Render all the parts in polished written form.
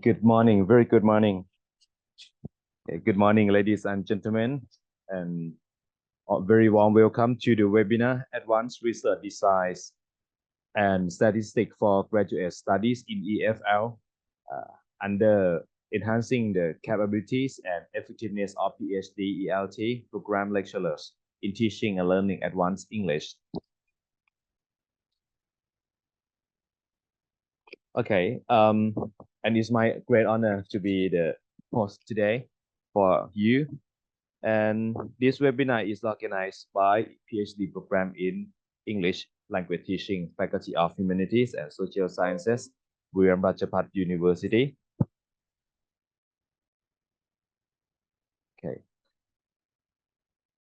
Good morning, very good morning. Good morning, ladies and gentlemen, and a very warm welcome to the webinar Advanced Research Designs and Statistics for Graduate Studies in EFL under Enhancing the Capabilities and Effectiveness of Ph.D. ELT Program Lecturers in Teaching and Learning Advanced English. Okay, and it's my great honor to be the host today for you. And this webinar is organized by PhD program in English Language Teaching, Faculty of Humanities and Social Sciences, Buriram Rajabhat University. Okay.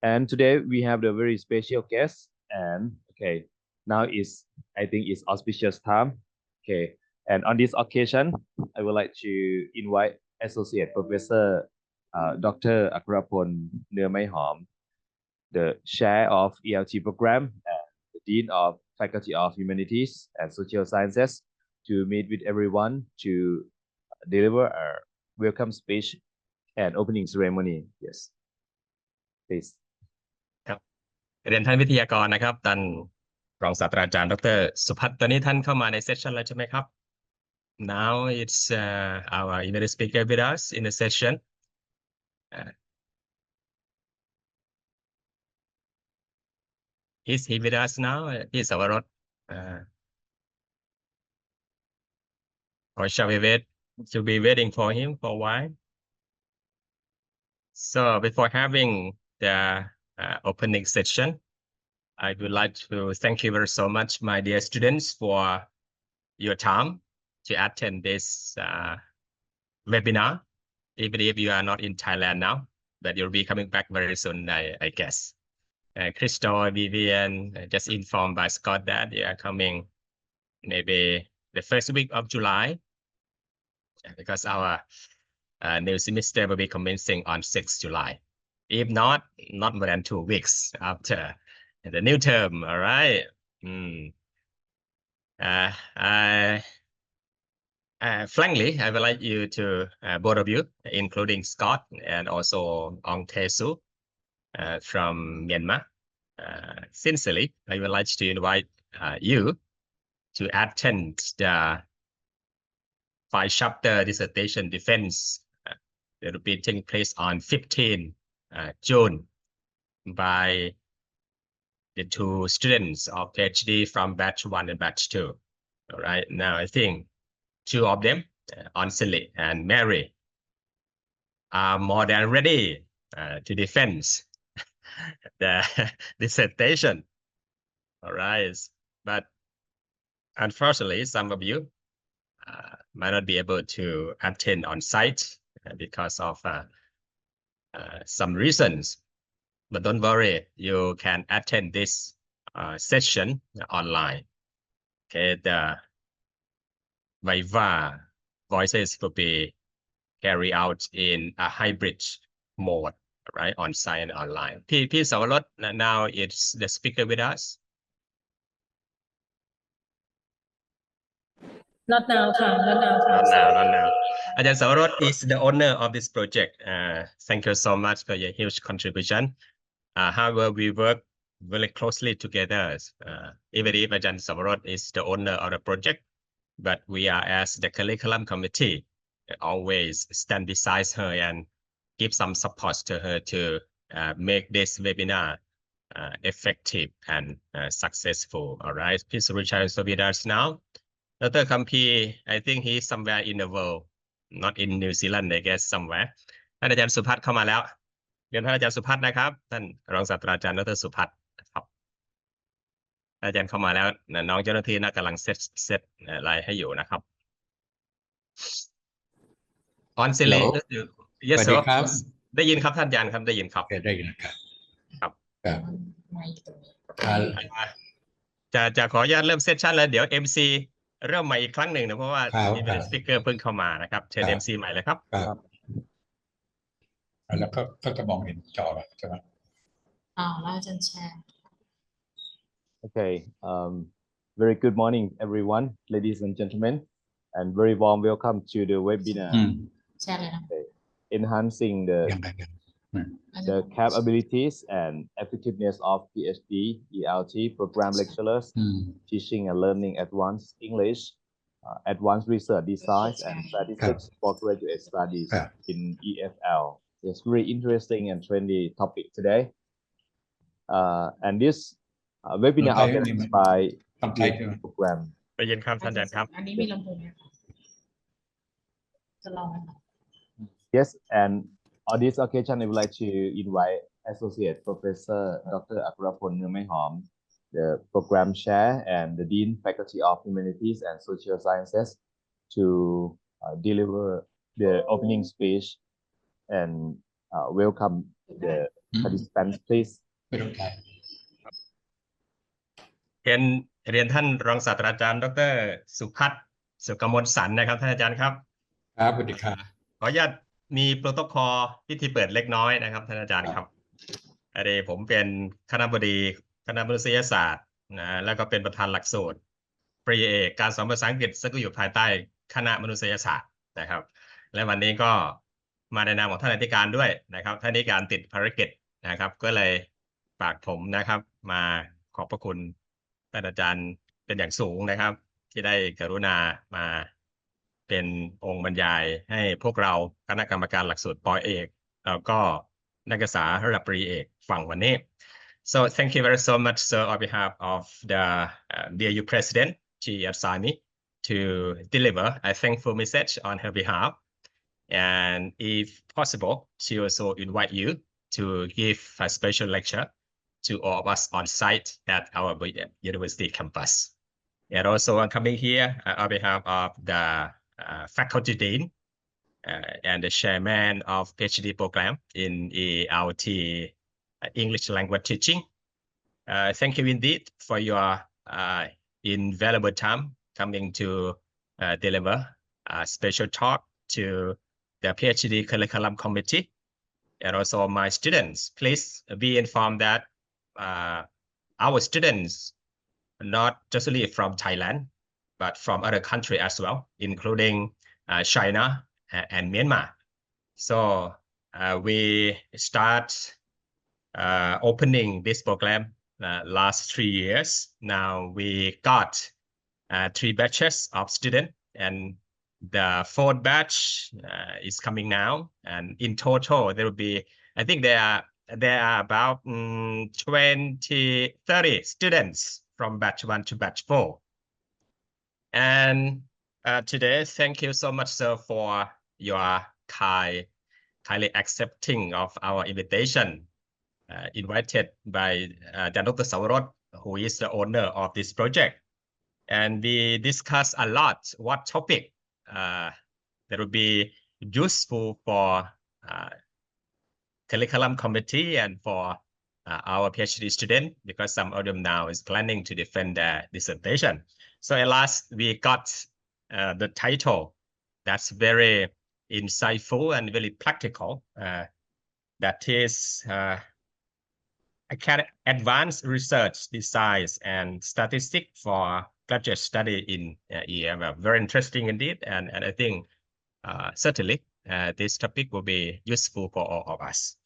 And today we have the very special guest. And okay, now I think it's auspicious time. Okay. And on this occasion, I would like to invite Associate Professor Dr. Akrapon Maejo, the Chair of ELT Program and the Dean of Faculty of Humanities and Social Sciences, to meet with everyone to deliver a welcome speech and opening ceremony. Yes, please. ครับเรียนท่านวิทยากรนะครับท่านรองศาสตราจารย์ดร.สุพัฒน์ตอนนี้ท่านเข้ามาในเซสชันแล้วใช่ไหมครับ Now it's our English speaker with us in the session. Is he with us now? Is our or shall we wait? Should be waiting for him for a while. So before having the opening session, I would like to thank you very so much, my dear students, for your time to attend this webinar, even if you are not in Thailand now, but you'll be coming back very soon, I guess. Crystal, Vivian, just informed by Scott that you are coming maybe the first week of July, because our new semester will be commencing on 6th July. If not more than 2 weeks after the new term, all right? Frankly, I would like you to, both of you, including Scott and also Ong Tae-su from Myanmar, sincerely, I would like to invite you to attend the 5-chapter dissertation defense that will be taking place on 15 June by the 2 students of Ph.D. from batch 1 and batch 2. All right, now I think 2 of them, Onsili and Mary, are more than ready to defend the dissertation. All right, but unfortunately, some of you might not be able to attend on site because of some reasons. But don't worry, you can attend this session online. Okay, the Viva voices will be carried out in a hybrid mode, right, on site and online. P. Sawarot, now it's the speaker with us. Not now. Not now. Ajahn Sawarot is the owner of this project. Thank you so much for your huge contribution. However, we work very closely together. Even if Ajahn Sawarot is the owner of the project, but we are, as the curriculum committee, always stand beside her and give some support to her to make this webinar effective and successful. All right, please reach out with us now. Dr. Kampi, I think he's somewhere in the world, not in New Zealand, I guess somewhere. ท่านอาจารย์สุพัฒน์เข้ามาแล้วเรียนท่านอาจารย์สุพัฒน์นะครับท่านรองศาสตราจารย์ดร.สุพัฒน์ครับอาจารย์เข้ามาแล้วน้องเจ้าหน้าที่น่ากำลังเซตอะไรให้อยู่นะครับออนซิลีyes sir ได้ยินครับท่านอาจารย์ครับได้ยินครับได้ยินครับครับจะขออนุญาตเริ่มเซสชั่นแล้วเดี๋ยว MC เริ่มใหม่อีกครั้งหนึ่งนะเพราะว่ามีสปีกเกอร์เพิ่งเข้ามานะครับเชิญ MC ใหม่เลยครับแล้วก็จะมองเห็นจอใช่ไหมแล้วอาจารย์แชร์ Okay, very good morning, everyone, ladies and gentlemen. and very warm welcome to the webinar แชร์เลยนะ enhancing ยังไง the capabilities and effectiveness of Ph.D. ELT program lecturers teaching and learning advanced English, advanced research design and statistics for graduate studies in EFL. It's very interesting and trendy topic today. And this webinar organized by ทำไทยใช่ไหม program. ไปยินครับท่านอาจารย์ครับ อันนี้มีลำโพงไหมคะจะลองไหมคะ Yes, and on this occasion, I would like to invite Associate Professor Dr. Akrapon Nirmehom, the program chair and the Dean Faculty of Humanities and Social Sciences, to deliver the opening speech and welcome the participants, please. ไม่ต้องไทย เรียนท่านรองศาสตราจารย์ดร.สุพัฒน์ สุกมลสันนะครับท่านอาจารย์ครับ ครับสวัสดีครับ ขออนุญาตมีโปรโตคอลพิธีเปิดเล็กน้อยนะครับท่านอาจารย์ครับอันนี้ผมเป็นคณบดีคณะมนุษยศาสตร์นะแล้วก็เป็นประธานหลักสูตรปริญญาเอกการสอนภาษาอังกฤษซึ่งก็อยู่ภายใต้คณะมนุษยศาสตร์นะครับและวันนี้ก็มาในนามของท่านอธิการด้วยนะครับท่านอธิการติดภารกิจนะครับก็เลยฝากผมนะครับมาขอบพระคุณท่านอาจารย์เป็นอย่างสูงนะครับที่ได้กรุณามาเป็นองค์บรรยายให้พวกเราคณะกรรมการหลักสูตรป.เอกแล้วก็นักศึกษาระดับปริญญาเอกฟังวันนี้ so thank you very so much sir on behalf of the BRU president she assigned me to deliver a thankful message on her behalf and if possible she also invite you to give a special lecture to all of us on site at our university campus and also I'm coming here on behalf of the faculty dean and the chairman of PhD program in ELT English language teaching. Thank you indeed for your invaluable time coming to deliver a special talk to the PhD curriculum committee and also my students. Please be informed that our students not just only from Thailand but from other countries as well, including China and Myanmar. So we start opening this program last 3 years. Now we got 3 batches of students and the 4th batch is coming now. And in total, there will be, I think there are about 30 students from batch 1 to batch 4. And today, thank you so much, sir, for your kindly accepting of our invitation, invited by Dr. Sawarot, who is the owner of this project. And we discussed a lot what topic that would be useful for curriculum committee and for our PhD student, because some of them now is planning to defend their dissertation. So at last, we got the title that's very insightful and very practical. That is advanced research, design, and statistics for graduate study in EFL. Very interesting indeed, and I think certainly this topic will be useful for all of us.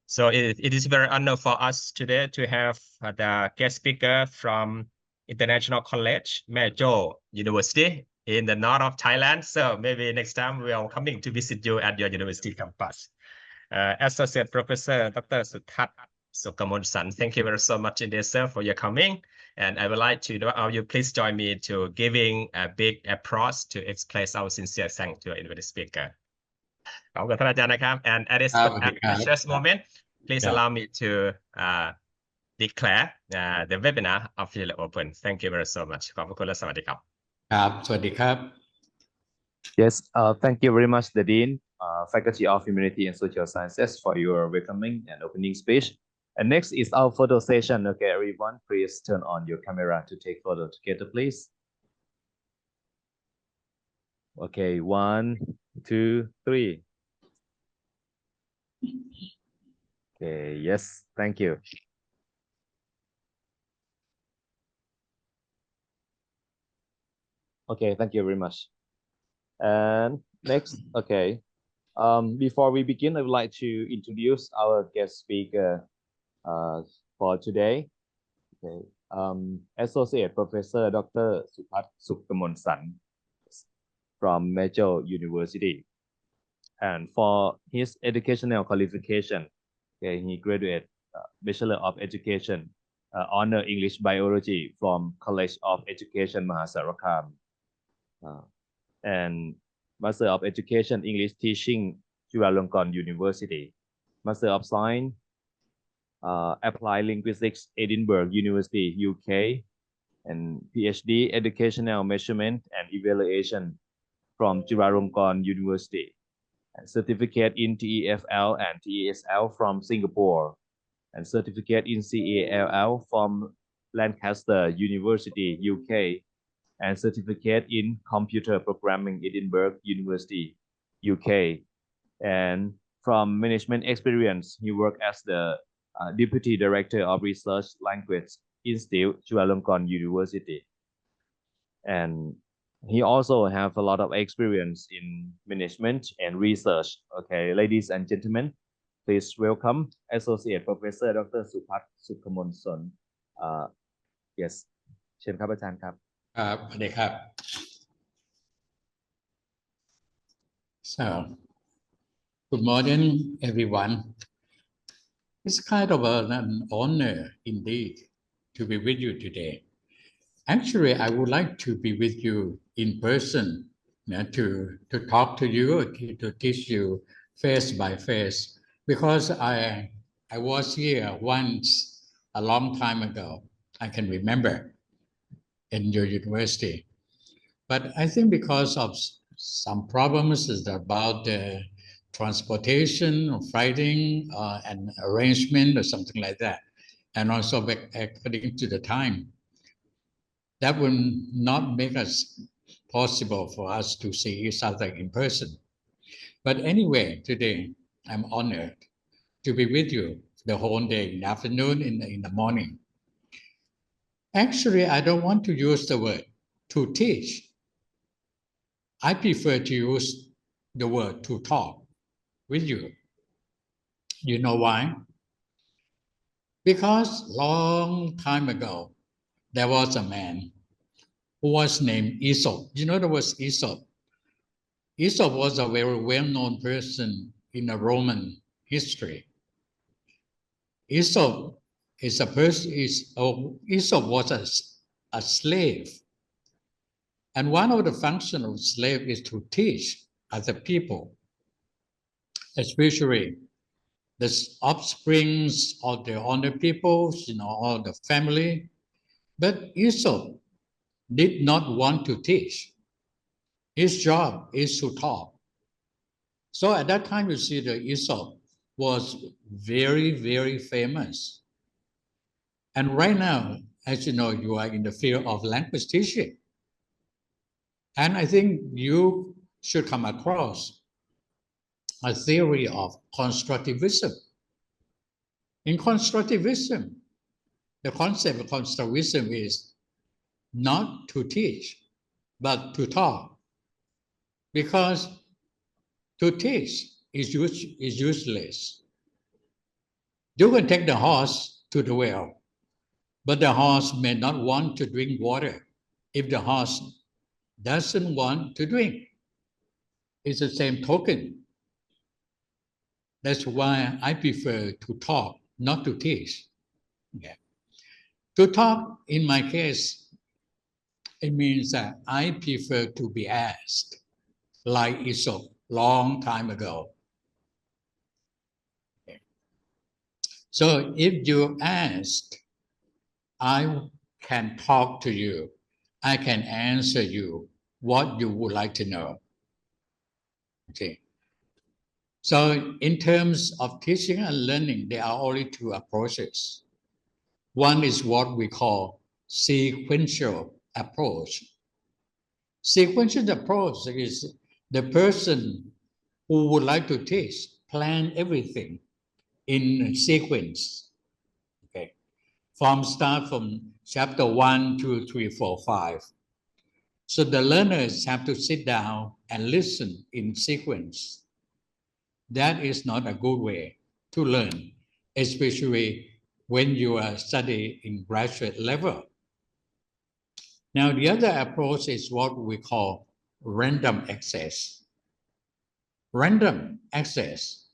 So it is very honor for us today to have the guest speaker from International College, Maejo University in the north of Thailand. So maybe next time we are coming to visit you at your university campus. Associate Professor Dr. Suphat, Sukamonson, thank you very so much indeed, sir, for your coming. And I would like to invite you, please join me to giving a big applause to express our sincere thanks to our invited speaker. And at this precious moment, please allow me to declare the webinar officially open. Thank you very so much. ขอบคุณและสวัสดีครับ ครับสวัสดีครับ Yes, thank you very much, the Dean, Faculty of Humanity and Social Sciences, for your welcoming and opening speech. And next is our photo session. Okay, everyone, please turn on your camera to take photo together, please. Okay, 1, 2, 3. Okay, yes, thank you. Okay, thank you very much. And next, okay. Before we begin, I would like to introduce our guest speaker for today. Okay. Associate Professor Dr. Suphat Sukamonson from Maejo University. And for his educational qualification, okay, he graduated Bachelor of Education, honor English Biology from College of Education Mahasarakam, and Master of Education English Teaching Chulalongkorn University, Master of Science Applied Linguistics Edinburgh University UK, and Ph.D. Educational Measurement and Evaluation from Chulalongkorn University, and certificate in TEFL and TESL from Singapore, and certificate in CALL from Lancaster University UK, and certificate in computer programming Edinburgh University UK. And from management experience, he worked as the Deputy Director of Research Language Institute, Chulalongkorn University. And he also have a lot of experience in management and research. Okay, ladies and gentlemen, please welcome Associate Professor Dr. Suphat Sukamonson. Yes เชิญครับอาจารย์ครับ ครับสวัสดีครับ So good morning everyone. It's kind of an honor indeed to be with you today. Actually, I would like to be with you in person, to talk to you, to teach you face by face, because I was here once a long time ago. I can remember in your university, but I think because of some problems about the transportation or flighting and arrangement or something like that, and also according to the time, that will not make us possible for us to see each other in person. But anyway, today I'm honored to be with you the whole day, in the afternoon, in the morning. Actually, I don't want to use the word to teach. I prefer to use the word to talk with you. You know why? Because long time ago, there was a man who was named Aesop. You know the word Aesop? Aesop was a very well-known person in the Roman history. Aesop is a person. Aesop was a slave, and one of the functions of slave is to teach other people, especially the offsprings of the other peoples, all the family. But Aesop did not want to teach. His job is to talk. So at that time, you see, the Aesop was very, very famous. And right now, as you know, you are in the field of language teaching. And I think you should come across a theory of constructivism. In constructivism, the concept of constructivism is not to teach, but to talk. Because to teach is useless. You can take the horse to the well, but the horse may not want to drink water if the horse doesn't want to drink. It's the same token. That's why I prefer to talk, not to teach. Yeah. To talk, in my case, it means that I prefer to be asked, like Aesop, long time ago. Okay. So if you ask, I can talk to you. I can answer you what you would like to know. Okay. So in terms of teaching and learning, there are only two approaches. One is what we call sequential approach. Sequential approach is the person who would like to teach, plan everything in sequence. Okay. Start from chapter 1, 2, 3, 4, 5. So the learners have to sit down and listen in sequence. That is not a good way to learn, especially when you are studying in graduate level. Now, the other approach is what we call random access. Random access.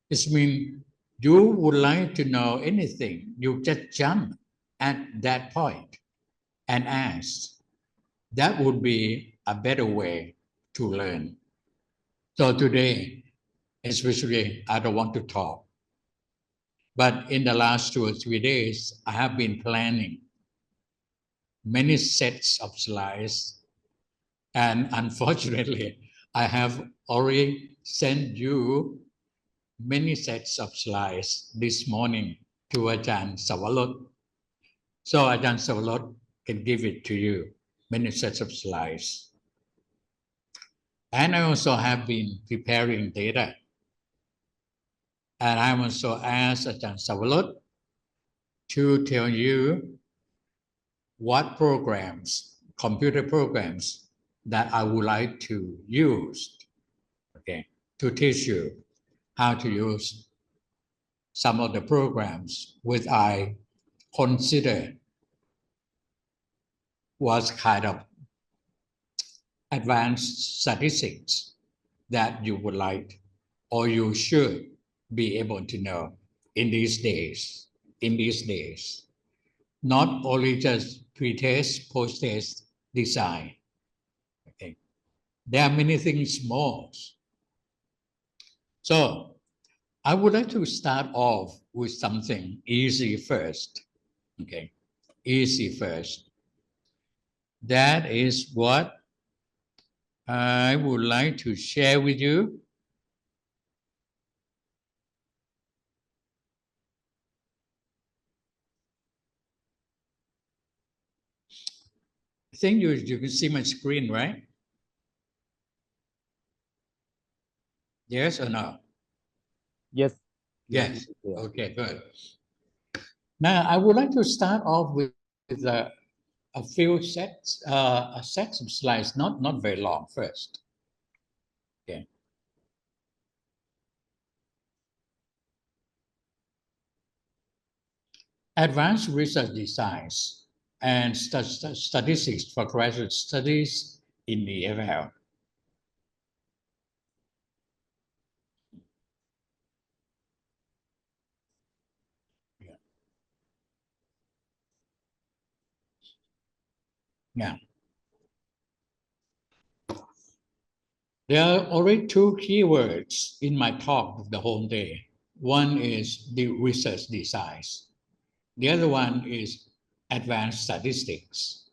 It means you would like to know anything, you just jump at that point and ask. That would be a better way to learn. So today, especially, I don't want to talk. But in the last 2 or 3 days, I have been planning many sets of slides. And unfortunately, I have already sent you many sets of slides this morning to Ajahn Sawalot. So Ajahn Sawalot can give it to you, many sets of slides. And I also have been preparing data. And I also asked Ajahn Sawalot to tell you what programs, computer programs, that I would like to use, okay, to teach you how to use some of the programs which I consider was kind of advanced statistics that you would like or you should be able to know in these days. Not only just pre-test, post-test design. Okay. There are many things more. So I would like to start off with something easy first. Okay, easy first. That is what I would like to share with you. I think you can see my screen, right? Yes or no? Yes. Yes. Yeah. Okay, good. Now, I would like to start off with a few sets, a set of slides, not very long first. Okay. Advanced research designs and statistics for graduate studies in the EFL. Yeah. There are already 2 keywords in my talk the whole day. One is the research designs. The other one is advanced statistics.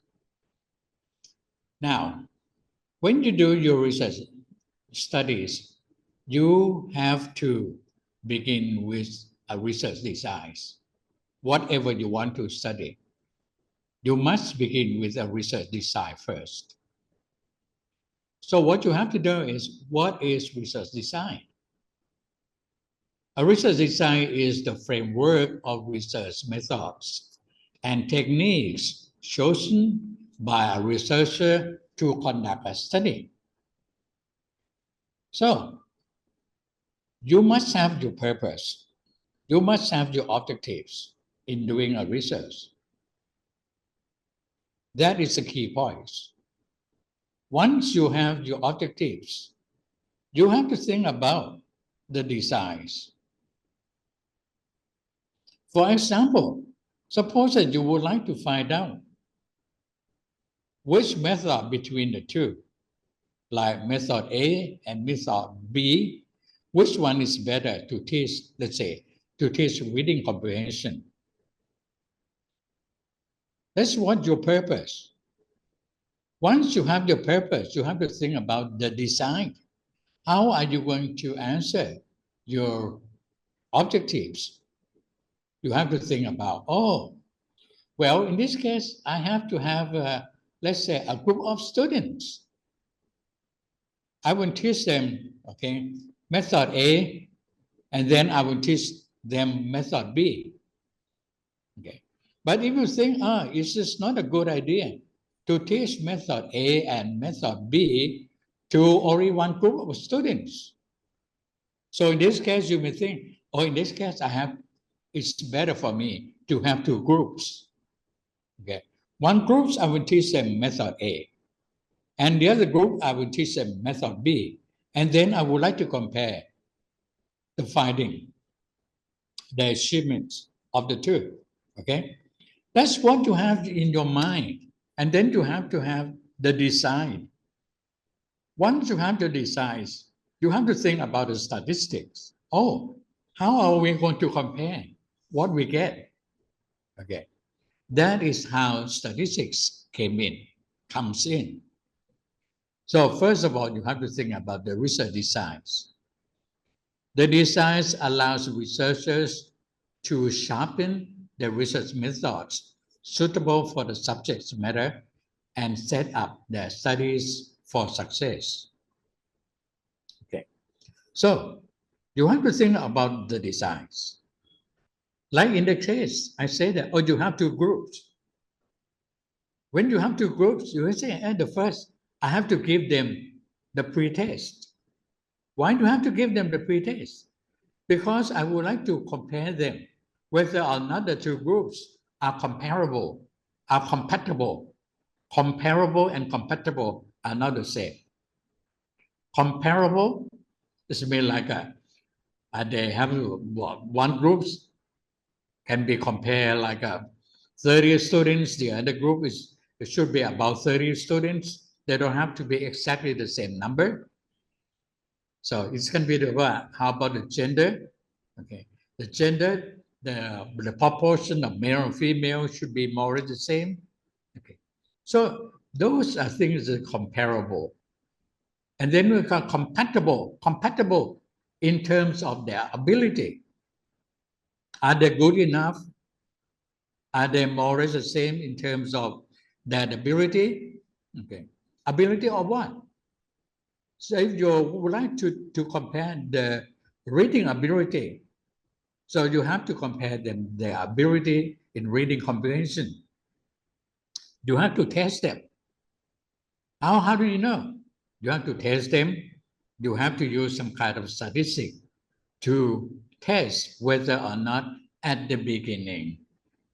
Now, when you do your research studies, you have to begin with a research designs. Whatever you want to study, you must begin with a research design first. So what you have to do is, what is research design? A research design is the framework of research methods and techniques chosen by a researcher to conduct a study. So, you must have your purpose. You must have your objectives in doing a research. That is the key point. Once you have your objectives, you have to think about the designs. For example, suppose that you would like to find out which method between the two, like method A and method B, which one is better to teach, let's say, to teach reading comprehension. That's what your purpose. Once you have your purpose, you have to think about the design. How are you going to answer your objectives? You have to think about, oh, well, in this case, I have to have, let's say, a group of students. I will teach them, okay, method A, and then I will teach them method B. Okay. But if you think, it's just not a good idea, to teach method A and method B to only one group of students. So in this case, you may think, oh, in this case, it's better for me to have two groups. Okay. One group, I will teach them method A. And the other group, I will teach them method B. And then I would like to compare the finding, the achievements of the two. Okay. That's what you have in your mind. And then you have to have the design. Once you have the design, you have to think about the statistics. Oh, how are we going to compare what we get? Okay. That is how statistics comes in. So first of all, you have to think about the research designs. The designs allows researchers to sharpen their research methods suitable for the subject matter and set up their studies for success. Okay. So you have to think about the designs. Like in the case, I say that, oh, you have two groups. When you have two groups, you say, at the first, I have to give them the pre-test. Why do you have to give them the pre-test? Because I would like to compare them whether or not the two groups are comparable, are compatible. Comparable and compatible are not the same. Comparable is mean like they have one group can be compared like 30 students. The other group it should be about 30 students. They don't have to be exactly the same number. So it's going to be how about the gender? Okay, the gender, the proportion of male and female should be more or less the same. Okay, so those are things that are comparable. And then we got compatible in terms of their ability. Are they good enough? Are they more or less the same in terms of their ability? Okay, ability of what? So if you would like to compare the reading ability, so you have to compare them, their ability in reading comprehension. You have to test them. How do you know? You have to test them. You have to use some kind of statistic to test whether or not at the beginning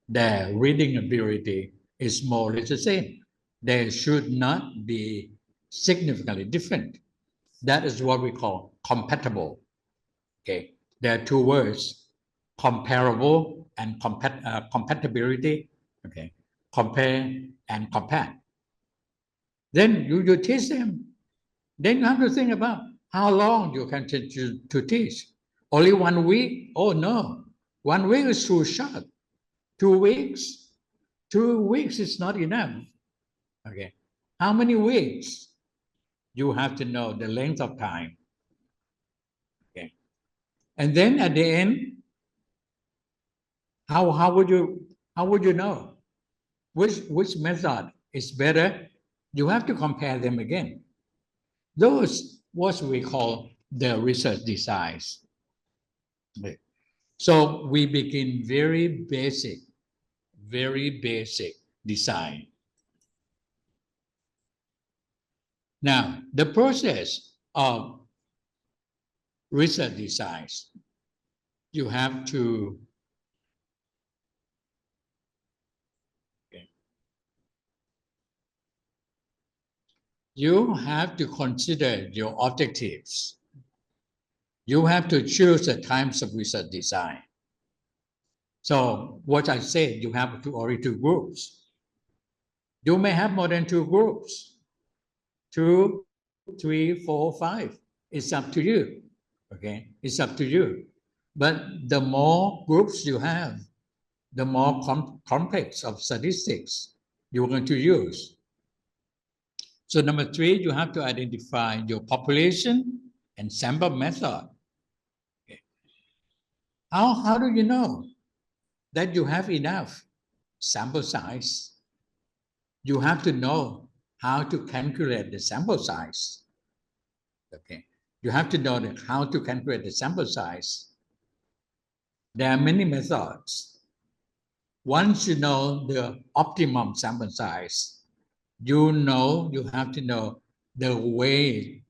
their reading ability is more or less the same. They should not be significantly different. That is what we call compatible. Okay, there are two words, comparable and compatibility. Okay, compare and compat. Then you teach them. Then you have to think about how long you can teach to teach. Only 1 week? Oh no, 1 week is too short. 2 weeks? 2 weeks is not enough. Okay, how many weeks? You have to know the length of time. Okay, and then at the end, how would you know which method is better? You have to compare them again. Those what we call the research designs. Okay. So we begin very basic design. Now, the process of research designs, you have to consider your objectives. You have to choose the types of research design. So what I said, you have only two groups. You may have more than two groups. 2, 3, 4, 5. It's up to you. Okay, it's up to you. But the more groups you have, the more complex of statistics you're going to use. So number 3, you have to identify your population and sample method. Okay. How do you know that you have enough sample size? You have to know how to calculate the sample size. Okay, you have to know how to calculate the sample size. There are many methods. Once you know the optimum sample size, you have to know the way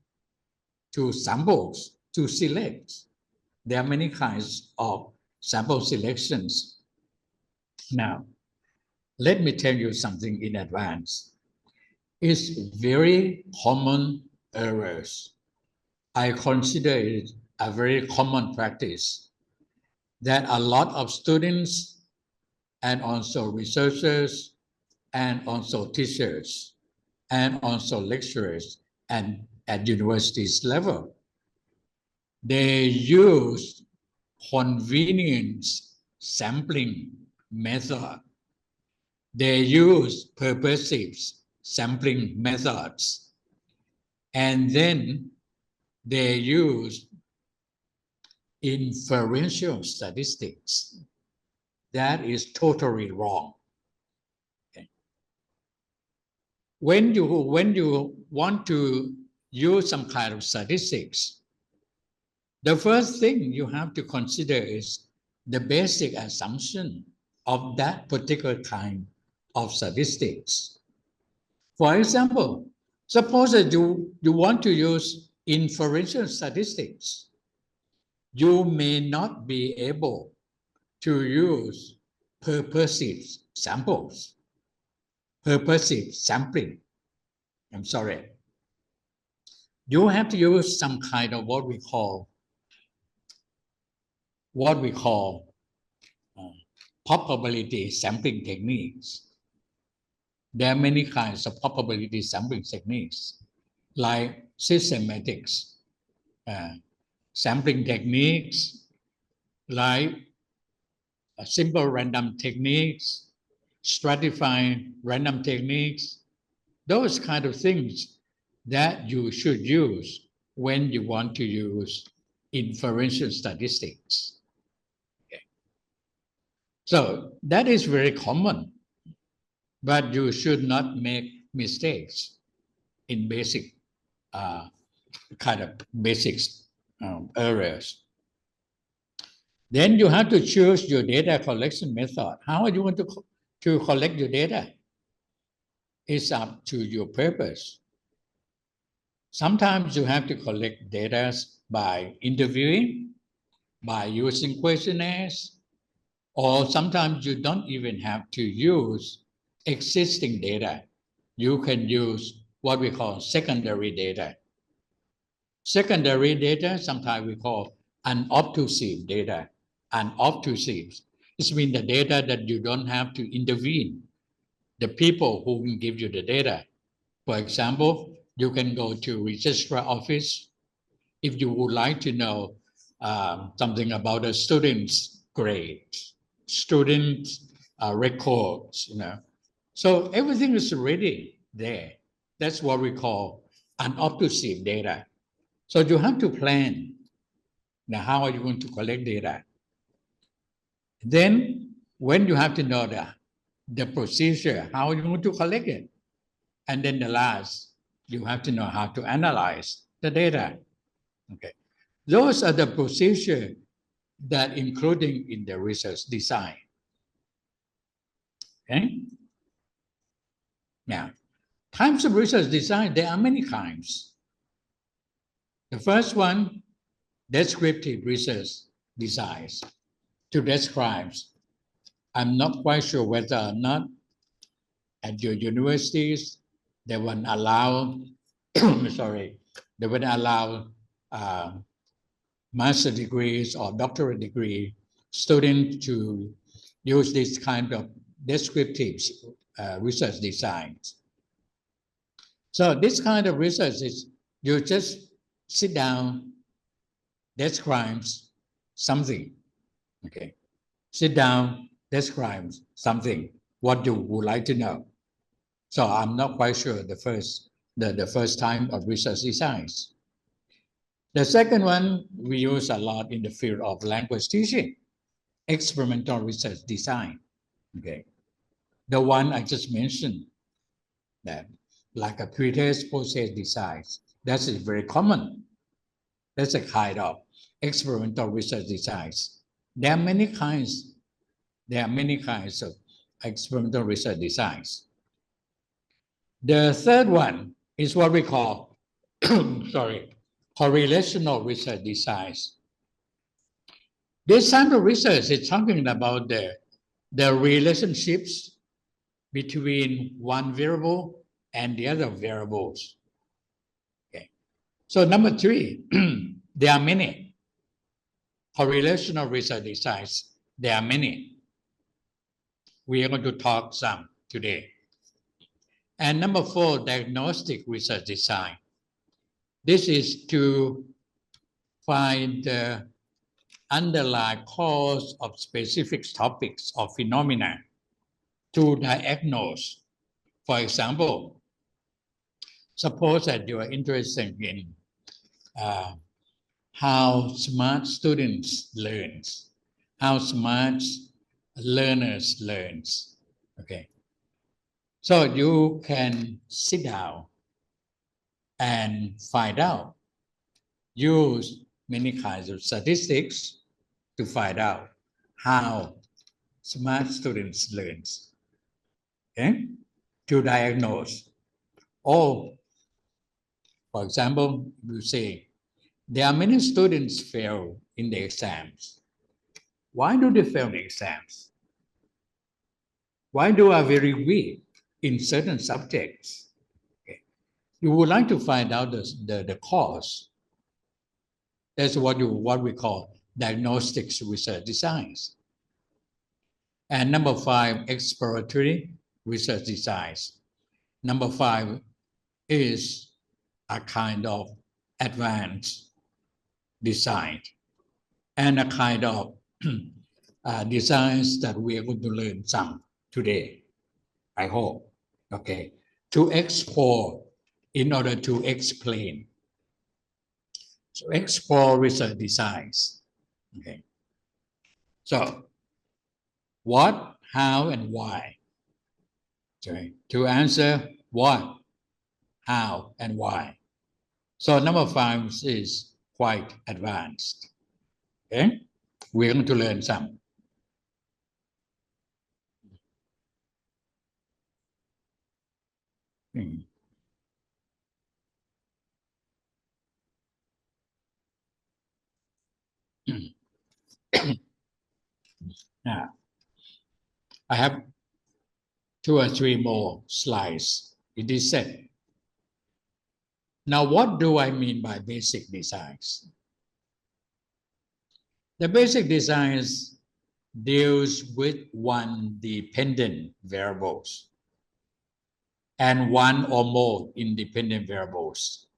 to samples, to select. There are many kinds of sample selections. Now, let me tell you something in advance. It's very common errors. I consider it a very common practice that a lot of students and also researchers and also teachers and also lecturers and at universities level, they use convenience sampling method. They use purposive sampling methods. And then they use inferential statistics. That is totally wrong. Okay. When you want to use some kind of statistics, the first thing you have to consider is the basic assumption of that particular kind of statistics. For example, suppose that you want to use inferential statistics. You may not be able to use purposive samples, purposive sampling. I'm sorry. You have to use some kind of what we call probability sampling techniques. There are many kinds of probability sampling techniques, like systematics sampling techniques, like simple random techniques, stratifying random techniques, those kind of things that you should use when you want to use inferential statistics. Okay. So that is very common, but you should not make mistakes in basic kind of basics areas. Then you have to choose your data collection method. How are you going to collect your data? It's up to your purpose. Sometimes you have to collect data by interviewing, by using questionnaires, or sometimes you don't even have to use existing data. You can use what we call secondary data. Secondary data, sometimes we call unobtrusive data. Unobtrusive, it means the data that you don't have to intervene. The people who will give you the data. For example, you can go to registrar office if you would like to know something about a student's grades, student records, So everything is already there. That's what we call unobtrusive data. So you have to plan. Now, how are you going to collect data? Then, when you have to know the procedure, how are you going to collect it? And then the last, you have to know how to analyze the data. Okay, those are the procedures that including in the research design. Okay. Now, types of research design, there are many kinds. The first one, descriptive research designs. To describe, I'm not quite sure whether or not at your universities they will allow, sorry, they will allow master degrees or doctorate degree students to use this kind of descriptive research designs. So this kind of research is you just sit down, describe something, okay? Sit down, describe something, what you would like to know. So I'm not quite sure the first time of research designs. The second one we use a lot in the field of language teaching, experimental research design. Okay, the one I just mentioned, that like a pre-test, post-test design, that is very common. That's a kind of experimental research designs. There are many kinds. There are many kinds of experimental research designs. The third one is what we call, sorry, correlational research designs. This type of research is talking about the relationships between one variable and the other variables. Okay. So number three, there are many correlational research designs. There are many. We are going to talk some today. And number four, diagnostic research design. This is to find the underlying cause of specific topics or phenomena to diagnose. For example, suppose that you are interested in how smart students learn, how smart learners learn. Okay. So you can sit down and find out, use many kinds of statistics to find out how smart students learn, okay, to diagnose. Or, for example, you say, there are many students fail in the exams. Why do they fail the exams? Why do are very weak in certain subjects? Okay. You would like to find out the cause. That's what we call diagnostics research designs. And number five, exploratory research designs. Number five is a kind of advanced design and a kind of designs that we are going to learn some today, I hope, okay, to explore in order to explain. So explore research designs, okay. So what, how, and why? Okay. To answer what, how, and why. So number five is quite advanced. Okay, we're going to learn some. Now, I have 2 or 3 more slides. It is said. Now, what do I mean by basic designs? The basic designs deals with one dependent variables and one or more independent variables.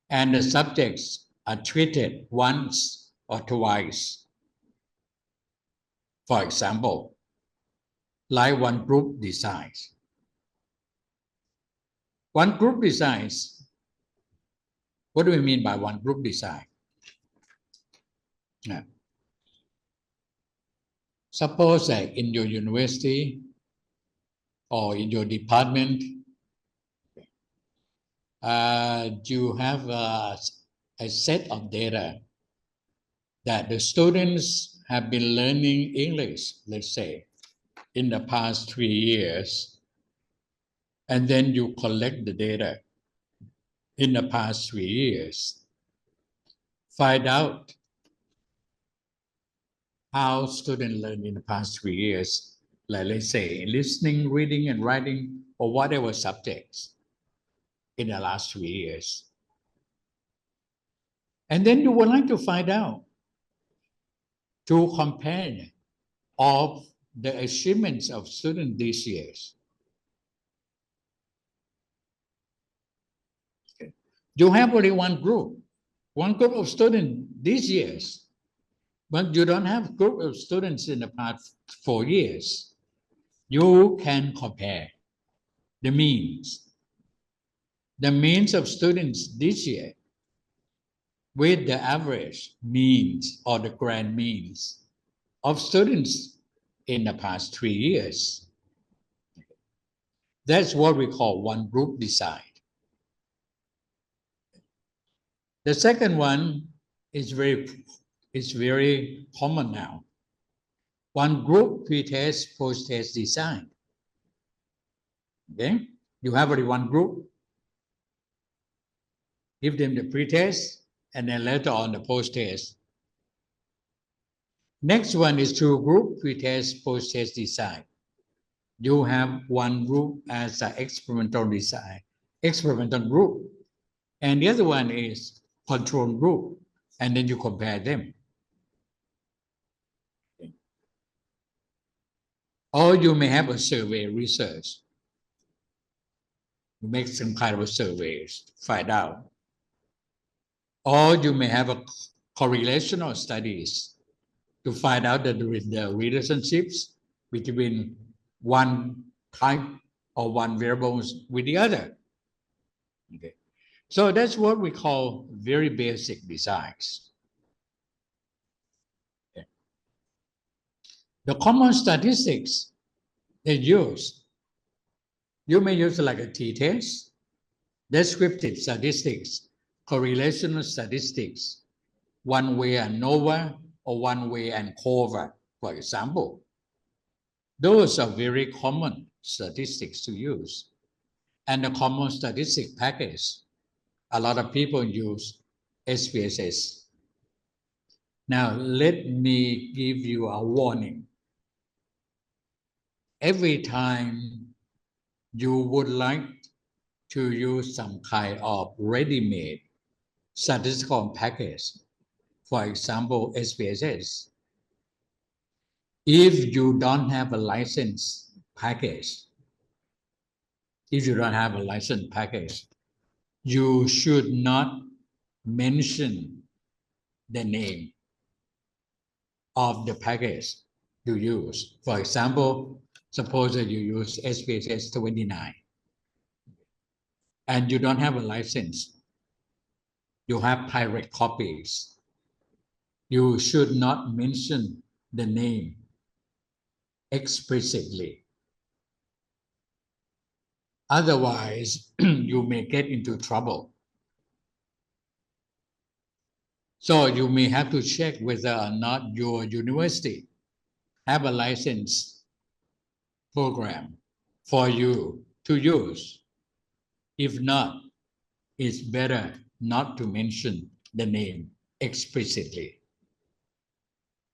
And the subjects are treated once or twice. For example, like one group designs. One group designs, what do we mean by one group design? Yeah. Suppose that in your university or in your department, you have a set of data that the students have been learning English, let's say, in the past 3 years, and then you collect the data in the past 3 years, find out how students learn in the past 3 years, like let's say listening, reading, and writing, or whatever subjects in the last 3 years. And then you would like to find out, to compare of the achievements of students these years. Okay. You have only one group of students these years, but you don't have a group of students in the past 4 years. You can compare the means of students this year with the average means or the grand means of students in the past 3 years. That's what we call one group design. The second one is very common now. One group pre-test, post-test design. Okay? You have only one group. Give them the pre-test, and then later on the post-test. Next one is two group pre-test, post-test design. You have one group as an experimental design, experimental group, and the other one is control group, and then you compare them. Or you may have a survey research. You make some kind of a surveys to find out. Or you may have a correlational studies to find out the relationships between one type or one variables with the other. Okay. So that's what we call very basic designs. Okay. The common statistics they use, you may use like a t-test, descriptive statistics, correlational statistics, one-way ANOVA or one-way ANCOVA, for example. Those are very common statistics to use. And the common statistic package, a lot of people use SPSS. Now, let me give you a warning. Every time you would like to use some kind of ready-made statistical package, for example, SPSS, if you don't have a license package, you should not mention the name of the package you use. For example, suppose that you use SPSS 29 and you don't have a license, you have pirate copies. You should not mention the name explicitly. Otherwise, you may get into trouble. So you may have to check whether or not your university have a license program for you to use. If not, it's better not to mention the name explicitly.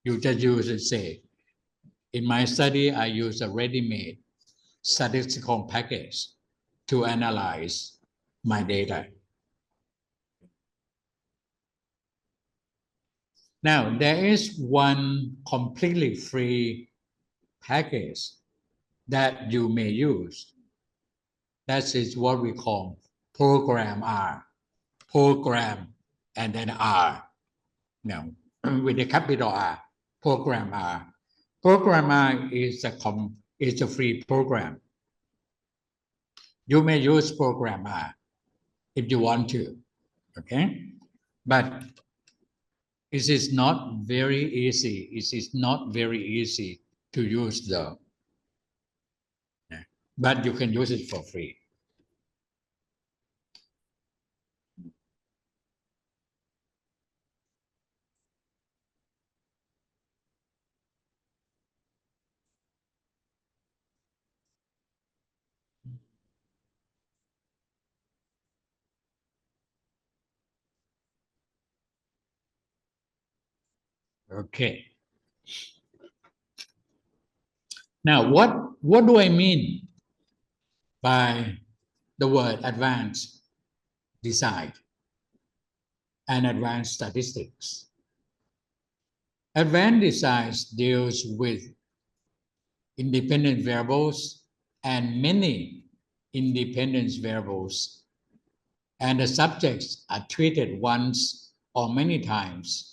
You just use it, say, in my study, I use a ready-made statistical package to analyze my data. Now, there is one completely free package that you may use. That is what we call program R. Program and then R. Now, with the capital R, program R. Program R is a free program. You may use program R if you want to, okay? But it is not very easy. It is not very easy to use though. But you can use it for free. Okay. Now, what do I mean by the word advanced design and advanced statistics? Advanced design deals with independent variables and many independent variables, and the subjects are treated once or many times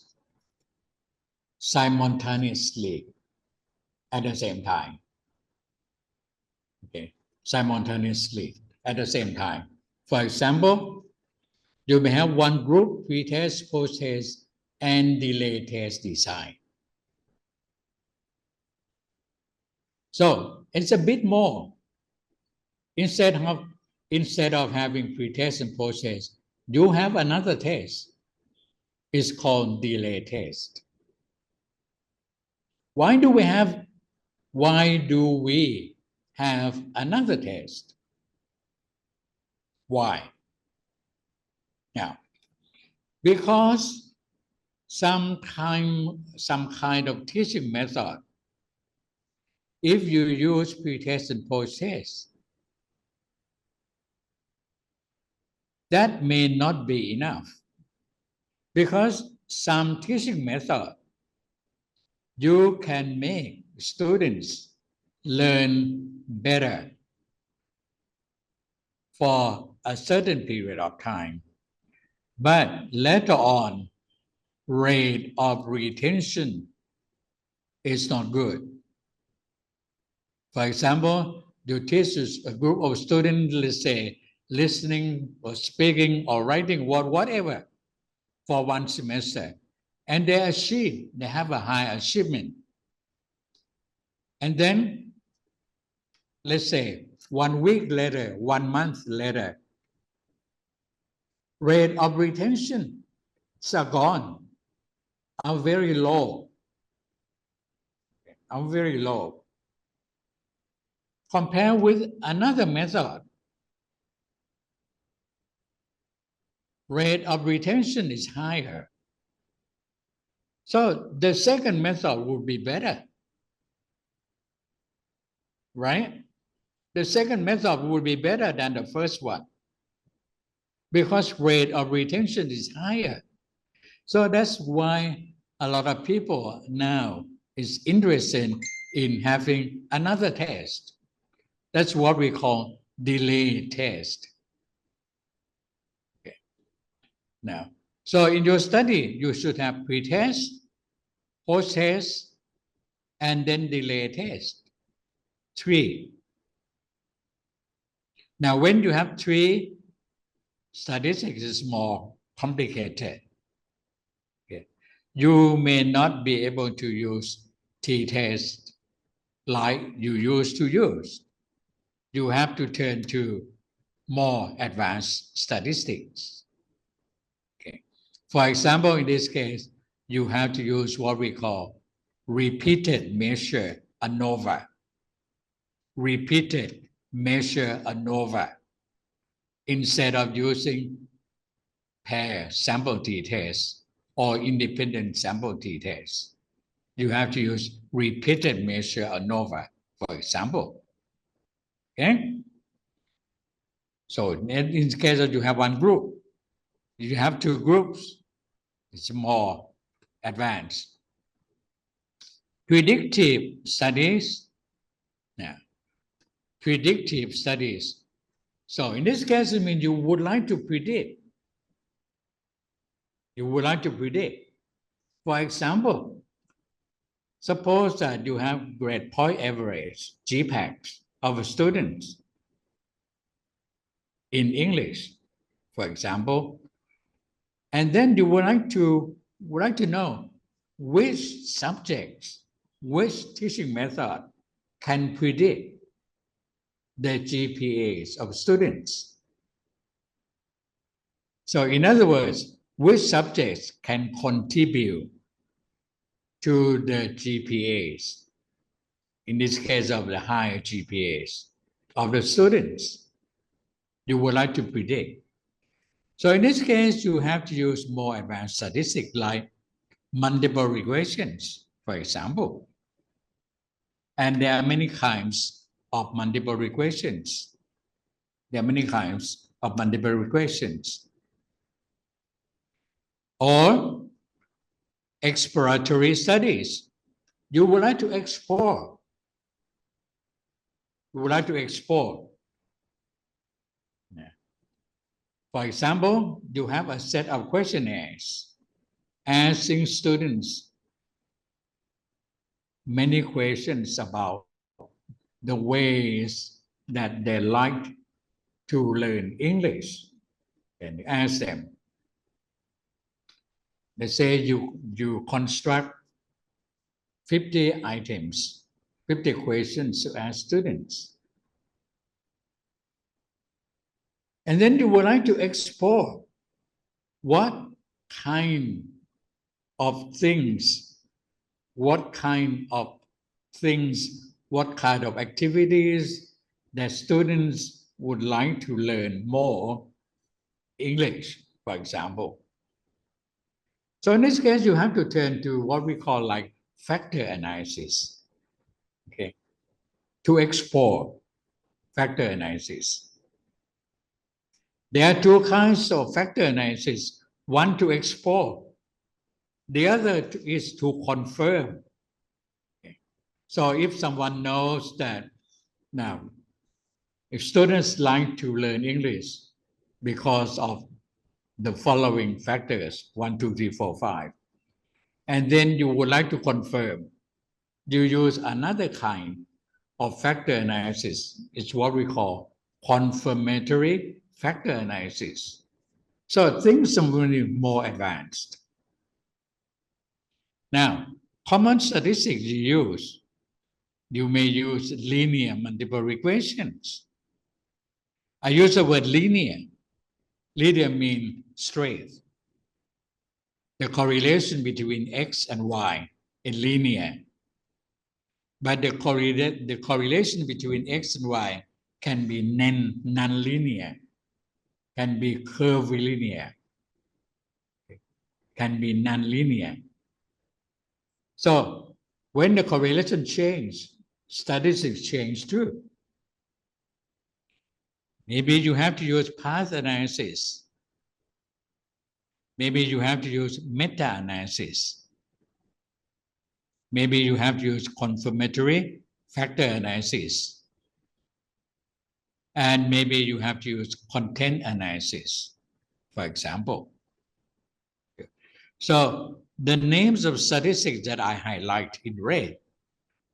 simultaneously at the same time. Okay, simultaneously at the same time. For example, you may have one group pre-test, post-test, and delay test design. So it's a bit more. Instead of having pre-test and post-test, you have another test. It's called delay test. Why do we have another test? Why? Now, because some kind of teaching method, if you use pre-test and post-test, that may not be enough. Because some teaching method, you can make students learn better for a certain period of time. But later on, rate of retention is not good. For example, you teach a group of students, let's say, listening or speaking or writing word, whatever, for one semester, and they achieve, they have a high achievement. And then, let's say, 1 week later, 1 month later, rate of retention are gone, are very low, are very low. Compare with another method. Rate of retention is higher. So the second method would be better, right? The second method would be better than the first one because rate of retention is higher. So that's why a lot of people now is interested in having another test. That's what we call delay test. Okay. Now, so in your study, you should have pre-test, post-test, and then delay test. 3. Now, when you have 3, statistics is more complicated. Okay. You may not be able to use t-test like you used to use. You have to turn to more advanced statistics. Okay. For example, in this case, you have to use what we call repeated measure ANOVA. Repeated measure ANOVA instead of using pair sample t-test or independent sample t-test. You have to use repeated measure ANOVA, for example. Okay? So in the case that you have one group, you have 2 groups, it's more advanced. Predictive studies. Yeah. Predictive studies. So in this case, it means you would like to predict. You would like to predict. For example, suppose that you have grade point average, GPACs, of students in English, for example, and then you would like to know which subjects, which teaching method can predict the GPAs of students. So in other words, which subjects can contribute to the GPAs, in this case of the higher GPAs of the students, you would like to predict. So in this case, you have to use more advanced statistics like multiple regressions, for example. And there are many kinds of multiple regressions. There are many kinds of multiple regressions. Or exploratory studies. You would like to explore. You would like to explore. Yeah. For example, you have a set of questionnaires asking students many questions about the ways that they like to learn English, and ask them. Let's say you construct 50 items, 50 questions to ask students. And then you would like to explore what kind of things, what kind of activities that students would like to learn more English, for example. So in this case, you have to turn to what we call like factor analysis, okay, to explore factor analysis. There are two kinds of factor analysis. One to explore, the other is to confirm. Okay. So if someone knows that now, if students like to learn English because of the following factors, 1, 2, 3, 4, 5, and then you would like to confirm, you use another kind of factor analysis. It's what we call confirmatory factor analysis. So things are really more advanced. Now, common statistics you may use linear multiple regressions. I use the word linear. Linear means straight. The correlation between X and Y is linear. But the correlation between X and Y can be non-linear, can be curvilinear, can be non-linear. So when the correlation changes, statistics change too. Maybe you have to use path analysis. Maybe you have to use meta-analysis. Maybe you have to use confirmatory factor analysis. And maybe you have to use content analysis, for example. So the names of statistics that I highlight in red,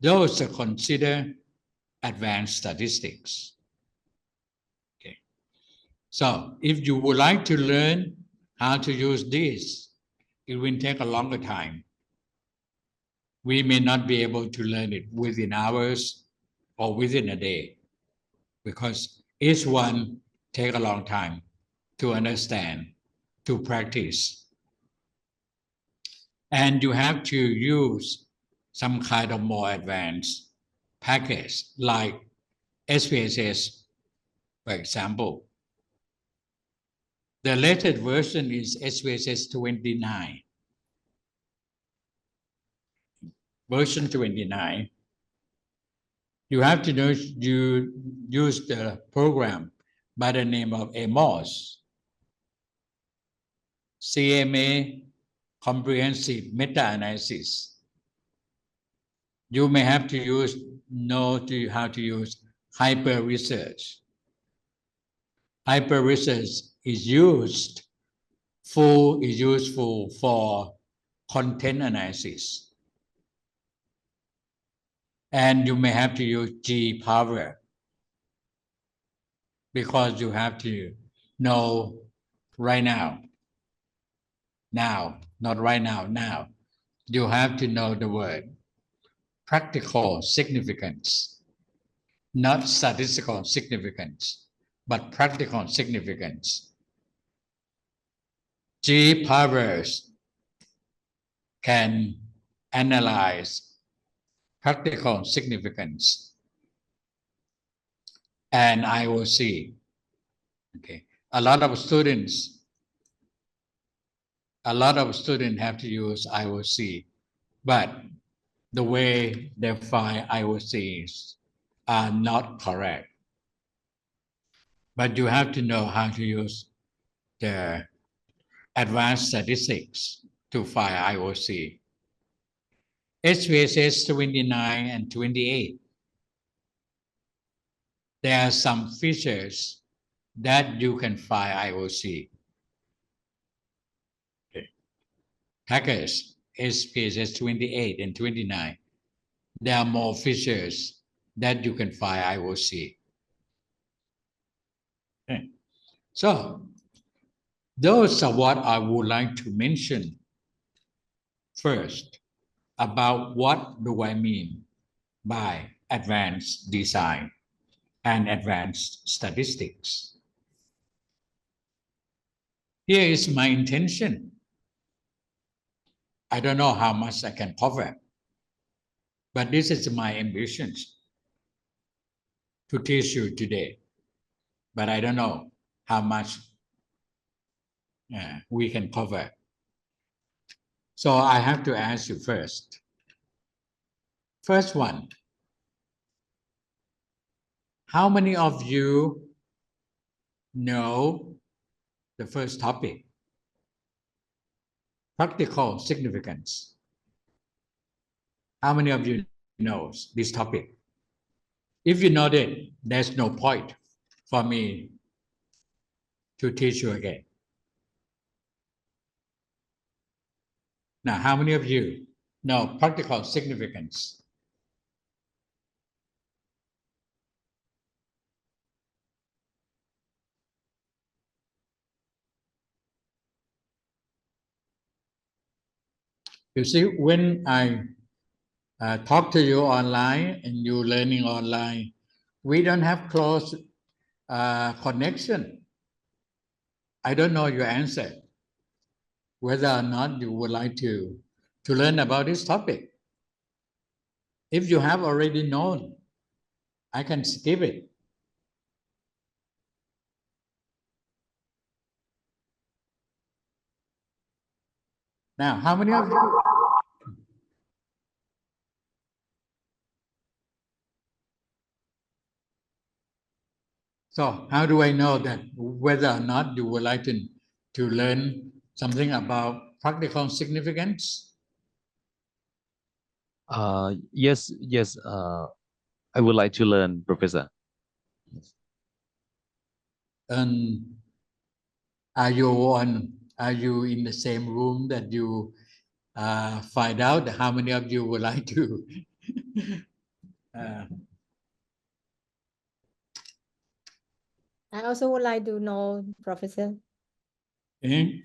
those are considered advanced statistics. Okay. So if you would like to learn how to use this, it will take a longer time. We may not be able to learn it within hours or within a day, because each one takes a long time to understand, to practice. And you have to use some kind of more advanced package like SPSS, for example. The latest version is SPSS 29. Version 29. You have to know you use the program by the name of AMOS, CMA Comprehensive Meta-Analysis. You may have to know how to use hyper research. Hyper research is useful for content analysis. And you may have to use G-power, because you have to know right now. Now, not right now, now. You have to know the word practical significance, not statistical significance, but practical significance. G-powers can analyze practical significance and IOC. Okay, a lot of students have to use IOC, but the way they find IOCs are not correct. But you have to know how to use the advanced statistics to find IOC. SPSS 29 and 28. There are some features that you can find IOC. Okay. Package SPSS 28 and 29. There are more features that you can find IOC. Okay. So those are what I would like to mention first about what do I mean by advanced design and advanced statistics. Here is my intention. I don't know how much I can cover, but this is my ambitions to teach you today. but I don't know how much we can cover. So I have to ask you first. First one, how many of you know the first topic? Practical significance. How many of you knows this topic? If you know it, there's no point for me to teach you again. Now, how many of you know practical significance? You see, when I talk to you online and you learning online, we don't have close connection. I don't know your answer, whether or not you would like to learn about this topic. If you have already known, I can skip it. Now, how many of you? So how do I know that whether or not you would like to learn something about practical significance? Yes, I would like to learn, Professor. And are you in the same room that you find out how many of you would like to I also would like to know, Professor. eh?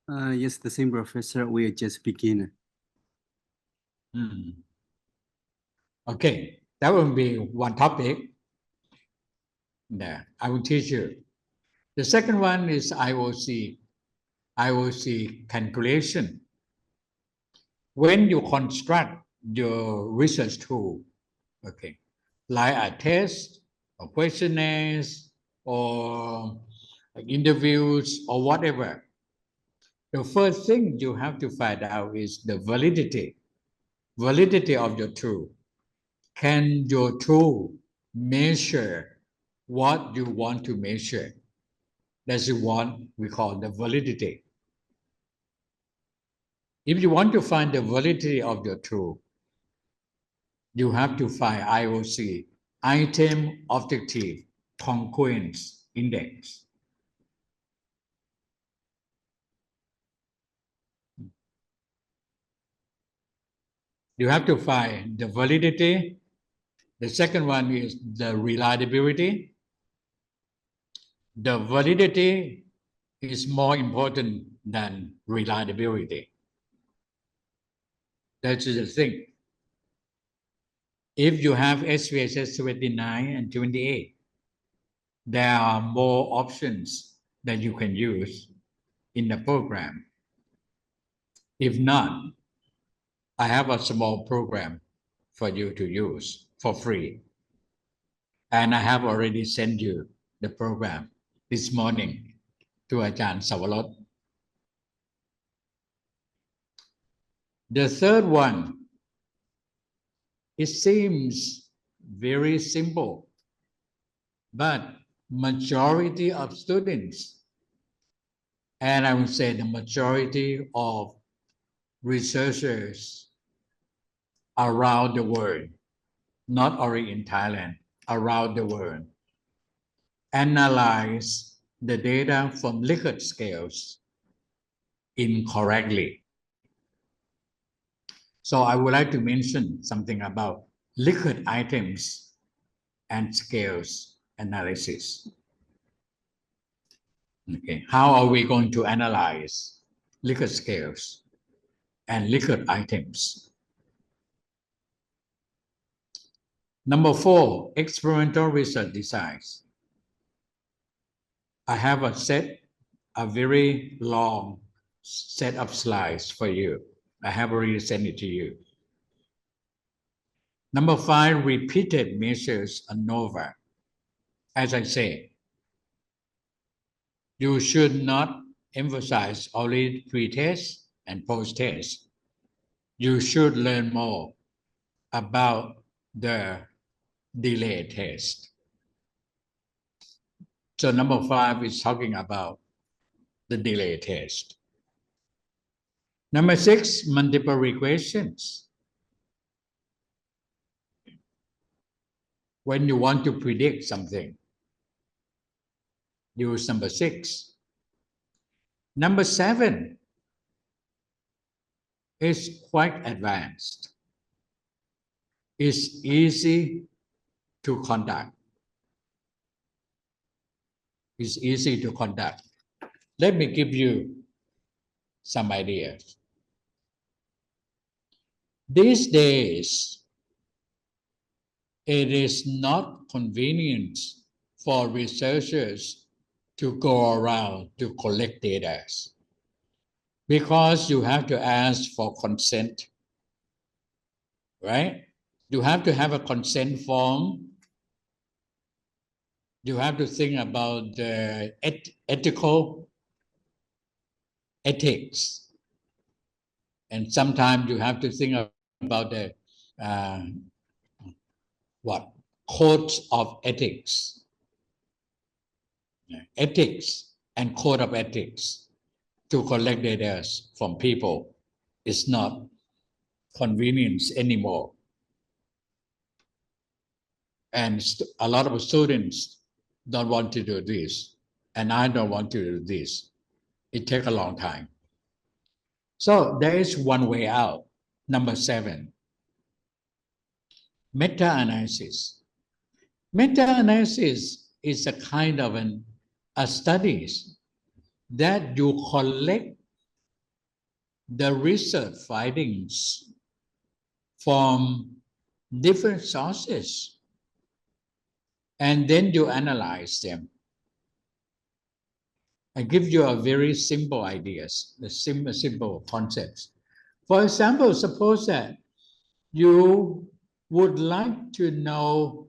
Yes, the same, Professor. We are just beginner. Okay, that will be one topic. There, I will teach you. The second one is IOC calculation. When you construct your research tool, okay, like a test or questionnaires or interviews or whatever, the first thing you have to find out is the validity of your tool. Can your tool measure what you want to measure? That's what we call the validity. If you want to find the validity of your tool, you have to find IOC, Item Objective Congruence Index. You have to find the validity. The second one is the reliability. The validity is more important than reliability. That's the thing. If you have SPSS 29 and 28, there are more options that you can use in the program. If not, I have a small program for you to use for free. And I have already sent you the program this morning to Ajahn Sawarot. The third one, it seems very simple, but majority of students, and I would say the majority of researchers around the world, not only in Thailand, around the world, analyze the data from Likert scales incorrectly. So I would like to mention something about Likert items and scales analysis. Okay, how are we going to analyze Likert scales and Likert items? Number 4, experimental research designs. I have a very long set of slides for you. I have already sent it to you. Number 5, repeated measures ANOVA. As I say, you should not emphasize only pre-test and post-test. You should learn more about the delay test. So number 5 is talking about the delay test. Number 6, multiple regressions. When you want to predict something, use number 6. Number 7 is quite advanced. It's easy to conduct. It's easy to conduct. Let me give you some ideas. These days, it is not convenient for researchers to go around to collect data because you have to ask for consent, right? You have to have a consent form. You have to think about the ethics. And sometimes you have to think about the codes of ethics. Ethics and code of ethics to collect data from people is not convenience anymore. And a lot of students don't want to do this, and I don't want to do this. It takes a long time. So there is one way out. Number 7, meta-analysis. Meta-analysis is a kind of a studies that you collect the research findings from different sources and then you analyze them. I give you a very simple ideas, the simple concepts. For example, suppose that you would like to know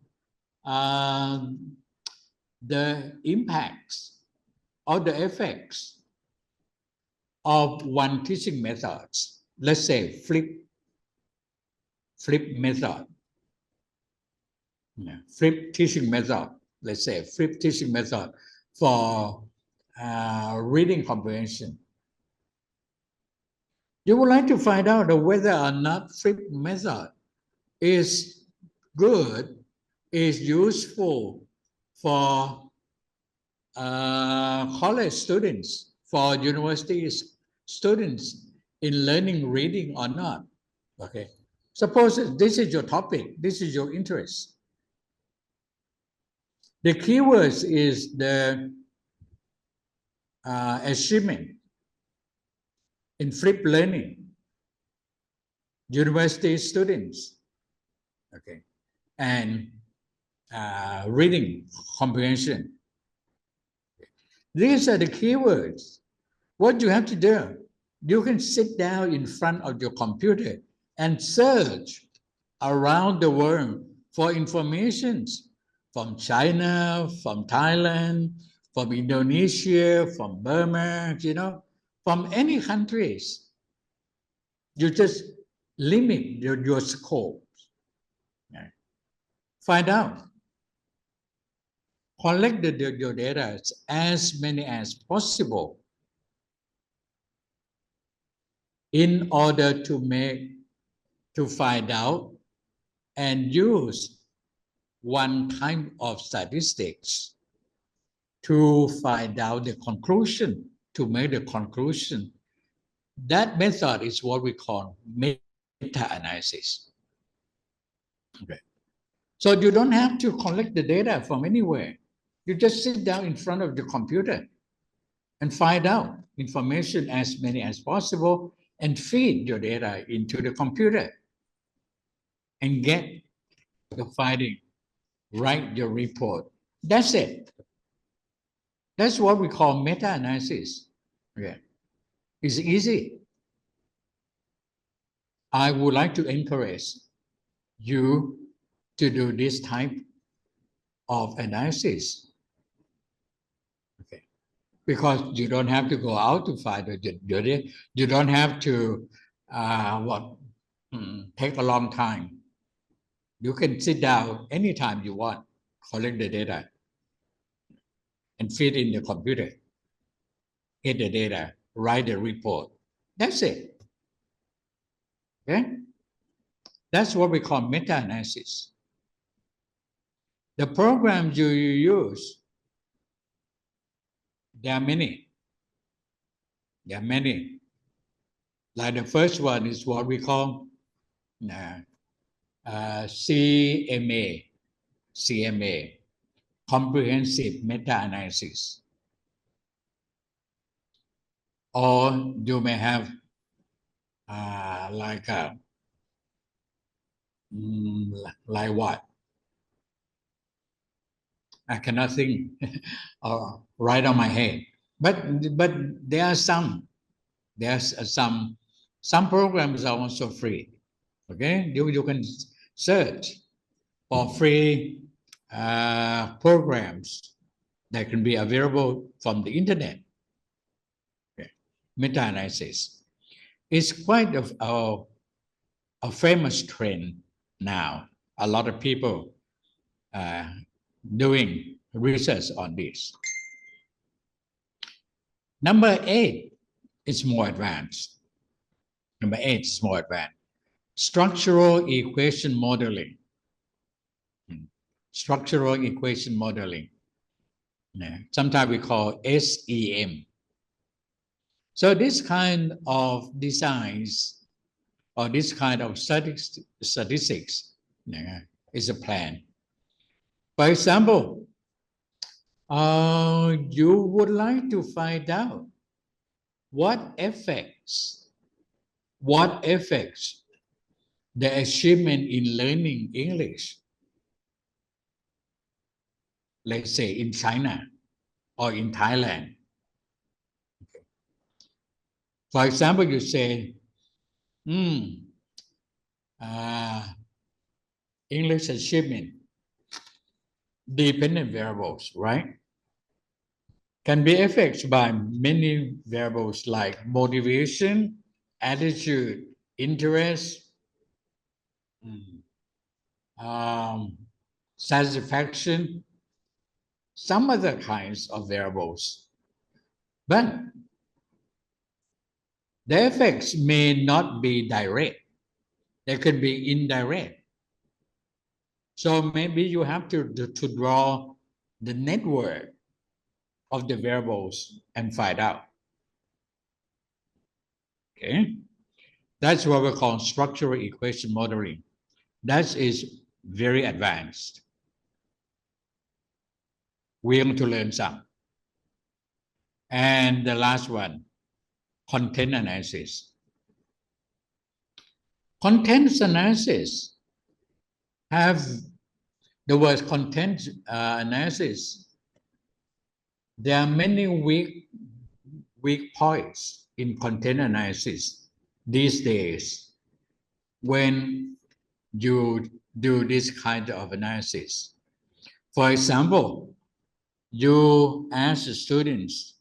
the impacts or the effects of one teaching methods. Let's say flip method. Flip teaching method. Let's say flip teaching method for reading comprehension. You would like to find out whether or not flip method is good, is useful for college students, for university students in learning reading or not. Okay. Suppose this is your topic, this is your interest. The keywords is the achievement in flip learning, university students, okay, and reading comprehension. These are the keywords. What you have to do, you can sit down in front of your computer and search around the world for information from China, from Thailand, from Indonesia, from Burma, from any countries. You just limit your scope. Right? Find out. Collect your data as many as possible in order to find out and use one kind of statistics to find out the conclusion, to make the conclusion. That method is what we call meta-analysis. Okay. So you don't have to collect the data from anywhere. You just sit down in front of the computer and find out information as many as possible and feed your data into the computer and get the finding, write your report. That's it. That's what we call meta-analysis. Okay. It's easy. I would like to encourage you to do this type of analysis. Okay. because you don't have to go out to find it. You don't have to take a long time. You can sit down anytime you want, collect the data, and feed in the computer, get the data, write the report. That's it. Okay? That's what we call meta-analysis. The programs you use, there are many. There are many. Like the first one is what we call CMA, Comprehensive Meta-Analysis. Or you may have like what? I cannot think right on my head. But there are some. There's some programs are also free. Okay, you can search for free programs that can be available from the internet. Okay. Meta-analysis is quite a famous trend now. A lot of people doing research on this. Number 8 is more advanced. Number 8 is more advanced. Structural equation modeling. Structural equation modeling. Sometimes we call SEM. So this kind of designs or this kind of statistics is a plan. For example, you would like to find out what affects the achievement in learning English, let's say in China or in Thailand. Okay. For example, you say, English achievement, dependent variables, right? Can be affected by many variables like motivation, attitude, interest, satisfaction, some other kinds of variables. But the effects may not be direct. They could be indirect. So maybe you have to draw the network of the variables and find out. Okay, that's what we call structural equation modeling. That is very advanced. We're going to learn some. And the last one, content analysis. Content analysis have the word content analysis. There are many weak points in content analysis these days when you do this kind of analysis. For example, you ask the students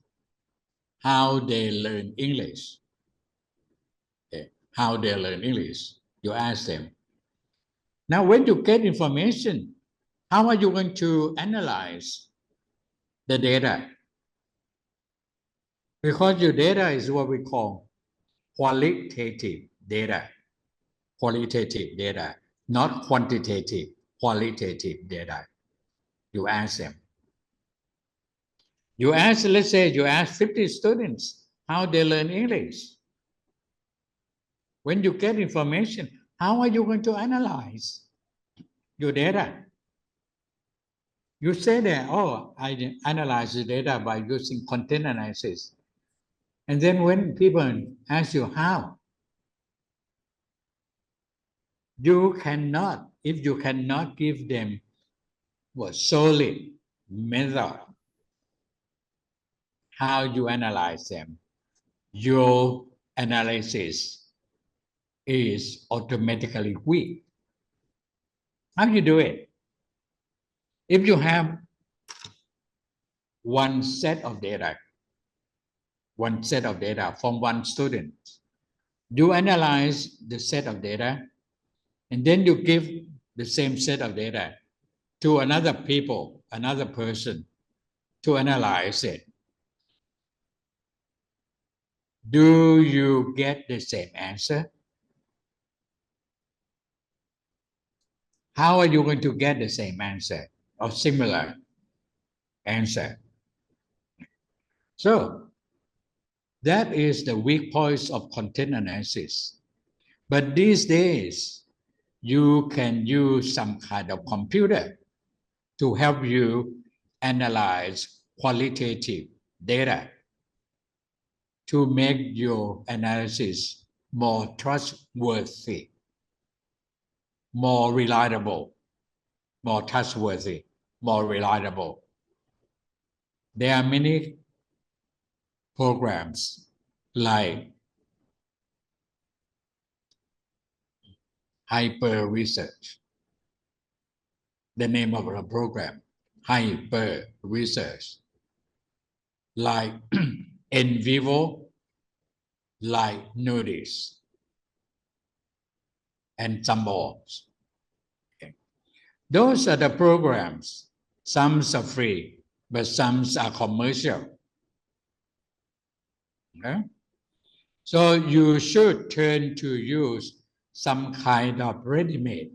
how they learn English. Okay. How they learn English. You ask them. Now, when you get information, how are you going to analyze the data? Because your data is what we call qualitative data. Qualitative data, not quantitative, qualitative data. You ask them. You ask, let's say you ask 50 students how they learn English. When you get information, how are you going to analyze your data? You say that, oh, I analyze the data by using content analysis. And then when people ask you how, you cannot, if you cannot give them what solid method, how you analyze them, your analysis is automatically weak. How do you do it? If you have one set of data, one set of data from one student. You analyze the set of data, and then you give the same set of data to another people, another person to analyze it. Do you get the same answer? How are you going to get the same answer or similar answer? So that is the weak points of content analysis. But these days, you can use some kind of computer to help you analyze qualitative data to make your analysis more trustworthy, more reliable, more trustworthy, more reliable. There are many programs like Hyper Research. The name of the program, Hyper Research. Like in vivo, like Notice, and some more. Okay. Those are the programs. Some are free, but some are commercial. Okay? So you should turn to use some kind of ready-made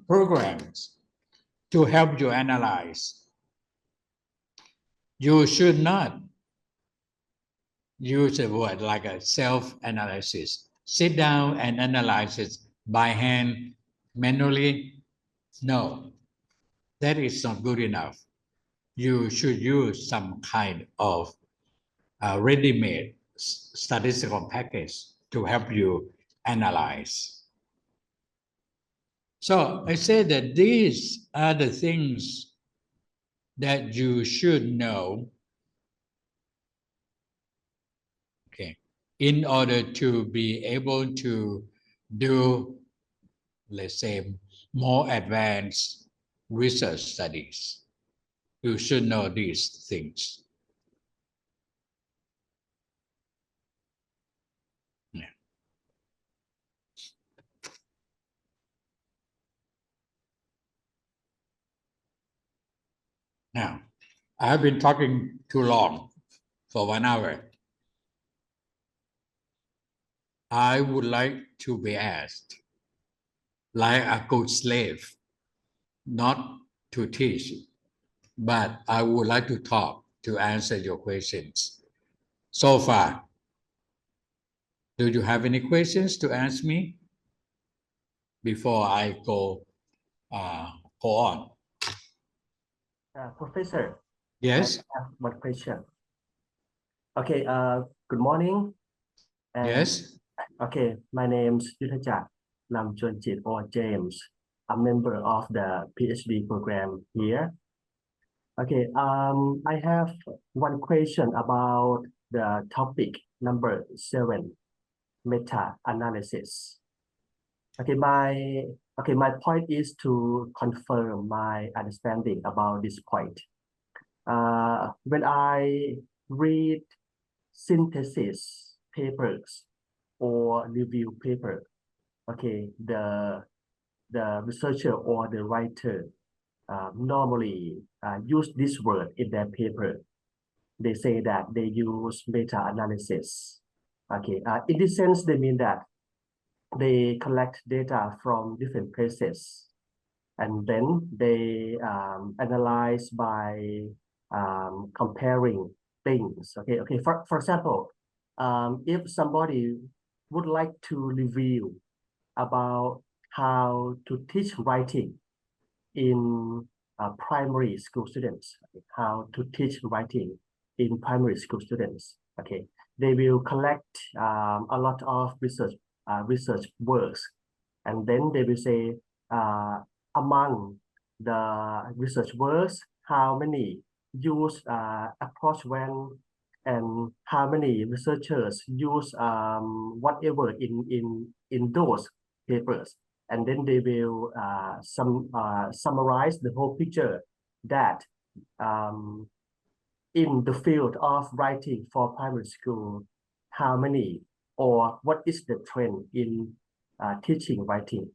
programs to help you analyze. You should not use a word like a self-analysis. Sit down and analyze it by hand, manually. No, that is not good enough. You should use some kind of ready-made statistical package to help you analyze. So I say that these are the things that you should know, okay, in order to be able to do, let's say, more advanced research studies. You should know these things. Yeah. Now, I have been talking too long, for 1 hour. I would like to be asked, like a good slave, not to teach, but I would like to talk to answer your questions. So far, do you have any questions to ask me before I go on? Professor, Yes, I have one question. Okay, good morning. And yes, okay, my name's Yuthajat Namchonjit or James. I'm member of the Ph.D. program here. Okay, I have one question about the topic number 7, meta-analysis. Okay, my point is to confirm my understanding about this point. When I read synthesis papers or review paper, okay, the researcher or the writer normally use this word in their paper. They say that they use meta-analysis. Okay, in this sense, they mean that they collect data from different places, and then they analyze by comparing things. Okay. For example, if somebody would like to review about how to teach writing in primary school students, how to teach writing in primary school students. Okay, they will collect a lot of research works, and then they will say among the research works, how many use approach when, and how many researchers use whatever in those papers, and then they will summarize the whole picture that in the field of writing for primary school, how many or what is the trend in teaching writing?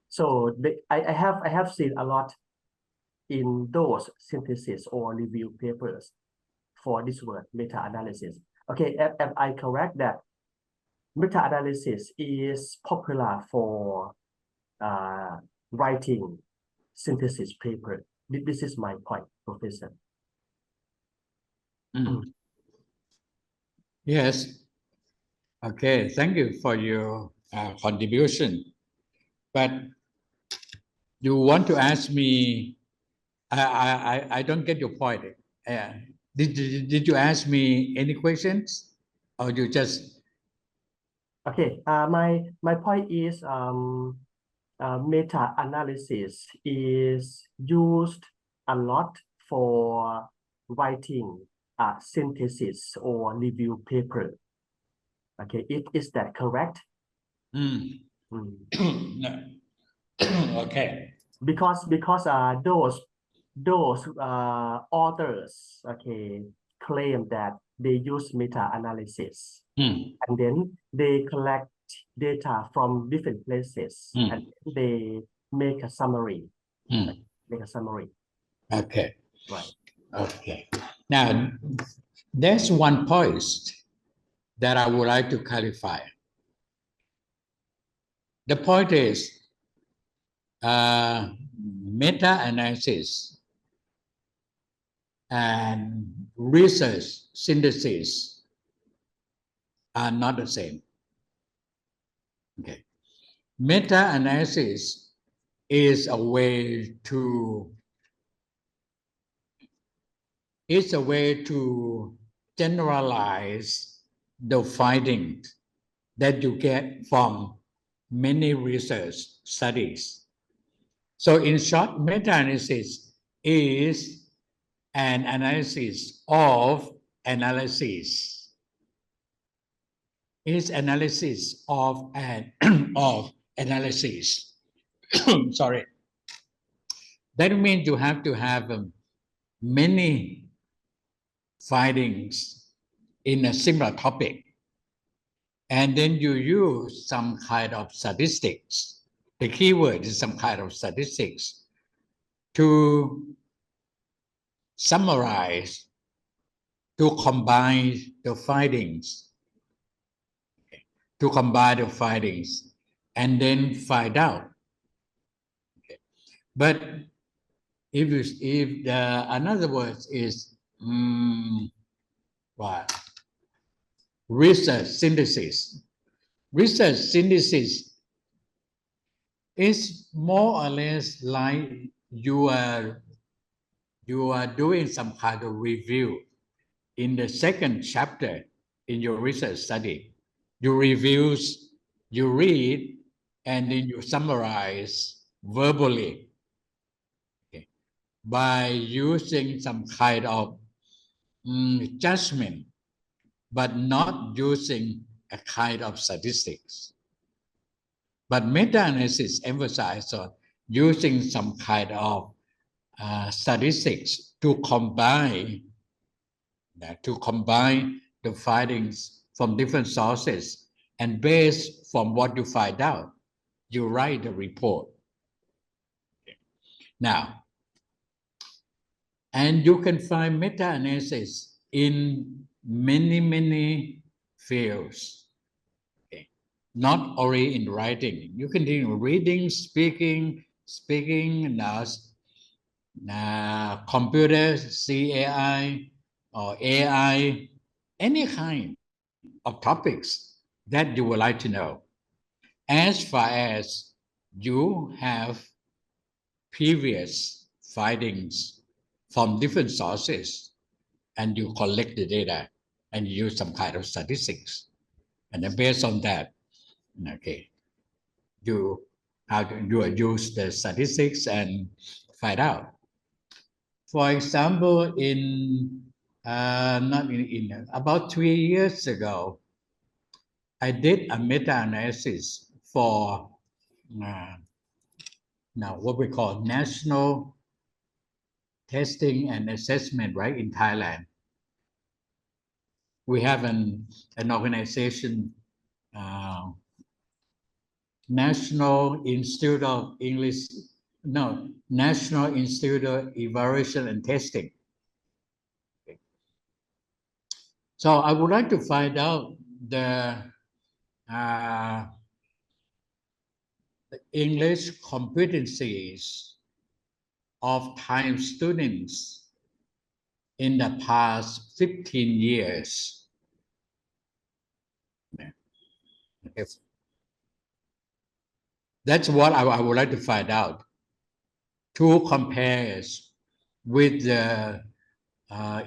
So I have seen a lot in those synthesis or review papers for this word meta-analysis. Okay, am I correct that meta-analysis is popular for writing synthesis paper? This is my point, Professor. Yes. Okay, thank you for your contribution. But you want to ask me, I don't get your point. Did you ask me any questions, or you just? Okay, my point is meta-analysis is used a lot for writing a synthesis or review paper. Okay, is that correct? No. Okay. Because those authors, okay, claim that they use meta-analysis and then they collect data from different places and they make a summary. Make a summary. Okay. Right. Okay. Now, there's one point that I would like to clarify. The point is, meta-analysis and research synthesis are not the same. Okay. Meta-analysis is a way to generalize the findings that you get from many research studies. So in short, meta-analysis is an analysis of analysis. It's analysis of an of analysis. Sorry. That means you have to have many findings in a similar topic. And then you use some kind of statistics. The keyword is some kind of statistics to summarize, to combine the findings, and then find out. Okay. But if the another word is what? Research synthesis. Research synthesis is more or less like you are doing some kind of review in the second chapter in your research study. You review, you read, and then you summarize verbally, okay, by using some kind of judgment, but not using a kind of statistics. But meta-analysis emphasizes on using some kind of statistics to combine the findings from different sources, and based from what you find out, you write a report. Okay. Now, and you can find meta-analysis in many fields. Okay. Not only in writing. You can do reading, speaking, computer, CAI, or AI, any kind of topics that you would like to know. As far as you have previous findings from different sources and you collect the data and use some kind of statistics. And then based on that, okay, you use the statistics and find out. For example, about 3 years ago, I did a meta-analysis for now what we call national testing and assessment, right, in Thailand. we have an organization, National Institute of National Institute of Evaluation and Testing. Okay. So I would like to find out the English competencies of Thai students in the past 15 years. If that's what I would like to find out. To compare with the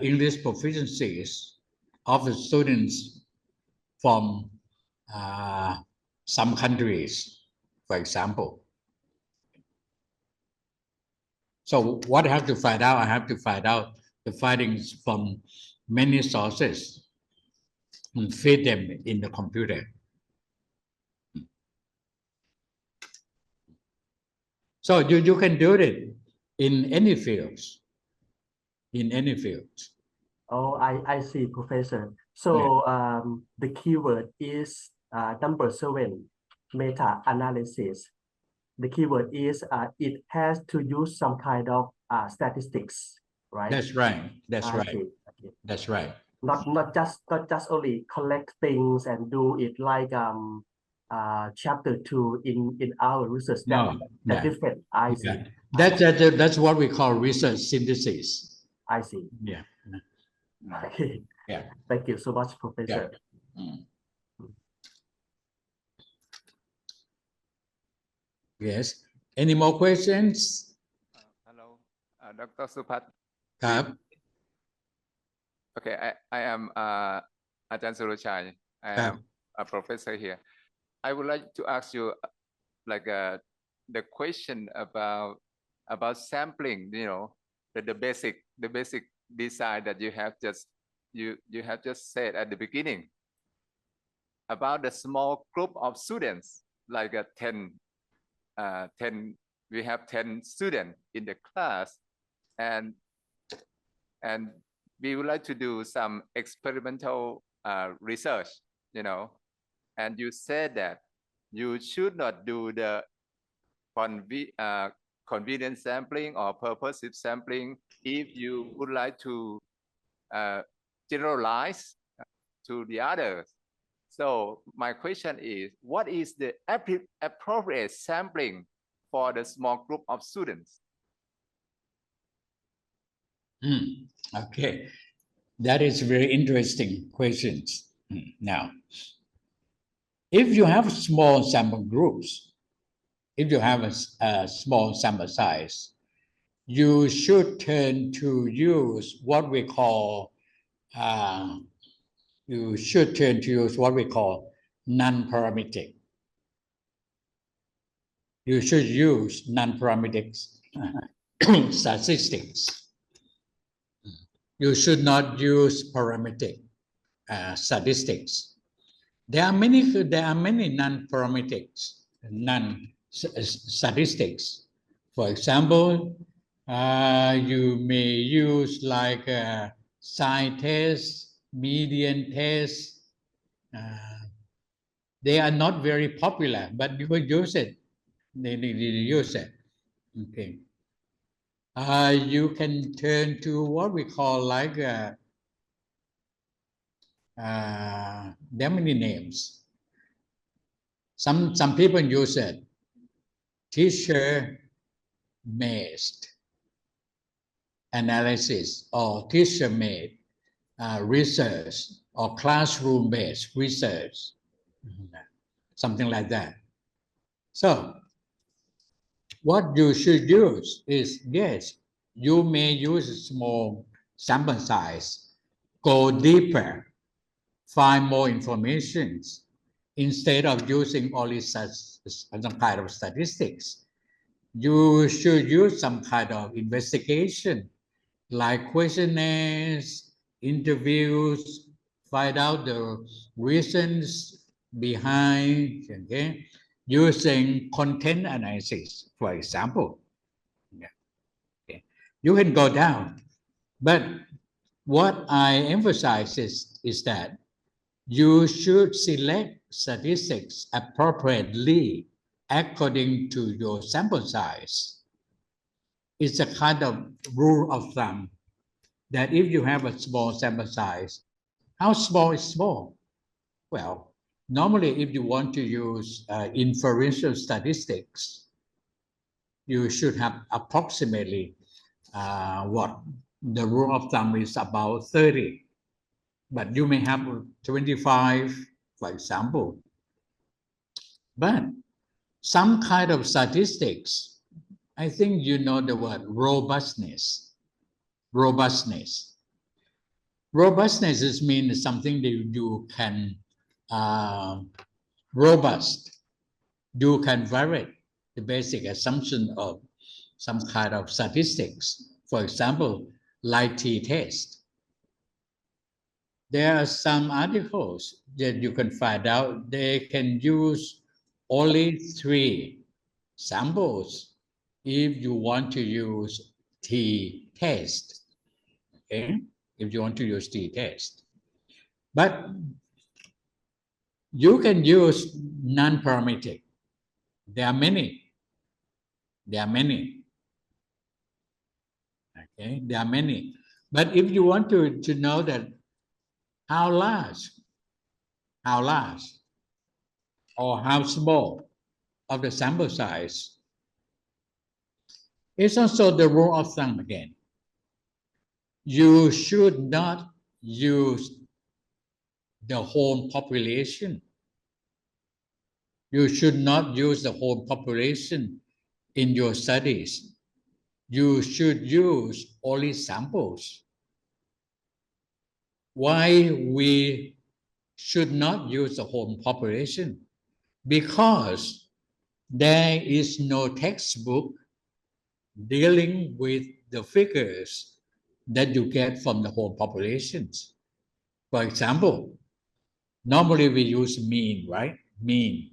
English proficiencies of the students from some countries, for example. So what I have to find out, I have to find out the findings from many sources and feed them in the computer. So you can do it in any fields. In any field. Oh, I see, Professor. So the keyword is number 7, meta-analysis. The keyword is it has to use some kind of statistics, right? That's right. That's right. Okay. That's right. Not just only collect things and do it like chapter 2 in our research. That's different. I see. That's what we call research synthesis. I see. Yeah. Okay. Yeah. Thank you so much, Professor. Yeah. Yes. Any more questions? Hello, Dr. Suphat. Okay, I am Ajahn Suruchai. I am a professor here. I would like to ask you, like, the question about sampling. You know, the basic design that you have just said at the beginning about the small group of students, like 10. We have 10 students in the class, and we would like to do some experimental research, you know, and you said that you should not do the convenience sampling or purposive sampling if you would like to generalize to the others. So my question is, what is the appropriate sampling for the small group of students? Okay, that is very interesting questions. Now, if you have small sample groups, if you have a small sample size, you should tend to use what we call non-parametric. You should use non-parametric statistics. You should not use parametric statistics. There are many non-parametric statistics. For example, you may use like sign test, median test. They are not very popular, but you will use it. They use it. Okay. You can turn to what we call like there are many names. Some people use it. Teacher-made analysis or teacher-made research or classroom-based research, something like that. So what you should use is, yes, you may use a small sample size, go deeper, find more information instead of using only some kind of statistics. You should use some kind of investigation, like questionnaires, interviews, find out the reasons behind, okay? Using content analysis, for example. Yeah. Okay. You can go down, but What I emphasize is that you should select statistics appropriately according to your sample size. It's a kind of rule of thumb that if you have a small sample size, how small is small? Well, normally if you want to use inferential statistics, you should have approximately what the rule of thumb is about 30, but you may have 25, for example. But some kind of statistics, I think you know the word robustness. Robustness. Robustness is means something that you can robust. You can validate the basic assumption of some kind of statistics. For example, like t-test. There are some articles that you can find out they can use only 3 samples if you want to use t-test. Okay, if you want to use t-test. But you can use non-parametric. There are many. There are many. Okay, there are many. But if you want to know that how large or how small of the sample size, it's also the rule of thumb again. You should not use the whole population. You should not use the whole population in your studies. You should use only samples. Why we should not use the whole population? Because there is no textbook dealing with the figures that you get from the whole populations. For example, normally we use mean, right? Mean.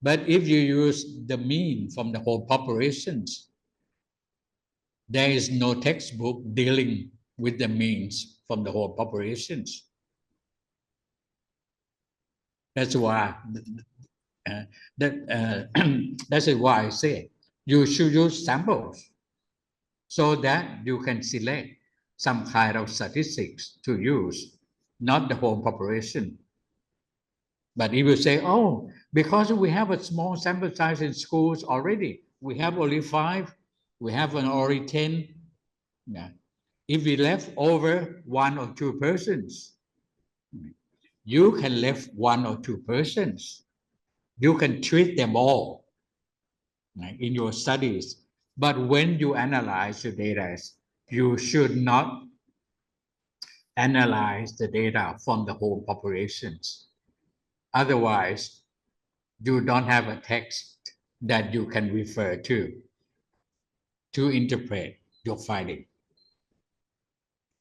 But if you use the mean from the whole populations, there is no textbook dealing with the means from the whole populations. That's why that's why I say you should use samples so that you can select some kind of statistics to use, not the whole population. But if you say, oh, because we have a small sample size in schools already, we have only 5, we have only 10. Yeah. If we left over 1 or 2 persons, you can left 1 or 2 persons. You can treat them all in your studies. But when you analyze the data, you should not analyze the data from the whole populations. Otherwise, you don't have a text that you can refer to interpret your finding.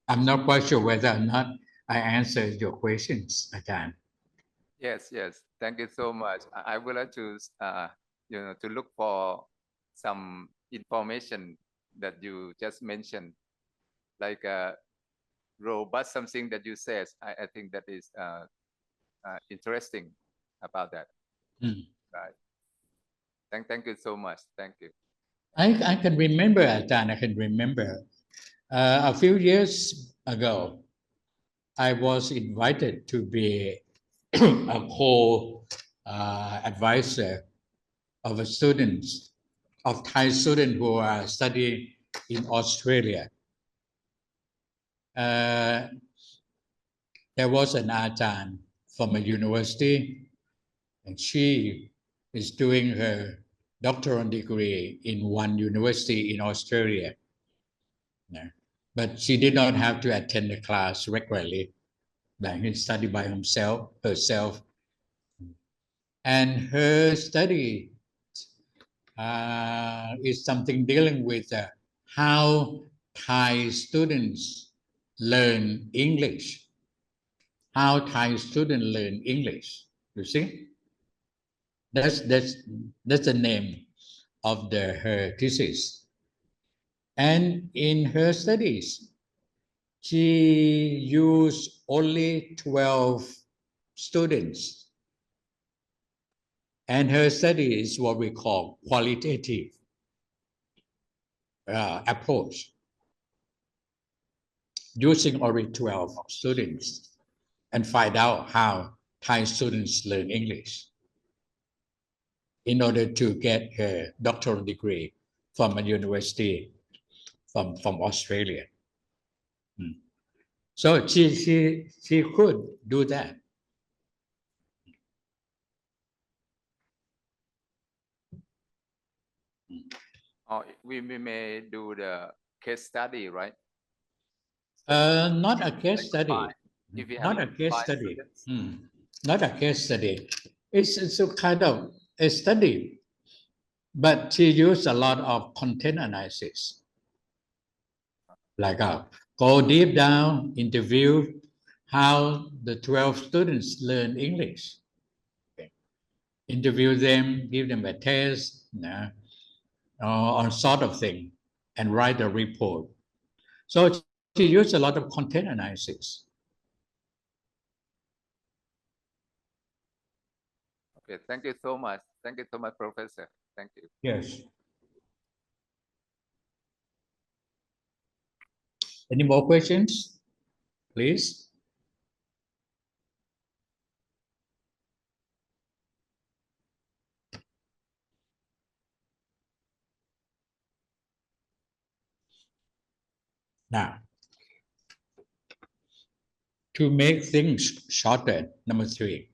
I'm not quite sure whether or not I answered your questions, Ajahn. Yes, yes. Thank you so much. I would like to, to look for some information that you just mentioned, like robust, something that you said. I think that is interesting about that. Right. Thank you so much. Thank you. I can remember, Ajahn, I can remember. A few years ago, I was invited to be a co-advisor of students, of Thai students who are studying in Australia. There was an Ajahn from a university, and she is doing her doctoral degree in one university in Australia. Yeah. But she did not have to attend the class regularly. Like he studied by herself. And her study is something dealing with how Thai students learn English. How Thai students learn English. You see? That's the name of her thesis. And in her studies, she used only 12 students. And her study is what we call qualitative approach, using only 12 students and find out how Thai students learn English in order to get her doctoral degree from a university from Australia. So she could do that. Oh, we may do the case study, right? Not a case study. If we have Not a case 5 study. students. Not a case study. It's a kind of a study, but she used a lot of content analysis. Like go deep down, interview how the 12 students learn English. Okay. Interview them, give them a test, on sort of thing, and write a report. So she used a lot of content analysis. Okay, thank you so much. Thank you so much, Professor. Thank you. Yes. Any more questions, please? Now, to make things shorter, number 3,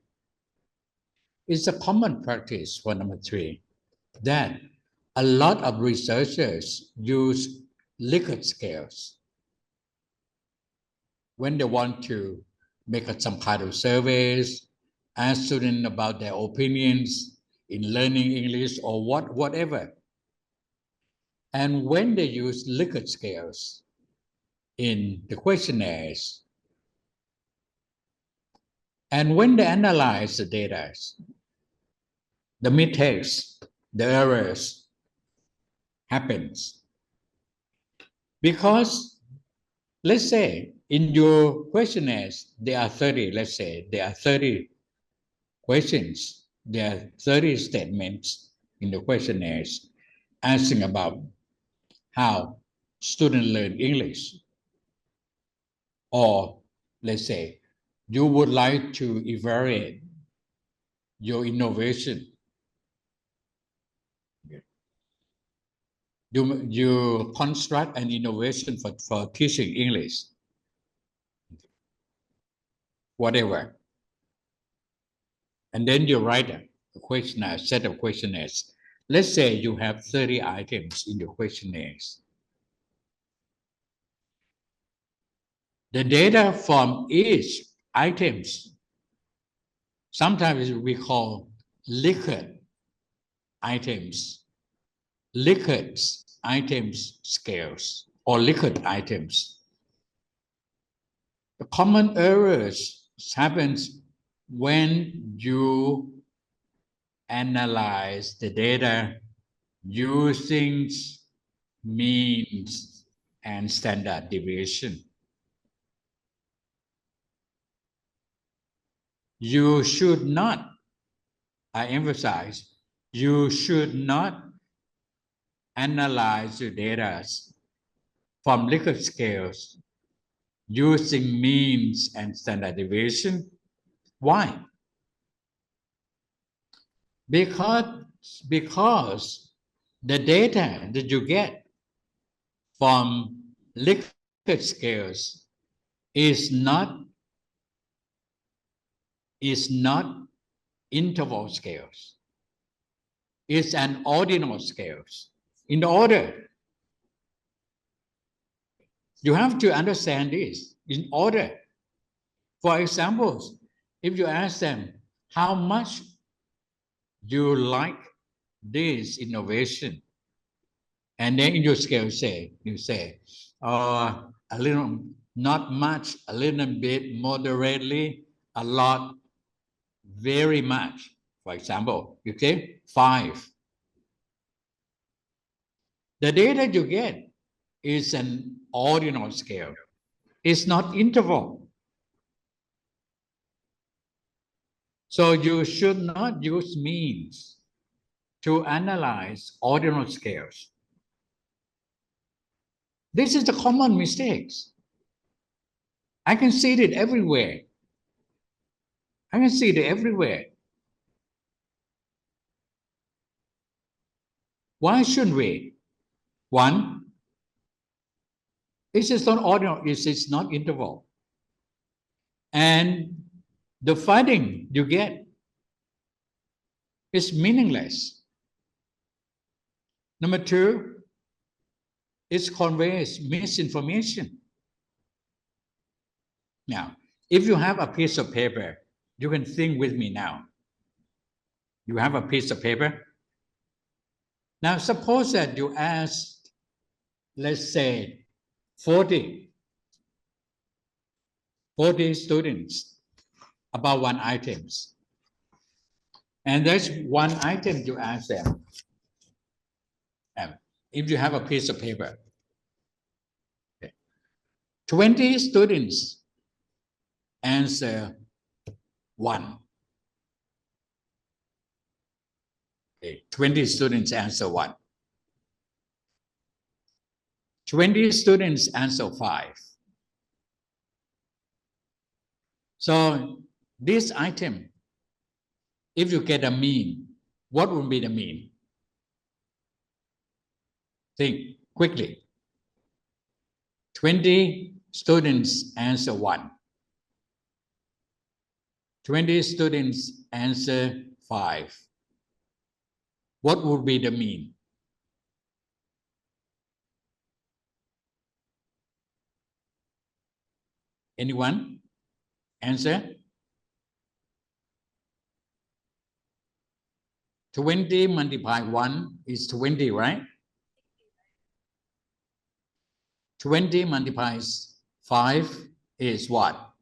it's a common practice for number 3 that a lot of researchers use Likert scales when they want to make some kind of surveys, ask students about their opinions in learning English or whatever. And when they use Likert scales in the questionnaires, and when they analyze the data, the mistakes, the errors happens. Because let's say in your questionnaires, there are 30, let's say there are 30 questions, there are 30 statements in the questionnaires asking about how students learn English. Or let's say you would like to evaluate your innovation. You construct an innovation for teaching English, whatever. And then you write a questionnaire, set of questionnaires. Let's say you have 30 items in the questionnaires. The data from each items, sometimes we call Likert items, Likert items scales, or Likert items. The common errors happens when you analyze the data using means and standard deviation. You should not, I emphasize, you should not analyze the data from Likert scales using means and standard deviation. Why? Because the data that you get from Likert scales is not interval scales. It's an ordinal scales. In order, you have to understand this in order. For example, if you ask them how much you like this innovation, and then in your scale you say, a little, not much, a little bit, moderately, a lot, very much. For example, you say 5. The data you get is an ordinal scale. It's not interval. So you should not use means to analyze ordinal scales. This is the common mistakes. I can see it everywhere. I can see it everywhere. Why shouldn't we? One, this is not ordinal, it's not interval. And the finding you get is meaningless. Number two, it conveys misinformation. Now, if you have a piece of paper, you can think with me now. You have a piece of paper. Now, suppose that you ask, let's say, 40 students about one item. And there's one item you ask them. If you have a piece of paper, 20 students answer one. 20 students answer one. 20 students answer five. So this item, if you get a mean, what would be the mean? Think quickly. 20 students answer one. 20 students answer five. What would be the mean? Anyone? Answer? 20 multiplied 1 is 20, right? 20 multiplies 5 is what?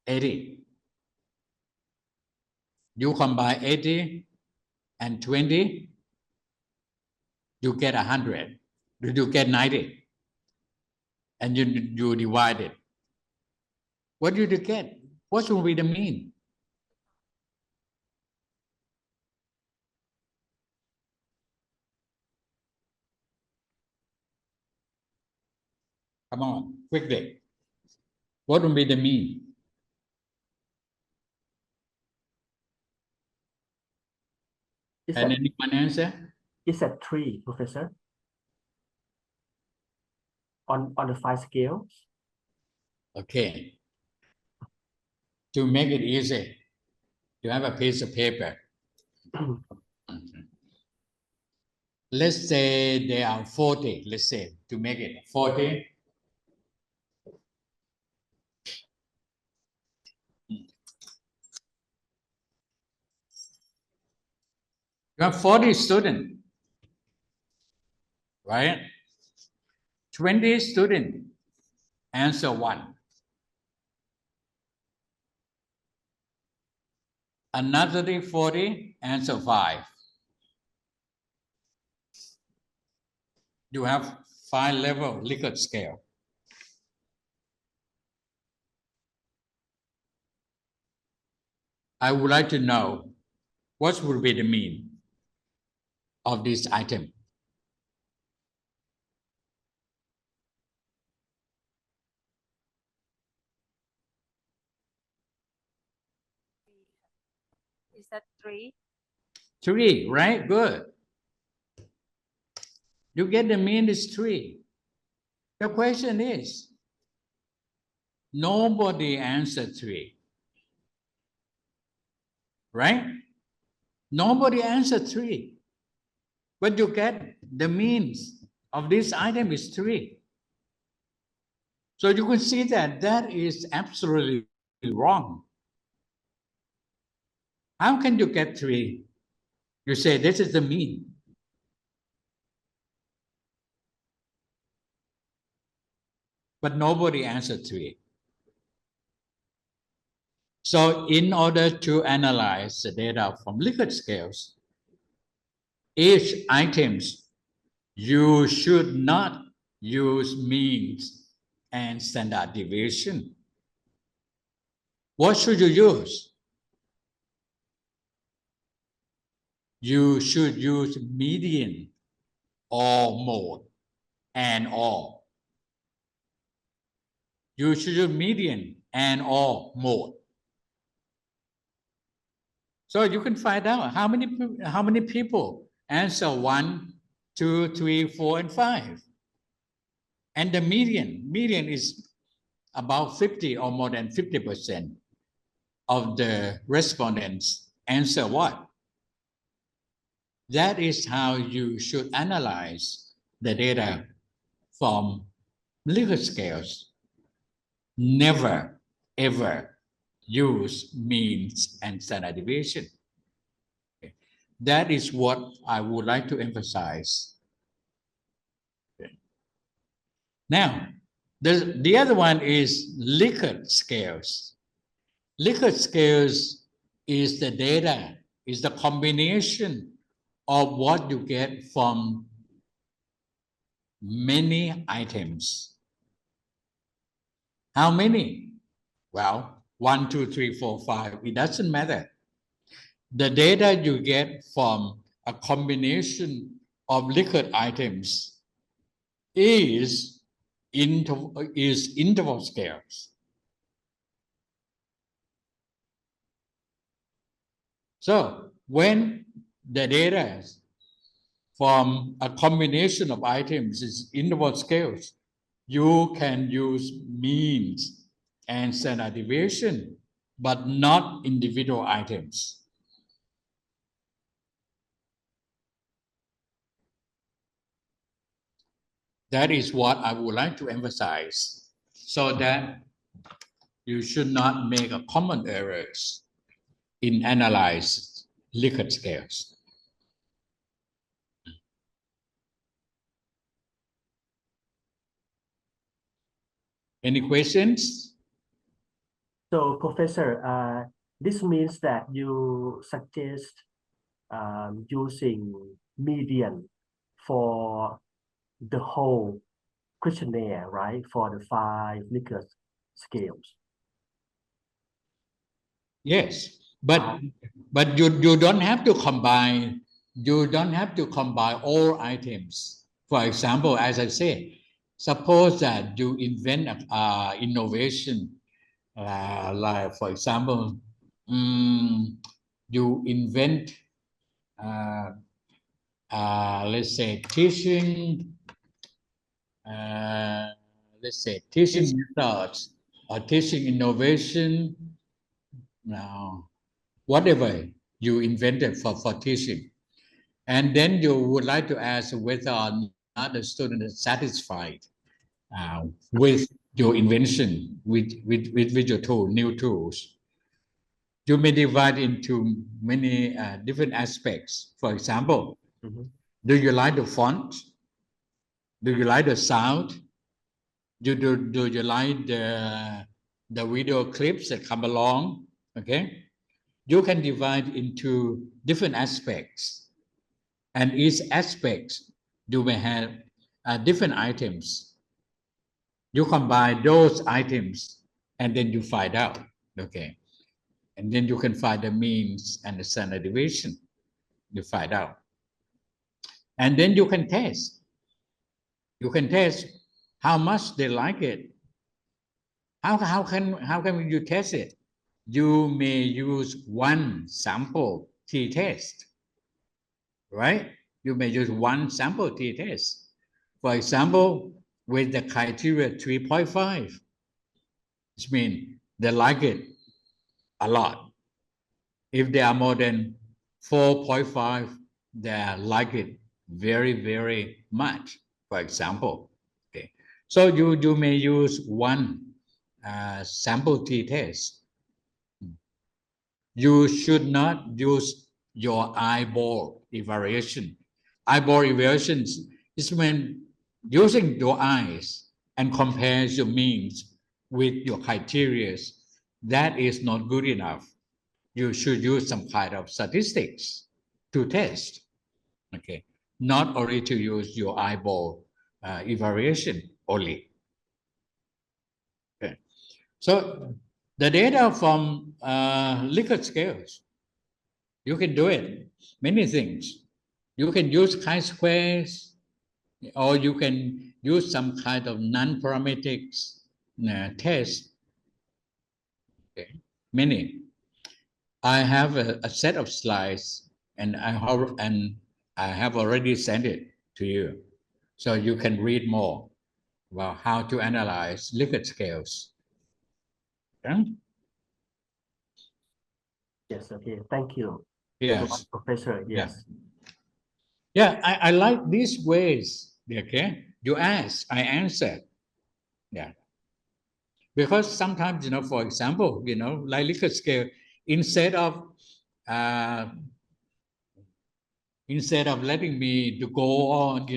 80. You combine 80 and 20, you get 100. You get 90. And you divide it. What do you get? What should be the mean? Come on, quickly. What would be the mean? Can anyone answer? It's at 3, Professor. On the 5 scales. Okay. To make it easy, you have a piece of paper. Let's say there are 40. Let's say to make it 40. You have 40 students, right? 20 students answer one. Another 40 answer five. You have 5-level Likert scale. I would like to know what would be the mean of this item. Is that 3? 3, right? Good. You get the mean is 3. The question is, nobody answered 3. Right? Nobody answered 3. But you get the means of this item is 3. So you can see that that is absolutely wrong. How can you get 3? You say this is the mean. But nobody answered 3. So in order to analyze the data from Likert scales, each items, you should not use means and standard deviation. What should you use? You should use median or mode and all. You should use median and all mode. So you can find out how many people answer 1, 2, 3, 4, and 5. And the median is about 50 or more than 50% of the respondents answer what? That is how you should analyze the data from Likert scales. Never, ever use means and standard deviation. Okay. That is what I would like to emphasize. Okay. Now, the other one is Likert scales. Likert scales is the data, is the combination of what you get from many items. How many? Well, 1, 2, 3, 4, 5, it doesn't matter. The data you get from a combination of Likert items is interval scales. So when the data from a combination of items is interval scales, you can use means and standard deviation, but not individual items. That is what I would like to emphasize, so that you should not make a common errors in analyze Likert scales. Any questions? So, Professor, this means that you suggest using median for the whole questionnaire, right? For the 5 Likert scales. Yes, but you don't have to combine. You don't have to combine all items. For example, as I said, suppose that you invent innovation, like for example, you invent, let's say, teaching. Let's say teaching methods or teaching innovation. Now, whatever you invented for teaching, and then you would like to ask whether or not the student is satisfied with your invention, with your tool, new tools. You may divide into many different aspects. For example, do you like the font? Do you like the sound? Do you like the video clips that come along? Okay, you can divide into different aspects, and each aspect you may have different items. You combine those items and then you find out, okay, and then you can find the means and the standard deviation. You find out, and then you can test. You can test how much they like it. How can you test it? You may use one sample t-test, right? You may use one sample t-test. For example, with the criteria 3.5, which means they like it a lot. If they are more than 4.5, they like it very, very much, for example. Okay, so you may use one sample t-test. You should not use your eyeball evaluation. Eyeball evaluation is when using your eyes and compare your means with your criteria. That is not good enough. You should use some kind of statistics to test. Okay, not only to use your eyeball evaluation only. So the data from Likert scales, you can do it. Many things. You can use chi-squares, or you can use some kind of non-parametric test. Okay. Many. I have a set of slides, and I have already sent it to you, so you can read more about how to analyze Likert scales. Okay? Yes, okay. Thank you. Yes. Professor, yes. Yeah, I like these ways. Okay, you ask, I answer. Yeah, because sometimes, for example, like Likert scale, instead of uh, letting me to go on,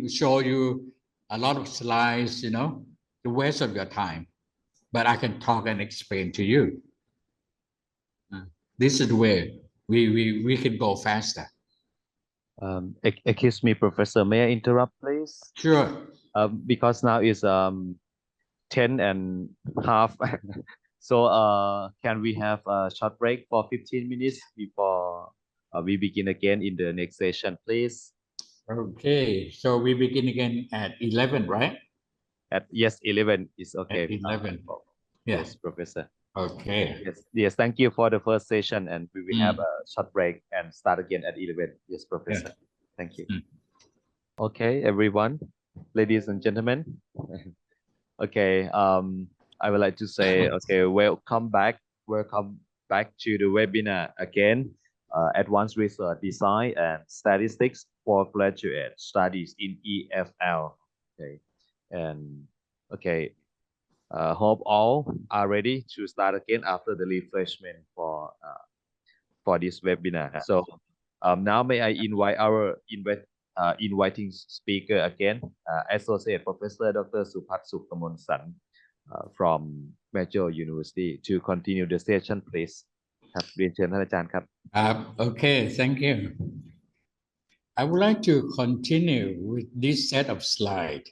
show you a lot of slides, the waste of your time, but I can talk and explain to you. This is the way we can go faster. Excuse me, Professor. May I interrupt, please? Sure. Because now is 10 and half. So can we have a short break for 15 minutes before we begin again in the next session, please? Okay, so we begin again at 11, right? Yes, 11 is okay. At 11. Yes, Professor. Okay. Yes. Thank you for the first session, and we will have a short break and start again at 11. Yes, Professor. Thank you. Okay, everyone, ladies and gentlemen. Okay, I would like to say, welcome back to the webinar again. Advanced Research Design and Statistics for Graduate Studies in EFL. Okay, and hope all are ready to start again after the refreshment for this webinar. So now may I invite our inviting speaker again, Associate Professor Dr. Suphat Sukamonson from Maejo University to continue the session, please. ครับเรียนเชิญท่านอาจารย์ครับ Okay, thank you. I would like to continue with this set of slides.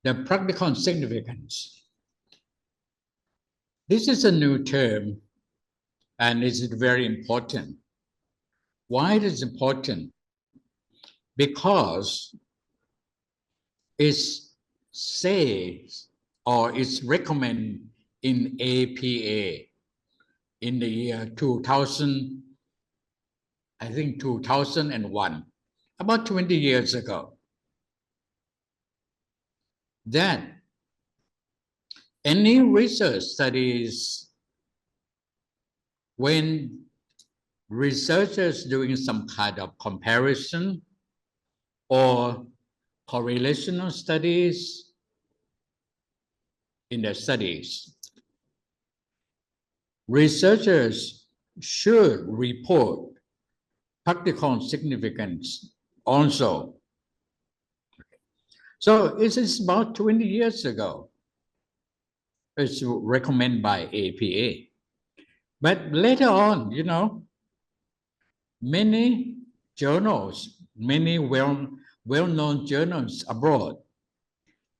The practical significance. This is a new term, and it is very important. Why it is important? Because it says or it's recommended in APA in the year 2000, I think 2001, about 20 years ago, that any research studies, when researchers doing some kind of comparison or correlational studies in their studies, researchers should report practical significance also. So it is about 20 years ago. It's recommended by APA. But later on, many journals, many well-known journals abroad,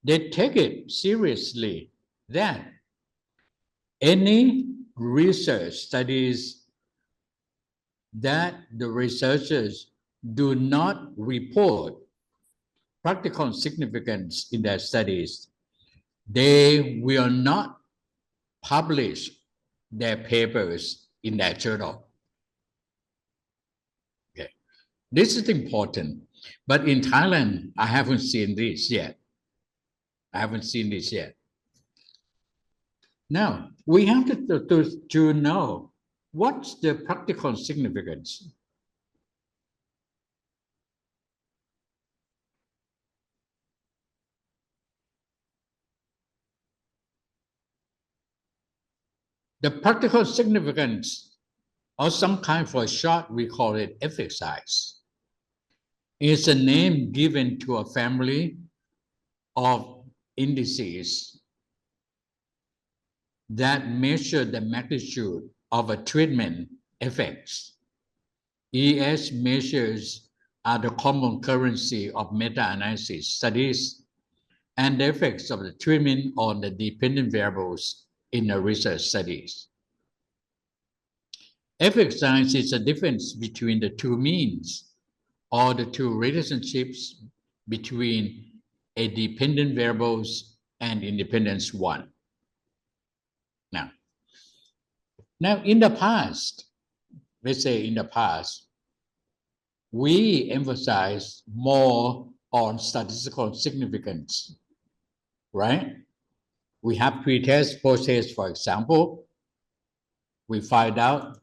they take it seriously that any research studies that the researchers do not report practical significance in their studies, they will not publish their papers in that journal. Okay, this is important, but in Thailand, I haven't seen this yet. Now, we have to know what's the practical significance. The practical significance, or some kind for short, we call it effect size, is a name given to a family of indices that measure the magnitude of a treatment effects. ES measures are the common currency of meta-analysis studies and the effects of the treatment on the dependent variables in the research studies. Effect size is the difference between the two means or the two relationships between a dependent variables and independent one. Now in the past, let's say in the past, we emphasize more on statistical significance, right? We have pre-test, post-test, for example. We find out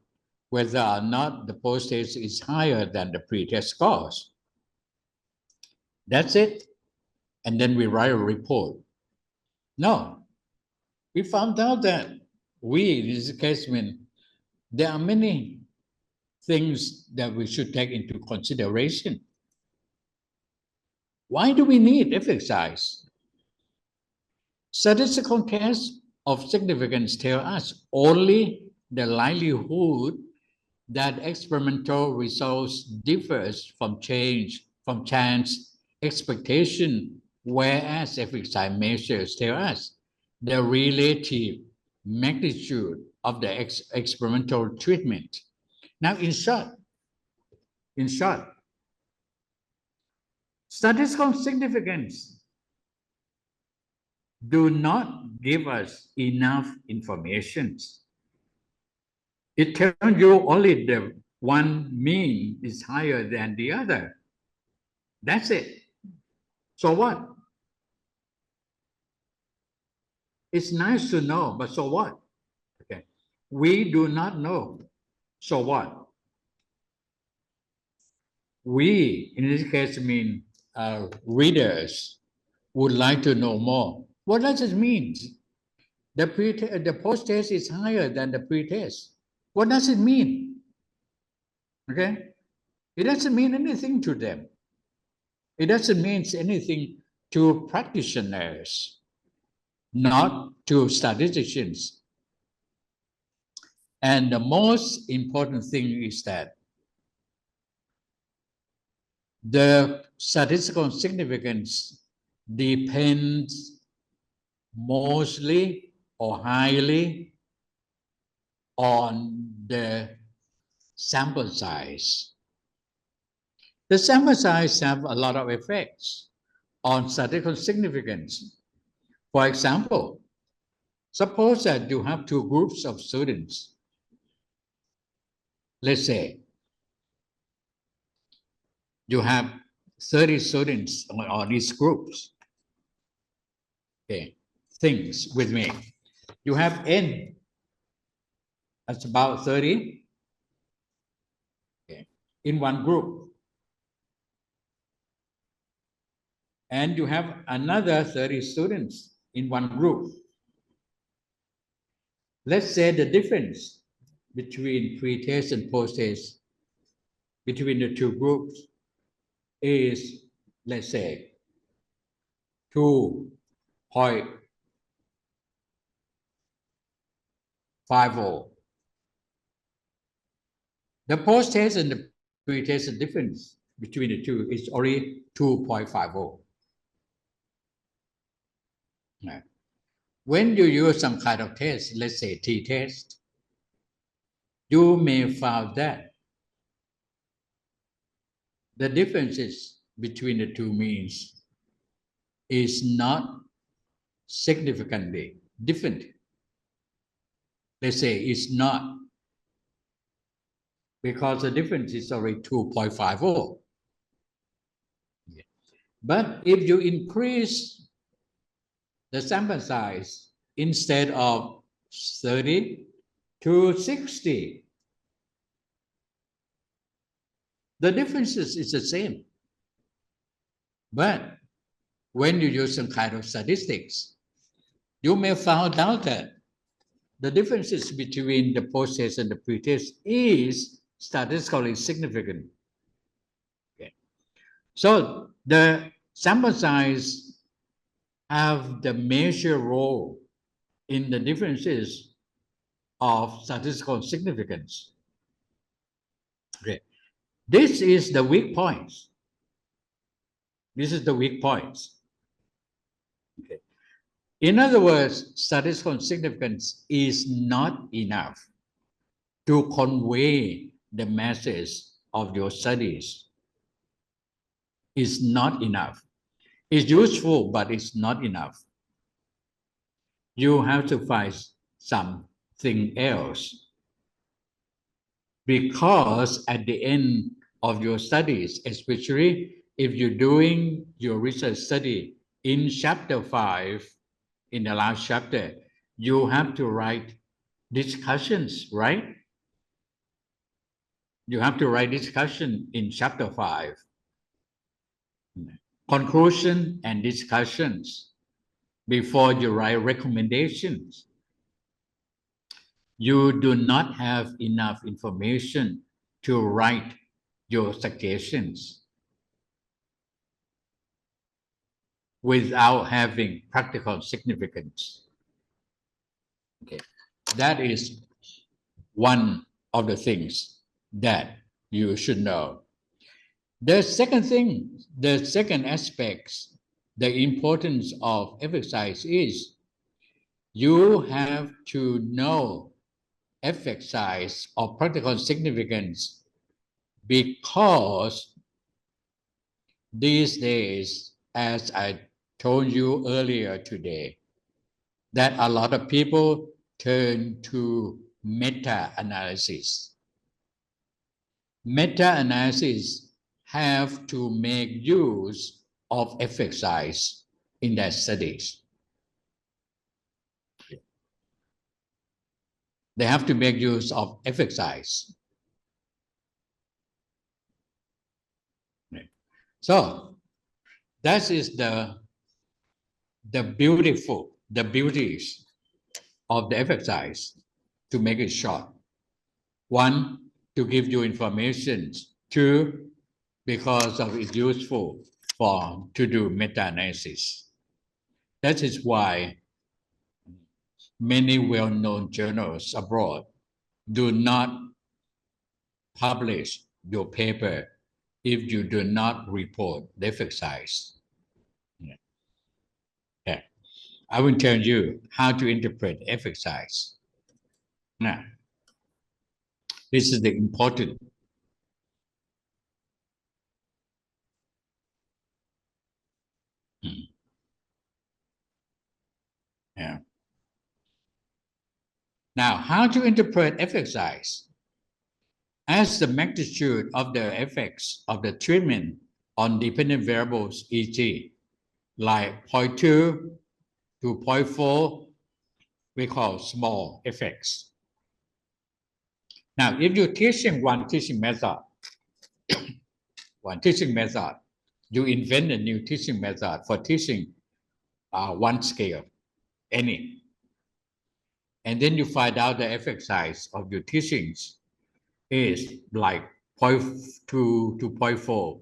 whether or not the post-test is higher than the pre-test scores. That's it. And then we write a report. No, we found out that in this case, there are many things that we should take into consideration. Why do we need effect size? Statistical tests of significance tell us only the likelihood that experimental results differs from chance expectation, whereas effect size measures tell us the relative magnitude of the experimental treatment. Now, in short, statistical significance do not give us enough information. It tells you only the one mean is higher than the other. That's it. So what? It's nice to know, but so what? Okay. We do not know. So what? We, in this case, readers would like to know more. What does it mean? The post-test is higher than the pre-test. What does it mean? Okay? It doesn't mean anything to them. It doesn't mean anything to practitioners, not to statisticians. And the most important thing is that the statistical significance depends mostly or highly on the sample size. The sample size have a lot of effects on statistical significance. For example, suppose that you have two groups of students. Let's say you have 30 students on these groups. Okay, things with me. You have N, that's about 30, okay, in one group. And you have another 30 students in one group. Let's say the difference between pre-test and post-test between the two groups is, let's say, 2.50. The post-test and the pre-test difference between the two is only 2.50. When you use some kind of test, let's say t-test, you may find that the differences between the two means is not significantly different. Let's say it's not, because the difference is already 2.50. But if you increase the sample size instead of 30 to 60, the differences is the same. But when you use some kind of statistics, you may find out that the differences between the post-test and the pre-test is statistically significant. Okay. So the sample size have the major role in the differences of statistical significance. Okay. This is the weak points. This is the weak points. Okay. In other words, statistical significance is not enough to convey the message of your studies. It's not enough. It's useful, but it's not enough. You have to find something else. Because at the end of your studies, especially if you're doing your research study in chapter 5, in the last chapter, you have to write discussions, right? You have to write discussion in chapter 5. Conclusion and discussions before you write recommendations. You do not have enough information to write your suggestions without having practical significance. Okay, that is one of the things that you should know. The second thing, the second aspect, the importance of exercise is you have to know effect size or practical significance because these days, as I told you earlier today, that a lot of people turn to meta-analysis. Meta-analysis have to make use of effect size in their studies. They have to make use of effect size. So that is the beauties of the effect size. To make it short, one, to give you information. Two, because of it's useful to do meta-analysis. That is why many well-known journals abroad do not publish your paper if you do not report the effect size. Yeah. I will tell you how to interpret effect size. Now, this is the important. Yeah. Now, how to interpret effect size? As the magnitude of the effects of the treatment on dependent variables, e.g., like 0.2 to 0.4, we call small effects. Now, if you're teaching one teaching method, you invent a new teaching method for teaching one scale, any. And then you find out the effect size of your teachings is like 0.2 to 0.4.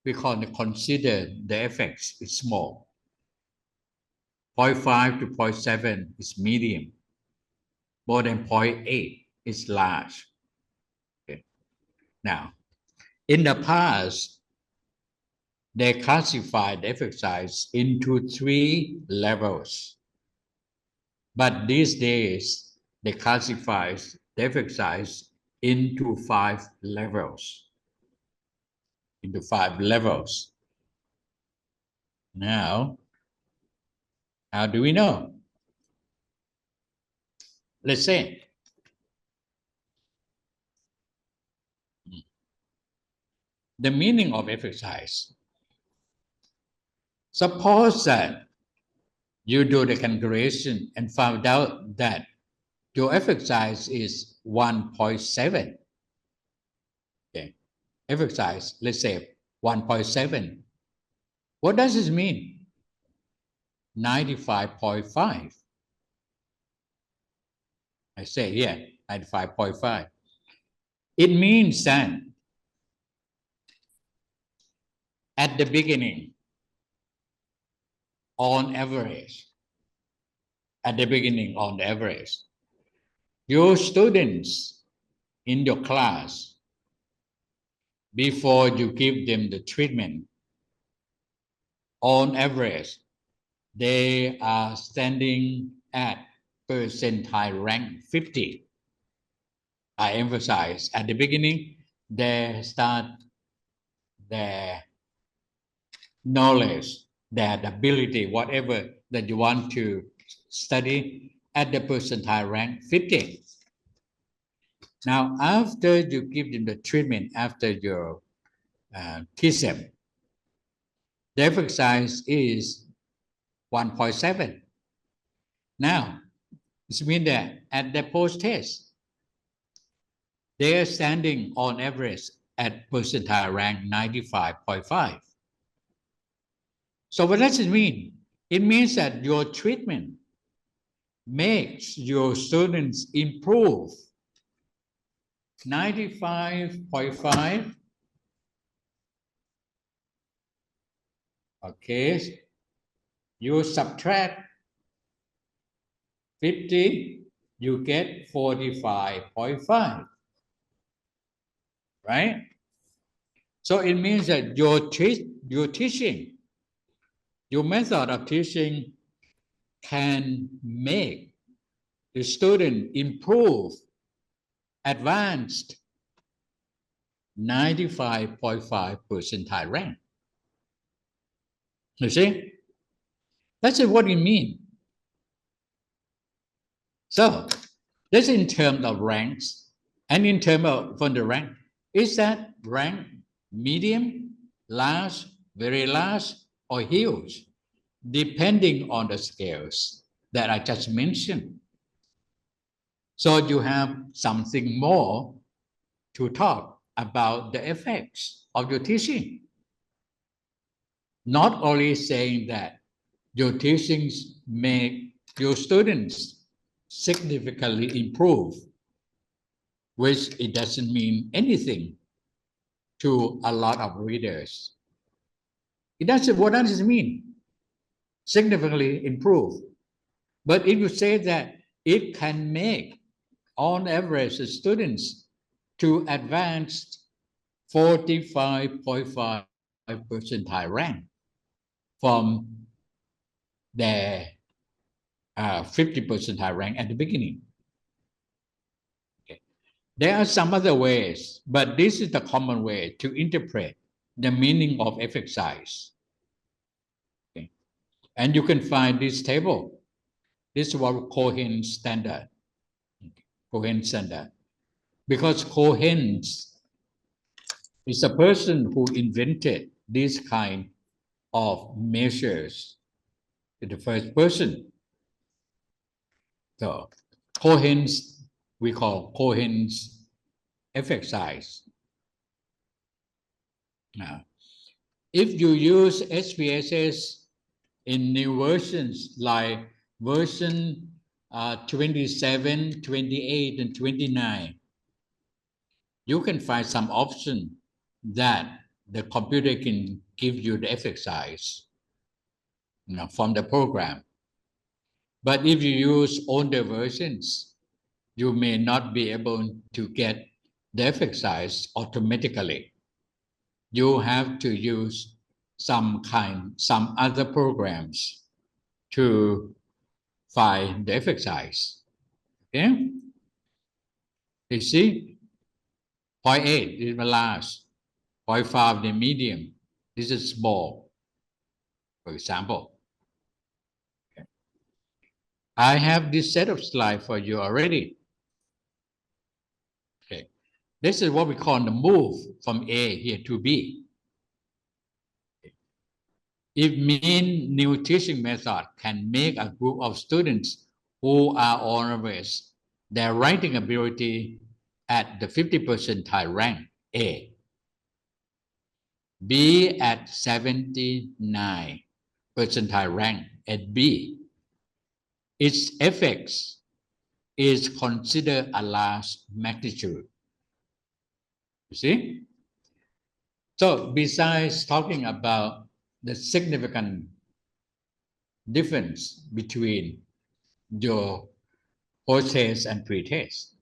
We consider the effects is small. 0.5 to 0.7 is medium. More than 0.8 is large. Okay. Now, in the past, they classified the effect size into 3 levels. But these days, they classify the effect size into 5 levels. Into 5 levels. Now, how do we know? Let's say, the meaning of effect size. Suppose that you do the calculation and found out that your effect size is 1.7. Okay. Effect size, let's say 1.7. What does this mean? 95.5. I say here, 95.5. It means that at the beginning, on average, at the beginning on average, your students in your class, before you give them the treatment, on average, they are standing at percentile rank 50. I emphasize at the beginning, they start their knowledge, their ability, whatever that you want to study at the percentile rank 50. Now, after you give them the treatment, after your teach them, the effect size is 1.7. Now, this means that at the post-test, they are standing on average at percentile rank 95.5. So what does it mean? It means that your treatment makes your students improve 95.5. Okay, you subtract 50, you get 45.5, right? So it means that your teaching, your method of teaching can make the student improve, advanced 95.5 percentile rank. You see? That's what it means. So, that's in terms of ranks, and in terms of from the rank, is that rank medium, large, very large, or huge, depending on the scales that I just mentioned. So you have something more to talk about the effects of your teaching. Not only saying that your teachings make your students significantly improve, which it doesn't mean anything to a lot of readers. What does it mean? Significantly improve. But if you say that it can make, on average, the students to advanced 45.5 percentile rank from their 50 percentile rank at the beginning. Okay. There are some other ways, but this is the common way to interpret the meaning of effect size. Okay. And you can find this table. This is what we call Cohen standard. Okay. Cohen standard. Because Cohen is a person who invented this kind of measures in the first person. So Cohen's, we call Cohen's effect size. Now, if you use SPSS in new versions like version 27, 28, and 29, you can find some option that the computer can give you the effect size, from the program. But if you use older versions, you may not be able to get the effect size automatically. You have to use some other programs to find the effect size. Okay? You see, 0.8 is the large, 0.5 the medium, this is small, for example. Okay. I have this set of slides for you already. Okay. This is what we call the move from A here to B. If mean new teaching method can make a group of students who are on average their writing ability at the 50 percentile rank A, B at 79 percentile rank at B, its effects is considered a large magnitude. You see? So besides talking about the significant difference between your post-test and pre-test.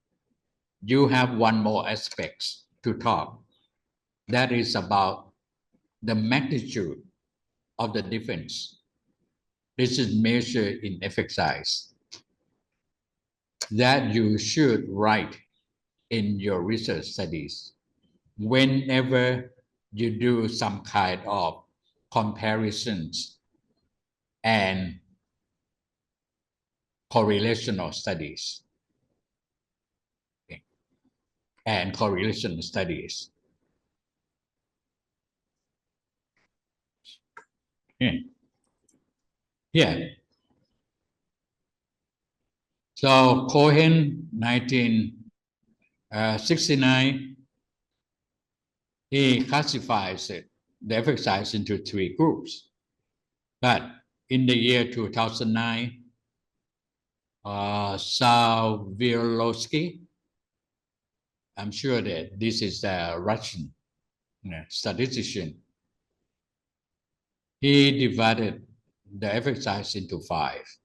You have one more aspect to talk. That is about the magnitude of the difference. This is measured in effect size that you should write in your research studies whenever you do some kind of comparisons and correlational studies. Okay. And correlational studies. Yeah. So Cohen, 1969, he classifies the effect size into 3 groups. But in the year 2009, Saviolowski, I'm sure that this is a Russian statistician, he divided the effect size into 5.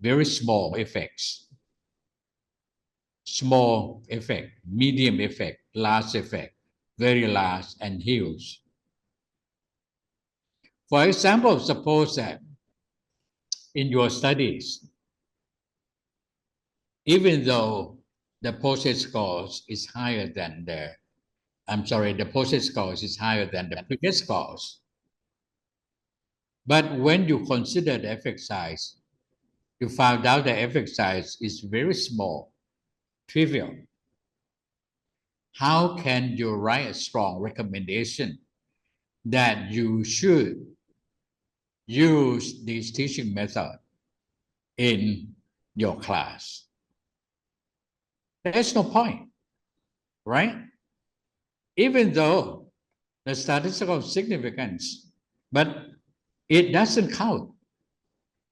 Very small effects. Small effect, medium effect, large effect, very large, and huge. For example, suppose that in your studies, even though the postage scores is higher than the postage scores is higher than the previous scores. But when you consider the effect size, you found out the effect size is very small, trivial. How can you write a strong recommendation that you should use this teaching method in your class? There's no point, right? Even though the statistical significance, but it doesn't count.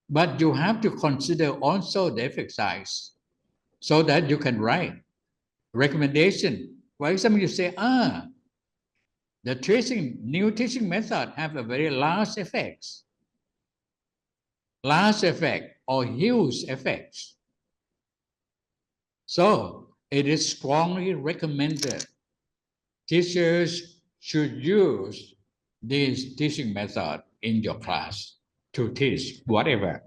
But you have to consider also the effect size so that you can write recommendation. For example, you say, the new teaching method have a very large effects or huge effects. So it is strongly recommended teachers should use this teaching method in your class to teach whatever.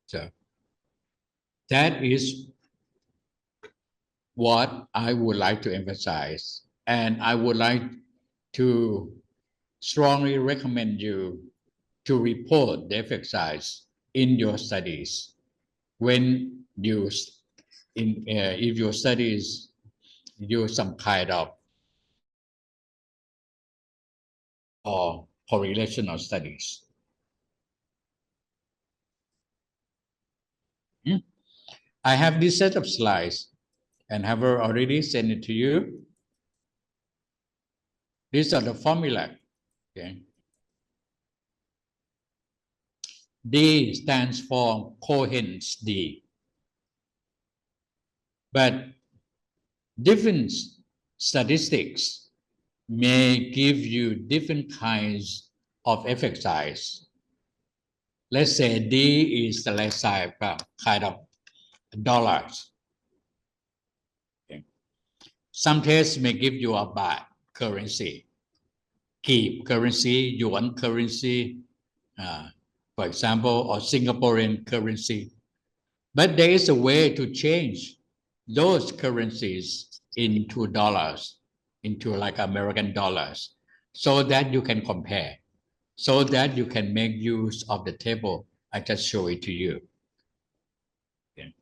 So that is what I would like to emphasize. And I would like to strongly recommend you to report the effect size in your studies when you, if your studies use some kind of or correlational studies. I have this set of slides and have already sent it to you. These are the formula. Okay. D stands for Cohen's D. But different statistics may give you different kinds of effect size. Let's say D is the left side kind of dollars. Okay. Some tests may give you a baht currency, Kip currency, Yuan currency, for example, or Singaporean currency. But there is a way to change those currencies into dollars, into like American dollars, so that you can compare, so that you can make use of the table. I just show it to you. Okay.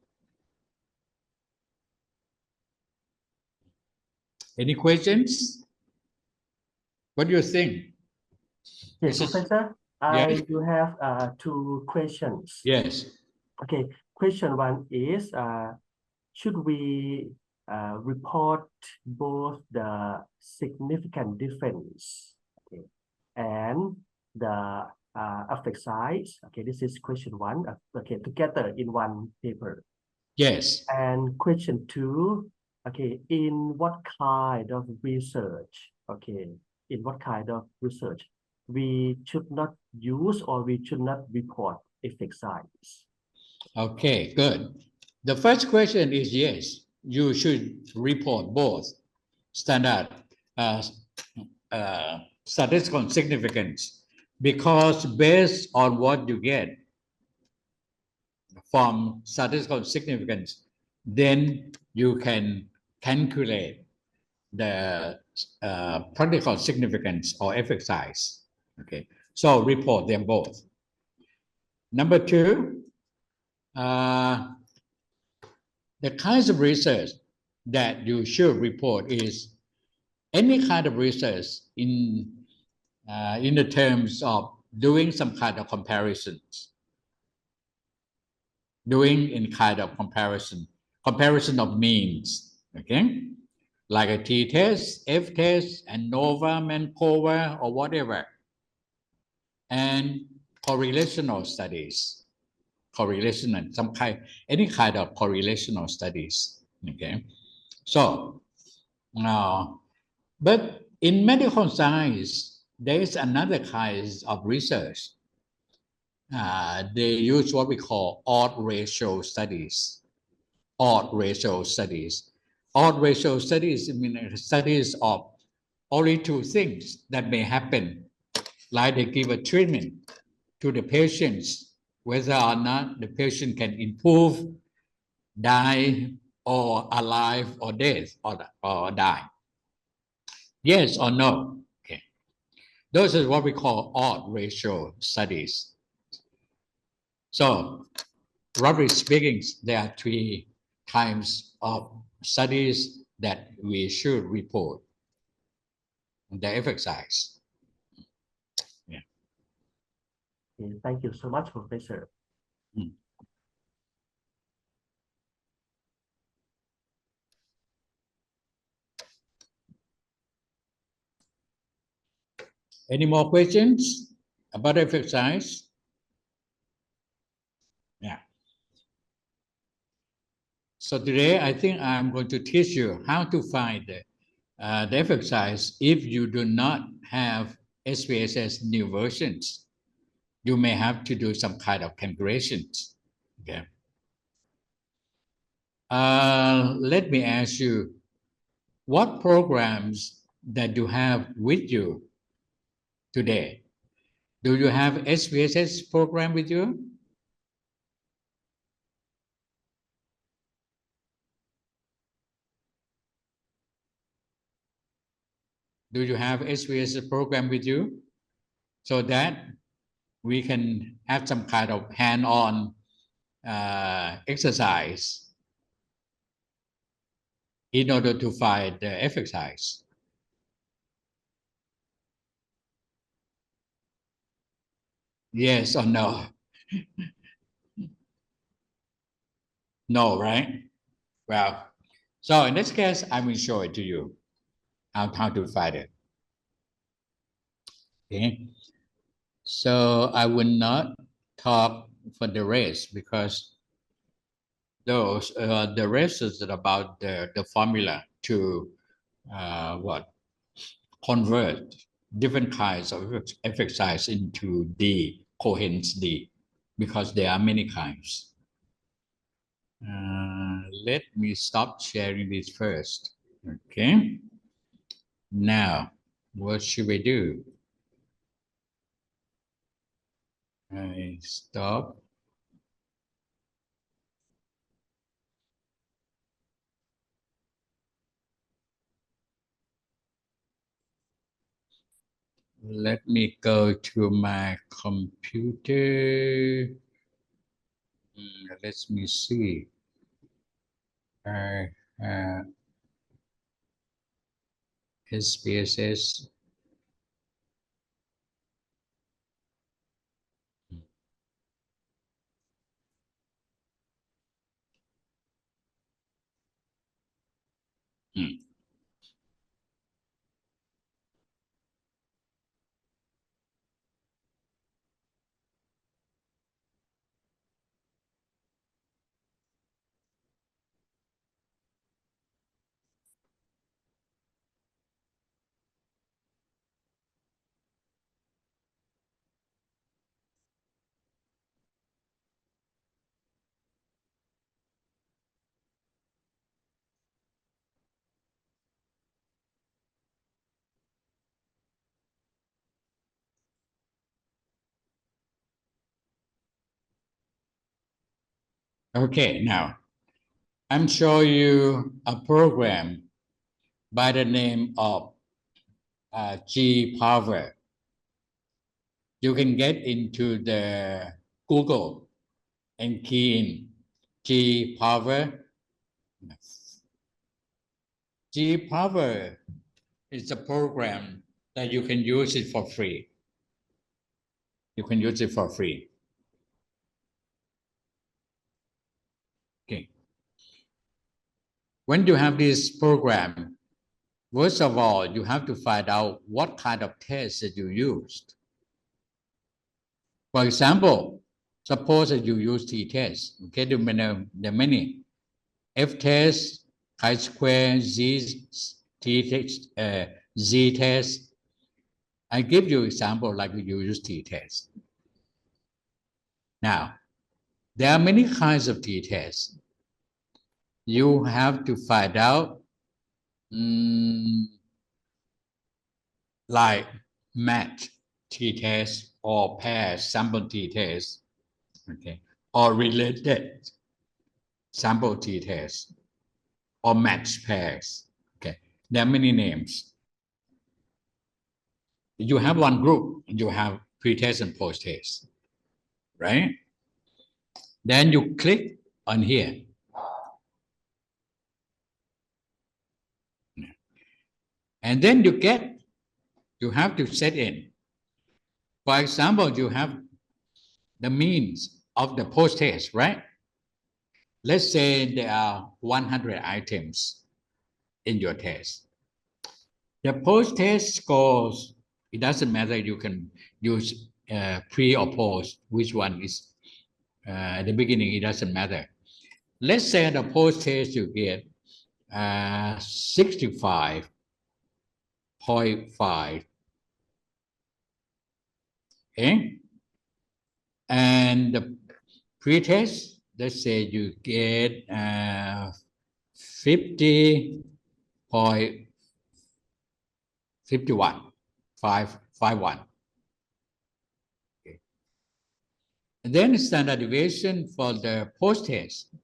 Any questions? What do you think? Yes, Professor, I do have 2 questions. Yes. Okay, question 1 is, should we report both the significant difference, okay, and the effect size? Okay, this is question 1, okay, together in one paper. Yes. And question 2, okay, in what kind of research, okay, in what kind of research we should not use or we should not report effect size? Okay, good. The first question is yes, you should report both standard uh, statistical significance, because based on what you get from statistical significance, then you can calculate the practical significance or effect size. Okay, so report them both. Number two, the kinds of research that you should report is any kind of research in the terms of doing some kind of comparisons, doing in kind of comparison of means, okay, like a t-test, f-test, ANOVA, Mancover, or whatever, and correlational studies, any kind of correlational studies, okay. So now, but in medical science, there is another kind of research. They use what we call odd ratio studies. Odd ratio studies. Odd ratio studies mean studies of only two things that may happen, like they give a treatment to the patients, whether or not the patient can improve, die, or alive, or dead, or die. Yes or no? Okay. Those is what we call odd ratio studies. So, roughly speaking, there are three types of studies that we should report. The effect size. Yeah. Okay, thank you so much, Professor. Any more questions about effect size? Yeah. So today, I think I'm going to teach you how to find the effect size if you do not have SPSS new versions. You may have to do some kind of calculations. Okay. Let me ask you, what programs that you have with you today? Do you have SPSS program with you? Do you have SPSS program with you so that we can have some kind of hand-on exercise in order to find the effect size? Yes or no? No, right? Well, so in this case, I will show it to you how to find it. Okay. So I will not talk for the rest because those the rest is about the formula to convert different kinds of effect size into D, coherence D, because there are many kinds. Let me stop sharing this first. Okay. Now, what should we do? I stop. Let me go to my computer. Let me see. SPSS. Okay, now I'm showing you a program by the name of G-Power. You can get into the Google and key in G-Power. G-Power is a program that you can use it for free. You can use it for free. Okay. When you have this program, first of all, you have to find out what kind of test that you used. For example, suppose that you use t-test, okay, there are many f-test, chi-square, t-test, z-test. I give you example like you use t-test. Now, there are many kinds of t-tests. You have to find out like match t-test or pair sample t-test, okay, or related sample t-test or match pairs. Okay, there are many names. You have one group, you have pre-test and post-test, right? Then you click on here. And then you have to set in. For example, you have the means of the post-test, right? Let's say there are 100 items in your test. The post-test scores, it doesn't matter, you can use pre or post, which one is at the beginning, it doesn't matter. Let's say the post-test you get 65.5. Okay? And the pre-test, let's say you get 50.51, 551. Okay. And then standard deviation for the post-test,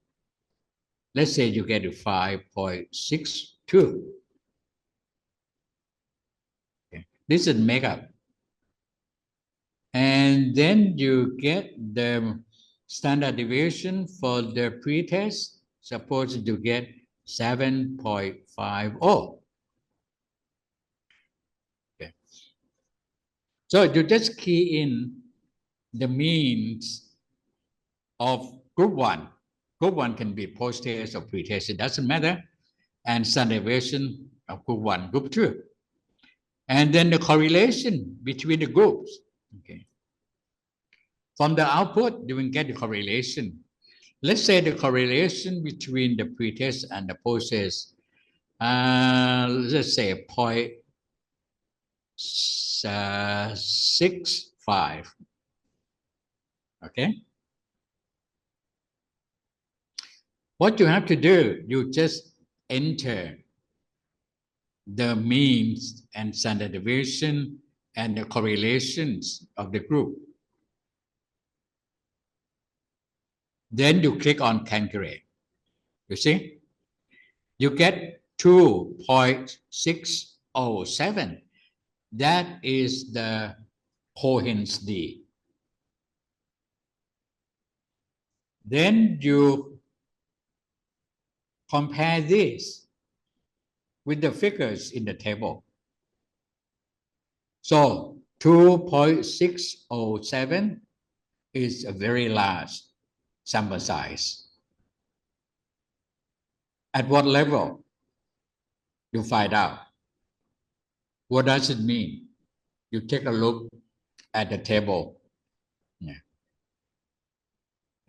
let's say you get 5.62. Okay. This is makeup. And then you get the standard deviation for the pre-test. Suppose you get 7.50. Okay. So you just key in the means of group one. Group one can be post-test or pre-test, it doesn't matter. And standard deviation of group one, group two. And then the correlation between the groups. Okay. From the output, you will get the correlation. Let's say the correlation between the pre-test and the post-test, let's say 0.65. Okay. What you have to do, you just enter the means and standard deviation and the correlations of the group. Then you click on calculate. You see? You get 2.607. That is the Cohen's d. Then you compare this with the figures in the table. So 2.607 is a very large sample size. At what level? You find out. What does it mean? You take a look at the table. Yeah.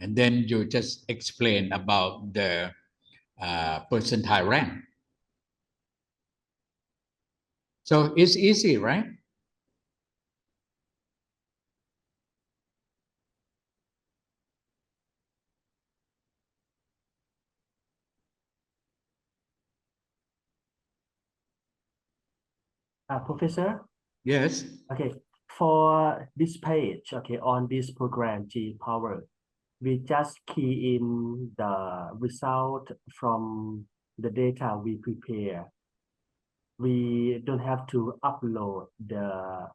And then you just explain about the percentile rank. So it's easy, right? Professor? Yes. Okay, for this page, okay, on this program G-Power, we just key in the result from the data we prepare. We don't have to upload the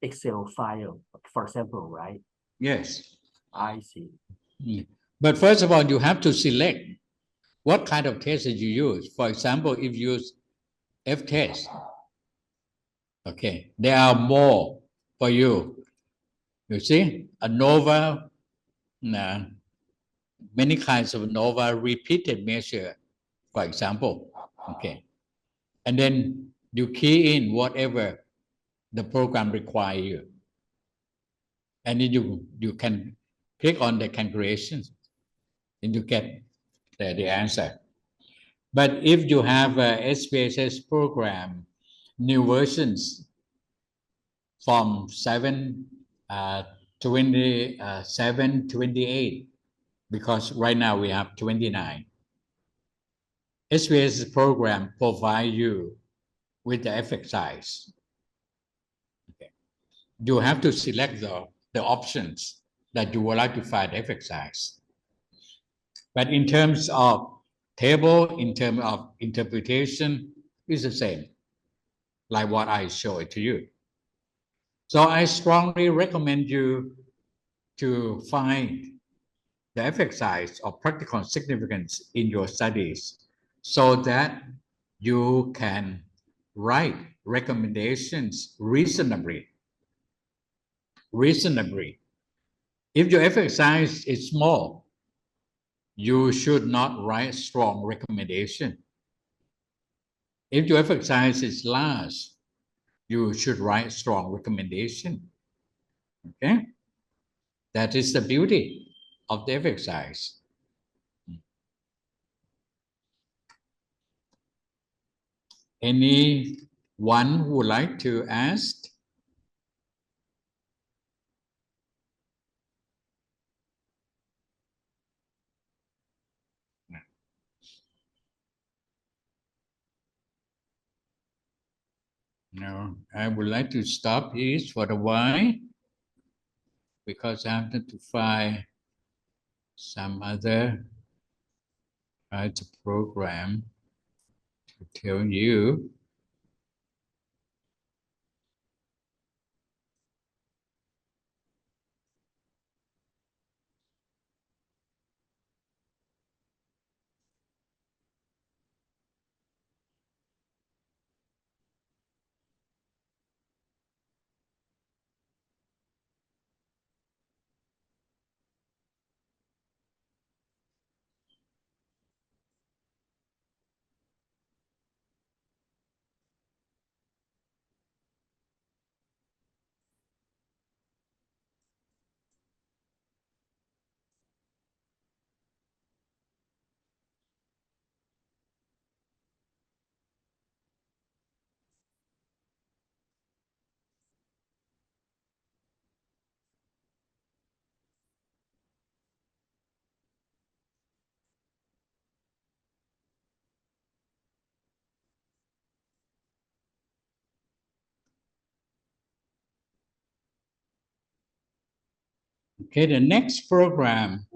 Excel file, for example, right? Yes. I see. But first of all, you have to select what kind of test that you use. For example, if you use F test, okay, there are more for you. You see, a NOVA, many kinds of NOVA repeated measure, for example, okay. And then you key in whatever the program require you. And then you can click on the calculations and you get the answer. But if you have a SPSS program, new versions from 7.28, because right now we have 29. SPSS program provide you with the exercise. Okay. You have to select the options that you would like to find exercise. But in terms of table, in terms of interpretation, it's the same, like what I showed to you. So I strongly recommend you to find the exercise of practical significance in your studies so that you can write recommendations reasonably. If your exercise is small, you should not write strong recommendation. If your exercise is large, you should write strong recommendation. Okay? That is the beauty of the exercise. Anyone who would like to ask? No, I would like to stop this for a while because I have to find some other program to tell you. Okay, the next program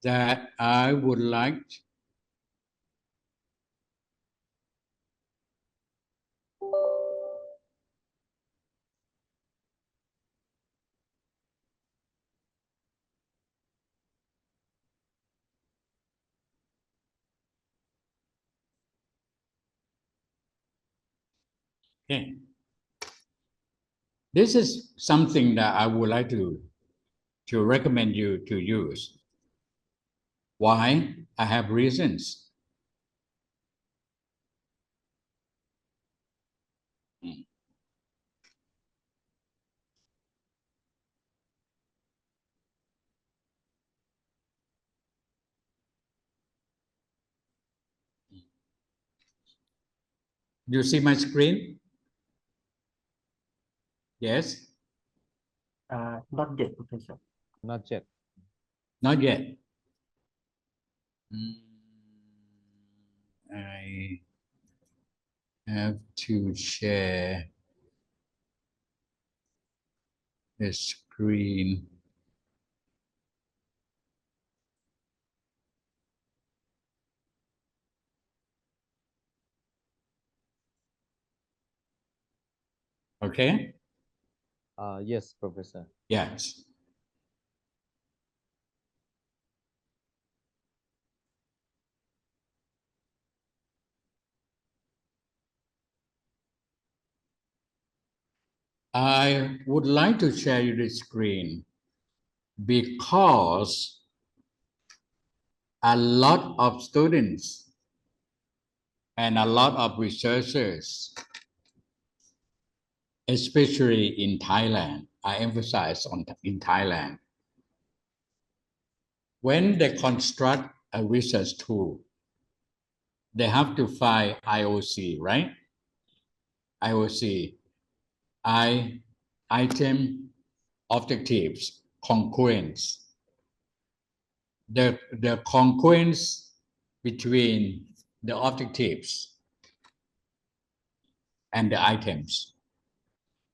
that I would like okay. This is something that I would like to recommend you to use. Why? I have reasons. You see my screen? Yes? Not yet, Professor. Not yet. Not yet. I have to share the screen. Okay? Yes, Professor. Yes. I would like to share you the screen because a lot of students and a lot of researchers, especially in Thailand, I emphasize on in Thailand, when they construct a research tool, they have to find IOC, right? IOC, item, objectives, congruence. The congruence between the objectives and the items.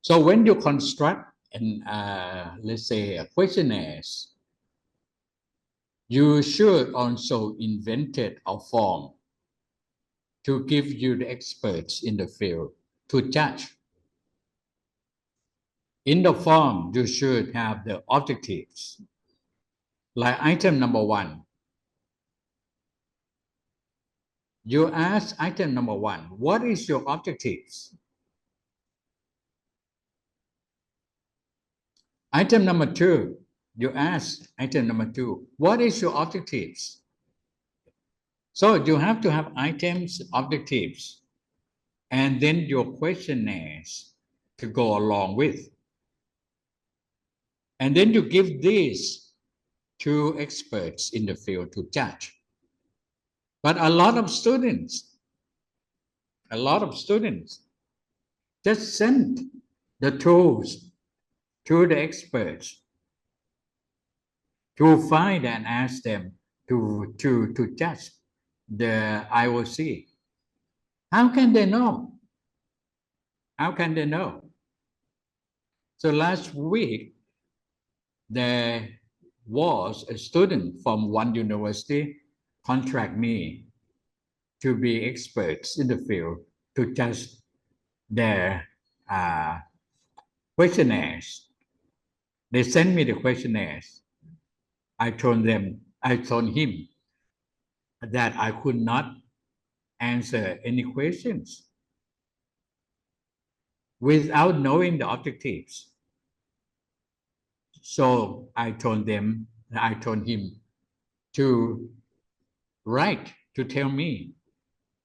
So when you construct an let's say a questionnaires, you should also invent a form to give you the experts in the field to judge. In the form, you should have the objectives. Like item number 1, you ask item number 1, what is your objectives? Item number 2, you ask item number 2, what is your objectives? So you have to have items, objectives, and then your questionnaires to go along with. And then you give this to experts in the field to judge. But a lot of students just send the tools to the experts to find and ask them to judge the IOC. How can they know? How can they know? So last week, there was a student from one university contract me to be experts in the field to judge their questionnaires. They sent me the questionnaires. I told him that I could not answer any questions without knowing the objectives. So I told him to write, to tell me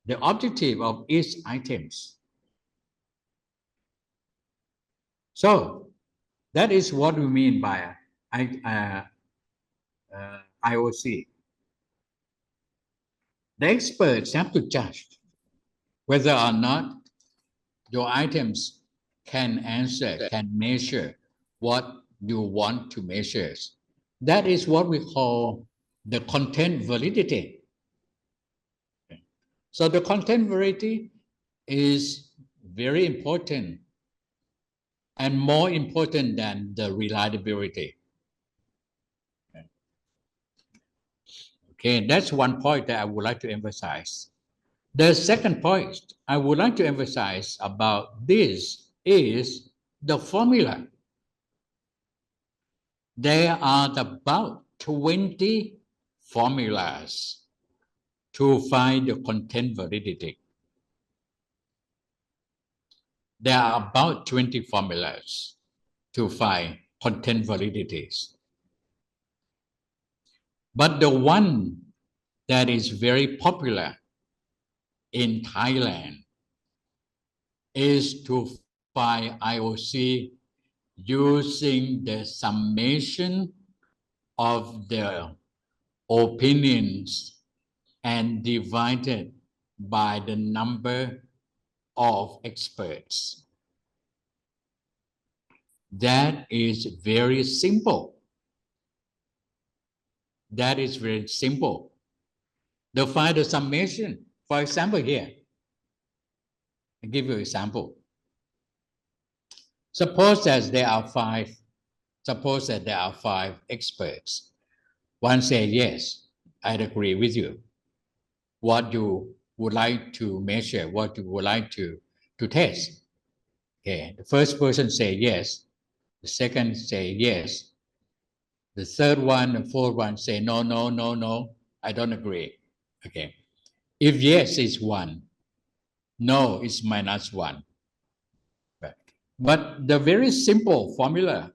the objective of each items. So that is what we mean by IOC. The experts have to judge whether or not your items can answer, can measure what you want to measure. That is what we call the content validity. So the content validity is very important and more important than the reliability. Okay, that's one point that I would like to emphasize. The second point I would like to emphasize about this is the formula. There are about 20 formulas to find the content validity. There are about 20 formulas to find content validities. But the one that is very popular in Thailand is to find IOC using the summation of the opinions and divided by the number of experts. That is very simple. That is very simple. To find the summation, for example, here, I'll give you an example. Suppose that there are five experts. One say, yes, I agree with you. What you would like to measure, what you would like to test. Okay, the first person say yes, the second say yes, the third one, the fourth one say no, no, no, no, I don't agree. Okay, if yes is 1, no is -1. But the very simple formula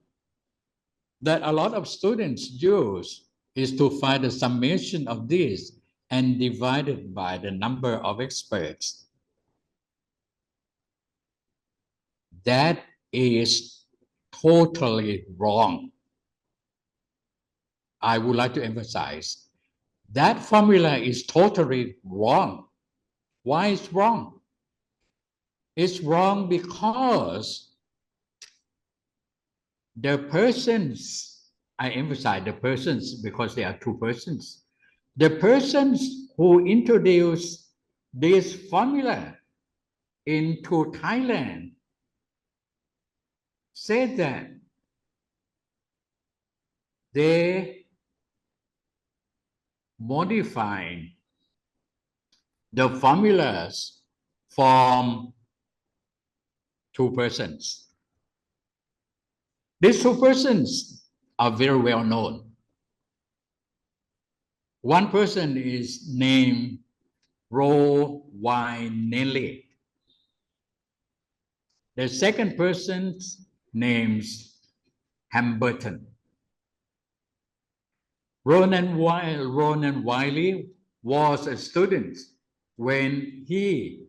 that a lot of students use is to find the summation of this and divide it by the number of experts. That is totally wrong. I would like to emphasize that formula is totally wrong. Why is wrong? It's wrong because the persons, I emphasize the persons because there are 2 persons. The persons who introduced this formula into Thailand said that they modify the formulas from 2 persons. These 2 persons are very well known. One person is named Rowanelli. The second person's name's Hamburton. Ronan Wiley was a student when he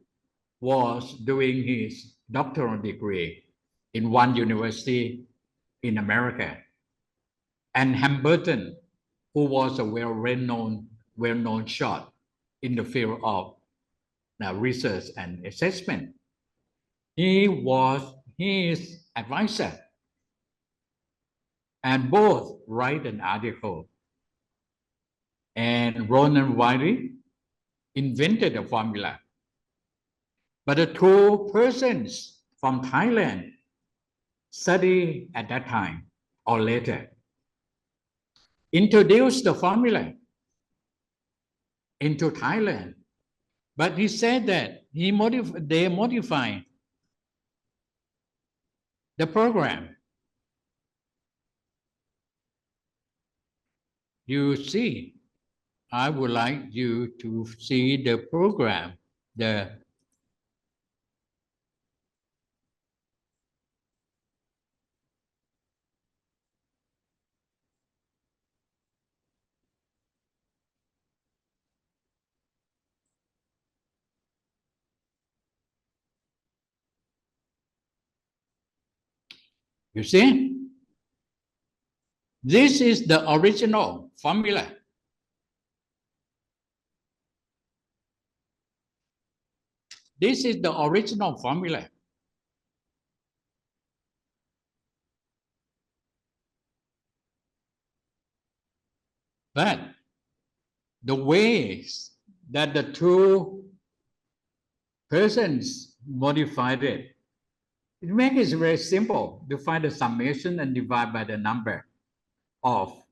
was doing his doctoral degree in one university in America. And Hamburton, who was a well-known shot in the field of research and assessment. He was his advisor. And both write an article. And Ronan Wiley invented a formula. But the 2 persons from Thailand study at that time or later introduced the formula into Thailand. But he said that they modify the program. You see, I would like you to see the program, you see? This is the original formula. This is the original formula. But the ways that the 2 persons modified it, it makes it very simple to find the summation and divide by the number of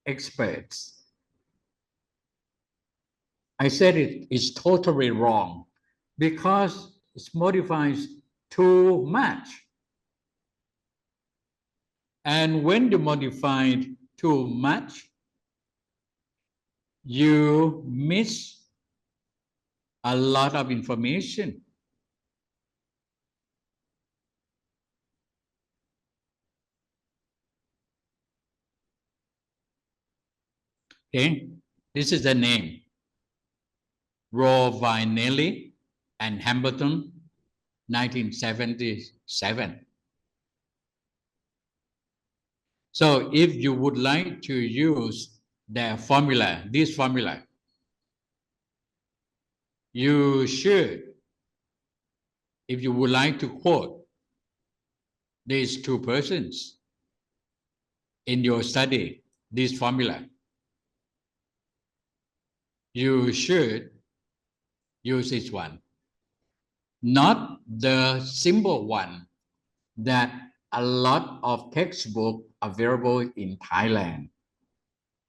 experts. I said it is totally wrong because it modifies too much. And when you modify too much, you miss a lot of information. Okay, this is the name. Rowanelli and Hamburton, 1977. So if you would like to use their formula, this formula, you should, if you would like to quote these 2 persons in your study, this formula, you should use this one, not the simple one that a lot of textbooks available in Thailand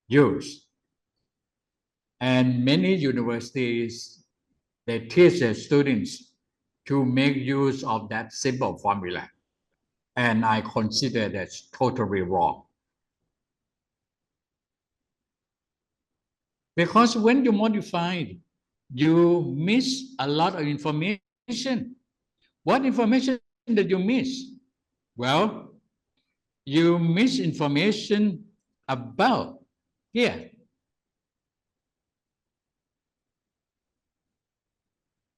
use. And many universities, they teach their students to make use of that simple formula. And I consider that's totally wrong. Because when you modify, you miss a lot of information. What information did you miss? Well, you miss information about here.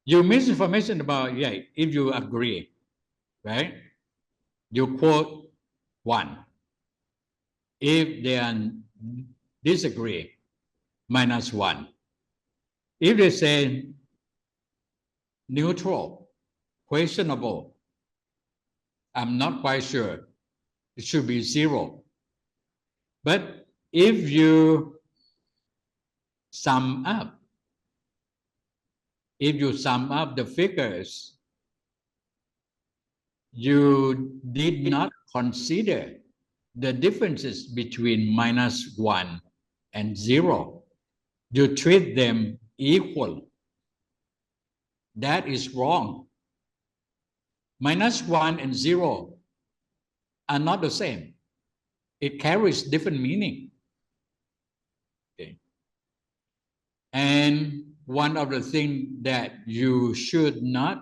You miss information about, yeah, if you agree, right? You quote 1. If they are disagree, -1. If they say neutral, questionable, I'm not quite sure, it should be 0. But if you sum up, the figures, you did not consider the differences between -1 and 0. You treat them equal. That is wrong. -1 and 0 are not the same. It carries different meaning. Okay. And one of the things that you should not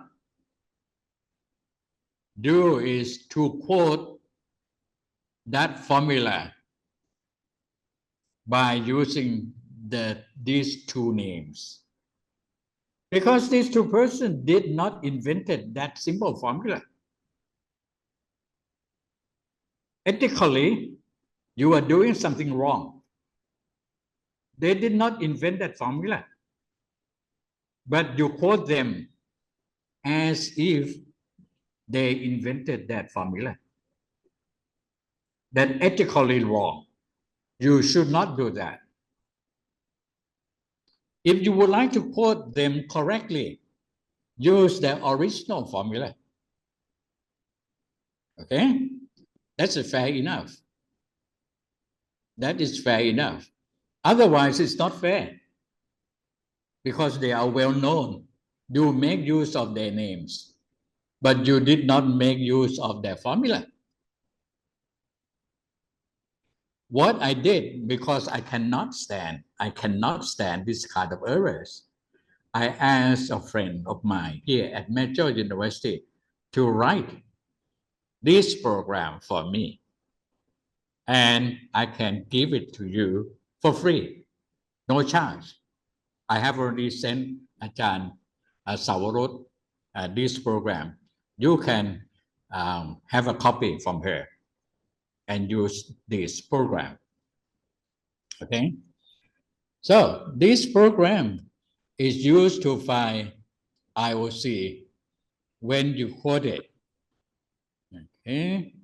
do is to quote that formula by using these two names. Because these two persons did not invented that simple formula. Ethically, you are doing something wrong. They did not invent that formula. But you quote them as if they invented that formula. That's ethically wrong. You should not do that. If you would like to quote them correctly, use the original formula. Okay? That's fair enough. That is fair enough. Otherwise, it's not fair. Because they are well known. You make use of their names, but you did not make use of their formula. What I did, because I cannot stand this kind of errors. I asked a friend of mine here at Maejo University to write this program for me. And I can give it to you for free, no charge. I have already sent Ajahn Sawarot this program. You can have a copy from her and use this program. Okay? So this program is used to find IOC when you quote it. Okay?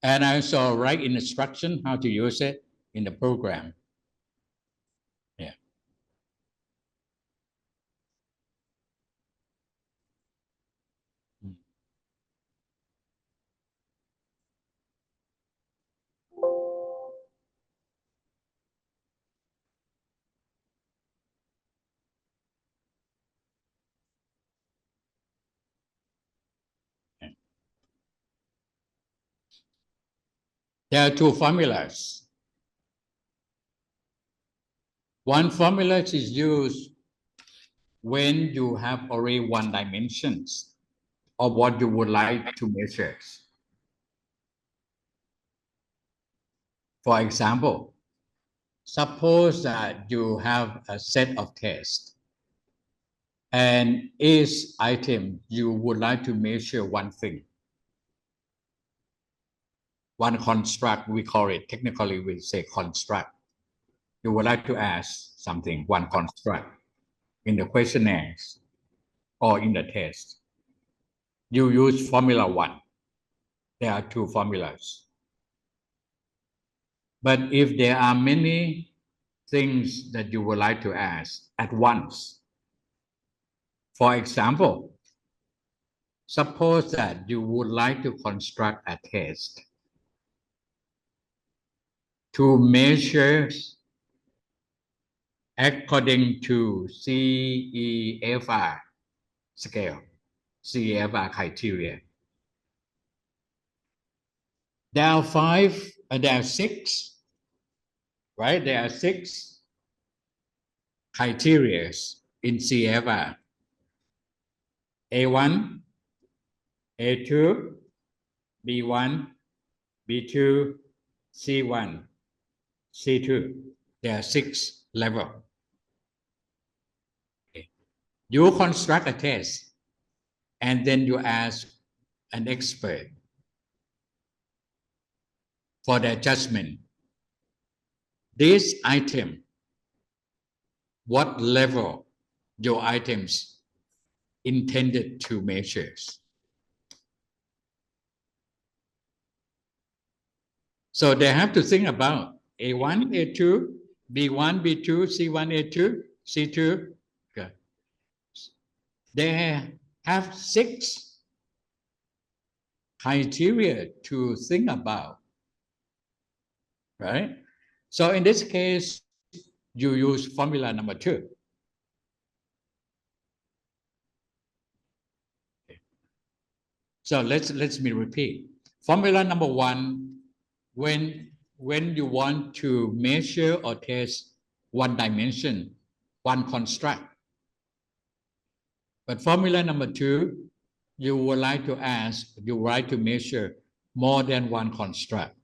And I also write instruction how to use it in the program. Yeah. There are two formulas. One formula is used when you have already one dimensions of what you would like to measure. For example, suppose that you have a set of tests and each item you would like to measure one thing. One construct, we call it, technically we say construct. You would like to ask something, one construct, in the questionnaires or in the test. You use formula 1. There are two formulas. But if there are many things that you would like to ask at once, for example, suppose that you would like to construct a test to measure according to CEFR scale, CEFR criteria. There are six, right? There are six criteria in CEFR. A1, A2, B1, B2, C1, C2. There are six levels. Okay. You construct a test and then you ask an expert for the judgment. This item, what level your items intended to measure? So they have to think about A1, A2, B1, B2, C1, A2, C2. Okay. They have six criteria to think about, right? So in this case, you use formula number 2. Okay. So let me repeat. Formula number 1, when you want to measure or test one dimension, one construct. But formula number 2, you would like to measure more than one construct.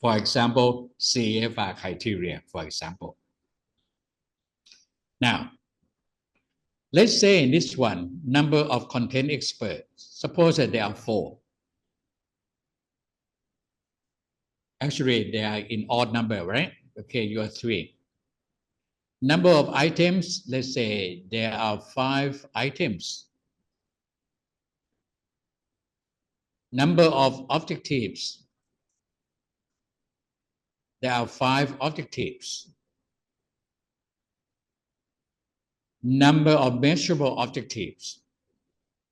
For example, CEFR criteria, for example. Now, let's say in this one, number of content experts, suppose that there are 4. Actually, they are in odd number, right? Okay, you are 3. Number of items, let's say there are 5 items. Number of objectives, there are 5 objectives. Number of measurable objectives.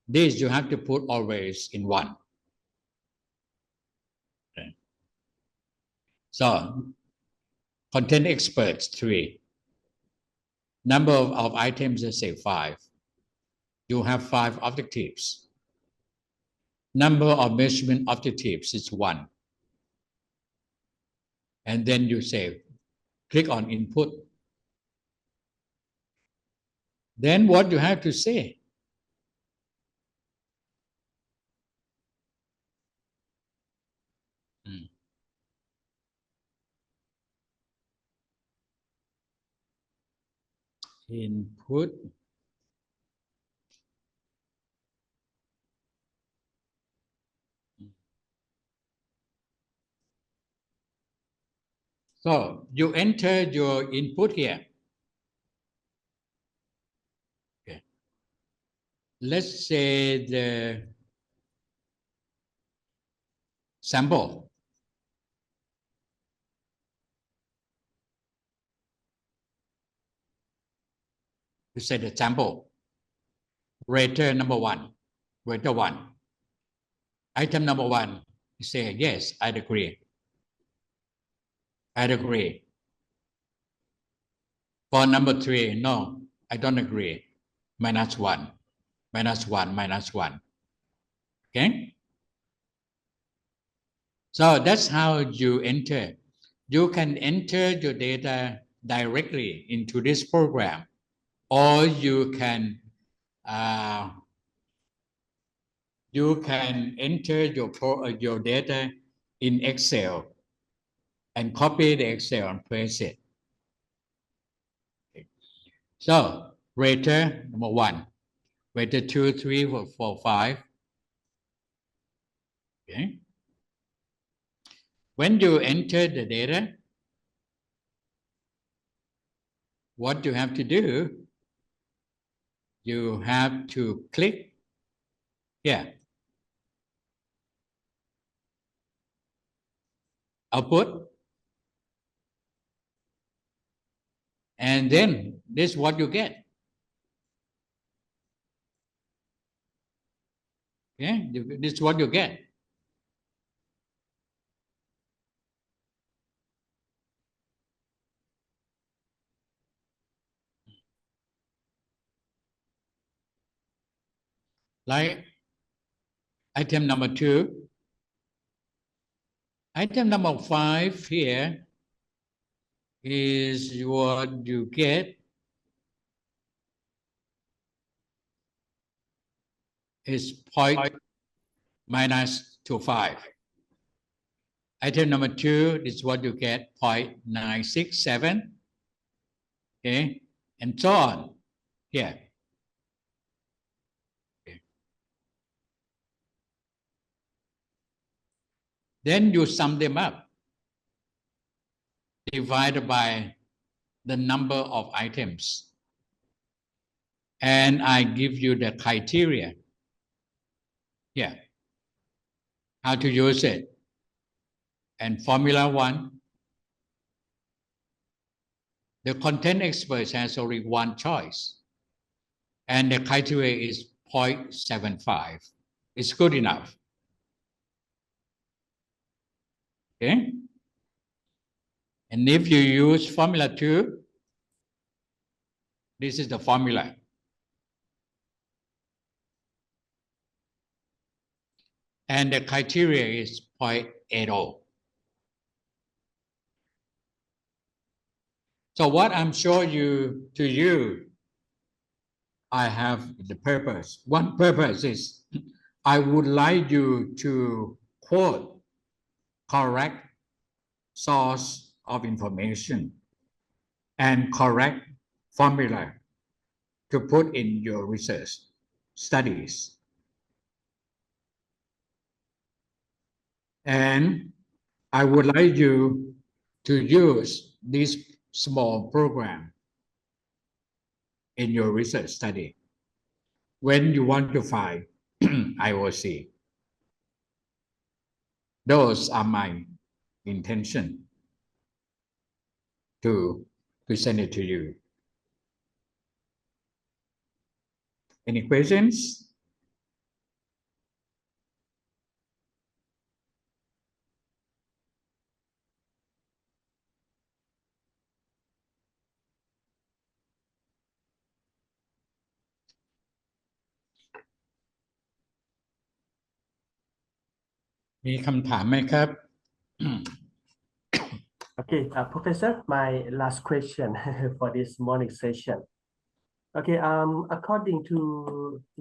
This you have to put always in 1. Okay. So, content experts, 3. Number of items, let's say 5. You have 5 objectives. Number of measurement objectives is 1. And then you say, click on input. Then what you have to say? Input. So you enter your input here. Okay. Let's say the sample. You say the sample. Rater number 1. Rater 1. Item number 1. You say, yes, I agree. I agree. For number 3, no, I don't agree. -1, -1, -1. Okay? So that's how you enter. You can enter your data directly into this program, or you can enter your data in Excel and copy the Excel and paste it. Okay. So rater number 1, rater 2, 3, 4, 5. Okay. When you enter the data, what you have to do, you have to click here. Output. And then this is what you get. Okay, this is what you get. Like item number 2. Item number 5 here is what you get is point minus 25. Item number 2 is what you get 0.967. Okay, and so on here. Okay. Then you sum them up, divided by the number of items. And I give you the criteria here, how to use it. And formula 1, the content expert has only one choice. And the criteria is 0.75. It's good enough. Okay? And if you use formula 2, this is the formula. And the criteria is 0.80. So what I'm showing you, I have the purpose. One purpose is I would like you to quote correct source of information and correct formula to put in your research studies. And I would like you to use this small program in your research study when you want to find IOC. Those are my intention to present it to you. Any questions?มีคำถามไหมครับ Okay, Professor, my last question for this morning session. Okay, according to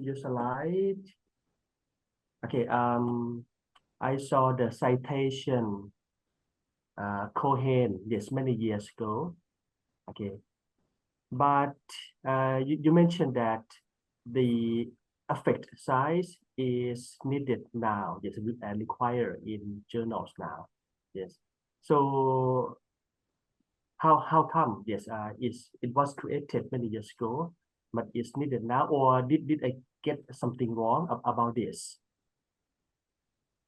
your slide, okay, I saw the citation Cohen, yes, many years ago. Okay, but you mentioned that the effect size is needed now, yes, and required in journals now, yes. So how come, yes, it was created many years ago, but it's needed now, or did I get something wrong about this?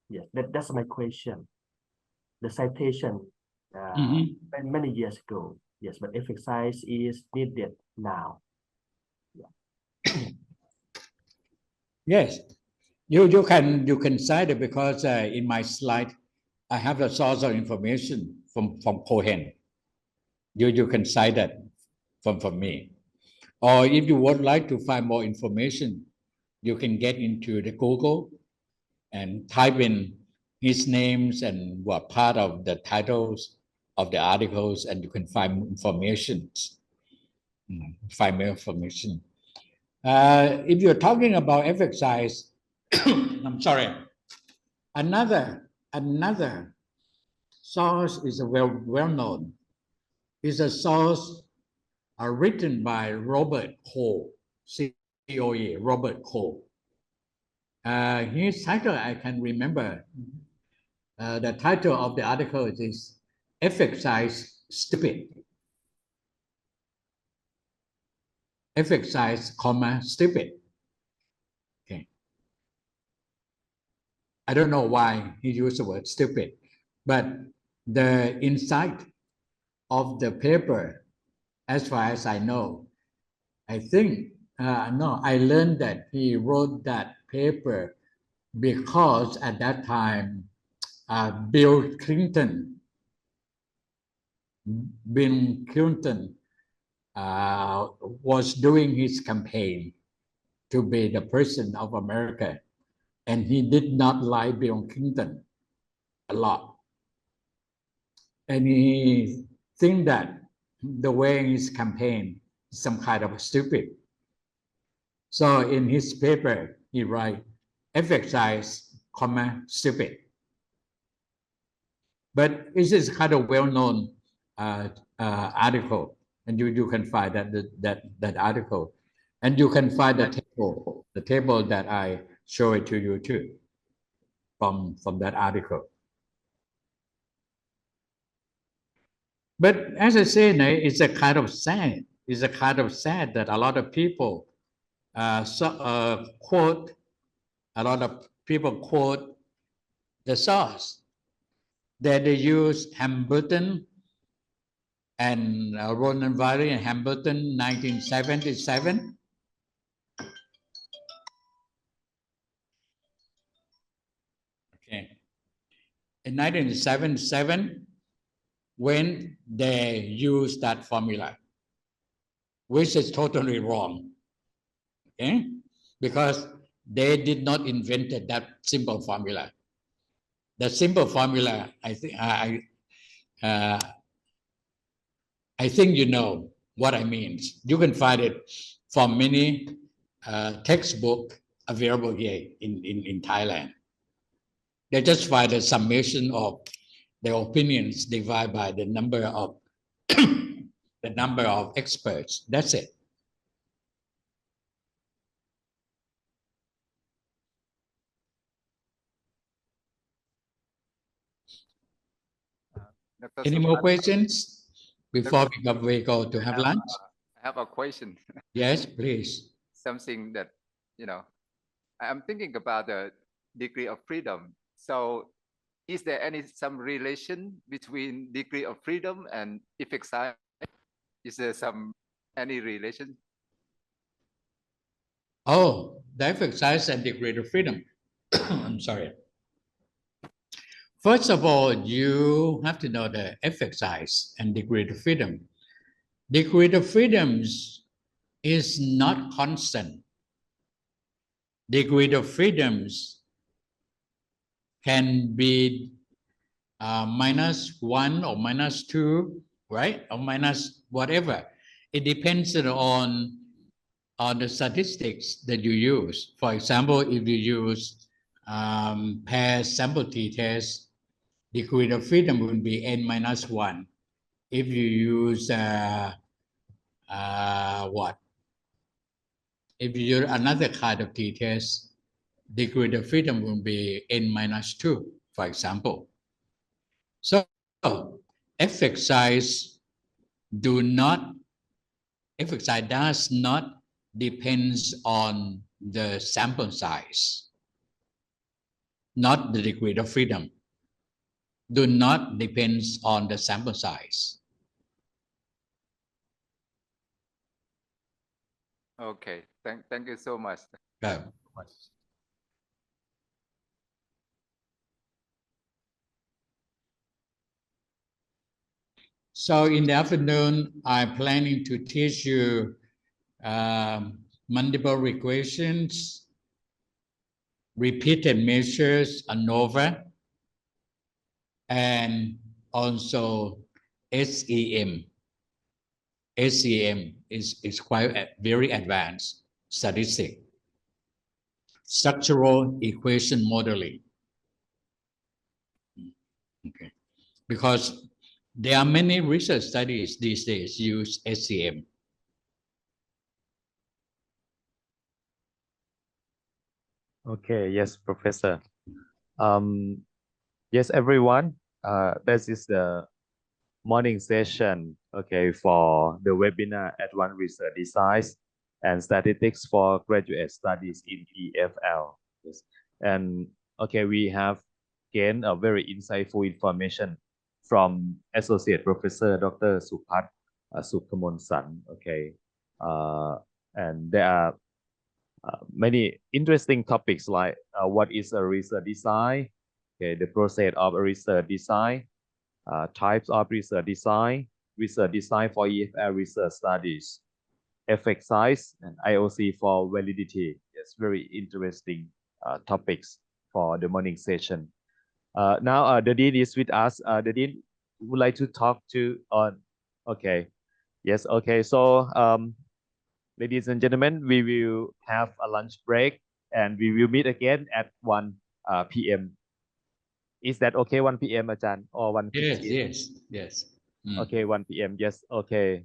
Yes, that's my question. The citation many years ago, yes, but effect size is needed now. Yes, you can cite it because in my slide I have the source of information from Cohen. You can cite that from me. Or if you would like to find more information, you can get into the Google and type in his names and what part of the titles of the articles, and you can find information. Find more information. If you're talking about effect size, I'm sorry. Another source is well known. Is a source written by Robert Cole, COE, Robert Cole. His title I can remember. The title of the article is "Effect Size Stupid." Effect size, stupid. Okay. I don't know why he used the word stupid, but the insight of the paper, as far as I know, I think, no, I learned that he wrote that paper because at that time, Bill Clinton was doing his campaign to be the president of America, and he did not like Bill Clinton a lot. And he think that the way his campaign is some kind of stupid. So in his paper, he write, exercise, stupid. But this is kind of well-known article, and you can find that article, and you can find the table that I show it to you too, from that article. But as I say, it's a kind of sad. It's a kind of sad that a lot of people quote. A lot of people quote the source that they use Hamilton and Ronan Valley and Hamilton, 1977. Okay. In 1977, when they used that formula, which is totally wrong, okay? Because they did not invent that simple formula. The simple formula, I think you know what I mean. You can find it from many textbooks available here in Thailand. They just find the summation of their opinions divided by the number of the number of experts. That's it. Dr. Any more Suphat, questions before we go to have lunch? I have a question. Yes, please. Something that, I'm thinking about the degree of freedom. So is there some relation between degree of freedom and effect size? Is there any relation? Oh, the effect size and degree of freedom. I'm sorry. First of all, you have to know the effect size and degree of freedom. Degree of freedom is not constant. Degree of freedoms can be -1 or -2, right? Or minus whatever. It depends on the statistics that you use. For example, if you use pair sample t-test, degree of freedom will be n-1. If you use if you use another kind of t-test, degree of freedom will be n-2, for example. So effect size does not depends on the sample size, not the degree of freedom. Do not depends on the sample size. Okay, thank you so much. Okay. So in the afternoon, I'm planning to teach you multiple regressions, repeated measures, ANOVA, and also SEM. SEM is quite a very advanced statistic. Structural equation modeling. Okay. Because there are many research studies these days use SEM. Okay, yes, Professor. Yes, everyone. This is the morning session, okay, for the webinar Advanced Research Designs and Statistics for Graduate Studies in EFL. Yes. And okay, we have gained a very insightful information from Associate Professor Dr. Suphat Sukamonson. Okay, and there are many interesting topics like what is a research design, okay, the process of a research design, types of research design for EFL research studies, effect size, and IOC for validity. Yes, very interesting topics for the morning session. Now the dean is with us. The dean would like to talk to on. Okay, yes, okay. So ladies and gentlemen, we will have a lunch break, and we will meet again at 1 p.m. Is that okay? 1 p.m. Ajahn, or 1:15? Yes. Okay, 1 p.m. Yes, okay.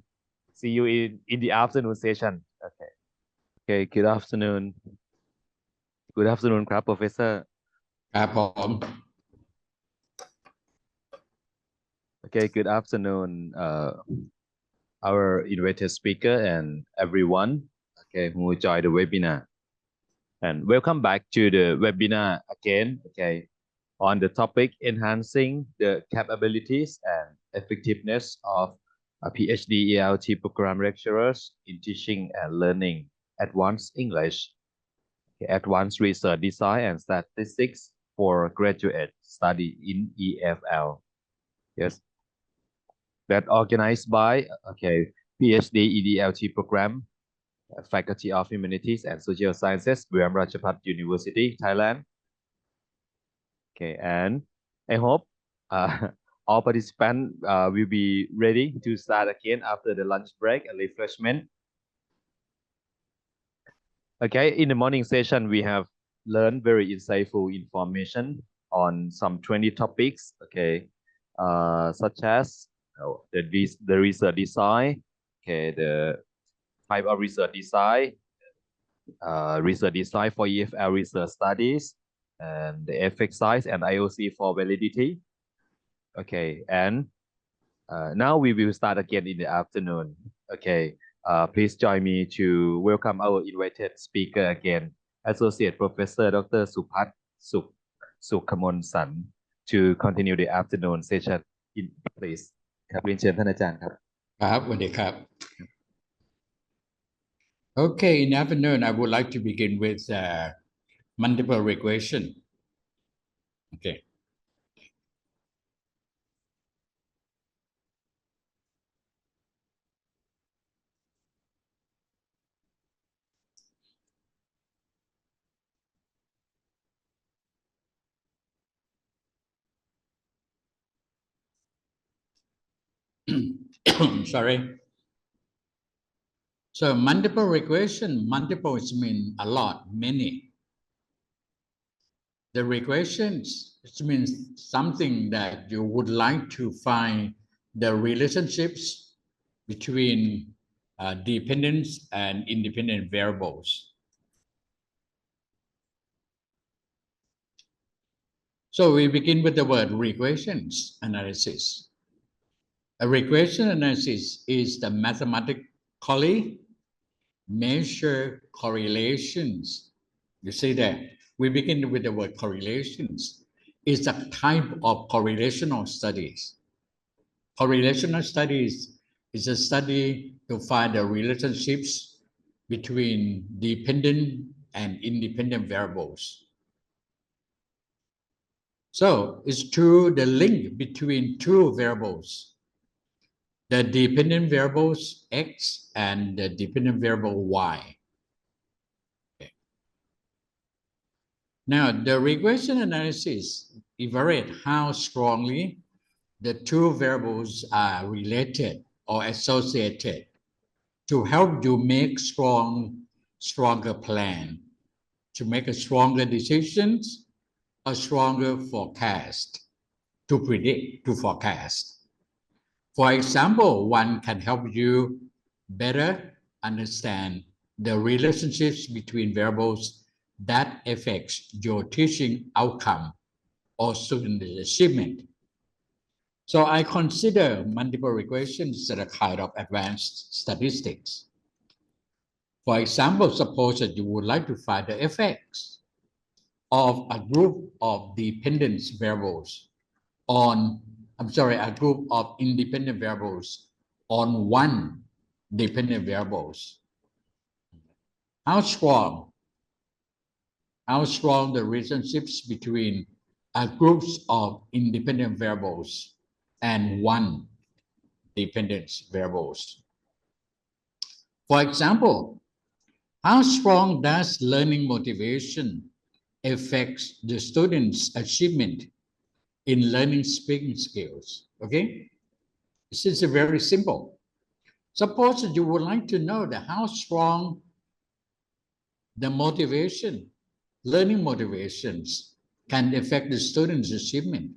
See you in the afternoon session. Okay. Okay, good afternoon. Good afternoon, ครับ Professor. ครับผม Okay, good afternoon, our invited speaker and everyone, okay, who joined the webinar. And welcome back to the webinar again, okay, on the topic enhancing the capabilities and effectiveness of a PhD ELT program lecturers in teaching and learning advanced English, okay, advanced research design and statistics for graduate study in EFL. Yes, that organized by, okay, PhD EDLT program, Faculty of Humanities and Social Sciences, Buriram Rajabhat University, Thailand. Okay, and I hope all participants will be ready to start again after the lunch break and refreshment. Okay, in the morning session, we have learned very insightful information on some 20 topics, okay, such as the research design, okay, the type of research design for EFL research studies, and the effect size and IOC for validity. Okay, and now we will start again in the afternoon. Okay, please join me to welcome our invited speaker again, Associate Professor Dr. Suphat Sukamonson, to continue the afternoon session. Please ครับเรียนเชิญท่านอาจารย์ครับ ครับสวัสดีครับ Okay, in the afternoon, I would like to begin with multiple regression. Okay. Sorry. So multiple regression, multiples mean a lot, many. The regressions means something that you would like to find the relationships between dependent and independent variables. So we begin with the word regressions analysis. A regression analysis is the mathematically measure correlations. You see that? We begin with the word correlations. It's a type of correlational studies. Correlational studies is a study to find the relationships between dependent and independent variables. So it's through the link between two variables, the dependent variables x and the dependent variable y. Okay. Now, the regression analysis evaluates how strongly the two variables are related or associated to help you make stronger plan, to make a stronger decisions, a stronger forecast, to predict, to forecast. For example, one can help you better understand the relationships between variables that affects your teaching outcome or student achievement. So I consider multiple regressions as a kind of advanced statistics. For example, suppose that you would like to find the effects of a group of dependent variables on, a group of independent variables on one dependent variables. How strong the relationships between groups of independent variables and one dependent variables. For example, how strong does learning motivation affect the student's achievement in learning speaking skills? Okay, this is very simple. Suppose you would like to know that how strong the motivation, learning motivations can affect the student's achievement.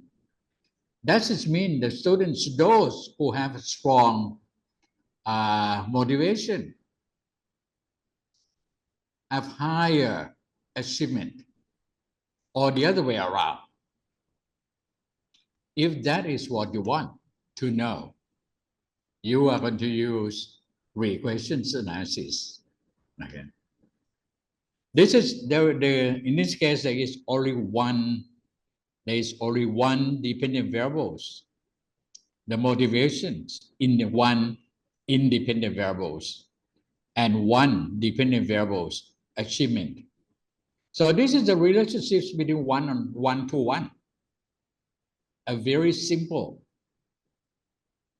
Does it mean the students, those who have a strong motivation, have higher achievement, or the other way around? If that is what you want to know, you are going to use regressions analysis. Okay. This is in this case there is only one dependent variables. The motivations in the one independent variables and one dependent variables achievement. So this is the relationships between one to one. A very simple.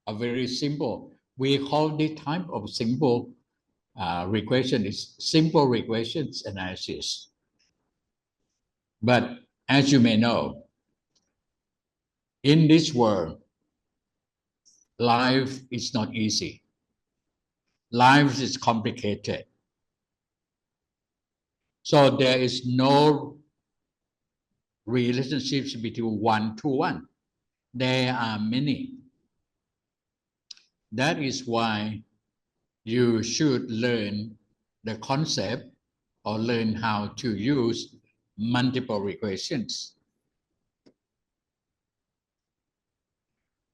We call this type of simple regression is simple regressions analysis. But as you may know, in this world, life is not easy. Life is complicated. So there is no relationships between one to one. There are many. That is why you should learn the concept or learn how to use multiple regressions.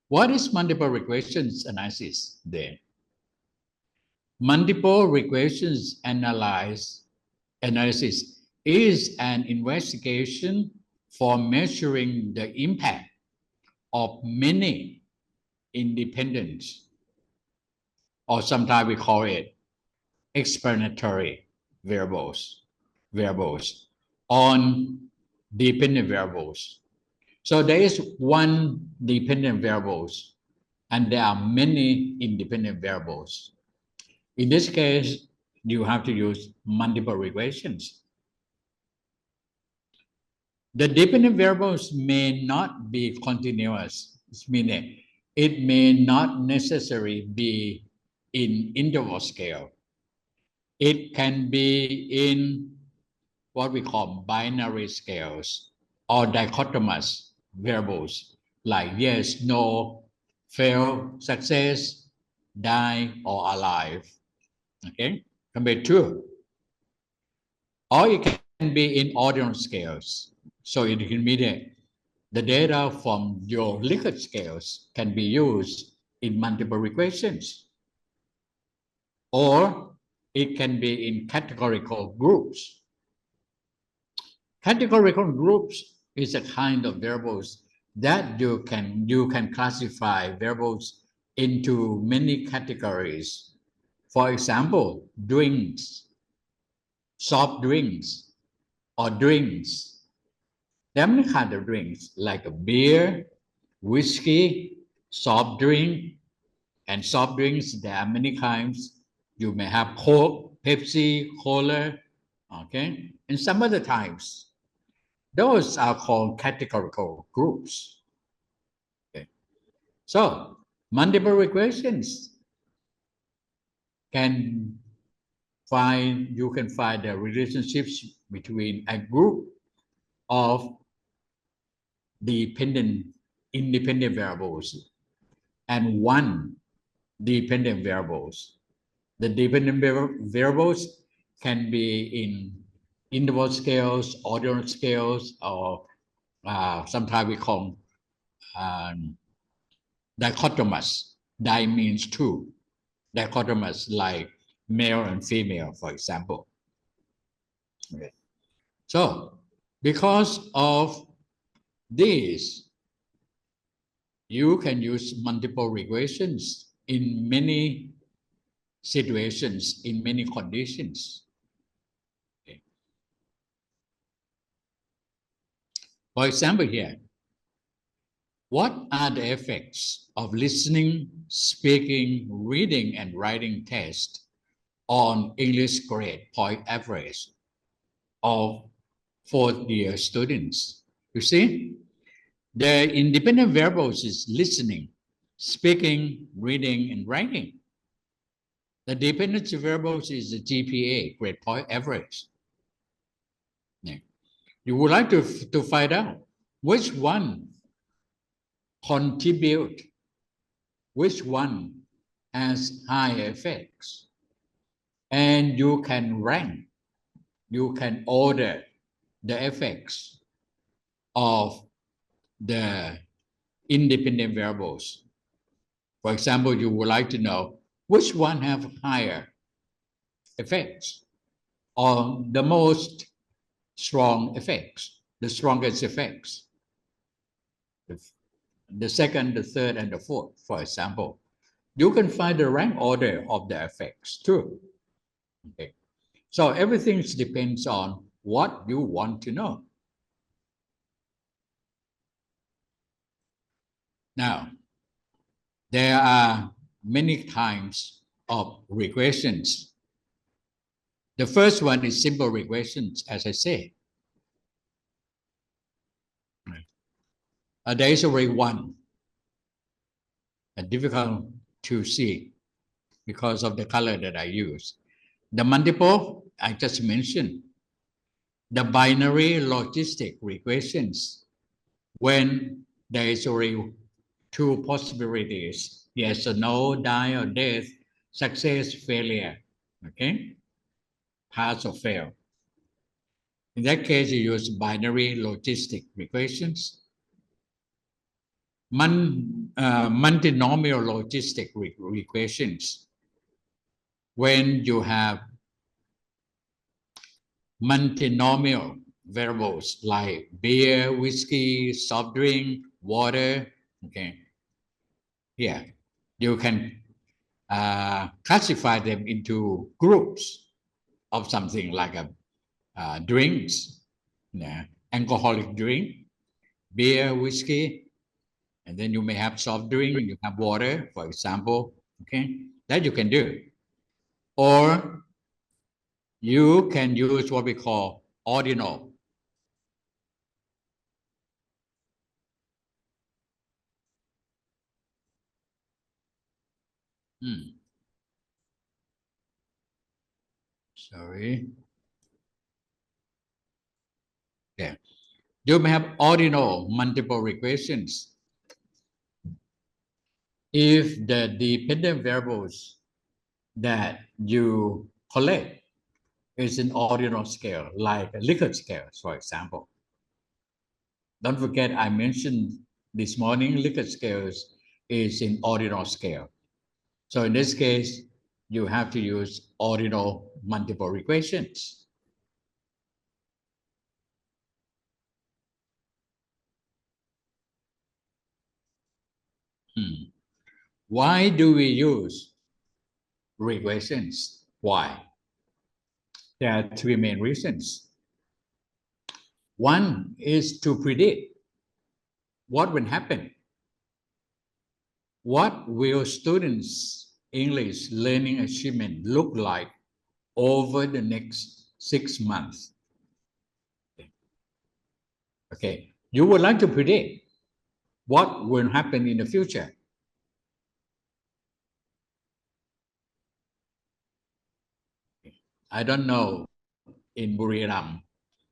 What is multiple regressions analysis then? Multiple regressions analysis is an investigation for measuring the impact of many independent, or sometimes we call it explanatory variables on dependent variables. So there is one dependent variables and there are many independent variables. In this case, you have to use multiple regressions. The dependent variables may not be continuous, meaning it may not necessarily be in interval scale. It can be in what we call binary scales or dichotomous variables like yes, no, fail, success, die, or alive. Okay, can be true. Or it can be in ordinal scales. So it can be the data from your Likert scales can be used in multiple regressions. Or it can be in categorical groups. Categorical groups is a kind of variables that you can classify variables into many categories. For example, drinks, soft drinks, or drinks. There are many kinds of drinks like a beer, whiskey, soft drink, and soft drinks. There are many kinds. You may have Coke, Pepsi, Cola, okay, and some other types. Those are called categorical groups. Okay. So multiple regressions you can find the relationships between a group of independent variables and one dependent variables. The dependent variables can be in interval scales, ordinal scales, or sometimes we call dichotomous. Di means two. Dichotomous like male and female, for example. Okay. So because of this, you can use multiple regressions in many situations, in many conditions. Okay. For example here, what are the effects of listening, speaking, reading, and writing tests on English grade point average of fourth-year students. You see, the independent variables is listening, speaking, reading, and writing. The dependency variables is the GPA, grade point average. Yeah. You would like to find out which one contribute, which one has high effects, and you can rank, you can order the effects of the independent variables. For example, you would like to know which one have higher effects or the most strong effects, the strongest effects. The second, the third, and the fourth, for example. You can find the rank order of the effects too. Okay. So everything depends on what you want to know. Now, there are many types of regressions. The first one is simple regressions, as I said. There is only one, difficult to see because of the color that I use. The multiple, I just mentioned. The binary logistic regressions, when there is only two possibilities, yes or no, die or death, success, failure, okay? Pass or fail. In that case, you use binary logistic regressions. Multinomial logistic regressions, when you have multinomial variables like beer, whiskey, soft drink, water, okay? Yeah, you can classify them into groups of something like drinks, yeah, alcoholic drink, beer, whiskey, and then you may have soft drink, you have water, for example, okay? That you can do. Or you can use what we call ordinal. Sorry. Yeah. You may have ordinal multiple regressions. If the dependent variables that you collect is an ordinal scale, like a Likert scale, for example. Don't forget, I mentioned this morning, Likert scales is in ordinal scale. So in this case, you have to use ordinal multiple regressions. Why do we use regressions? Why? There are three main reasons. One is to predict what will happen. What will students' English learning achievement look like over the next 6 months? Okay, you would like to predict what will happen in the future. I don't know in Buriram.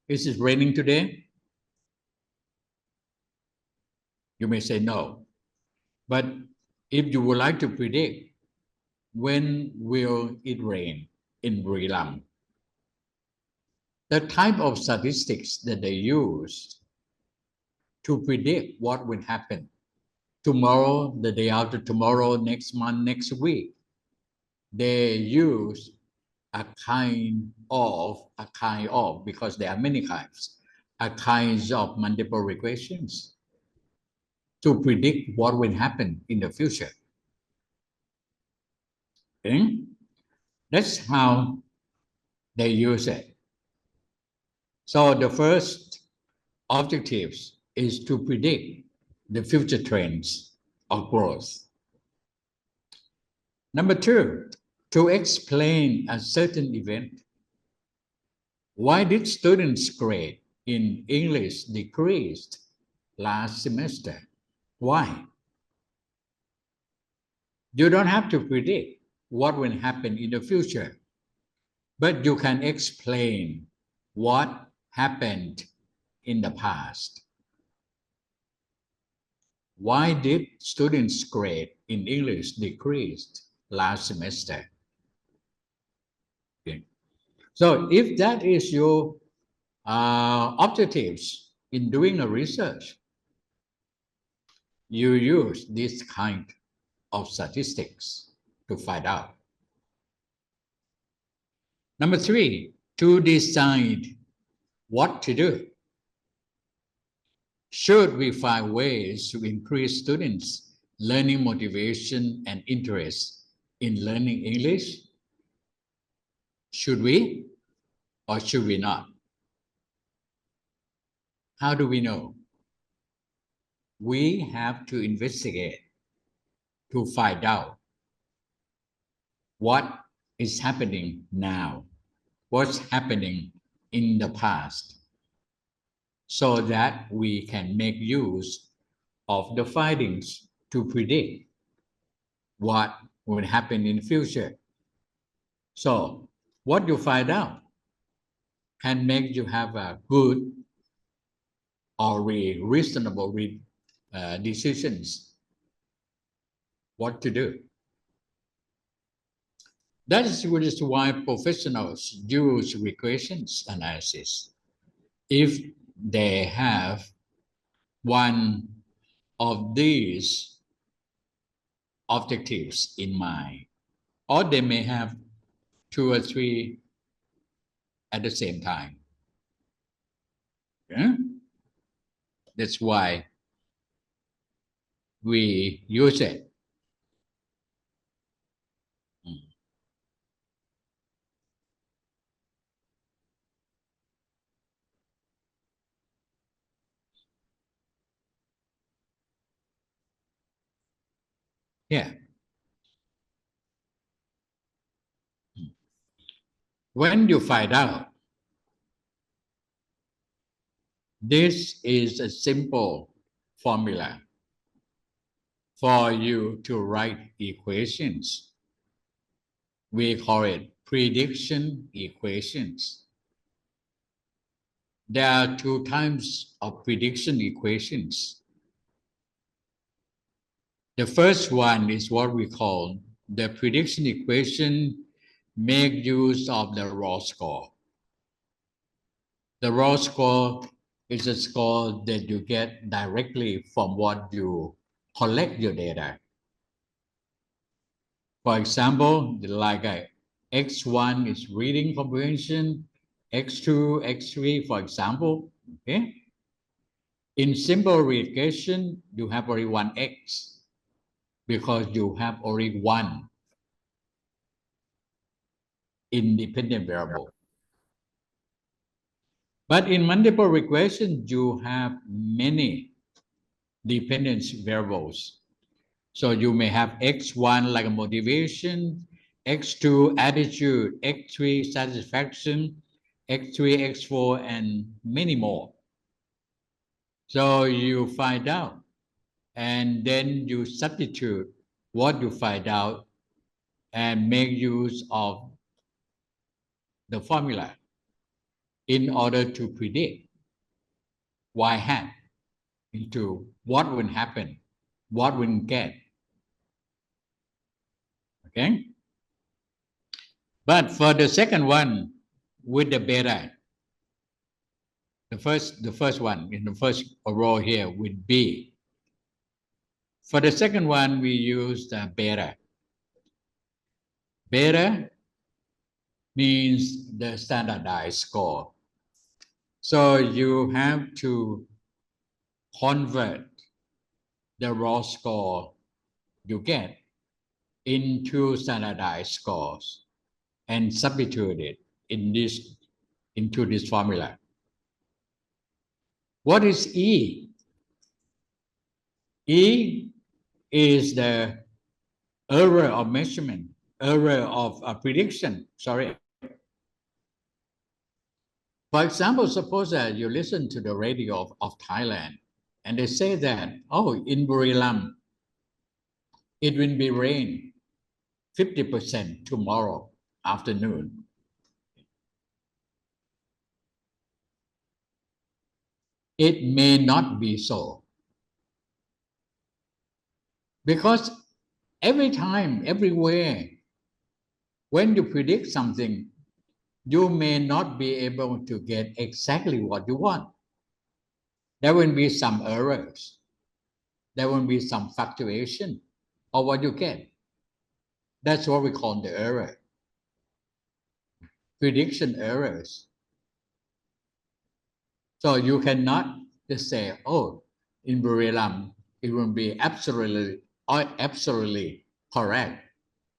Is it raining today? You may say no. But if you would like to predict when will it rain in Buriram, the type of statistics that they use to predict what will happen tomorrow, the day after tomorrow, next month, next week, they use a kind of, because there are many kinds, a kinds of multiple regressions to predict what will happen in the future. Okay? That's how they use it. So the first objective is to predict the future trends of growth. Number two, to explain a certain event. Why did students' grade in English decreased last semester? Why? You don't have to predict what will happen in the future, but you can explain what happened in the past. Why did students' grade in English decreased last semester? Okay. So if that is your objectives in doing a research, you use this kind of statistics to find out. Number 3, to decide what to do. Should we find ways to increase students' learning motivation and interest in learning English? Should we or should we not? How do we know? We have to investigate to find out what is happening now, what's happening in the past, so that we can make use of the findings to predict what will happen in the future. So what you find out can make you have a good or reasonable decisions what to do. That is why professionals use regressions analysis. If they have one of these objectives in mind, or they may have 2 or 3 at the same time. Okay? That's why we use it. Yeah. When you find out, this is a simple formula for you to write equations. We call it prediction equations. There are 2 types of prediction equations. The first one is what we call the prediction equation make use of the raw score. The raw score is a score that you get directly from what you collect your data. For example, like X1 is reading comprehension, X2, X3, for example. Okay. In simple regression, you have only one X because you have only one independent variable. But in multiple regression, you have many dependent variables. So you may have X1 like a motivation, X2 attitude, X3 satisfaction, X3, X4, and many more. So you find out, and then you substitute what you find out and make use of the formula in order to predict y hat into what will happen, what will get. Okay? But for the second one, with the beta, the first one in the first row here with B. For the second one, we use the beta. Beta means the standardized score. So you have to convert the raw score you get into standardized scores and substitute it into this formula. What is E? E is the error of measurement error of prediction. Sorry. For example, suppose that you listen to the radio of Thailand and they say that, oh, in Buriram, it will be rain 50% tomorrow afternoon. It may not be so. Because every time, everywhere, when you predict something, you may not be able to get exactly what you want. There will be some errors. There will be some fluctuation of what you get. That's what we call the error. Prediction errors. So you cannot just say, oh, in Buriram, it will be absolutely correct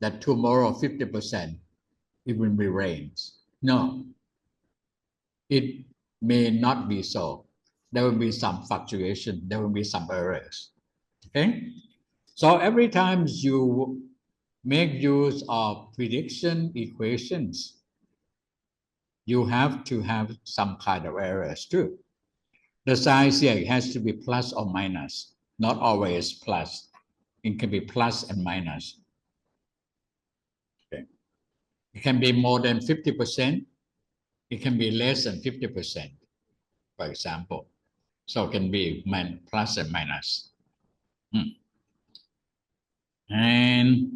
that tomorrow 50% it will be rains. No, it may not be so. There will be some fluctuation. There will be some errors. Okay, so every time you make use of prediction equations, you have to have some kind of errors too. The sign here has to be plus or minus, not always plus. It can be plus and minus. Okay. It can be more than 50%. It can be less than 50%, for example. So it can be plus and minus. And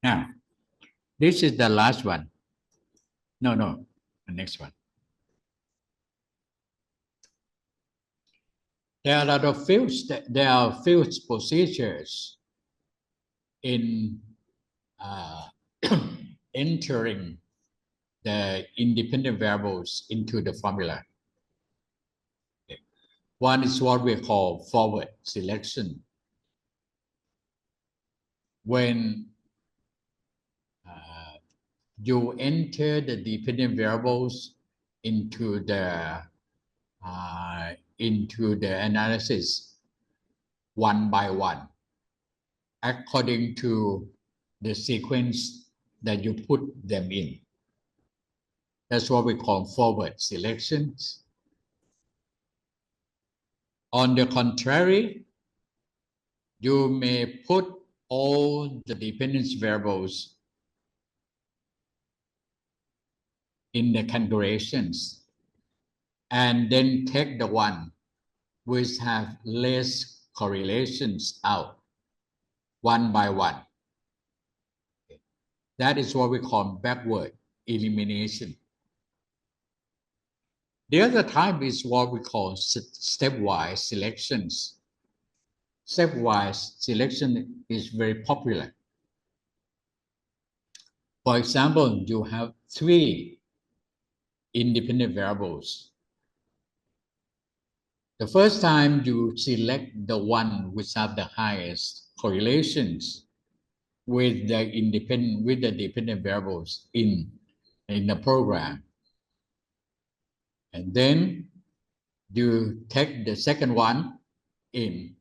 now, this is the last one. No, the next one. There are a lot of fields. There are field procedures in entering the independent variables into the formula. Okay. One is what we call forward selection. When you enter the dependent variables into the analysis one by one, according to the sequence that you put them in. That's what we call forward selections. On the contrary, you may put all the dependence variables in the configurations and then take the one which have less correlations out one by one. That is what we call backward elimination. The other type is what we call stepwise selections. Stepwise selection is very popular. For example, you have 3 independent variables. The first time you select the one which have the highest correlations with the dependent variables in the program. And then you take the second one in,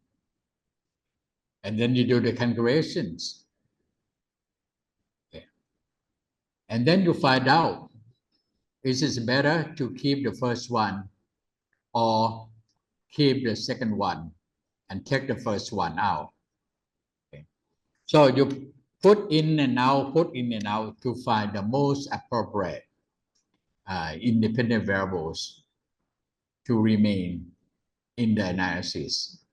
and then you do the configurations. Okay. And then you find out, is it better to keep the first one or keep the second one and take the first one out? Okay. So you put in and out to find the most appropriate independent variables to remain in the analysis.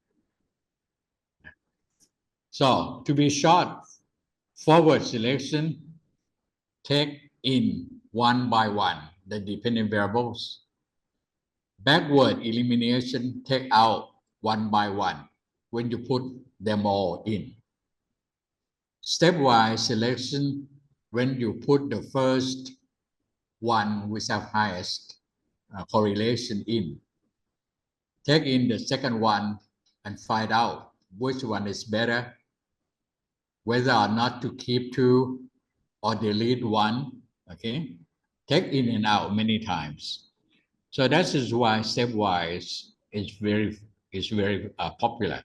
So to be short, forward selection, take in one by one the dependent variables. Backward elimination, take out one by one when you put them all in. Stepwise selection, when you put the first one which have highest correlation in. Take in the second one and find out which one is better, whether or not to keep 2 or delete 1. Okay, take in and out many times. So that is why stepwise is very is very popular.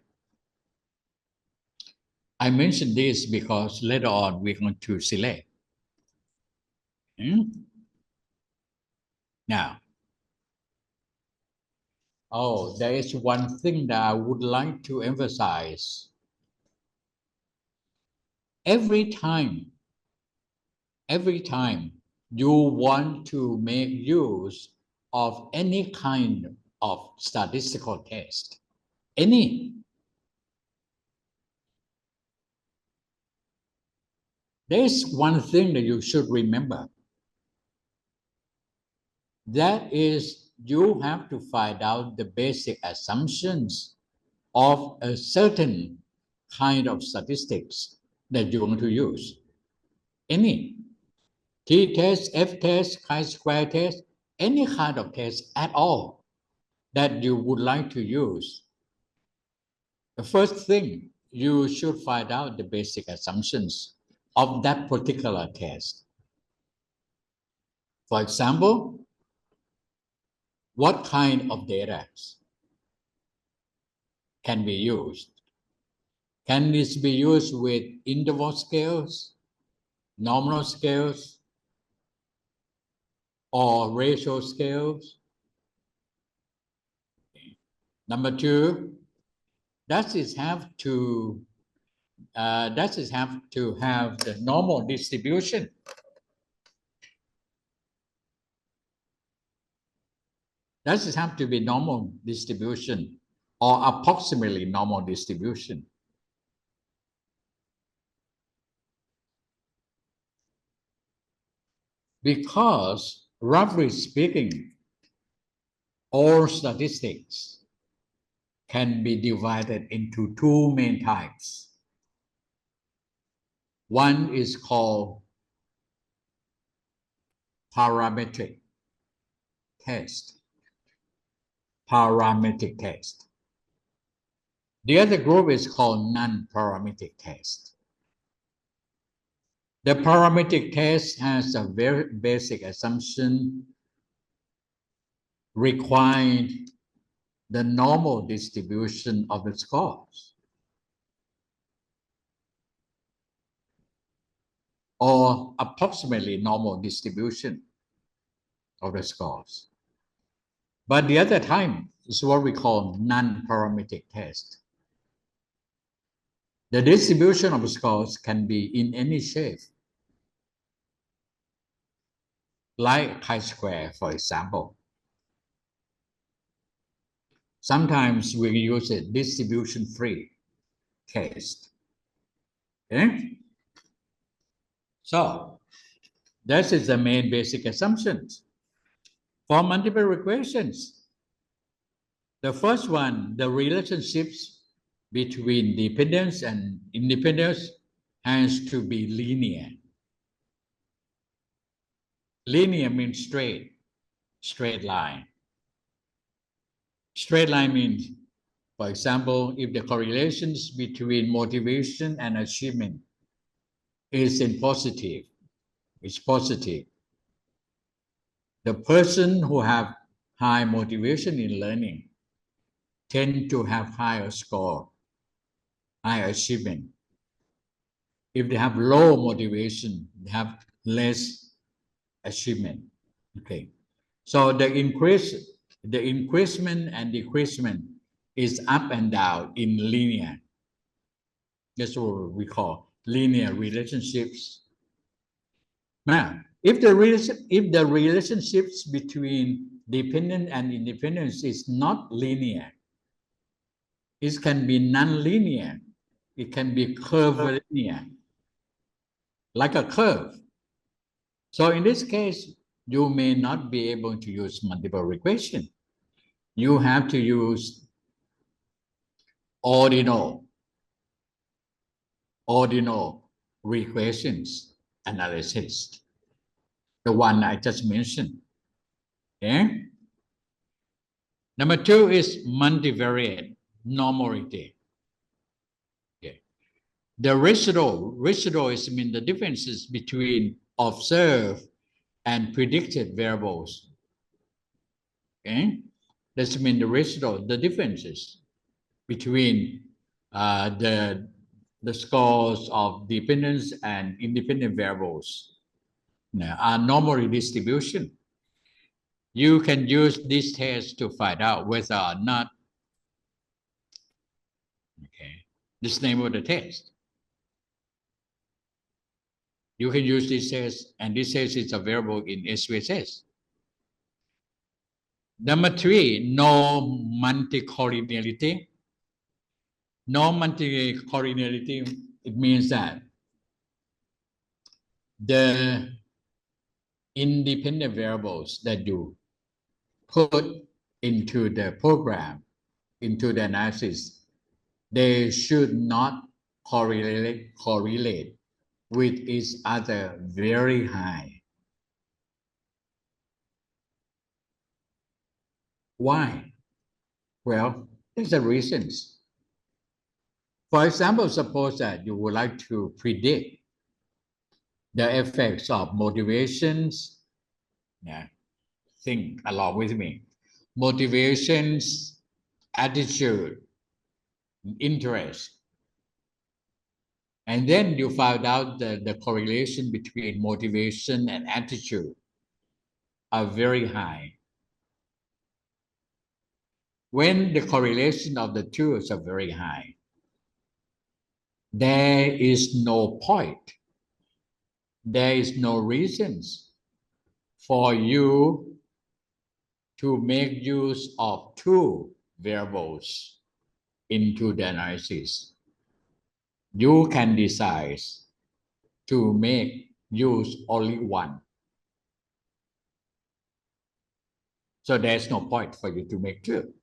I mention this because later on we're going to select. Now, there is one thing that I would like to emphasize. Every time you want to make use of any kind of statistical test, there's one thing that you should remember. That is, you have to find out the basic assumptions of a certain kind of statistics that you want to use. Any t-test, f-test, chi-square test, any kind of test at all that you would like to use. The first thing, you should find out the basic assumptions of that particular test. For example, what kind of data can be used? Can this be used with interval scales, nominal scales, or ratio scales? Number two, does it have to have the normal distribution? Does it have to be normal distribution or approximately normal distribution? Because roughly speaking, all statistics can be divided into two main types. One is called parametric test. Parametric test. The other group is called non-parametric test. The parametric test has a very basic assumption requiring the normal distribution of the scores, or approximately normal distribution of the scores. But the other type is what we call non-parametric test. The distribution of scores can be in any shape, like chi-square, for example. Sometimes we use a distribution-free test. Okay? So, this is the main basic assumptions. For multiple regressions, the first one, the relationships between dependence and independence has to be linear. Linear means straight line. Straight line means, for example, if the correlations between motivation and achievement is positive, the person who have high motivation in learning tend to have higher score, higher achievement. If they have low motivation, they have less achievement. Okay, so the increasement and decreasement is up and down in linear. That's what we call linear relationships. Now, if the relationships between dependent and independence is not linear, it can be non-linear. It can be curvilinear, like a curve. So in this case, you may not be able to use multiple regression. You have to use ordinal regressions analysis, the one I just mentioned. Okay? Number two is multivariate normality. Okay. The residual is mean the differences between observed and predicted variables. Okay, that's mean the residual, the differences. between the scores of dependence and independent variables are normally distribution. You can use this test to find out whether or not, okay, this name of the test. You can use this test, and this test is available in SPSS. Number 3, no multicollinearity. No multicollinearity, it means that the independent variables that you put into the program, into the analysis, they should not correlate with each other very high. Why? Well, there's a reasons. For example, suppose that you would like to predict the effects of motivations. Yeah, think along with me. Motivations, attitude, interest. And then you find out that the correlation between motivation and attitude are very high. When the correlation of the two is very high, there is no point, there is no reasons for you to make use of two variables into the analysis. You can decide to make use only one. So there's no point for you to make two.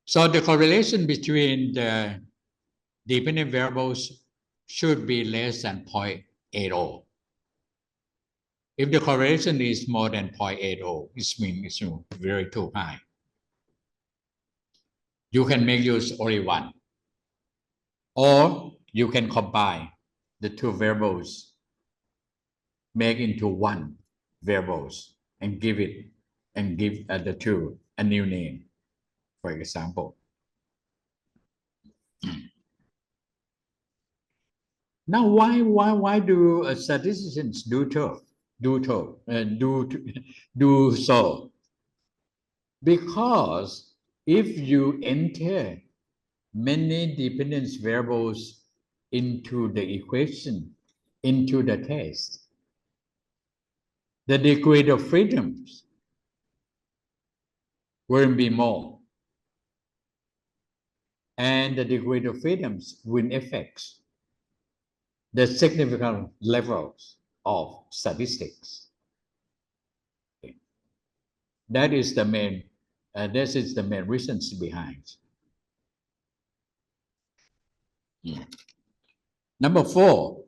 So the correlation between the dependent variables should be less than 0.80. If the correlation is more than 0.80, it means it's very too high. You can make use only one. Or you can combine the two variables, make into one variables, and give the two a new name, for example. Now, why do statisticians do so? Because if you enter many dependence variables into the equation, into the test, the degree of freedoms will be more, and the degree of freedoms will affect the significant levels of statistics. Okay. That is the main. This is the main reasons behind. Number 4,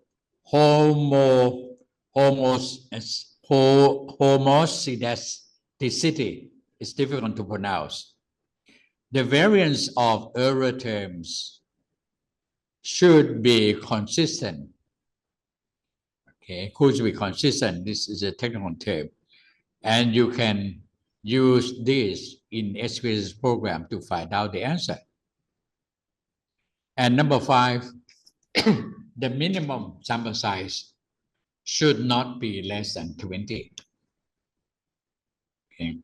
homoscedasticity is difficult to pronounce. The variance of error terms should be consistent. Okay, could be consistent. This is a technical term, and you can use this in SPSS program to find out the answer. And number 5, the minimum sample size should not be less than 20. Okay.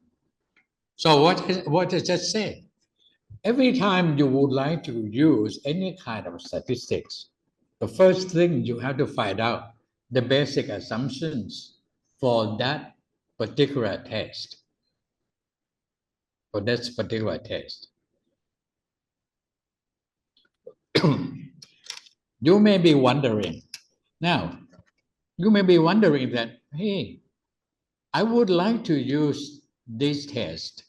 So what does that say? Every time you would like to use any kind of statistics, the first thing you have to find out the basic assumptions for that particular test. For this particular test. You may be wondering, now, you may be wondering that, hey, I would like to use this test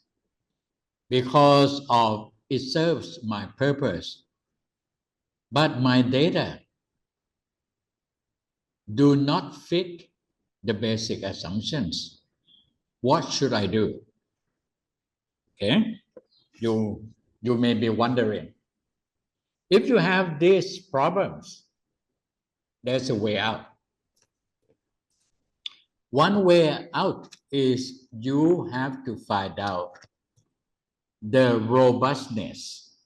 because of it serves my purpose, but my data do not fit the basic assumptions. What should I do? Okay, you may be wondering. If you have these problems, there's a way out. One way out is you have to find out the robustness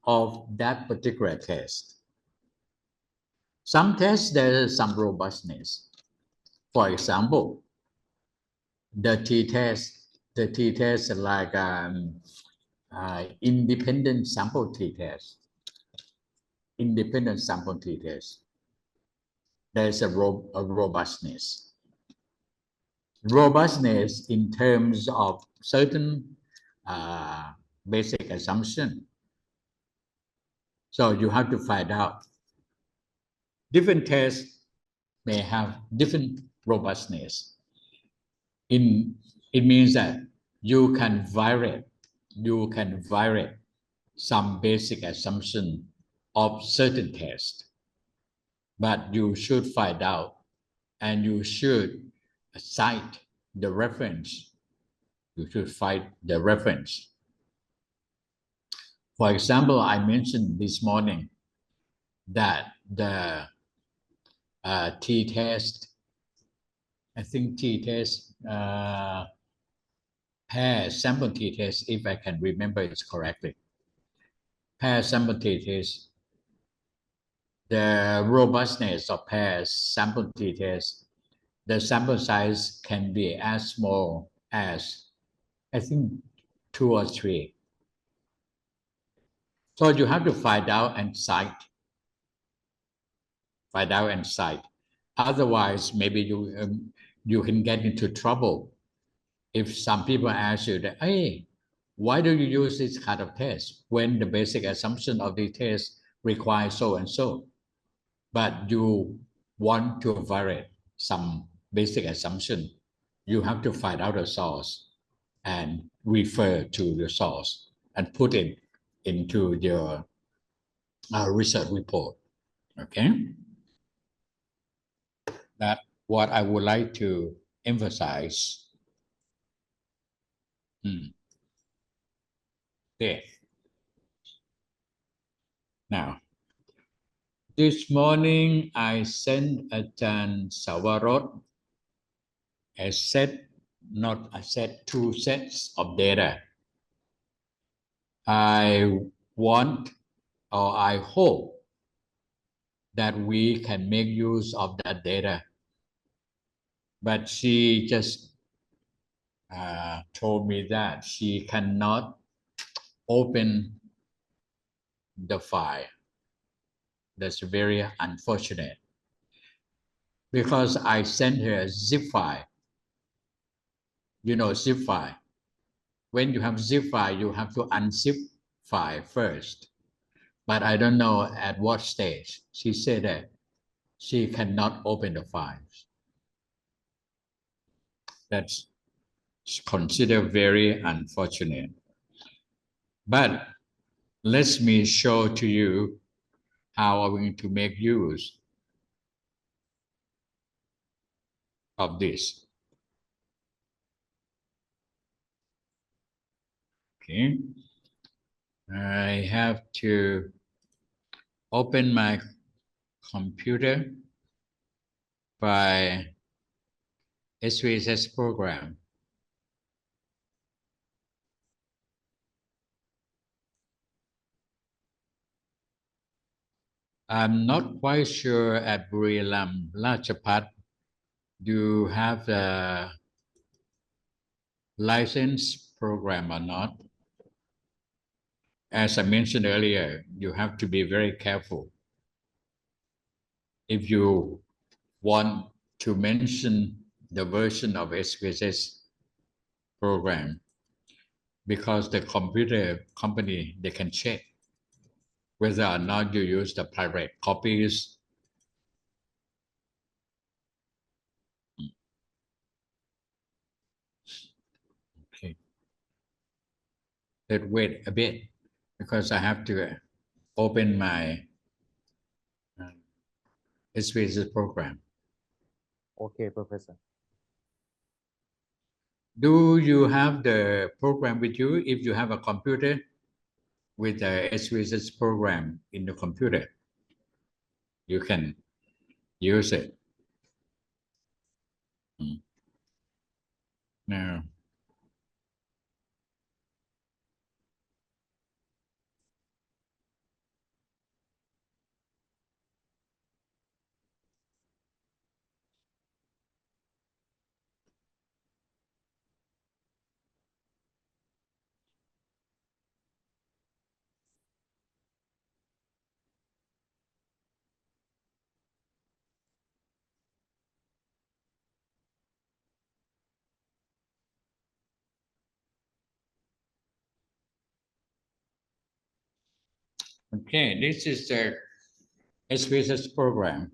of that particular test. Some tests, there is some robustness. For example, the t-test like independent sample t-test. Independent sample t-test. There's a robustness. Robustness in terms of certain basic assumption. So you have to find out. Different tests may have different robustness. It means that you can vary some basic assumption of certain tests, but you should find out and you should cite the reference. You should cite the reference. For example, I mentioned this morning that the t-test, I think t-test, pair sample t-test, if I can remember it correctly. Pair sample t-test, the robustness of pair sample t-test, the sample size can be as small as, I think, 2 or 3. So you have to find out and cite. Otherwise, maybe you can get into trouble if some people ask you that, hey, why do you use this kind of test when the basic assumption of the test requires so and so, but you want to vary some basic assumption, you have to find out the source and refer to the source and put it into your research report. Okay? That's what I would like to emphasize. Okay. Now, this morning I sent Ajahn Sawarot a set, not a set, 2 sets of data. I want, or I hope that we can make use of that data. But she just told me that she cannot open the file. That's very unfortunate, because I sent her a zip file. You know, zip file. When you have zip file, you have to unzip file first. But I don't know at what stage. She said that she cannot open the files. That's considered very unfortunate. But let me show to you how I'm going to make use of this. Okay. I have to open my computer by SPSS program. I'm not quite sure at Buriram, Rajabhat, do you have the license program or not? As I mentioned earlier, you have to be very careful. If you want to mention the version of SPSS program, because the computer company, they can check whether or not you use the pirate copies. Okay. Let's wait a bit, because I have to open my SPSS program. Okay, Professor. Do you have the program with you? If you have a computer with the SPSS program in the computer, you can use it. No. Okay, this is the SPSS program.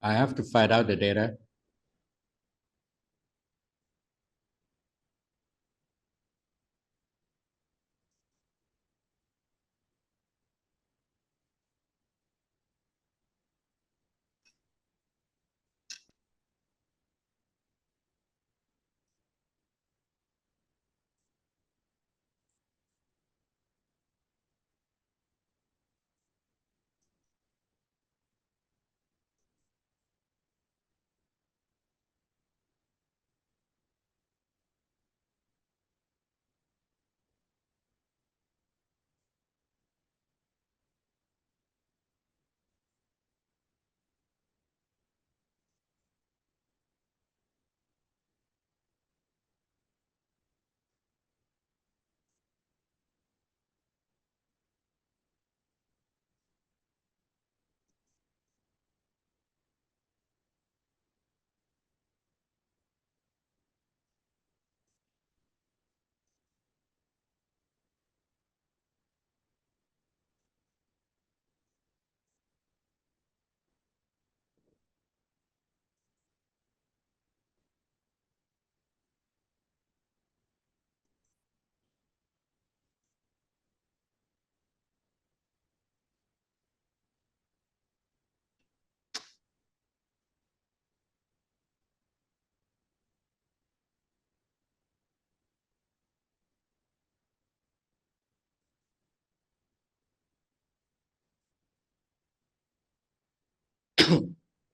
I have to find out the data.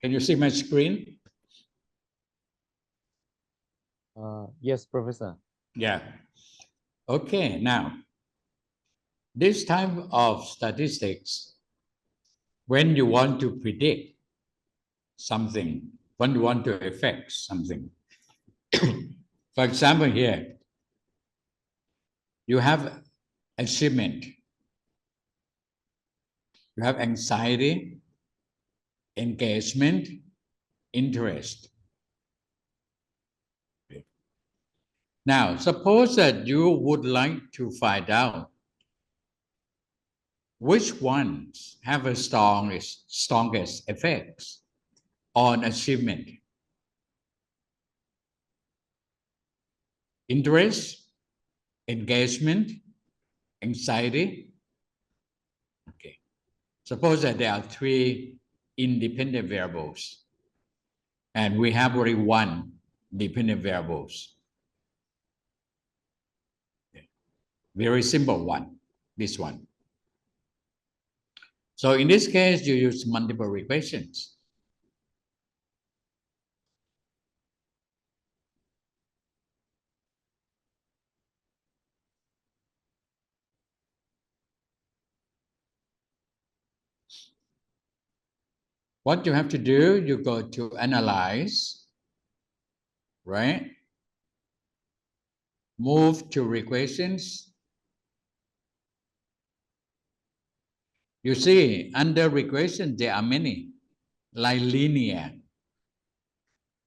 Can you see my screen? Yes, Professor. Yeah. Okay, now, this type of statistics, when you want to predict something, when you want to affect something. For example, here, you have achievement, you have anxiety, engagement, interest. Now, suppose that you would like to find out which ones have the strongest effects on achievement. Interest, engagement, anxiety. Okay. Suppose that there are three independent variables and we have only one dependent variables. Okay. Very simple one, this one. So in this case, you use multiple regressions. What you have to do, you go to analyze, right? Move to regressions. You see, under regression, there are many, like linear.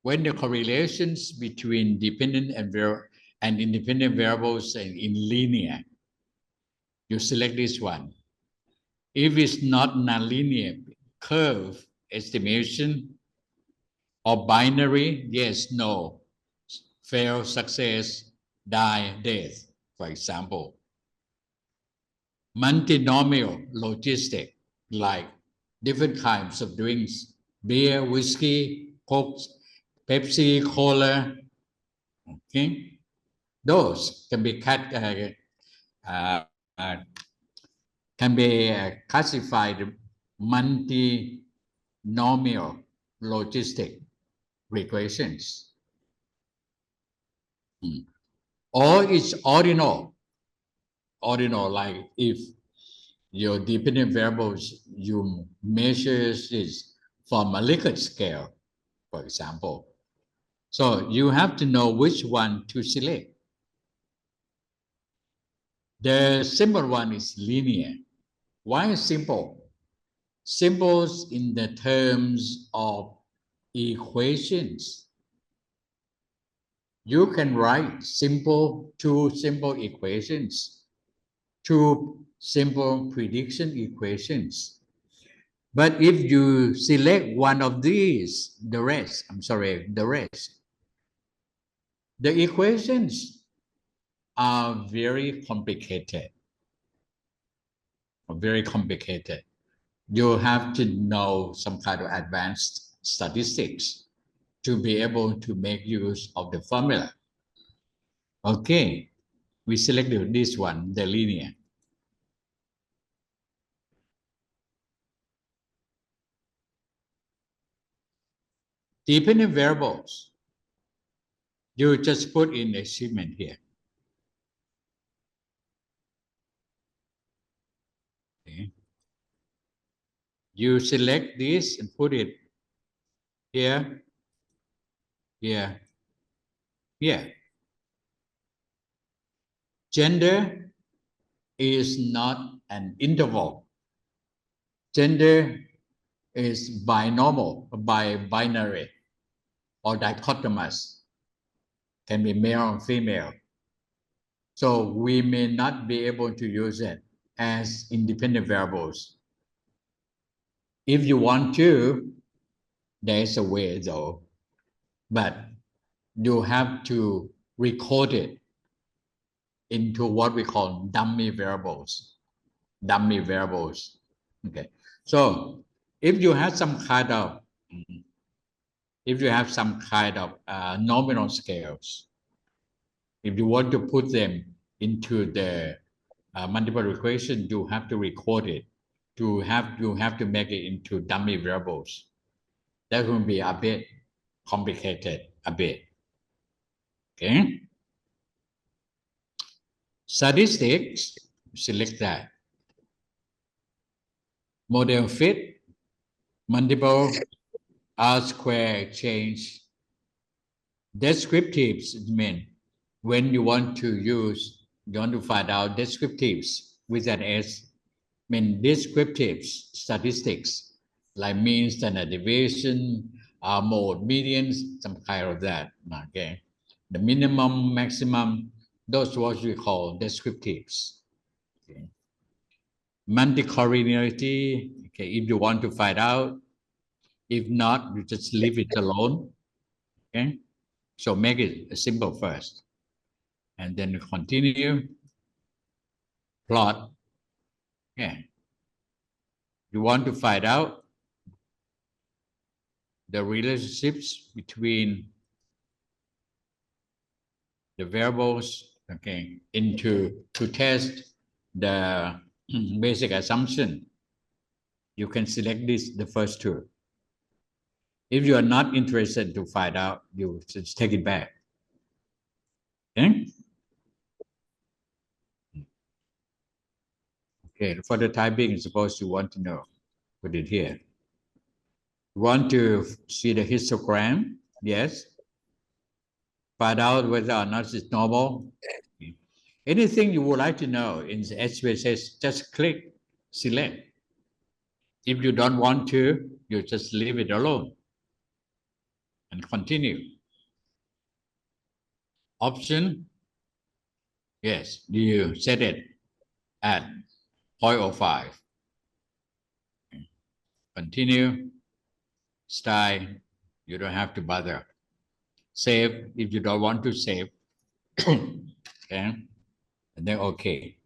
When the correlations between dependent and independent variables are in linear, you select this one. If it's not nonlinear, curve estimation, or binary, yes, no, fail, success, die, death, for example. Multinomial logistic, like different kinds of drinks, beer, whiskey, Coke, Pepsi, Cola, okay? Those can be classified multi-variable normal logistic regressions. Or it's ordinal, like if your dependent variables, you measure this from a Likert scale, for example. So you have to know which one to select. The simple one is linear. Why is simple? Symbols in the terms of equations. You can write two simple equations, two simple prediction equations. But if you select one of these, the rest, the equations are very complicated. You have to know some kind of advanced statistics to be able to make use of the formula. Okay, we selected this one, the linear. Dependent variables, you just put in a segment here. Okay. You select this and put it here, here, here. Gender is not an interval. Gender is binomial, binary, or dichotomous. Can be male or female. So we may not be able to use it as independent variables. If you want to, there's a way though, but you have to record it into what we call dummy variables. Okay. So if you have some kind of nominal scales, if you want to put them into the multiple regression, you have to record it. You have to make it into dummy variables. That will be a bit complicated, a bit. Okay. Statistics, select that. Model fit, multiple R-square exchange. Descriptives mean when you want to find out descriptives with an S, mean descriptives statistics like mean, standard deviation, mode, medians, some kind of that. Okay, the minimum, maximum, those what we call descriptives. Okay. Multicollinearity. Okay, if you want to find out, if not, you just leave it alone. Okay, so make it simple first, and then continue. Plot. Okay, you want to find out the relationships between the variables, okay, to test the basic assumption. You can select the first two. If you are not interested to find out, you just take it back. Okay? Okay, for the typing, suppose you want to know, put it here. You want to see the histogram? Yes. Find out whether or not it's normal. Okay. Anything you would like to know in the SPSS, just click select. If you don't want to, you just leave it alone and continue. Option, yes, you set it at 0.05. Continue. Style, you don't have to bother. Save if you don't want to save. Okay, and then okay.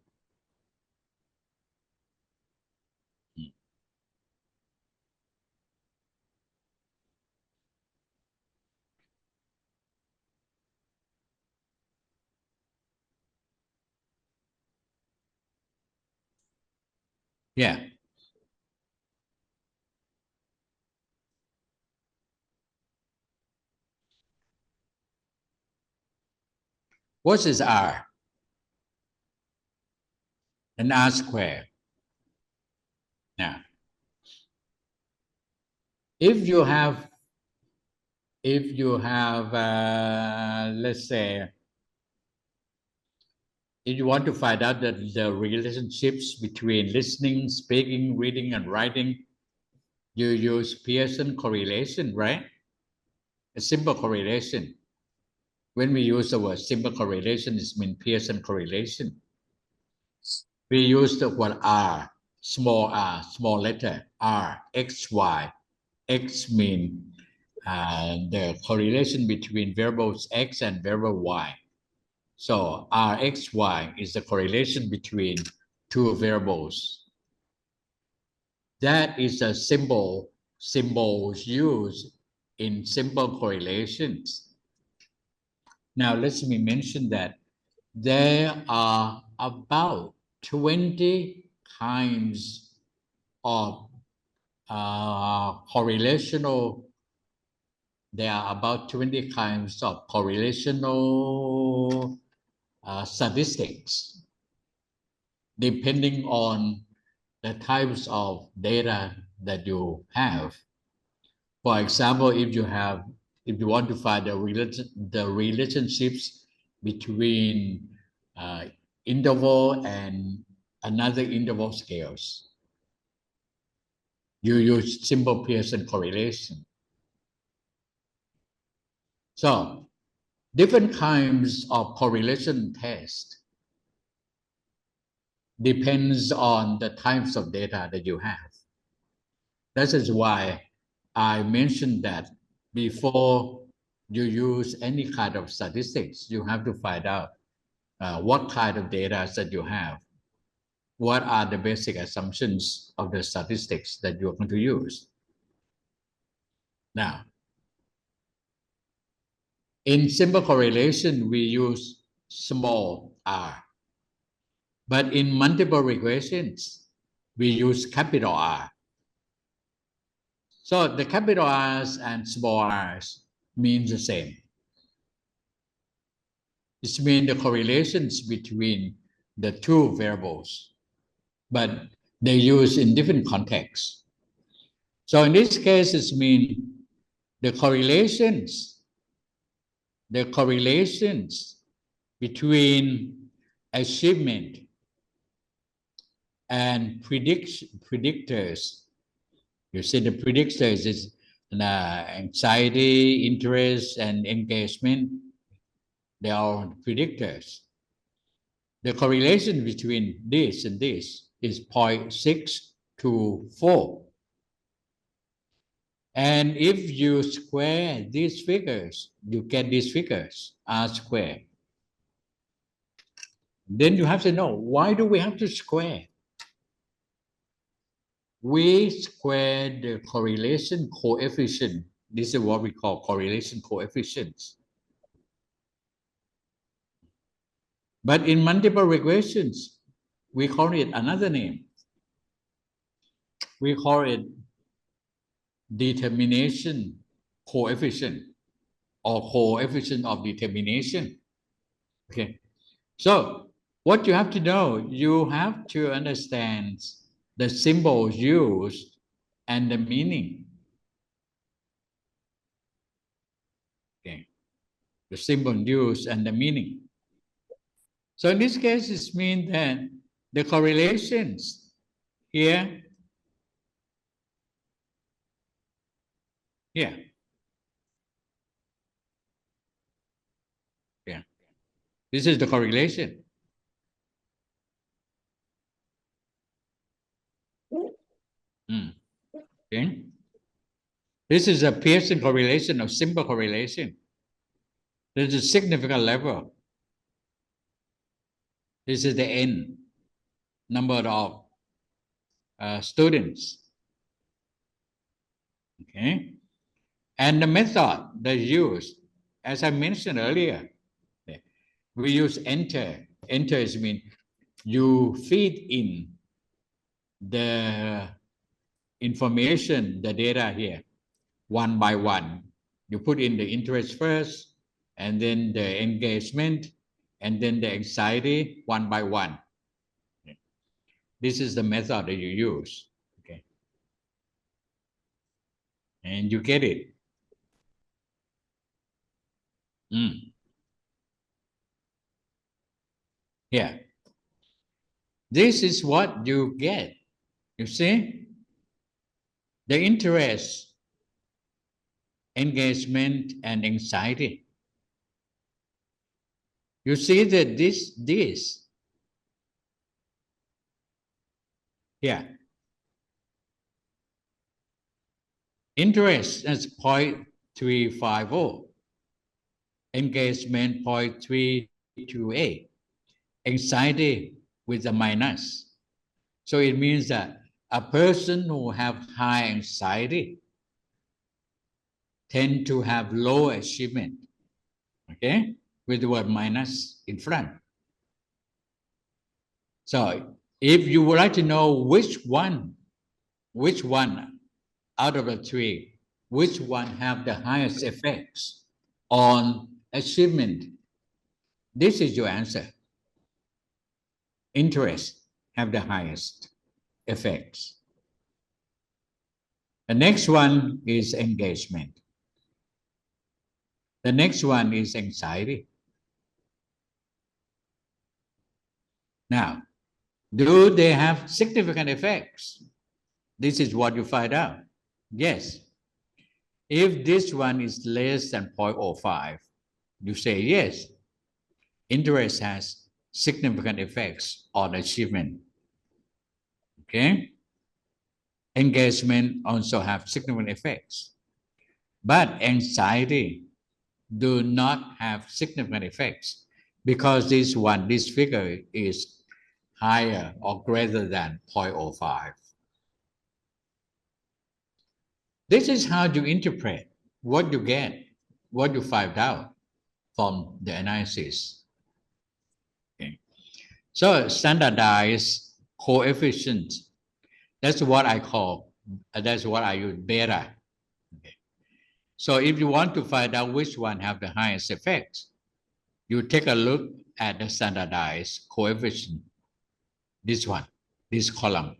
Yeah. What is R? An R square. Now, if you have, let's say, if you want to find out the relationships between listening, speaking, reading, and writing, you use Pearson correlation, right? A simple correlation. When we use the word simple correlation, it means Pearson correlation. We use the word R, small letter, R, X, Y. X mean the correlation between variables X and variable Y. So RXY is the correlation between two variables. That is a symbols used in simple correlations. Now let me mention that there are about 20 kinds of correlational. There are about 20 kinds of correlational statistics, depending on the types of data that you have. For example, if you want to find the relationships between interval and another interval scales, you use simple Pearson correlation. So different kinds of correlation tests depends on the types of data that you have. That is why I mentioned that before you use any kind of statistics, you have to find out what kind of data that you have. What are the basic assumptions of the statistics that you're going to use? Now, in simple correlation, we use small r. But in multiple regressions, we use capital R. So the capital R's and small r's means the same. It means the correlations between the two variables, but they use in different contexts. So in this case, it means the correlations between achievement and predictors. You see, the predictors is anxiety, interest, and engagement. They are predictors. The correlation between this and this is 0.6 to 4. And if you square these figures, you get these figures, R squared. Then you have to know, why do we have to square? We square the correlation coefficient. This is what we call correlation coefficients. But in multiple regressions, we call it another name. We call it determination coefficient or coefficient of determination. Okay. So what you have to know, you have to understand the symbols used and the meaning. Okay. The symbol used and the meaning. So in this case, it means that the correlations here, yeah. This is the correlation. Okay. This is a Pearson correlation or simple correlation. There's a significant level. This is the N, number of students. Okay. And the method they use, as I mentioned earlier, we use enter. Enter is mean you feed in the information, the data here, one by one. You put in the interest first, and then the engagement, and then the anxiety one by one. This is the method that you use. Okay. And you get it. Yeah. This is what you get. You see? The interest, engagement, and anxiety. You see that this. Yeah. Interest is 0.350. Engagement 0.328. Anxiety with a minus. So it means that a person who have high anxiety tend to have low achievement. Okay? With the word minus in front. So if you would like to know which one out of the three, which one have the highest effects on achievement, this is your answer. Interest have the highest effects. The next one is engagement. The next one is anxiety. Now, do they have significant effects? This is what you find out. Yes. If this one is less than 0.05, you say yes. Interest has significant effects on achievement. Okay? Engagement also have significant effects. But anxiety do not have significant effects because this figure is higher or greater than 0.05. This is how you interpret what you get, what you find out from the analysis. Okay. So standardized coefficient, that's what I use beta. Okay. So if you want to find out which one have the highest effects, you take a look at the standardized coefficient. This one, this column.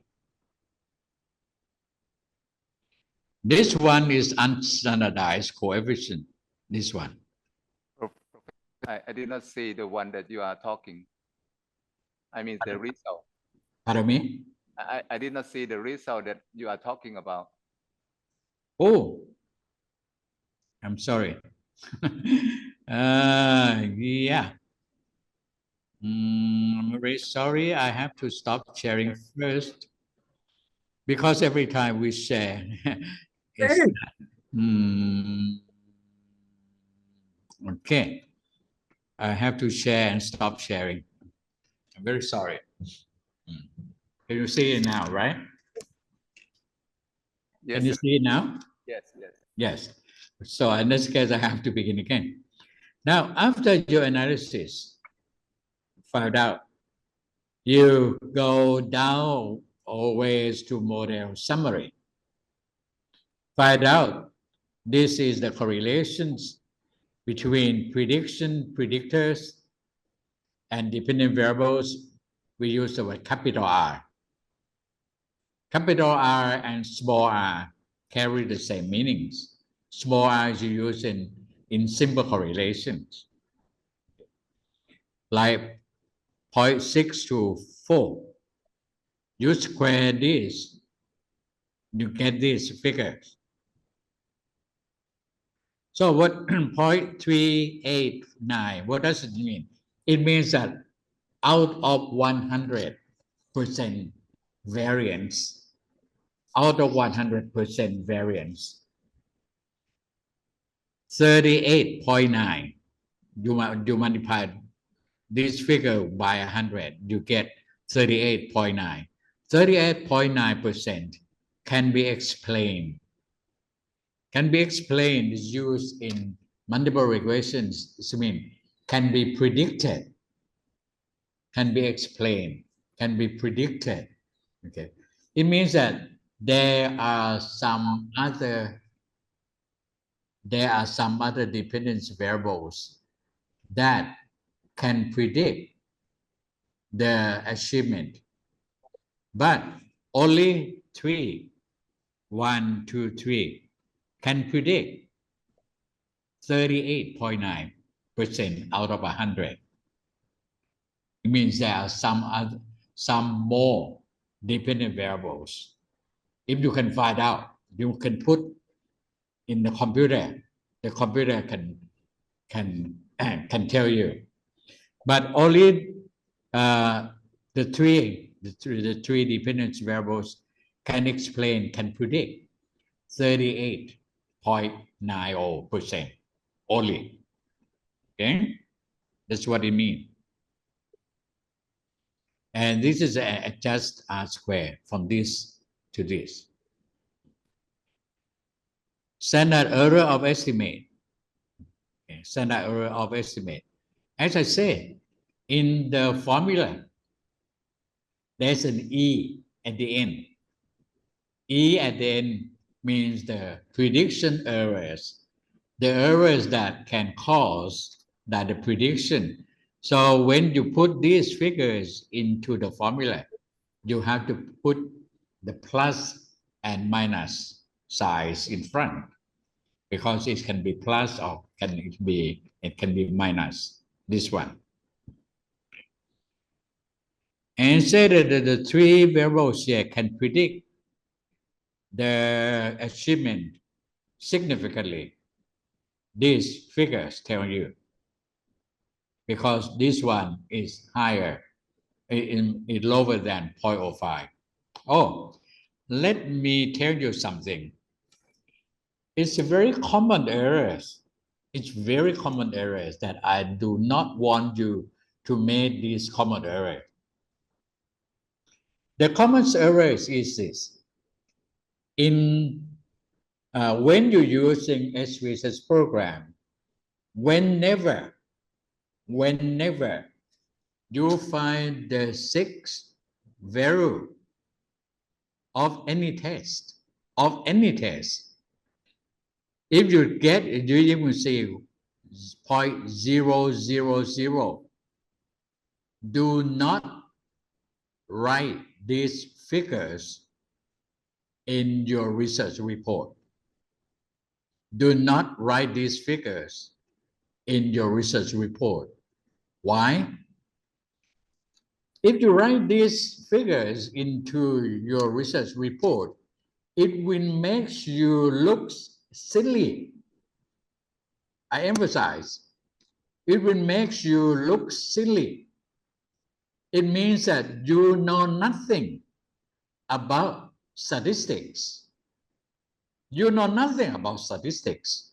This one is unstandardized coefficient. This one. I did not see the one that you are talking. I mean the result. Pardon me? I did not see the result that you are talking about. Oh, I'm sorry. Yeah. I'm very sorry. I have to stop sharing first because every time we share, it's okay. I have to share and stop sharing. I'm very sorry. Can you see it now, right? Yes, Can you sir. see it now? Yes, yes. Yes. So in this case, I have to begin again. Now, after your analysis, found out, you go down always to model summary. Find out this is the correlations between predictors, and dependent variables. We use the word capital R. Capital R and small r carry the same meanings. Small r is used in simple correlations, like 0.6 to 4. You square this, you get these figures. So what 0.389, what does it mean? It means that out of 100% variance, 38.9, you multiply this figure by 100, you get 38.9. 38.9% can be explained. Can be explained is used in multiple regressions. I mean, can be predicted, can be explained, can be predicted. Okay, it means that there are some other dependence variables that can predict the achievement, but only 3, 1, 2, 3 can predict 38.9% out of 100. It means there are some more dependent variables. If you can find out, you can put in the computer. The computer can tell you. But only the three dependent variables can predict 38.90% only. Okay, that's what it means. And this is just R square from this to this. Standard error of estimate. Okay. Standard error of estimate. As I said, in the formula, there's an E at the end. E at the end means the prediction errors, the errors that can cause that the prediction. So when you put these figures into the formula, you have to put the plus and minus signs in front, because it can be plus or it can be minus, this one. And say that the 3 variables here can predict the achievement significantly. These figures tell you, because this one is higher, is lower than 0.05. Oh, let me tell you something. It's a very common errors. It's very common errors that I do not want you to make these common errors. The common errors is this. When you're using SVSS program, whenever you find the 6th value of any test, if you get, you even see 0.000, do not write these figures in your research report. Do not write these figures in your research report. Why? If you write these figures into your research report, it will make you look silly. I emphasize, it will make you look silly. It means that you know nothing about statistics. You know nothing about statistics.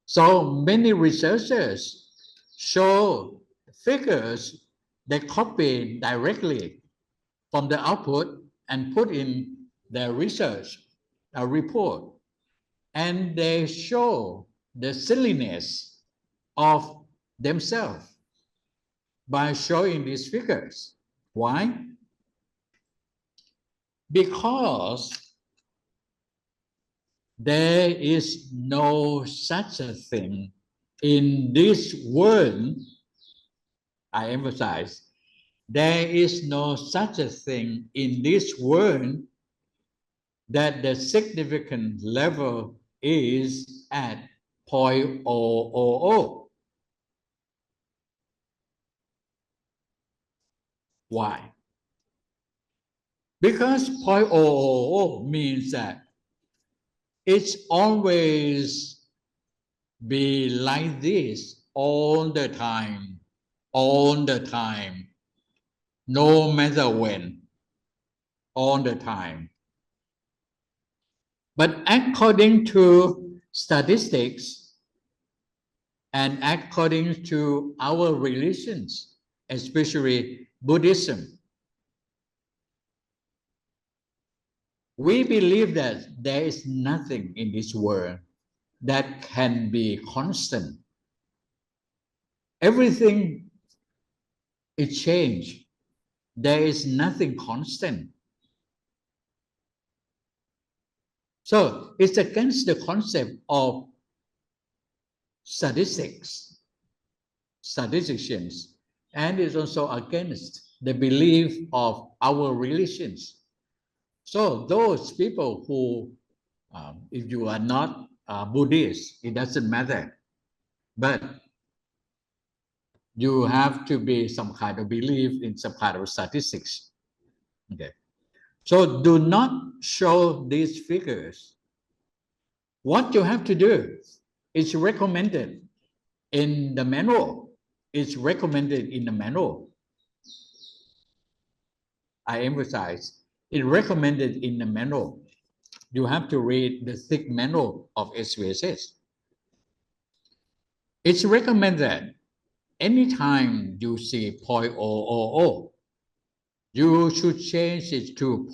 So many researchers show figures they copy directly from the output and put in their research report. And they show the silliness of themselves by showing these figures. Why? Because there is no such a thing in this world. I emphasize, there is no such a thing in this world that the significant level is at 0.000. Why? Because 0.000 means that it's always be like this all the time, no matter when, all the time. But according to statistics and according to our religions, especially Buddhism, we believe that there is nothing in this world that can be constant. Everything is changed. There is nothing constant. So it's against the concept of statisticians. and is also against the belief of our religions. So those people who, if you are not Buddhist, it doesn't matter, but you have to be some kind of belief in some kind of statistics. Okay. So do not show these figures. What you have to do is recommended in the manual. It's recommended in the manual. I emphasize, it's recommended in the manual. You have to read the thick manual of SVSS. It's recommended anytime you see 0.000, you should change it to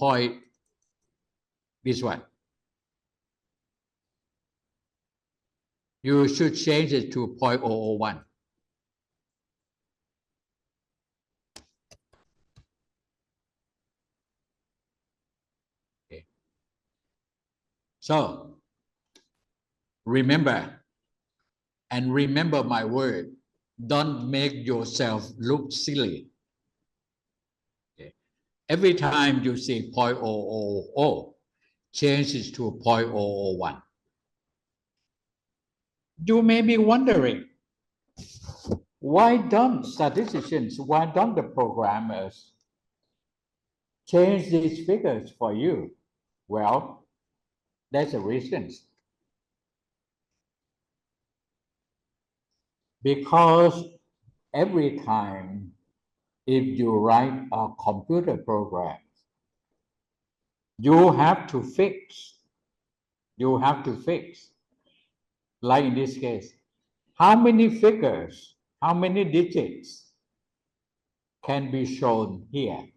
this one. You should change it to 0.001. Okay. So remember, and remember my word, don't make yourself look silly. Okay. Every time you see 0.000, change it to 0.001. You may be wondering, why don't statisticians, why don't the programmers change these figures for you? Well, there's a reason. Because every time if you write a computer program, you have to fix, like in this case, how many figures, how many digits can be shown here?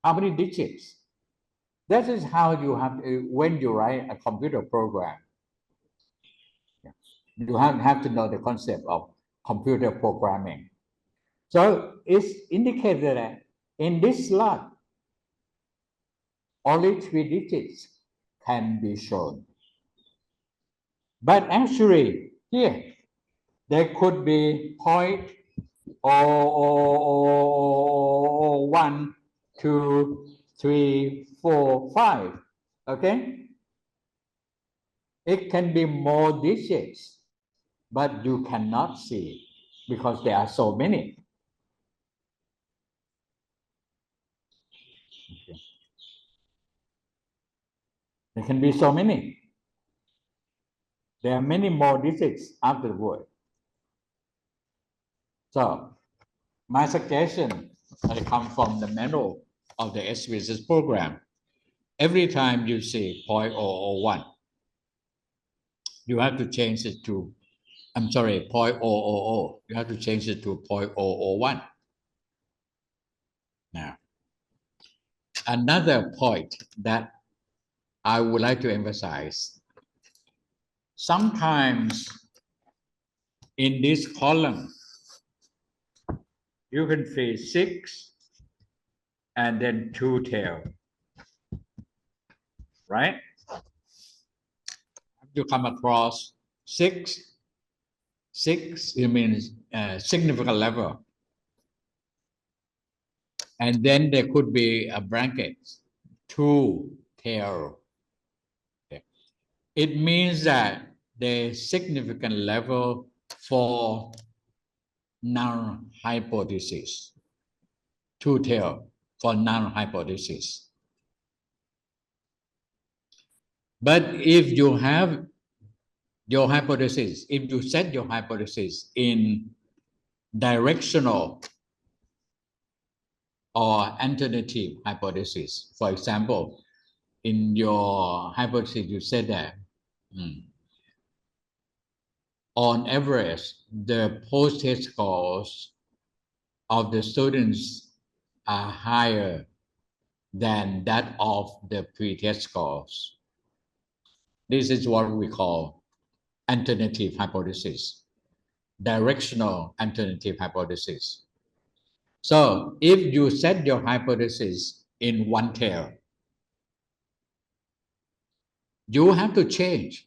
How many digits? That is how you have to, when you write a computer program, you have to know the concept of computer programming. So it's indicated that in this slot, only 3 digits can be shown. But actually, here, there could be 0.001, 2, 3, 4, 5. Okay? It can be more digits, but you cannot see because there are so many. Okay. There can be so many. There are many more digits after the word. So, my suggestion comes from the manual of the SVSS program. Every time you see 0.001, you have to change it to, 0.000. You have to change it to 0.001. Now, another point that I would like to emphasize, sometimes in this column, you can see 6 and then 2 tail, right? You come across 6, it means significant level. And then there could be a bracket, 2 tail. Okay. It means that the significant level for non-hypothesis, 2 tail for non-hypothesis. But if you have your hypothesis, if you set your hypothesis in directional or alternative hypothesis, for example, in your hypothesis, you said that on average, the post-test scores of the students are higher than that of the pre-test scores. This is what we call alternative hypothesis, directional alternative hypothesis. So if you set your hypothesis in 1 tail, you have to change.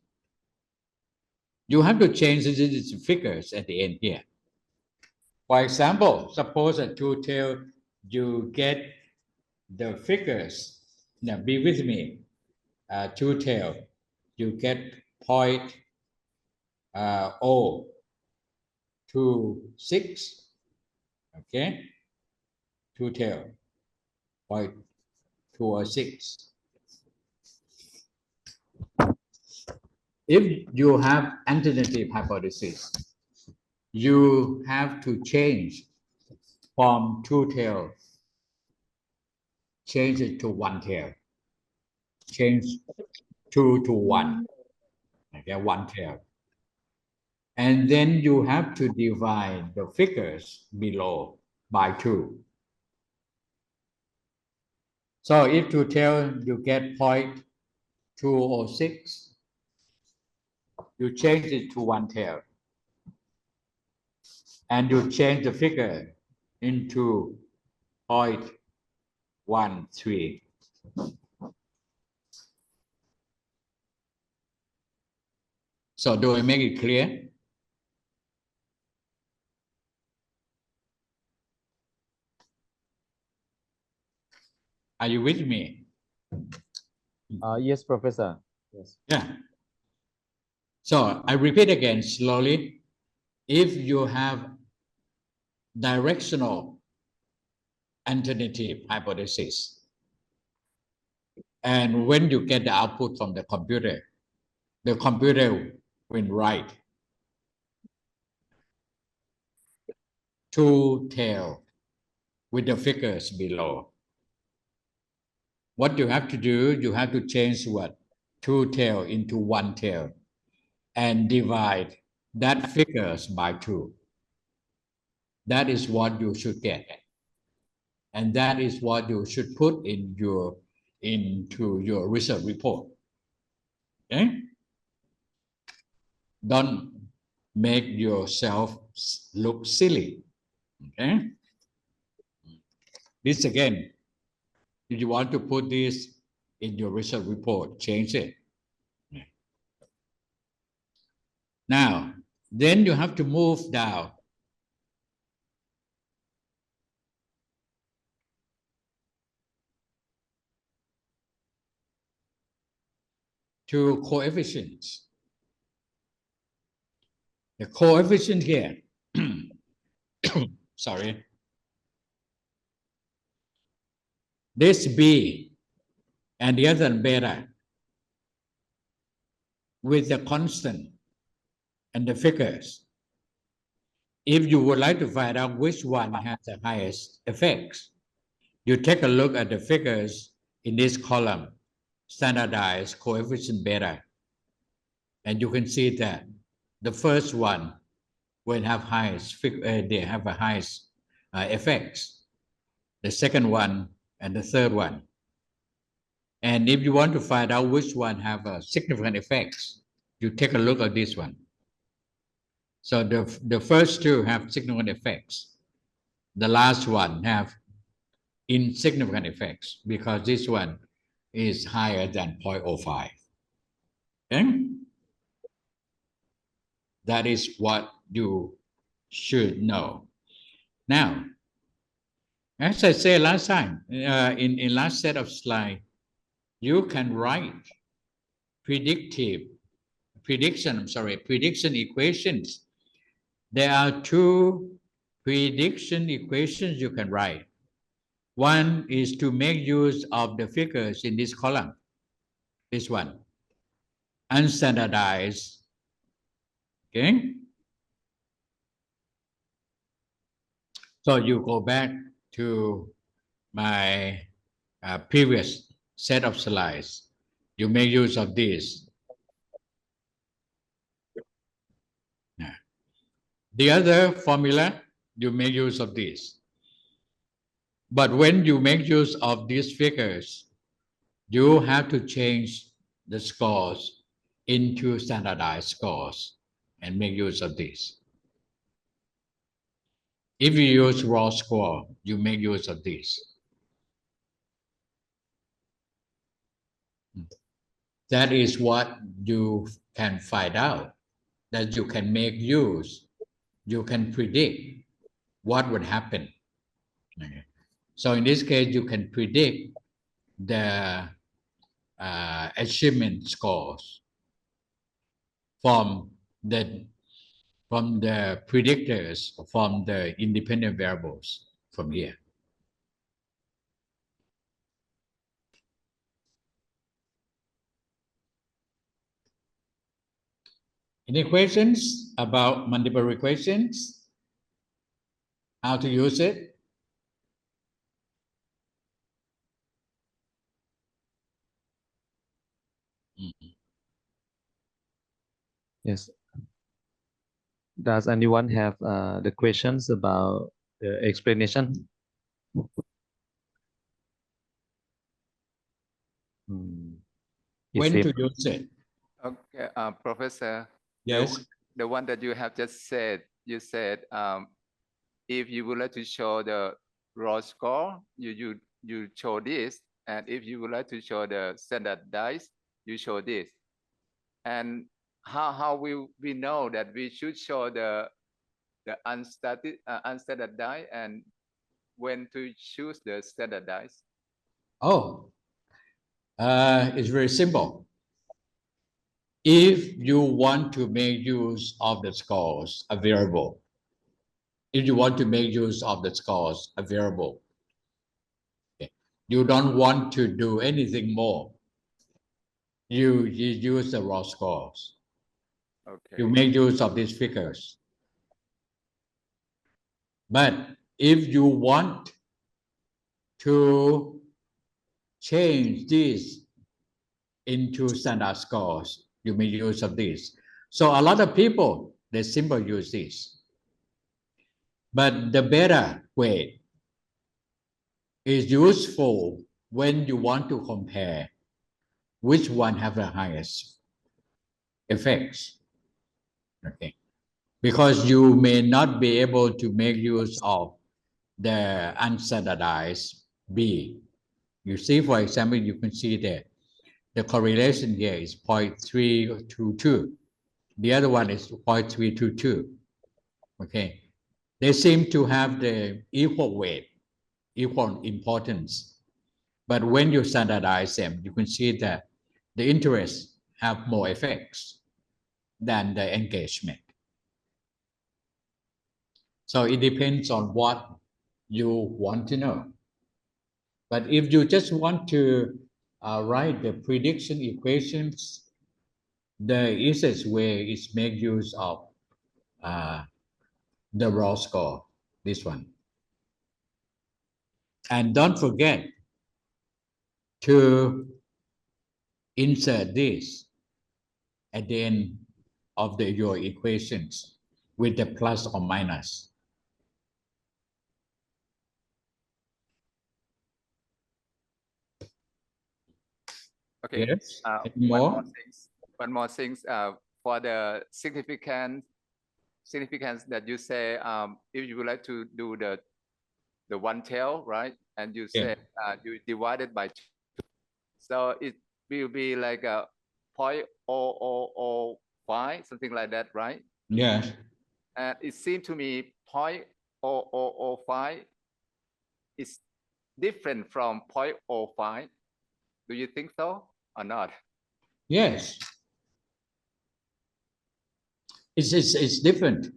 You have to change these figures at the end here. For example, suppose a two-tail, you get the figures. Now, be with me. Two-tail, you get point O to 6. Okay, two-tail, point 2 or 6. If you have alternative hypothesis, you have to change from two-tail, change it to one-tail, change 2 to 1, okay, one-tail. And then you have to divide the figures below by 2. So if two-tail, you get point 206, you change it to one-tail. And you change the figure into 0.13. So do I make it clear? Are you with me? Yes, Professor. Yes. Yeah. So I repeat again slowly. If you have directional alternative hypothesis, and when you get the output from the computer will write two-tail with the figures below. What you have to do, you have to change what? Two-tail into one-tail and divide that figures by 2. That is what you should get. And that is what you should put into your research report. Okay? Don't make yourself look silly. Okay? This again, if you want to put this in your research report, change it. Now, then you have to move down to coefficients. The coefficient here, sorry, this B and the other beta with the constant and the figures. If you would like to find out which one has the highest effects, you take a look at the figures in this column, standardized coefficient beta, and you can see that the first one will have they have a highest effects. The second one and the third one. And if you want to find out which one have a significant effects, you take a look at this one. So the first two have significant effects. The last one have insignificant effects because this one is higher than 0.05. Okay? That is what you should know. Now, as I said last time, in last set of slide, you can write prediction equations. There are 2 prediction equations you can write. One is to make use of the figures in this column. This one, unstandardized. Okay. So you go back to my previous set of slides. You make use of this. The other formula, you make use of this. But when you make use of these figures, you have to change the scores into standardized scores and make use of this. If you use raw score, you make use of this. That is what you can find out, that you can make use, you can predict what would happen. Okay. So in this case, you can predict the achievement scores from the predictors from the independent variables from here. Any questions about multiple equations? How to use it? Yes. Does anyone have the questions about the explanation? It When seems to use it? Okay, Professor. Yes. The one that you have just said, you said if you would like to show the raw score, you show this, and if you would like to show the standardized, you show this. And how will we know that we should show the unstandardized and when to choose the standardized? Oh, it's very simple. If you want to make use of the scores available, if you want to make use of the scores available, okay, you don't want to do anything more. You use the raw scores. Okay. You make use of these figures. But if you want to change this into standard scores, you make use of this. So a lot of people, they simply use this. But the better way is useful when you want to compare which one have the highest effects. Okay. Because you may not be able to make use of the unstandardized B. You see, for example, you can see that the correlation here is 0.322. The other one is 0.322. Okay. They seem to have the equal weight, equal importance. But when you standardize them, you can see that the interests have more effects than the engagement. So it depends on what you want to know. But if you just want to write the prediction equations, the easiest way is make use of the raw score, this one. And don't forget to insert this at the end of your equations with the plus or minus. Okay. Yes. More? One more thing. For the significance that you say, if you would like to do the one tail, right? And you say you divide it by 2, so it will be like a 0.0005, something like that, right? Yes. And it seemed to me 0.0005 is different from 0.05. Do you think so or not? Yes. It's different.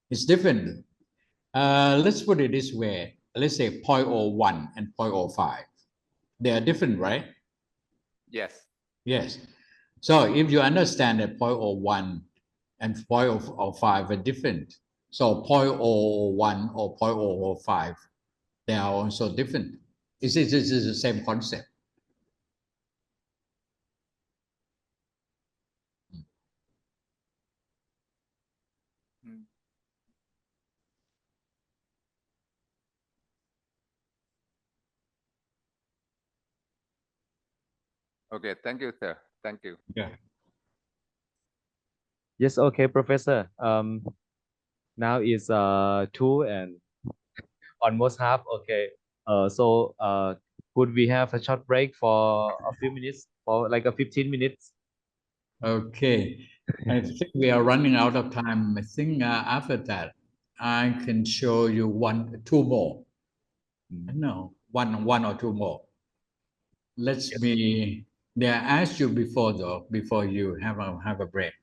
It's different. Let's put it this way. Let's say 0.01 and 0.05. They are different, right? Yes. Yes. So if you understand that 0.01 and 0.05 are different, so 0.01 or 0.005, they are also different. It's the same concept. Okay, thank you, sir. Thank you. Yeah. yes, okay, Professor. Now is 2 and almost half. Okay. So could we have a short break for a few minutes, for like a 15 minutes? Okay. I think we are running out of time. I think after that, I can show you two more. Mm. No, one or two more. Let's be. They asked you before though. Before you have a break.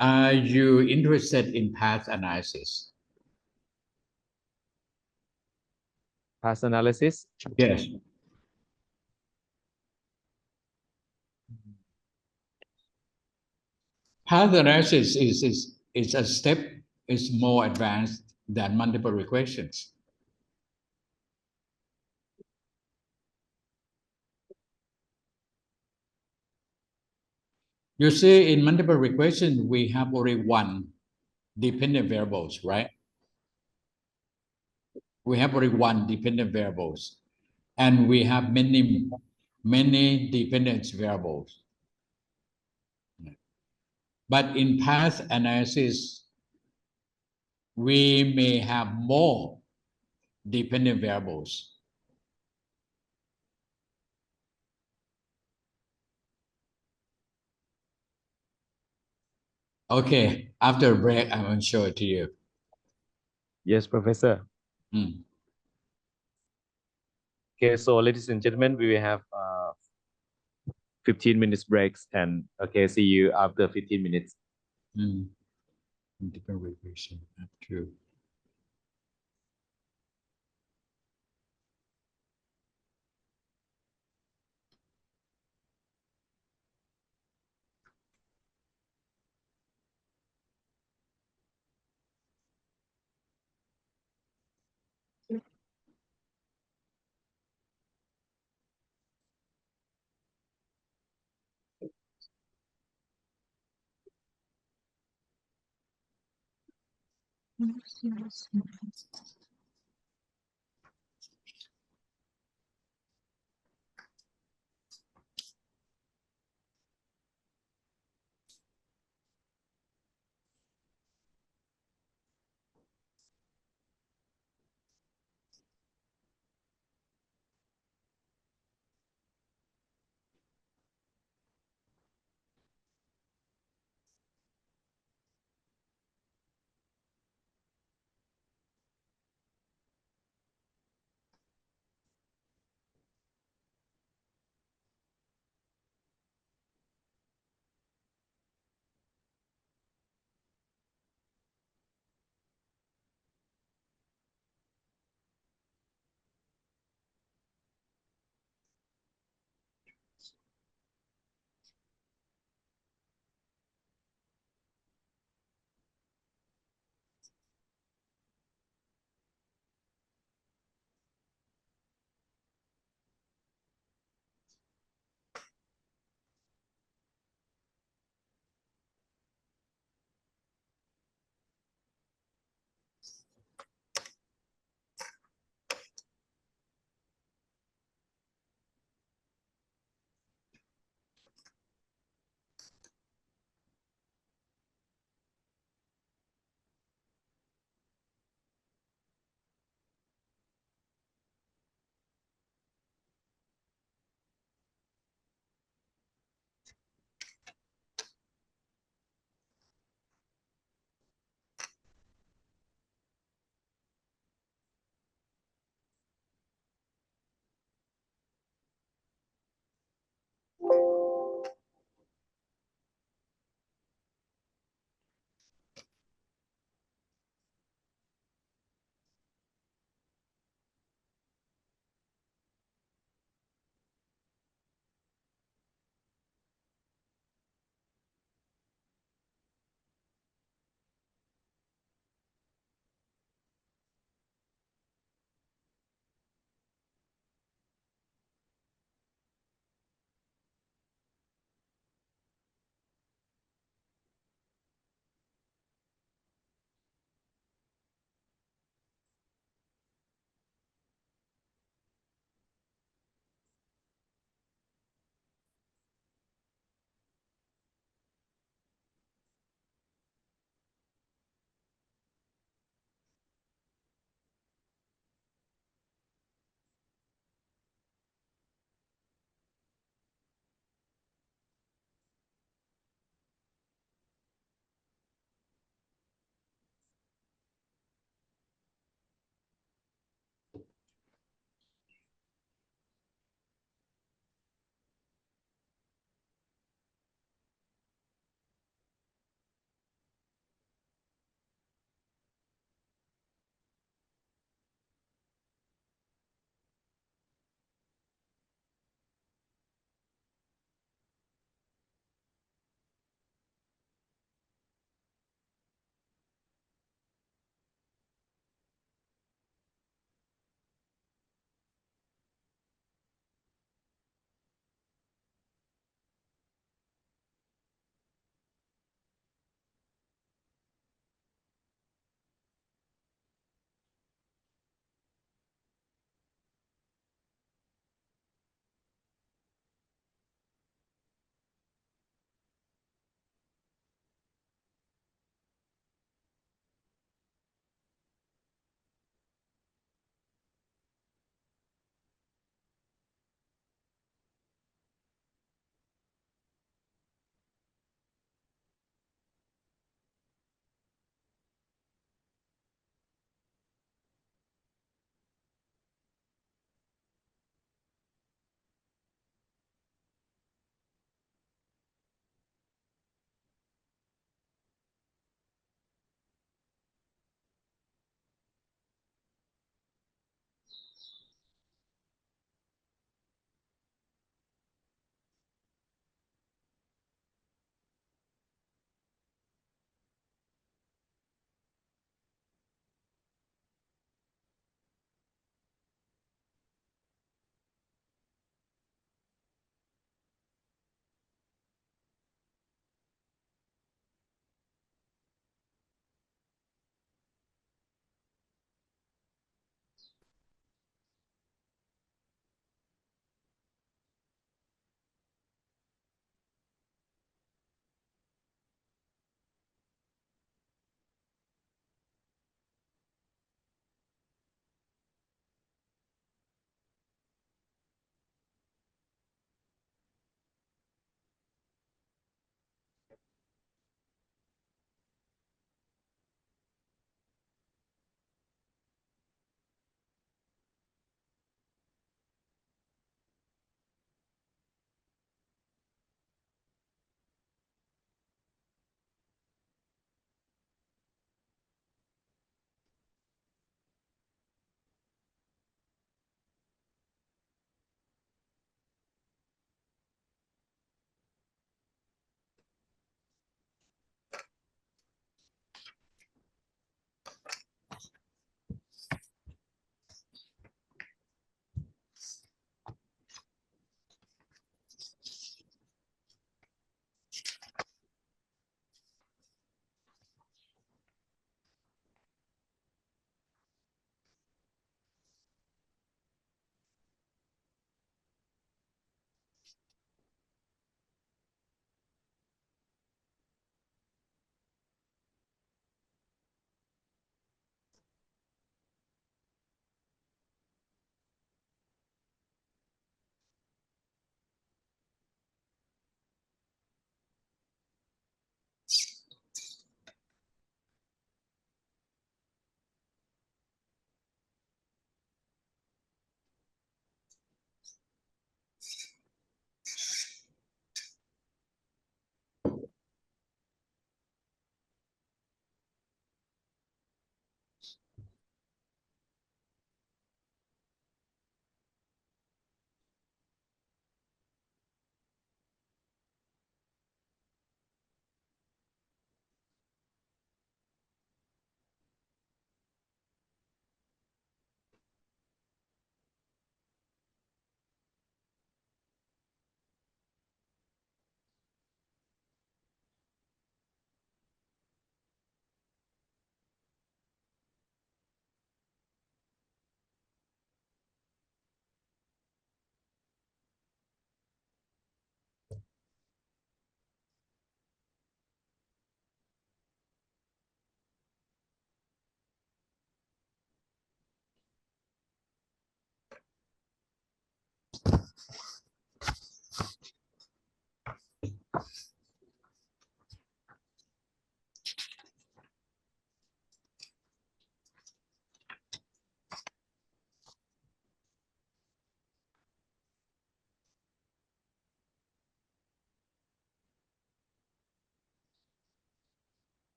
Are you interested in path analysis? Past analysis. Yes. Path analysis is a step, is more advanced than multiple regressions. You see, in multiple regression, we have only one dependent variables, right? We have only one dependent variables, and we have many dependent variables. But in path analysis, we may have more dependent variables. Okay, after a break, I will show it to you. Yes, Professor. Okay, so ladies and gentlemen, we will have 15 minutes breaks, and okay, see you after 15 minutes. Multiple regression up to.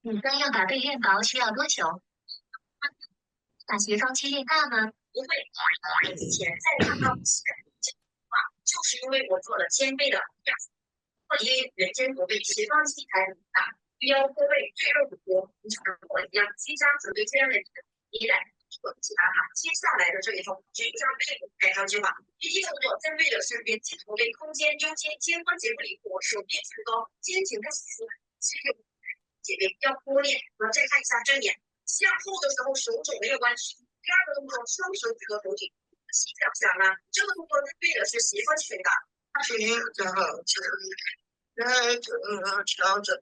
你刚要答对练稿需要多久？把斜方期练大吗？不会，以前在看到就是因为我做了1000倍的因为人间不被斜方期才很大，必要各位太肉不多，你就跟我一样，即将准备这样的一个依赖。其他接下来的这一种举家配合改造计划，第一动作针对的是连接头类空间中间肩关节不灵活，手臂抬高，肩颈不舒服，肌肉解背要脱练。我们再看一下正眼，向后的时候手肘没有弯曲。第二个动作，双手举过头顶，膝向下拉。这个动作针对的是斜方拳打。调整。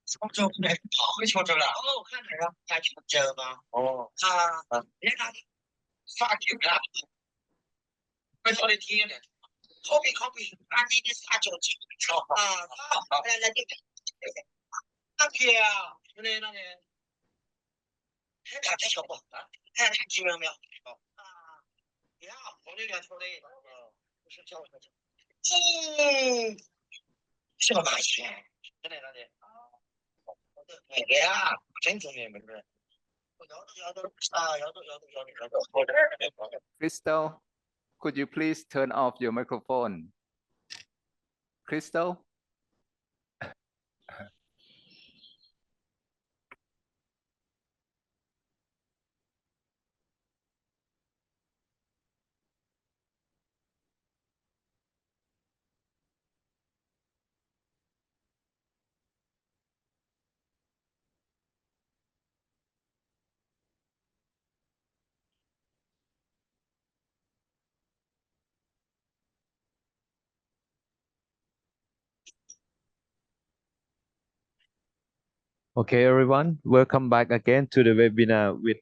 从这边跑回球这了。哦，我看看了，他球这吗？哦，别打发球了，快说的听的。copy，把你的啥球进球啊？好，来，那边啊，那里，还打这球不？还几秒没有？呀，我那两球嘞，不是叫我的。是个马戏，那里。呀，真聪明，不是。Crystal, could you please turn off your microphone? Crystal? Okay, everyone, welcome back again to the webinar with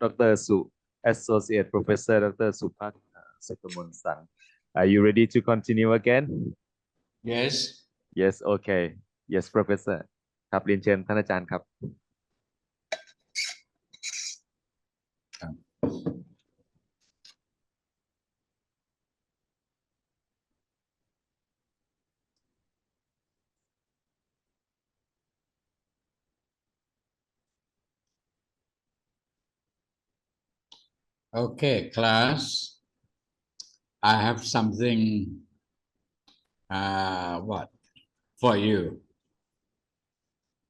Dr. Su, Associate Professor Dr. Suphat Sukamonson. Are you ready to continue again? Yes. Yes, okay. Yes, Professor. ครับเรียนเชิญท่านอาจารย์ครับ Okay, class. I have something for you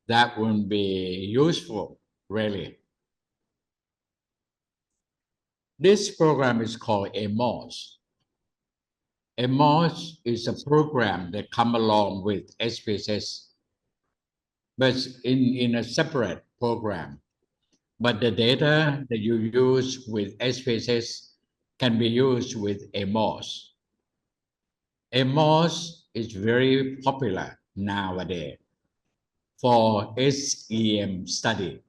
that will be useful, really. This program is called AMOS. AMOS is a program that comes along with SPSS, but in a separate program. But the data that you use with SPSS can be used with AMOS. AMOS is very popular nowadays for SEM study.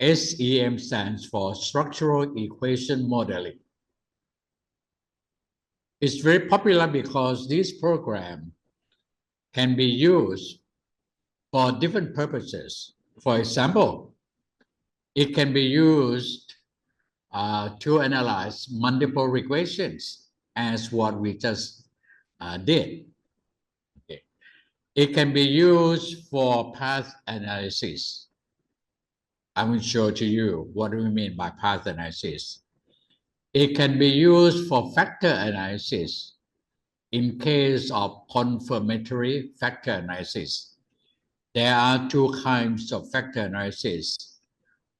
SEM stands for Structural Equation Modeling. It's very popular because this program can be used for different purposes. For example, it can be used to analyze multiple regressions, as what we just did. Okay. It can be used for path analysis. I will show to you what do we mean by path analysis. It can be used for factor analysis in case of confirmatory factor analysis. There are two kinds of factor analysis.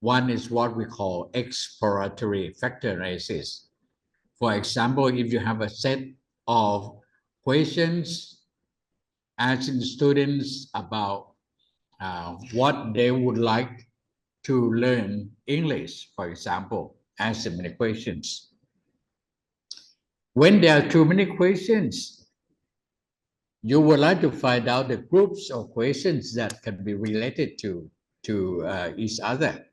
One is what we call exploratory factor analysis. For example, if you have a set of questions asking students about what they would like to learn English, for example, ask many questions. When there are too many questions, you would like to find out the groups of questions that can be related to each other.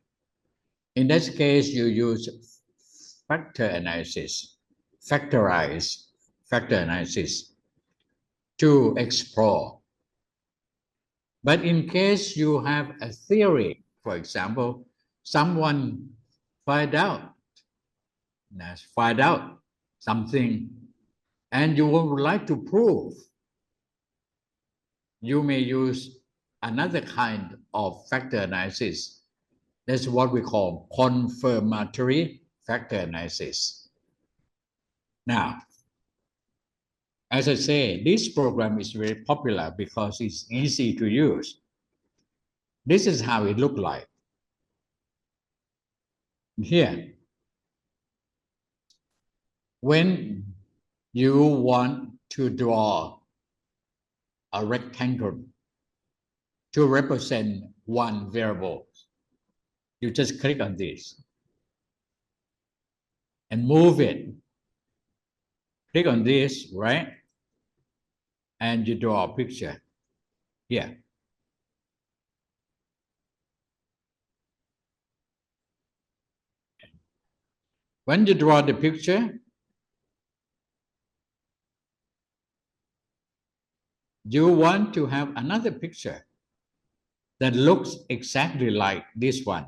In this case, you use factor analysis, factorize factor analysis to explore. But in case you have a theory For example, someone find out something and you would like to prove, you may use another kind of factor analysis. That's what we call confirmatory factor analysis. Now, as I say, this program is very popular because it's easy to use. This is how it looks like. Here, when you want to draw a rectangle to represent one variable, you just click on this and move it. Click on this, right? And you draw a picture here. When you draw the picture, you want to have another picture that looks exactly like this one.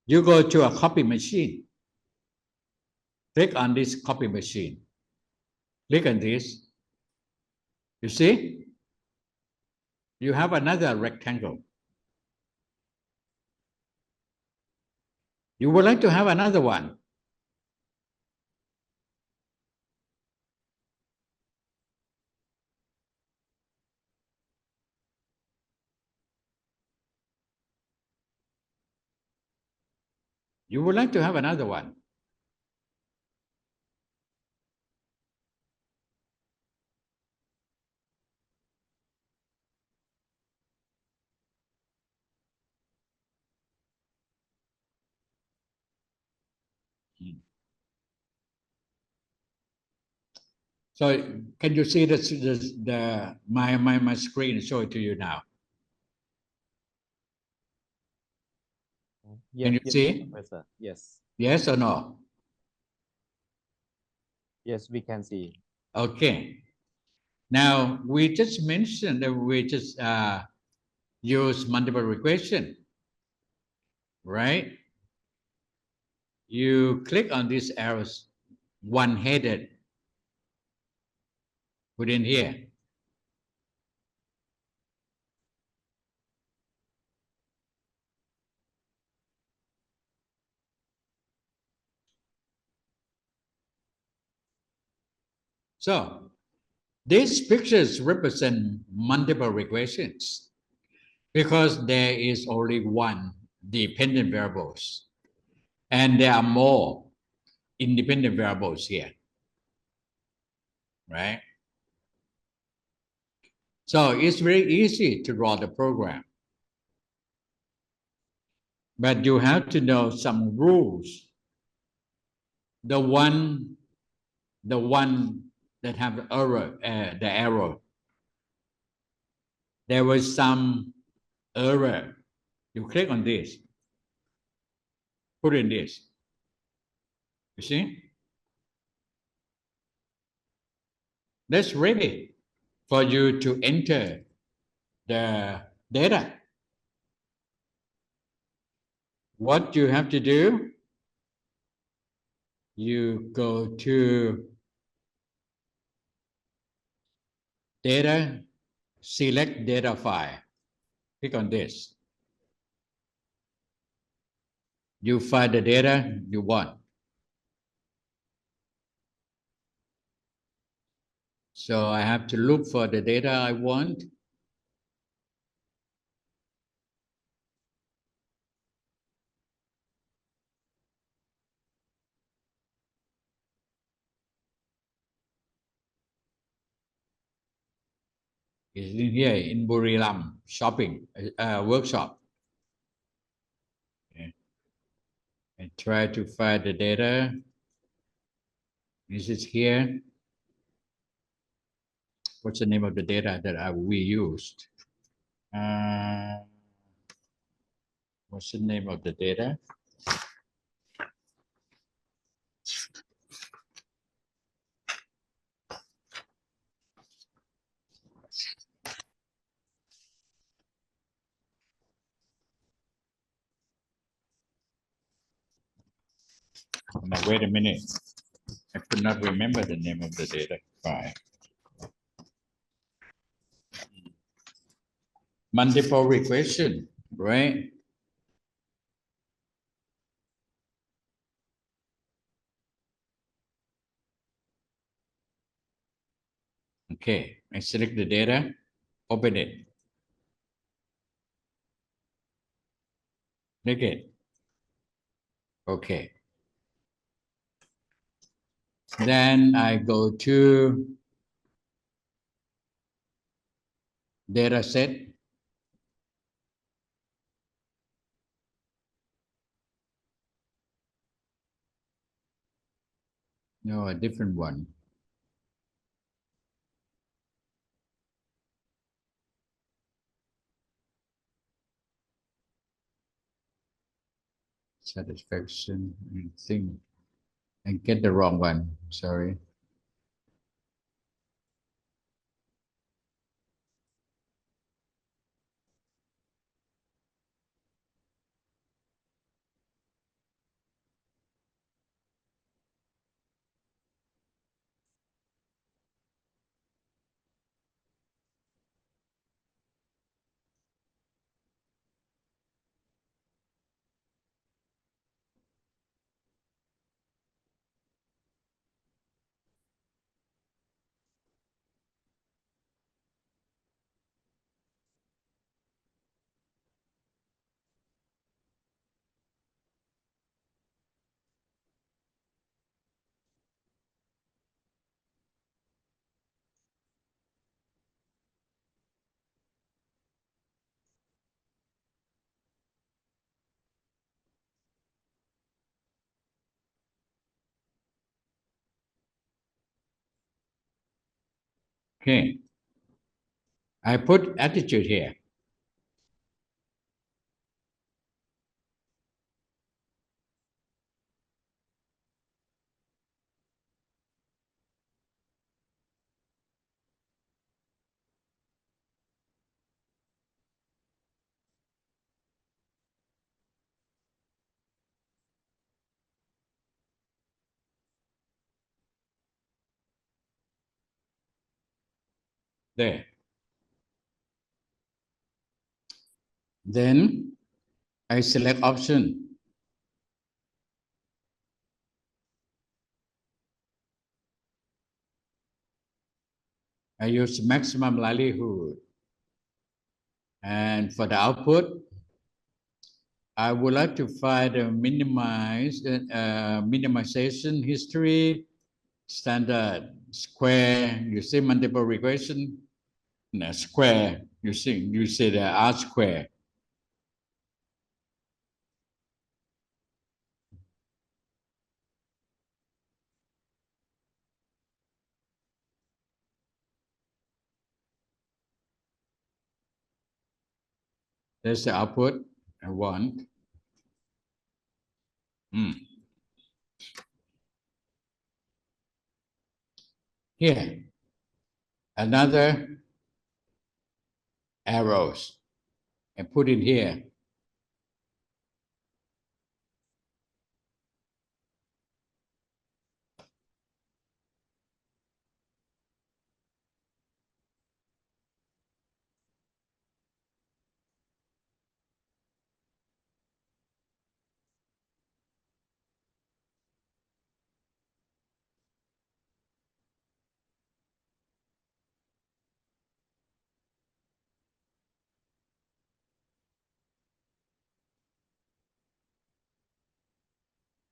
You go to a copy machine. Click on this copy machine. Click on this. You see? You have another rectangle. You would like to have another one. You would like to have another one. So can you see my screen show it to you now? Can you see? Professor. Yes. Yes or no? Yes, we can see. Okay. Now we just mentioned that we just use multiple regression, right? You click on these arrows, one-headed, put in here. So these pictures represent multiple regressions because there is only one dependent variables and there are more independent variables here, right? So it's very easy to draw the program, but you have to know some rules. The one that have the error, there was some error. You click on this, put in this. You see? That's ready for you to enter the data. What you have to do, you go to data, select data file. Click on this. You find the data you want. So I have to look for the data I want. It's in here in Buriram shopping workshop. Okay. And try to find the data. This is here. What's the name of the data that we used? What's the name of the data? Now, wait a minute. I could not remember the name of the data file. Multiple regression, right? Okay, I select the data, open it. Click it. Okay. Then I go to data set. No, a different one. Satisfaction, I think. I get the wrong one, sorry. Okay. I put attitude here. There. Then I select option. I use maximum likelihood. And for the output, I would like to find a minimization history, standard, square, you see multiple regression, no, square, you see the R square. That's the output I want. Here, another arrows and put it here.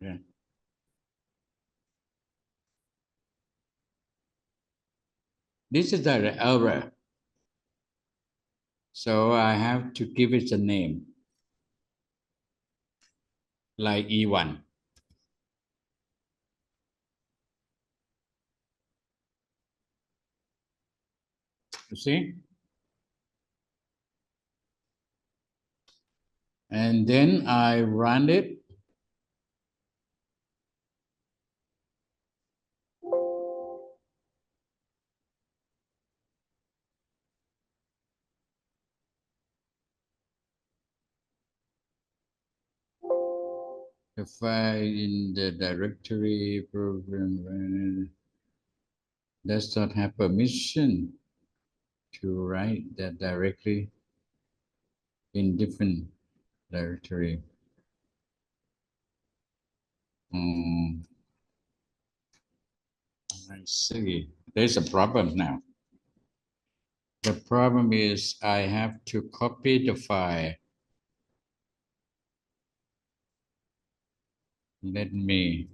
Yeah. This is the error. So I have to give it a name, like E1. You see? And then I run it. The file in the directory program does not have permission to write that directly in different directory. I see. There's a problem now. The problem is I have to copy the file. Let me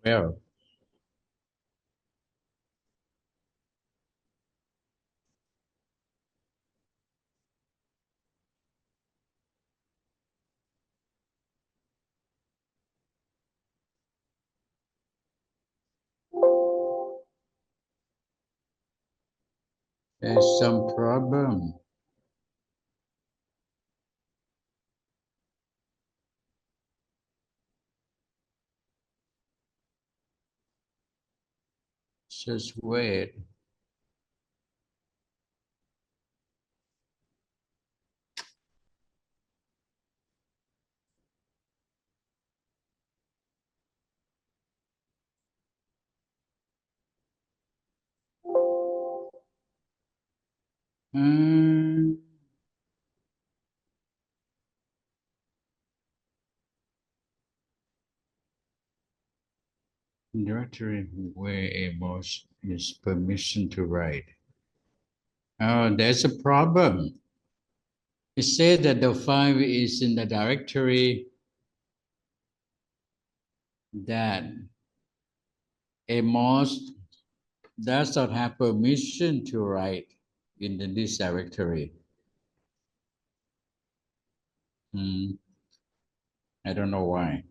well, there's some problem. Just wait. Directory where a boss is permission to write. Oh, there's a problem. It says that the file is in the directory that Amos does not have permission to write in this directory. I don't know why.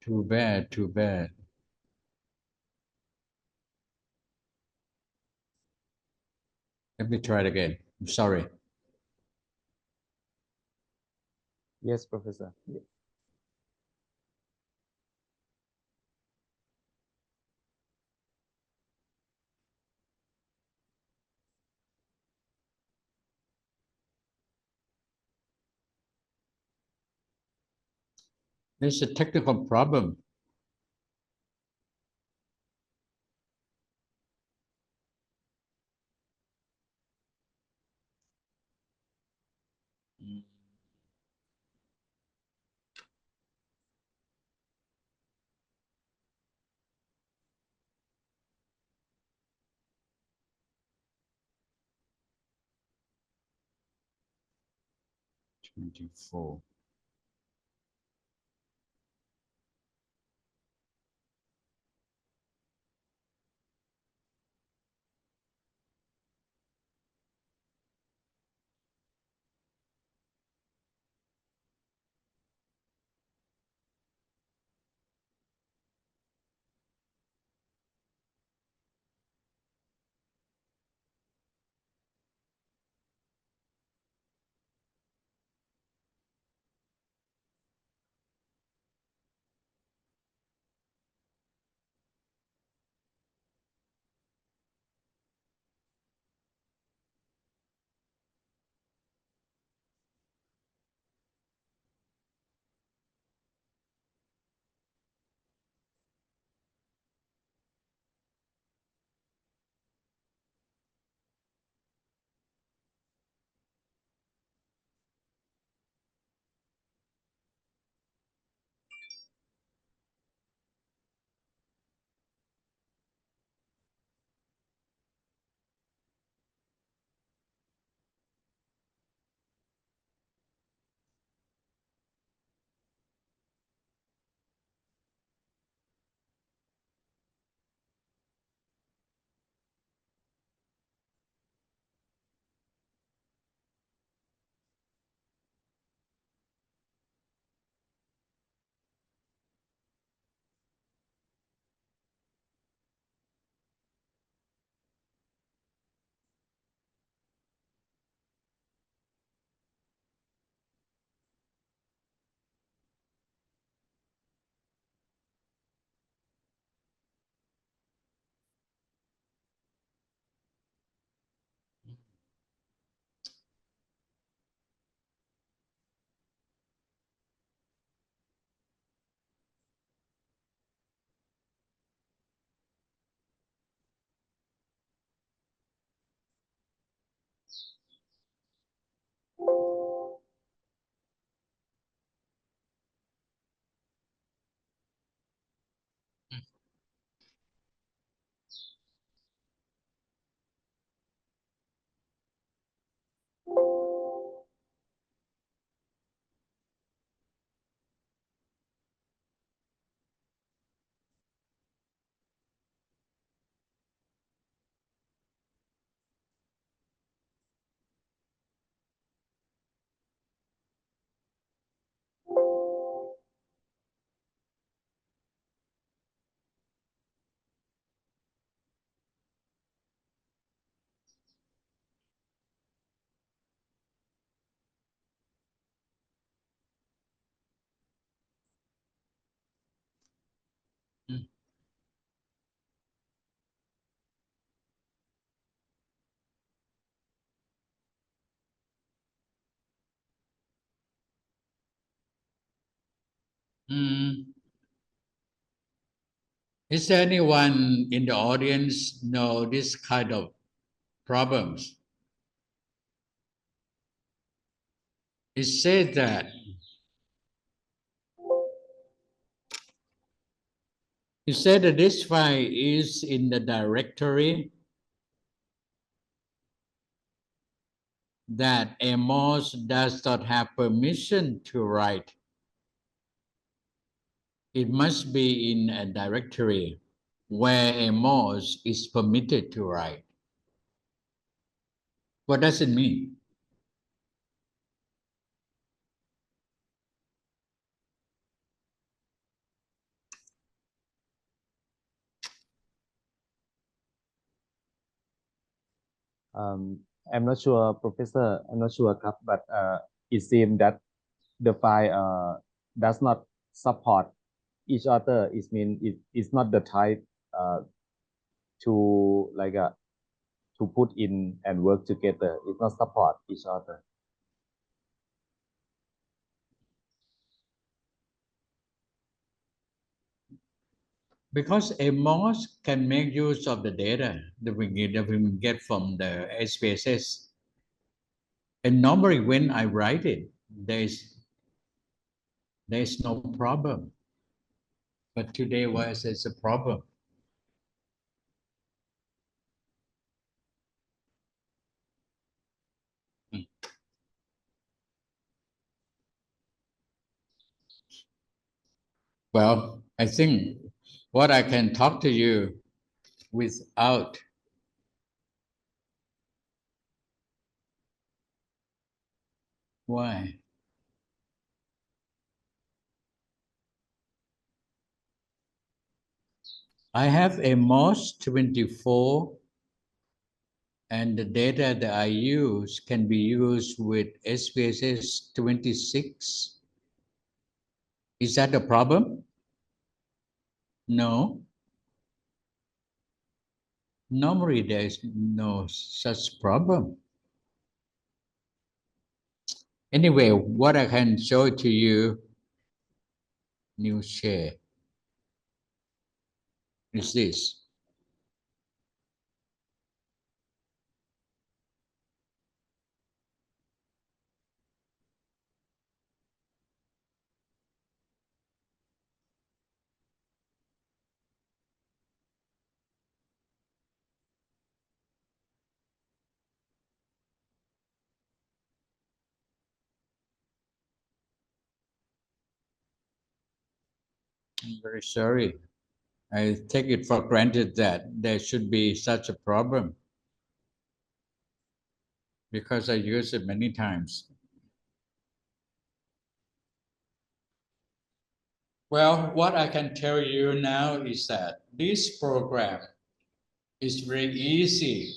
Too bad, too bad. Let me try it again. I'm sorry. Yes, Professor. There's a technical problem. $24. Is there anyone in the audience know this kind of problems? It says that this file is in the directory that Amos does not have permission to write. It must be in a directory where Amos is permitted to write. What does it mean? I'm not sure, Professor. I'm not sure, but it seems that the file does not support each other. It means it's not the type to like to put in and work together. It not support each other. Because a MOS can make use of the data that we get from the SPSS. And normally when I write it, there's no problem. But today was it's a problem. Well, I think what I can talk to you without why? I have a MOS 24 and the data that I use can be used with SPSS 26. Is that a problem? No. Normally there is no such problem. Anyway, what I can show to you, new share, is this. I'm very sorry. I take it for granted that there should be such a problem because I use it many times. Well, what I can tell you now is that this program is very easy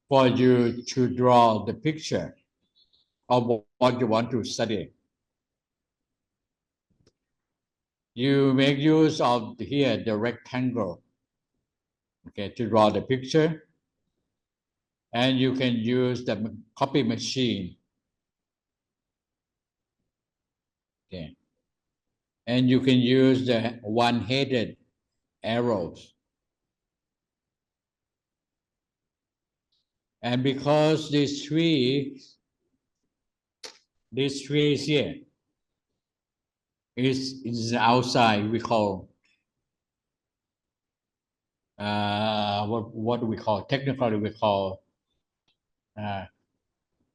for you to draw the picture of what you want to study. You make use of here the rectangle, okay, to draw the picture, and you can use the copy machine, okay, and you can use the one-headed arrows. And because these three is here is outside, we call what do we call, technically we call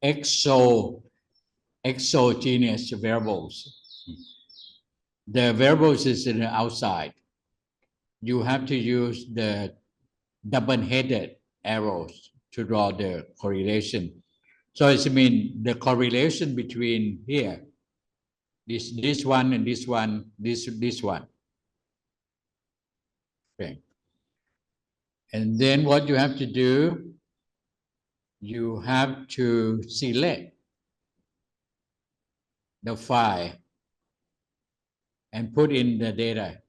exogenous variables. The variables is in the outside. You have to use the double-headed arrows to draw the correlation. So it means the correlation between here, this one and this one, this one. Okay. And then what you have to do, you have to select the file and put in the data,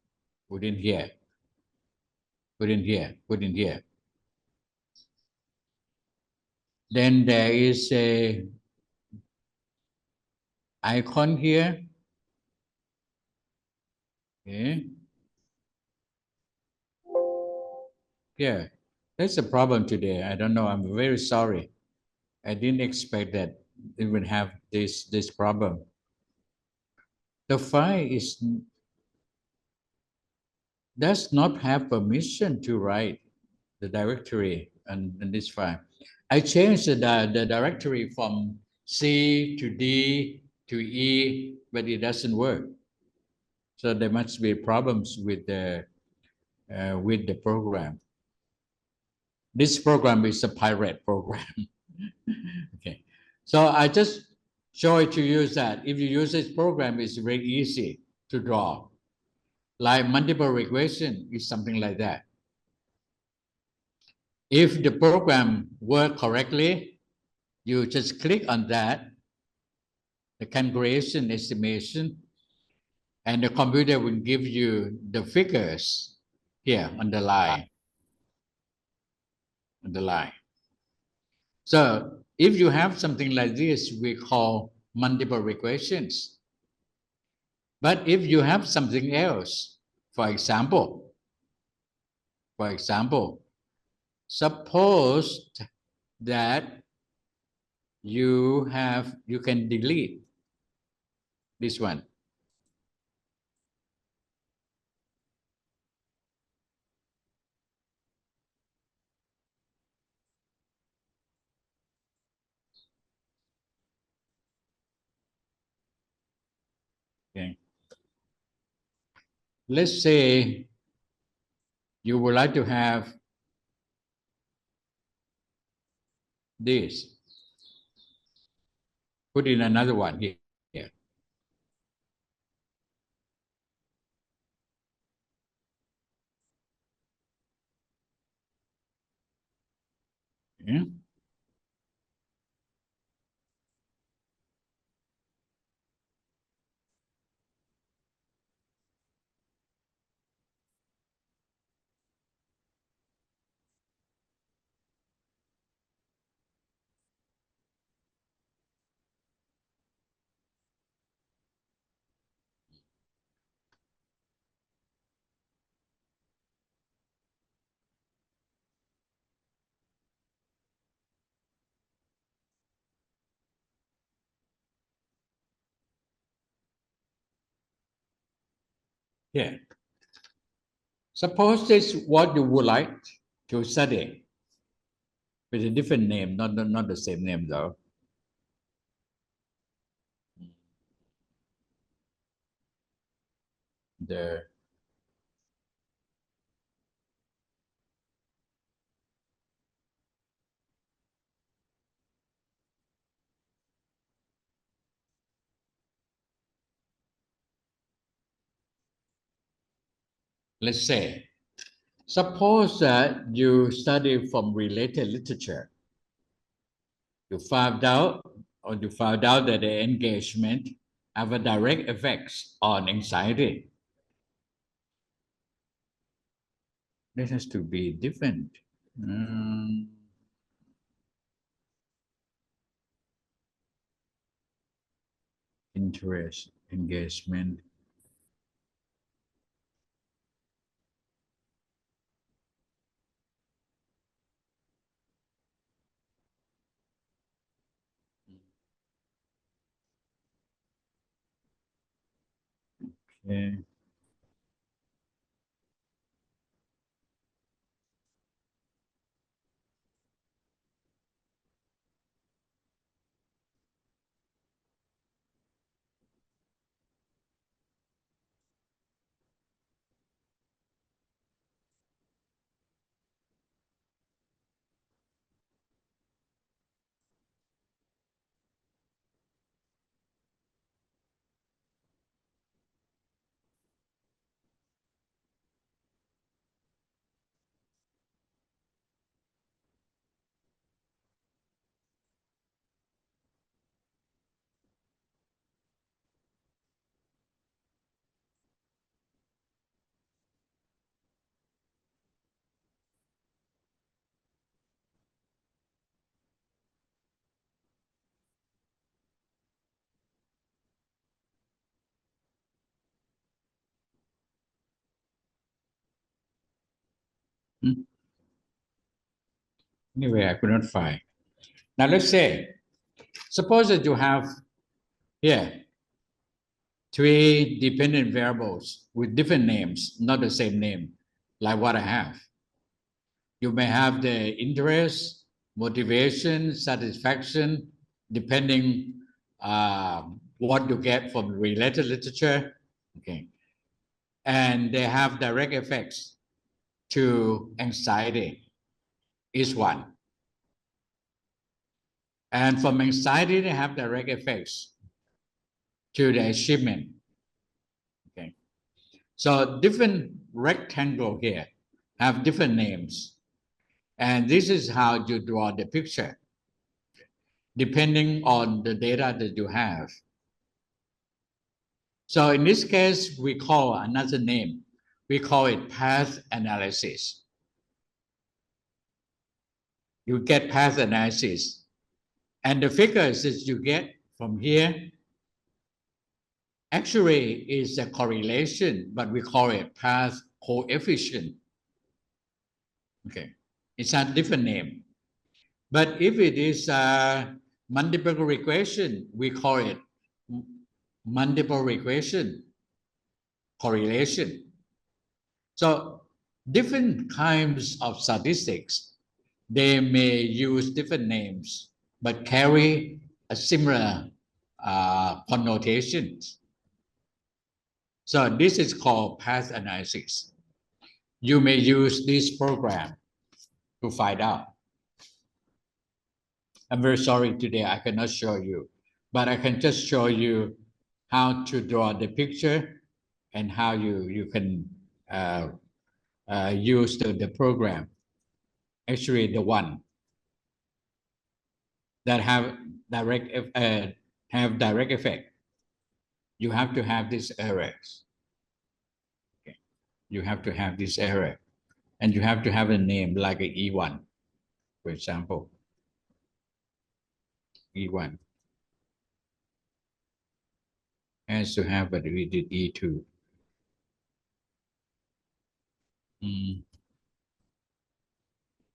put in here, put in here, put in here. Then there is a icon here. Okay. Yeah, that's a problem today. I don't know. I'm very sorry. I didn't expect that it would have this problem. The file does not have permission to write the directory on this file. I changed the directory from C to D to E, but it doesn't work. So there must be problems with the program. This program is a pirate program. Okay, so I just show it to you that if you use this program, it's very easy to draw. Like multiple regression is something like that. If the program works correctly, You just click on that, the calculation estimation, and the computer will give you the figures here on the line. On the line. So if you have something like this, we call multiple regressions. But if you have something else, for example, suppose that you can delete this one. Okay. Let's say you would like to have this. Put in another one here. Yeah. Yeah. Suppose this is what you would like to study with a different name, not the same name though. Let's say, suppose that you study from related literature. You found out that the engagement have a direct effects on anxiety. This has to be different. Interest, engagement. Okay. Anyway, I could not find. Now let's say, suppose that you have here 3 dependent variables with different names, not the same name, like what I have. You may have the interest, motivation, satisfaction, depending what you get from related literature. Okay. And they have direct effects to anxiety, each one. And from anxiety, they have direct effects to the achievement. Okay. So different rectangle here have different names. And this is how you draw the picture. depending on the data that you have. So in this case, we call another name. We call it path analysis. You get path analysis. And the figures that you get from here actually is a correlation, but we call it path coefficient. Okay, it's a different name. But if it is a multiple regression, we call it multiple regression correlation. So different kinds of statistics, they may use different names, but carry a similar connotations. So this is called path analysis. You may use this program to find out. I'm very sorry today I cannot show you, but I can just show you how to draw the picture and how you can use the program. Actually, the one that have direct effect. You have to have these errors. Okay. You have to have this error, and you have to have a name like a E1, for example. E1 has to have, but we did E2.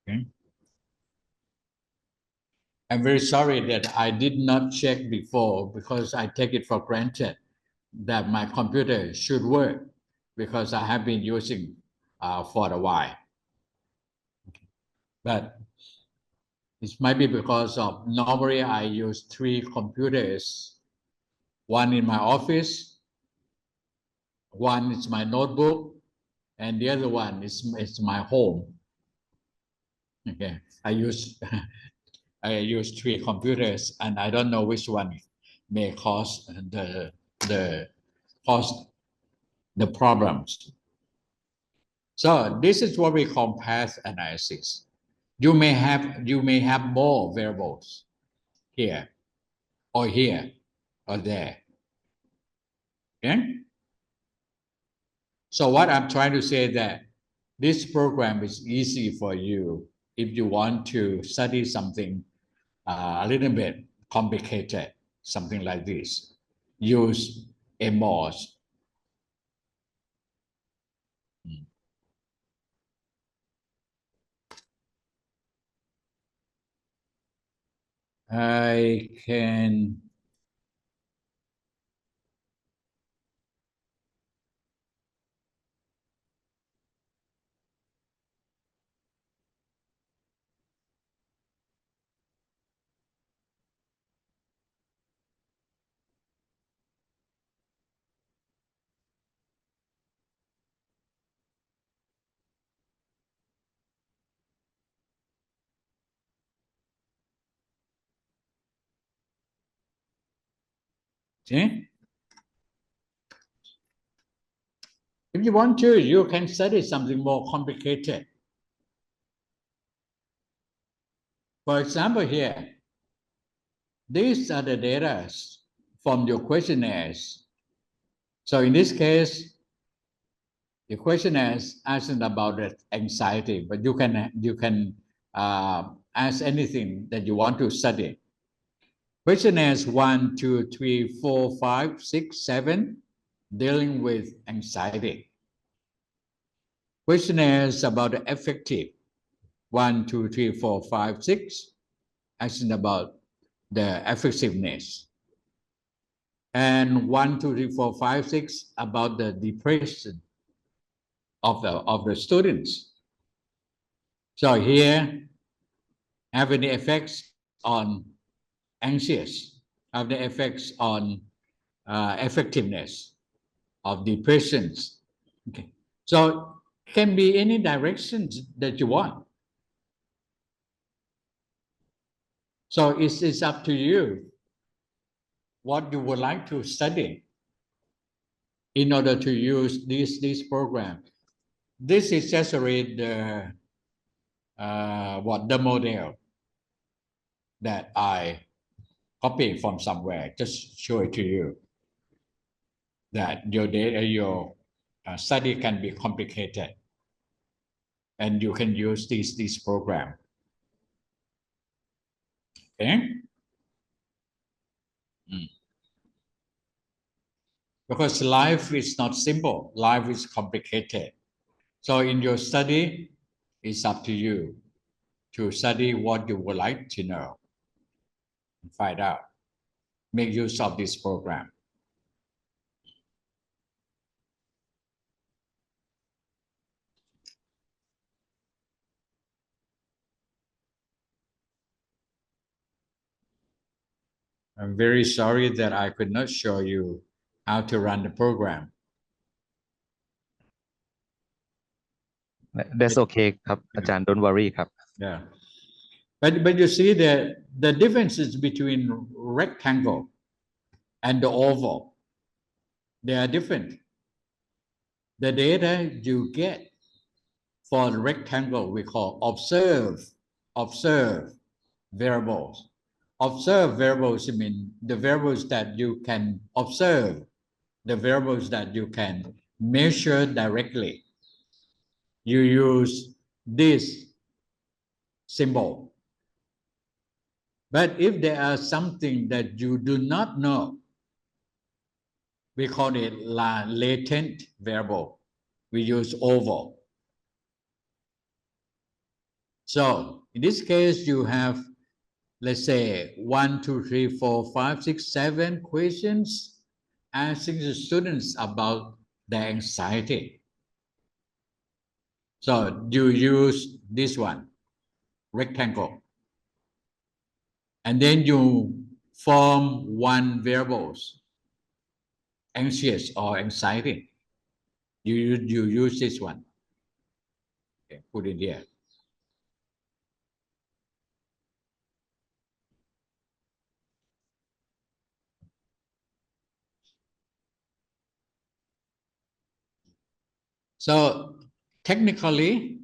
Okay. I'm very sorry that I did not check before because I take it for granted that my computer should work because I have been using for a while. Okay. But it might be because of normally I use 3 computers, one in my office, one is my notebook, and the other one is my home. Okay, I use 3 computers, and I don't know which one may cause the problems. So this is what we call path analysis. You may have more variables here or here or there. Okay? So what I'm trying to say that this program is easy for you if you want to study something a little bit complicated, something like this. Use MOS. I can see? If you want to, you can study something more complicated. For example, here, these are the data from your questionnaires. So in this case, the questionnaire is asking about the anxiety, but you can ask anything that you want to study. Questionnaires 1, 2, 3, 4, 5, 6, 7, dealing with anxiety. Questionnaires about the affective 1, 2, 3, 4, 5, 6, asking about the effectiveness. And 1, 2, 3, 4, 5, 6 about the depression of the students. So here, have any effects on anxious, have the effects on effectiveness of depressions. Okay, so it can be any directions that you want. So it's up to you what you would like to study in order to use this program. This is just already the model that I copy from somewhere, just show it to you that your data, your study can be complicated, and you can use this program. Okay. Because life is not simple, life is complicated. So in your study, it's up to you to study what you would like to know and find out. Make use of this program. I'm very sorry that I could not show you how to run the program. That's okay ครับอาจารย์ don't worry ครับ Yeah. But you see the differences between rectangle and the oval, they are different. The data you get for the rectangle we call observe variables. Observe variables mean the variables that you can observe, the variables that you can measure directly. You use this symbol. But if there are something that you do not know, we call it latent variable. We use oval. So in this case, you have, let's say, 1, 2, 3, 4, 5, 6, 7 questions asking the students about their anxiety. So you use this one, rectangle. And then you form one variables, anxious or anxiety. You use this one. Okay, put it here. So technically,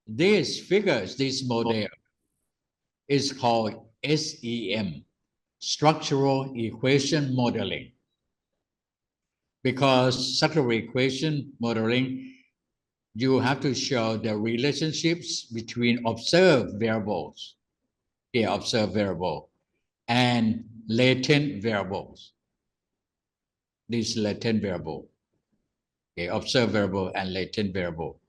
these figures, this model is called SEM, Structural Equation Modeling. Because structural equation modeling, you have to show the relationships between observed variables, here observed variable, and latent variables. This latent variable, okay, observed variable and latent variable.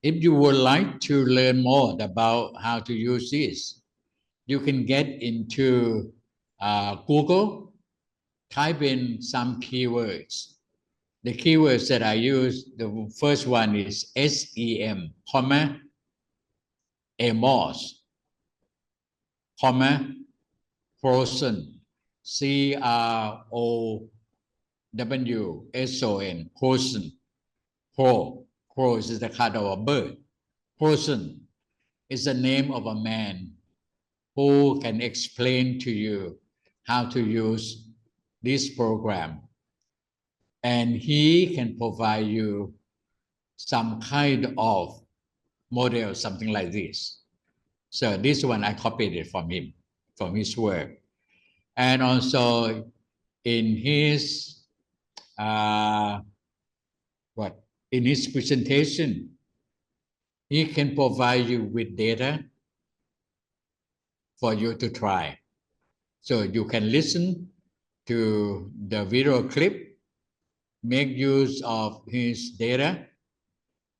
If you would like to learn more about how to use this, you can get into Google, type in some keywords. The keywords that I use, the first one is SEM, comma, AMOS, comma, Croson, CROWSON, Croson, crow is the kind of a bird. Croson is the name of a man who can explain to you how to use this program. And he can provide you some kind of model, something like this. So this one, I copied it from him, from his work. And also in his, in his presentation, he can provide you with data for you to try. So you can listen to the video clip, make use of his data,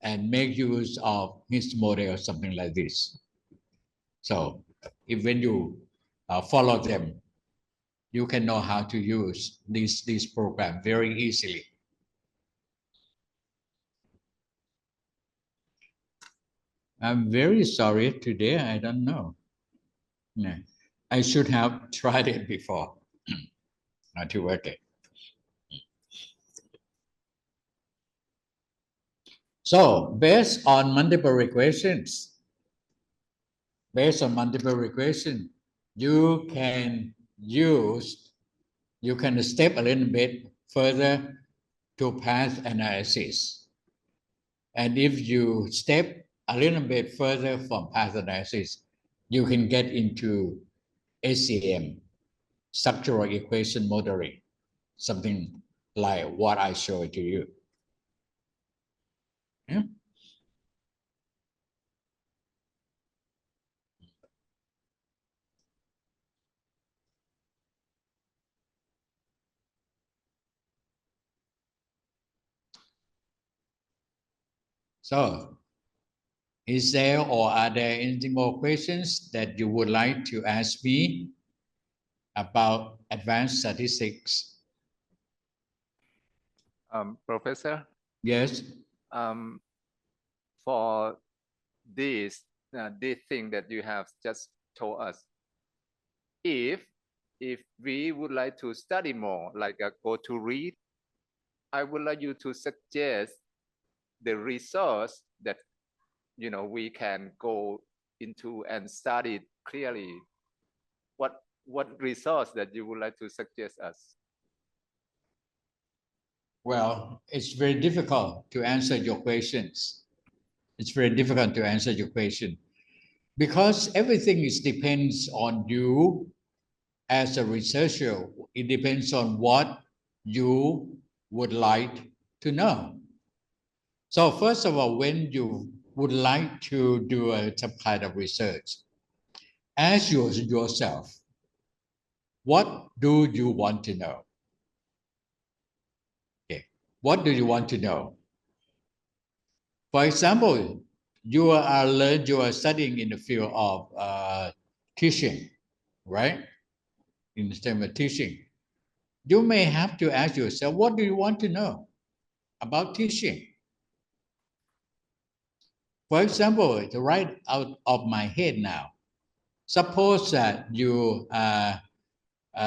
and make use of his model, something like this. So if when you follow them, you can know how to use this program very easily. I'm very sorry today, I don't know. No, I should have tried it before. Not to work it. So based on multiple equations, based on multiple regression, you can step a little bit further to path analysis. And if you step a little bit further from path analysis, you can get into SEM, structural equation modeling, something like what I showed to you. Yeah? So, is there or are there any more questions that you would like to ask me about advanced statistics? Professor, Yes. For this thing that you have just told us, if we would like to study more, like go to read, I would like you to suggest the resource that we can go into and study it clearly. What resource that you would like to suggest us? Well, it's very difficult to answer your questions. It's very difficult to answer your question because everything depends on you as a researcher. It depends on what you would like to know. So first of all, when you would like to do some kind of research, ask yourself, what do you want to know? Okay. What do you want to know? For example, you are studying in the field of teaching, right? In the term of teaching, you may have to ask yourself, what do you want to know about teaching? For example, right out of my head now, suppose that you are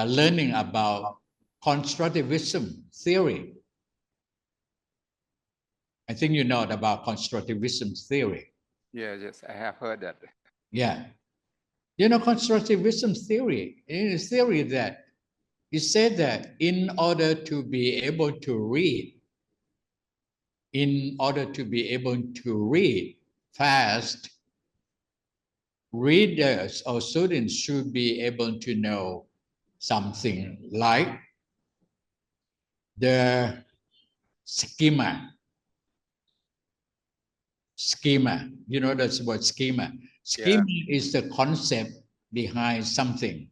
learning about constructivism theory. I think you know about constructivism theory. Yes, I have heard that. Yeah. You know, constructivism theory is a theory that it said that in order to be able to read fast, readers or students should be able to know something like the schema. You know that's word schema. Schema is the concept behind something.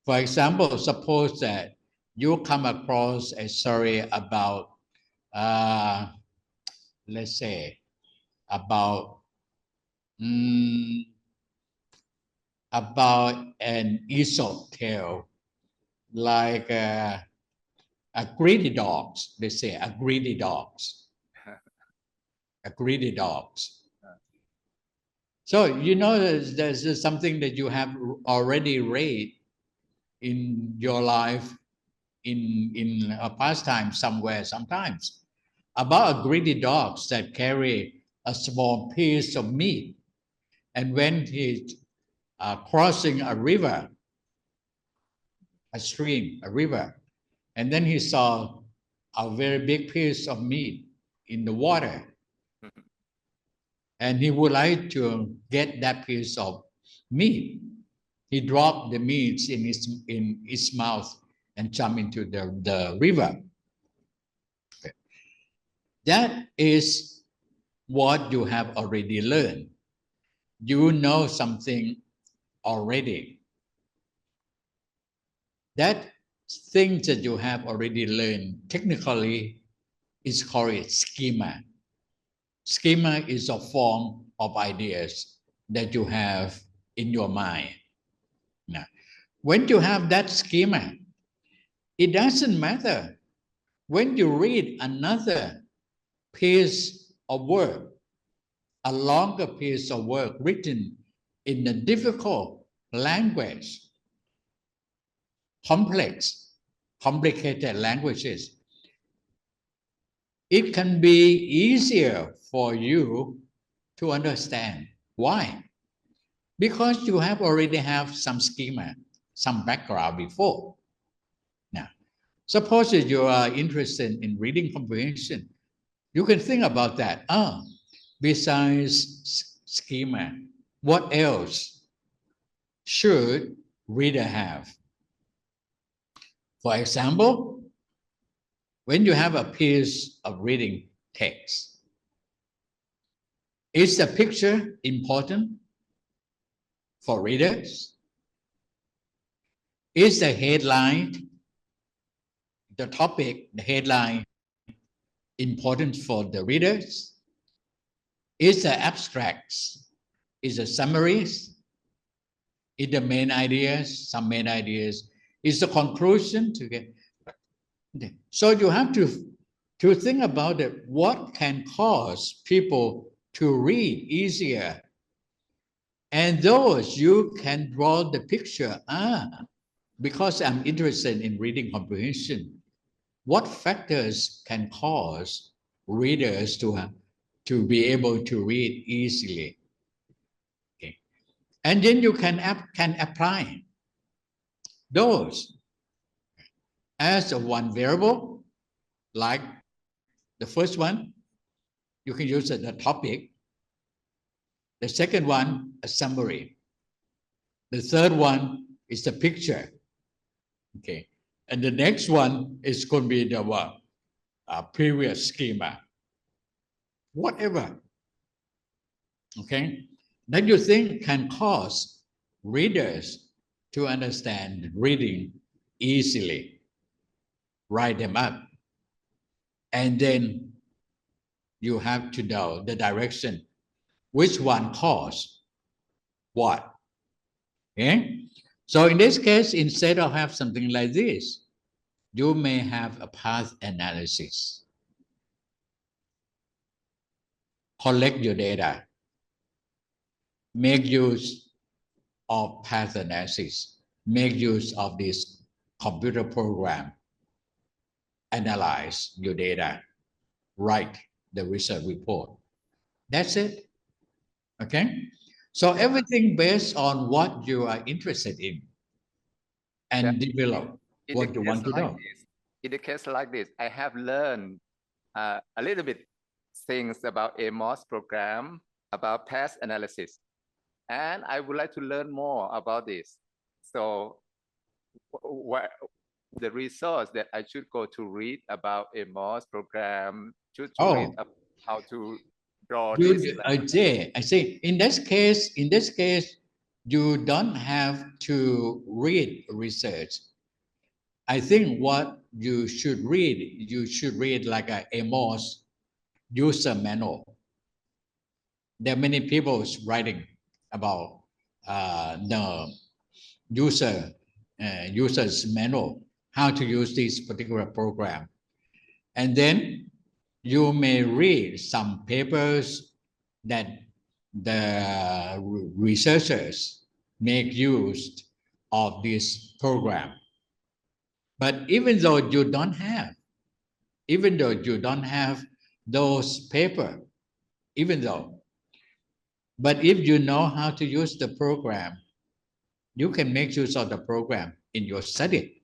For example, suppose that you come across a story about, let's say, about an Aesop tale, like a greedy dogs. They say a greedy dogs. A greedy dogs. So you know there's something that you have already read in your life in a pastime somewhere sometimes about a greedy dogs that carry a small piece of meat, and when he's crossing a river, a stream, a river, and then he saw a very big piece of meat in the water, and he would like to get that piece of meat. He dropped the meat in his mouth and jumped into the river. Okay. That is what you have already learned. You know something already. That thing that you have already learned technically is called a schema. Schema is a form of ideas that you have in your mind. Now, when you have that schema, it doesn't matter when you read another piece of work, a longer piece of work written in a difficult language, complicated languages, it can be easier for you to understand. Why? Because you have already have some schema, some background before. Now, suppose that you are interested in reading comprehension, you can think about that. Besides schema, what else should reader have? For example, when you have a piece of reading text, is the picture important for readers? Is the headline, the topic, the headline important for the readers? Is the abstracts, is the summaries, is the main ideas, some main ideas, is the conclusion to get. So you have to think about it. What can cause people to read easier? And those you can draw the picture. Because I'm interested in reading comprehension, what factors can cause readers to be able to read easily? Okay. And then you can apply those as one variable, like the first one, you can use the topic. The second one, a summary. The third one is the picture. Okay. And the next one is going to be the previous schema. Whatever. Okay. That you think can cause readers to understand reading easily. Write them up. And then you have to know the direction. Which one cause what? Okay? So in this case, instead of have something like this, you may have a path analysis. Collect your data. Make use of path analysis. Make use of this computer program. Analyze your data. Write the research report. That's it. Okay? So everything based on what you are interested in and develop what you want to know. In the case like this, I have learned a little bit things about AMOS program, about past analysis, and I would like to learn more about this. So what the resource that I should go to read about AMOS program, should read about how to draw this. I say in this case, you don't have to read research. I think what you should read like a AMOS user manual. There are many people writing about the user's manual, how to use this particular program. And then you may read some papers that the researchers make use of this program. But even though you don't have those papers, but if you know how to use the program, you can make use of the program in your study.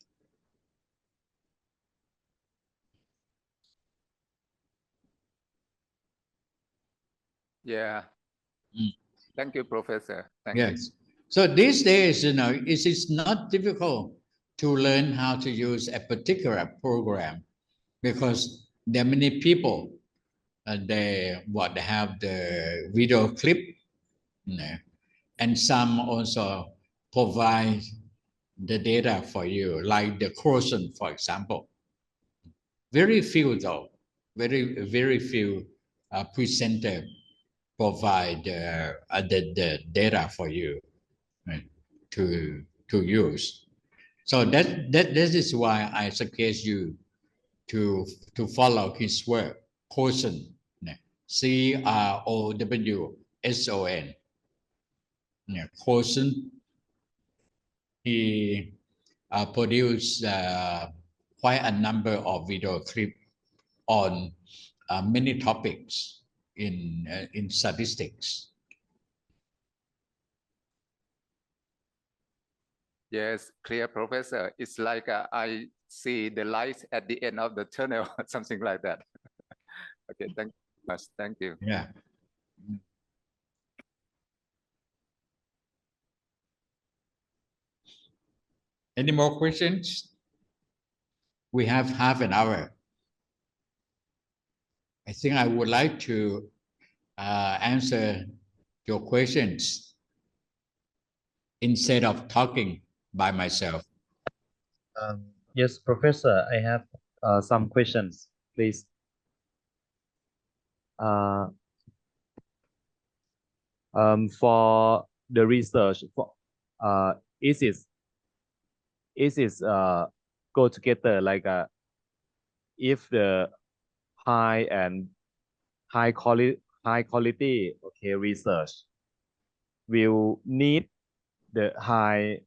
Yeah. Thank you, Professor. Thank you. So these days, it is not difficult to learn how to use a particular program because there are many people they have the video clip, and some also provide the data for you, like the Croson, for example. Very few though, very few presenter provide the data for you to use. So this is why I suggest you to follow his work, Croson, Crowson. Croson. He produced quite a number of video clips on many topics in statistics. Yes, clear, Professor. It's like I see the light at the end of the tunnel, something like that. Okay, thank you much. Thank you. Yeah. Any more questions? We have half an hour. I think I would like to answer your questions instead of talking by myself. Yes, Professor, I have some questions, please. For the research, is it go together like if the high and high quality okay research will need the high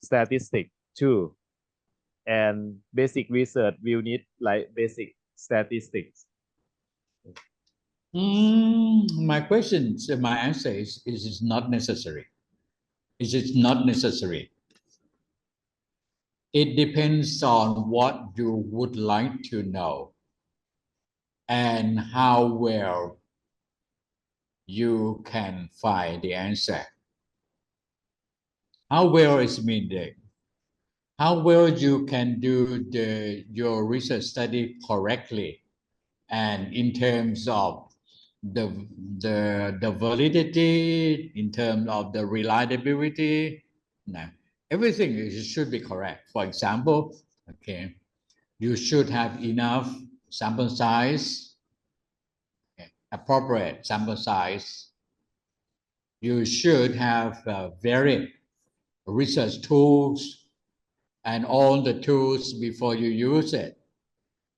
statistic too, and basic research will need like basic statistics. My answer is it's not necessary. It is not necessary. It depends on what you would like to know and how well you can find the answer. How well is meaning? How well you can do your research study correctly, and in terms of the validity, in terms of the reliability, no, everything should be correct. For example, okay, you should have enough sample size, okay, appropriate sample size. You should have varied research tools, and all the tools before you use it,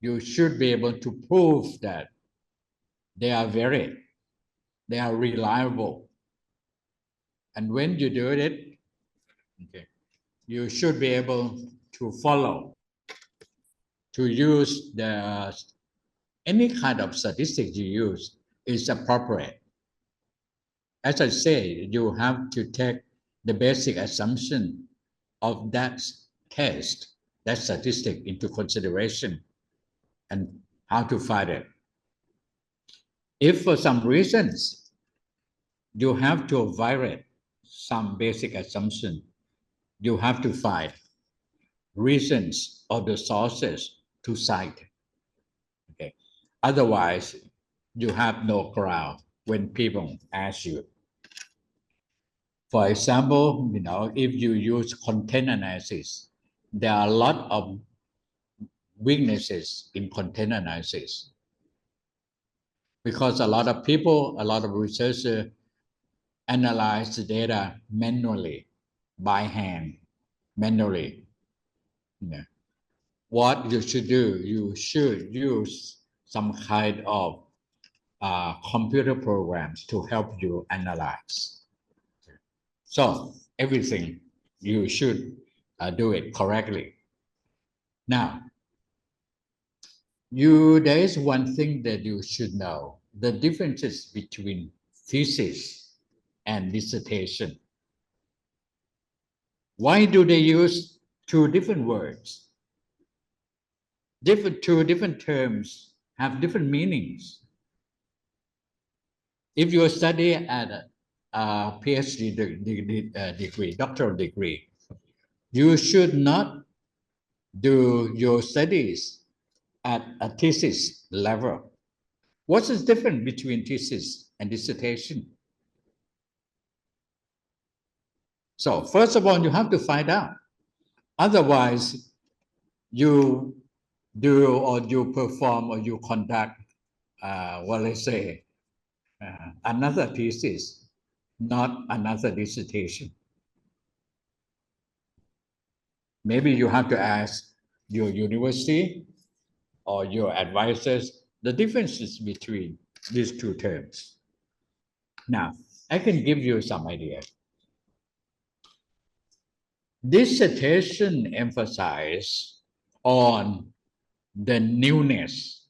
you should be able to prove that they are varied, they are reliable. And when you do it, okay, you should be able to follow, to use any kind of statistics you use is appropriate. As I say, you have to take the basic assumption of that test, that statistic into consideration, and how to find it. If for some reasons you have to violate some basic assumption, you have to find reasons or the sources to cite. Okay. Otherwise, you have no ground when people ask you. For example, if you use content analysis, there are a lot of weaknesses in content analysis because a lot of people, a lot of researchers analyze the data manually, by hand, manually. What you should do, you should use some kind of computer programs to help you analyze. So everything you should do it correctly. Now, there is one thing that you should know: the differences between thesis and dissertation. Why do they use two different words? Two different terms have different meanings. If you study at a Ph.D. degree, doctoral degree, you should not do your studies at a thesis level. What's the difference between thesis and dissertation? So first of all, you have to find out. Otherwise, you do or you perform or you conduct, another thesis, not another dissertation. Maybe you have to ask your university or your advisors the differences between these two terms. Now, I can give you some idea. Dissertation emphasizes on the newness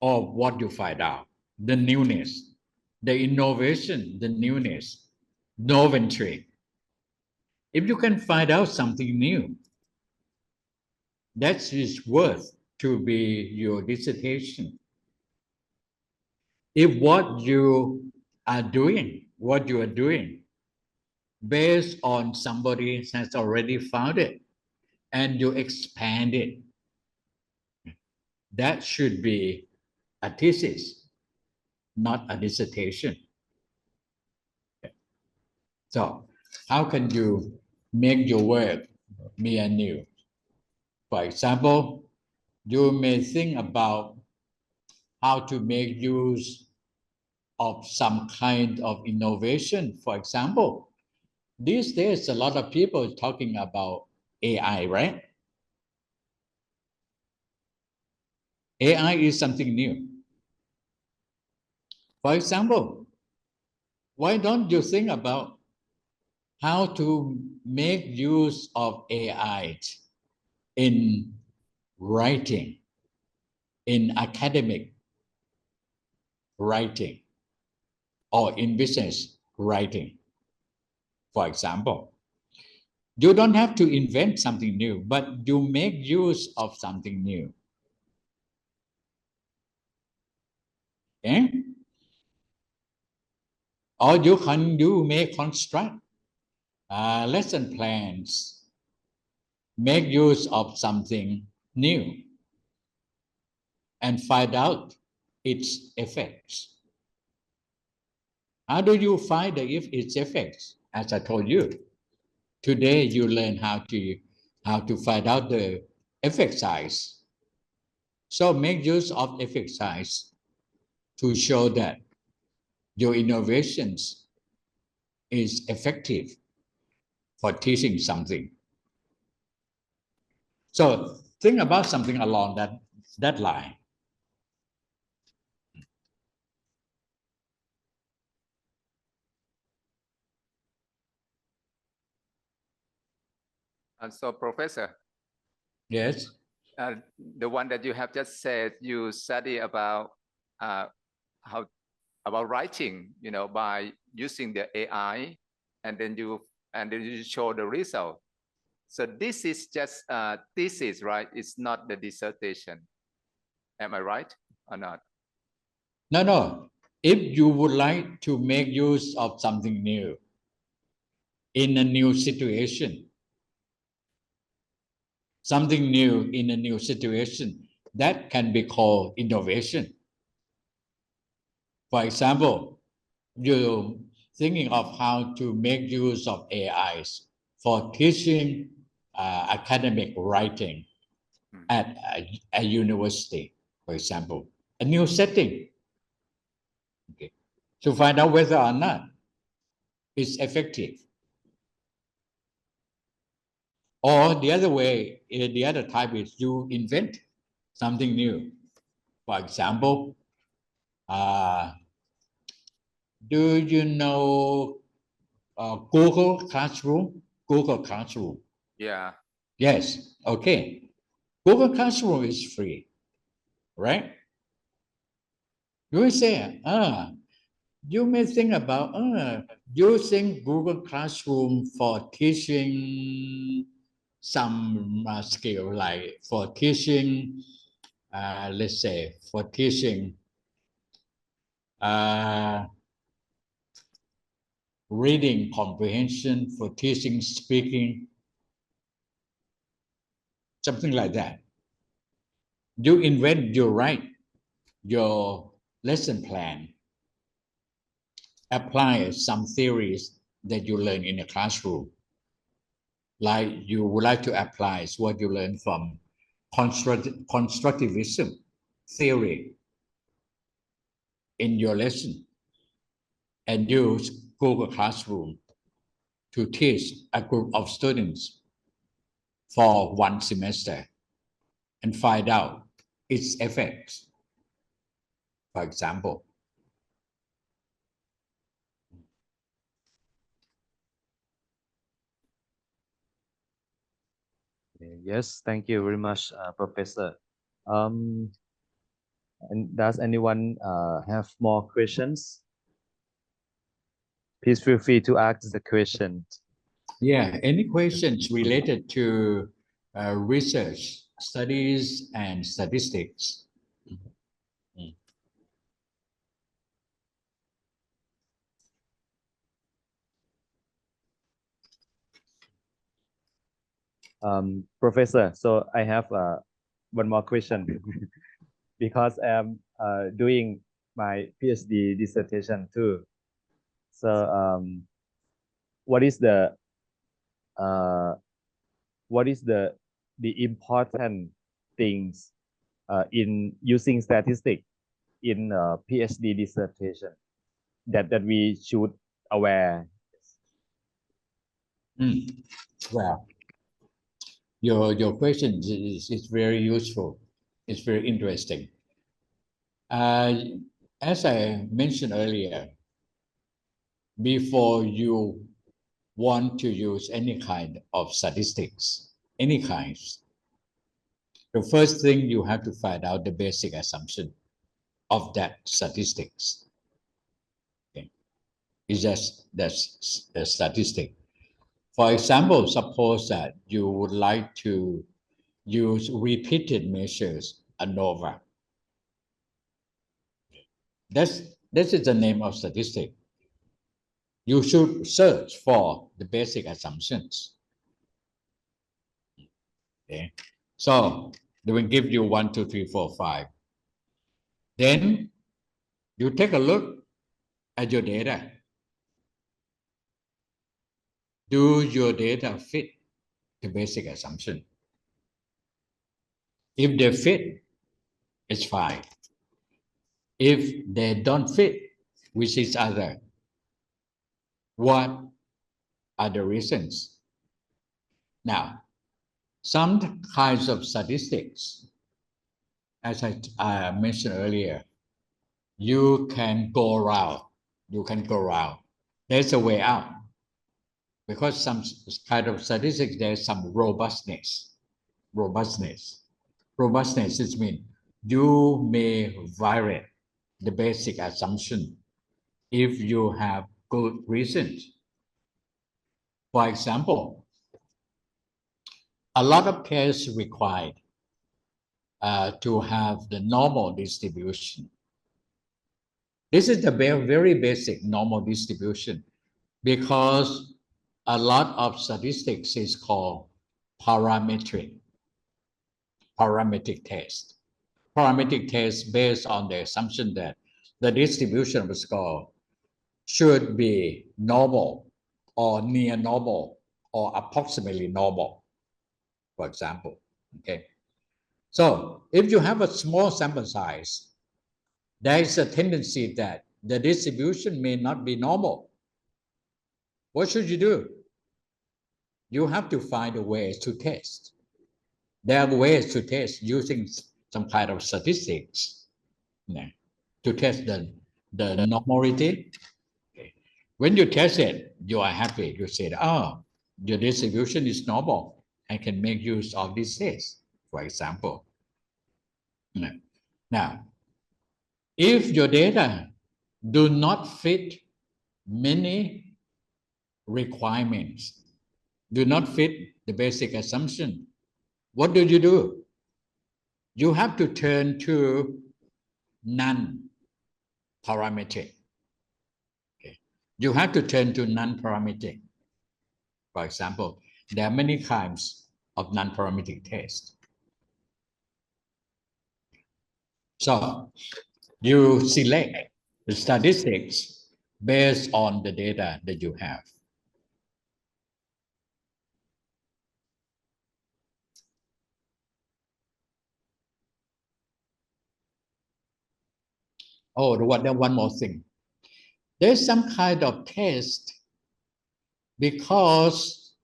of what you find out, the newness, the innovation, the newness. Noventry. If you can find out something new, that is worth to be your dissertation. If what you are doing, based on somebody has already found it, and you expand it, that should be a thesis, not a dissertation. So, how can you make your work be new? For example, you may think about how to make use of some kind of innovation. For example, these days, a lot of people talking about AI, right? AI is something new. For example, why don't you think about how to make use of AI in writing, in academic writing, or in business writing? For example, you don't have to invent something new, but you make use of something new. Okay? Or you may construct lesson plans, make use of something new, and find out its effects. How do you find its effects? As I told you, today you learn how to find out the effect size. So make use of effect size to show that your innovations is effective for teaching something. So think about something along that line. And so, Professor, Yes. The one that you have just said, you study about about writing, by using the AI, and then you show the result. So this is just a thesis, right? It's not the dissertation. Am I right or not? No. If you would like to make use of something new in a new situation, something new in a new situation, that can be called innovation. For example, you're thinking of how to make use of AIs for teaching academic writing at a university, for example, a new setting. Okay. To find out whether or not it's effective. Or the other way, the other type is you invent something new. For example, do you know Google Classroom? Google Classroom. Yeah. Yes. Okay. Google Classroom is free, right? You will say, you may think about using Google Classroom for teaching some skill, like for teaching, let's say, for teaching reading comprehension, for teaching speaking, something like that. You invent, you write your lesson plan, apply some theories that you learn in a classroom. Like you would like to apply what you learn from constructivism theory in your lesson, and use Google Classroom to teach a group of students for one semester and find out its effects, for example. Yes, thank you very much, Professor. And does anyone have more questions? Please feel free to ask the question. Yeah, any questions related to research, studies, and statistics? Professor, so I have one more question because I'm doing my PhD dissertation too. So what is the important things in using statistics in PhD dissertation that we should aware? Well, your question is very useful. It's very interesting. As I mentioned earlier, before you want to use any kind of statistics, any kinds, the first thing you have to find out the basic assumption of that statistics. Okay. Is that's the statistic. For example, suppose that you would like to use repeated measures ANOVA. This is the name of statistic. You should search for the basic assumptions. Okay. So they will give you 1, 2, 3, 4, 5. Then you take a look at your data. Do your data fit the basic assumption? If they fit, it's fine. If they don't fit with each other, what are the reasons? Now, some kinds of statistics, as I mentioned earlier, you can go around. There's a way out. Because some kind of statistics, there's some robustness. Robustness means you may violate the basic assumption if you have good reasons. For example, a lot of cases required to have the normal distribution. This is the very basic normal distribution because a lot of statistics is called parametric test. Parametric test based on the assumption that the distribution of the score should be normal or near normal or approximately normal, for example. Okay. So if you have a small sample size, there is a tendency that the distribution may not be normal. What should you do? You have to find a way to test. There are ways to test using some kind of statistics to test the normality. Okay. When you test it, you are happy. You say, oh, your distribution is normal. I can make use of this test, for example. Now, if your data do not fit many requirements, do not fit the basic assumption, what do? You have to turn to non-parametric. Okay. You have to turn to non-parametric. For example, there are many kinds of non-parametric tests. So you select the statistics based on the data that you have. Oh, one more thing. There's some kind of test because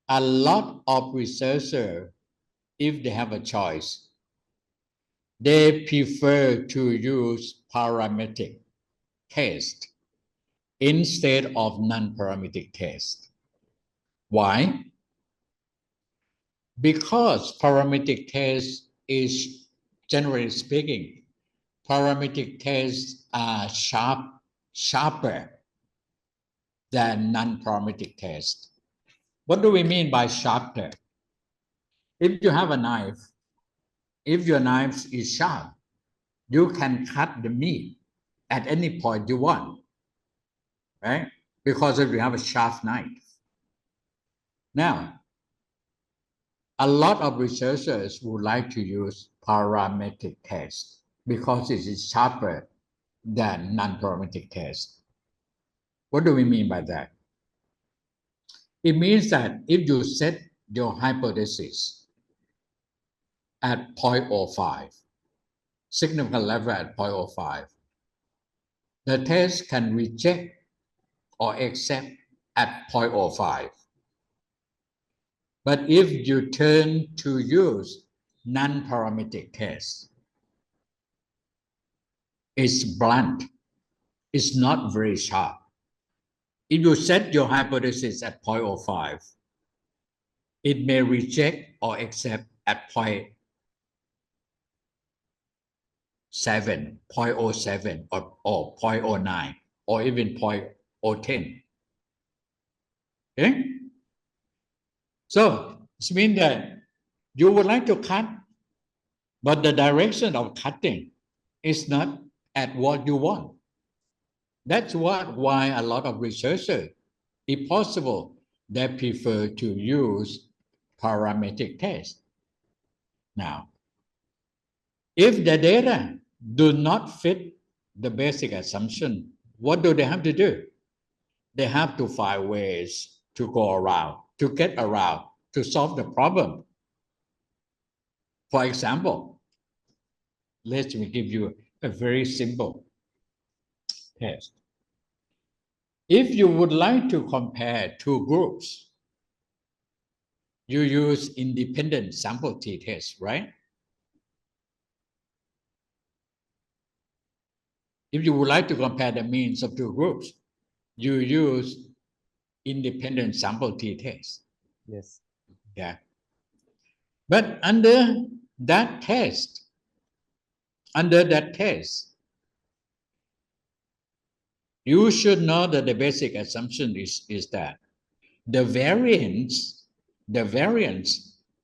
a lot of researchers, if they have a choice, they prefer to use parametric test instead of non-parametric test. Why? Because parametric test is, generally speaking, parametric tests are sharper than non-parametric test. What do we mean by sharper? If you have a knife, if your knife is sharp, you can cut the meat at any point you want, right? Because if you have a sharp knife. Now, a lot of researchers would like to use parametric test because it is sharper than non-parametric test. What do we mean by that? It means that if you set your hypothesis at 0.05, significant level at 0.05, the test can reject or accept at 0.05. But if you turn to use non-parametric test, it's blunt, it's not very sharp. If you set your hypothesis at 0.05, it may reject or accept at 0.07, 0.07 or 0.09 or even 0.010. Okay? So it means that you would like to cut, but the direction of cutting is not at what you want. That's why a lot of researchers, if possible, they prefer to use parametric test. Now, if the data do not fit the basic assumption, what do they have to do? They have to find ways to go around, to get around, to solve the problem. For example, let me give you a very simple test. If you would like to compare two groups, you use independent sample t-test, right? If you would like to compare the means of two groups, you use independent sample t-test. Yes. Yeah. But under that test, you should know that the basic assumption is that the variance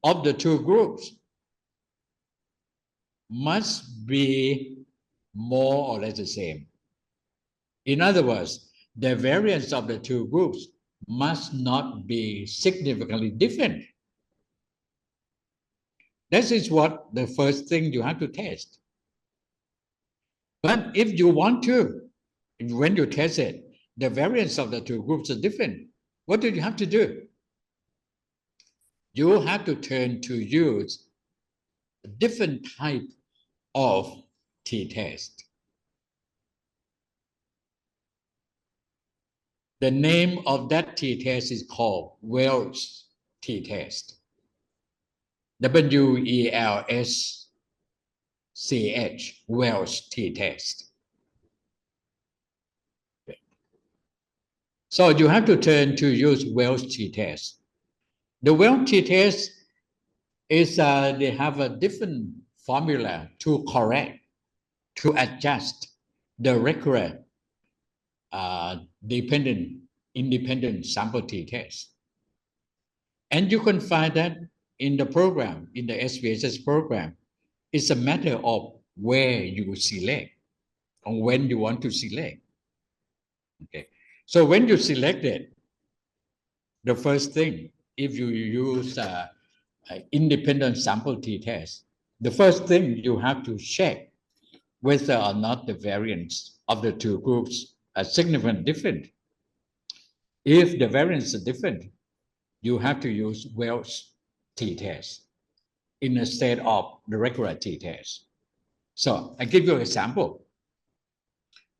of the two groups must be more or less the same. In other words, the variance of the two groups must not be significantly different. This is what the first thing you have to test. But if you want to, when you test it, the variance of the two groups are different, what do you have to do? You have to turn to use a different type of t-test. The name of that t-test is called Welch t-test. W-E-L-S-C-H, Welch t-test. So you have to turn to use Welch t-test. The Welch t-test is they have a different formula to correct, to adjust the regular independent sample t-test. And you can find that in the program, in the SPSS program. It's a matter of where you select and when you want to select. Okay. So when you select it, the first thing, if you use independent sample t-test, the first thing you have to check whether or not the variance of the two groups are significantly different. If the variance is different, you have to use Welch t-test instead of the regular t-test. So I give you an example.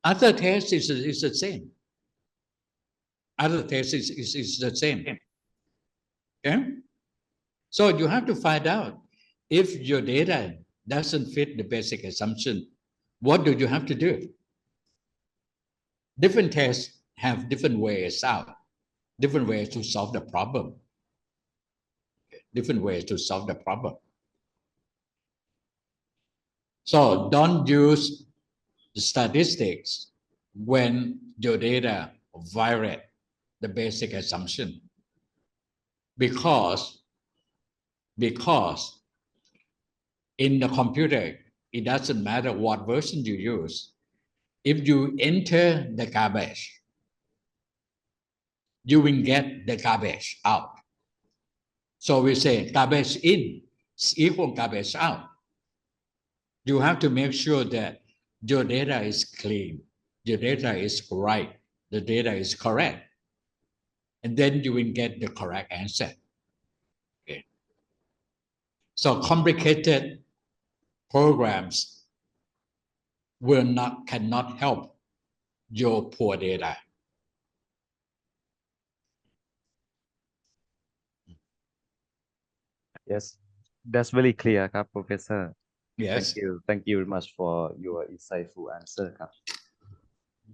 Other test is the same. Other test is the same. Okay? So you have to find out if your data doesn't fit the basic assumption, what do you have to do? Different tests have different ways out, different ways to solve the problem. Different ways to solve the problem. So don't use the statistics when your data vary the basic assumption. Because in the computer, it doesn't matter what version you use. If you enter the garbage, you will get the garbage out. So we say garbage in is equal garbage out. You have to make sure that your data is clean, your data is right, the data is correct. And then you will get the correct answer. Okay. So complicated programs cannot help your poor data. Yes, that's very clear, Professor. Yes. Thank you very much for your insightful answer.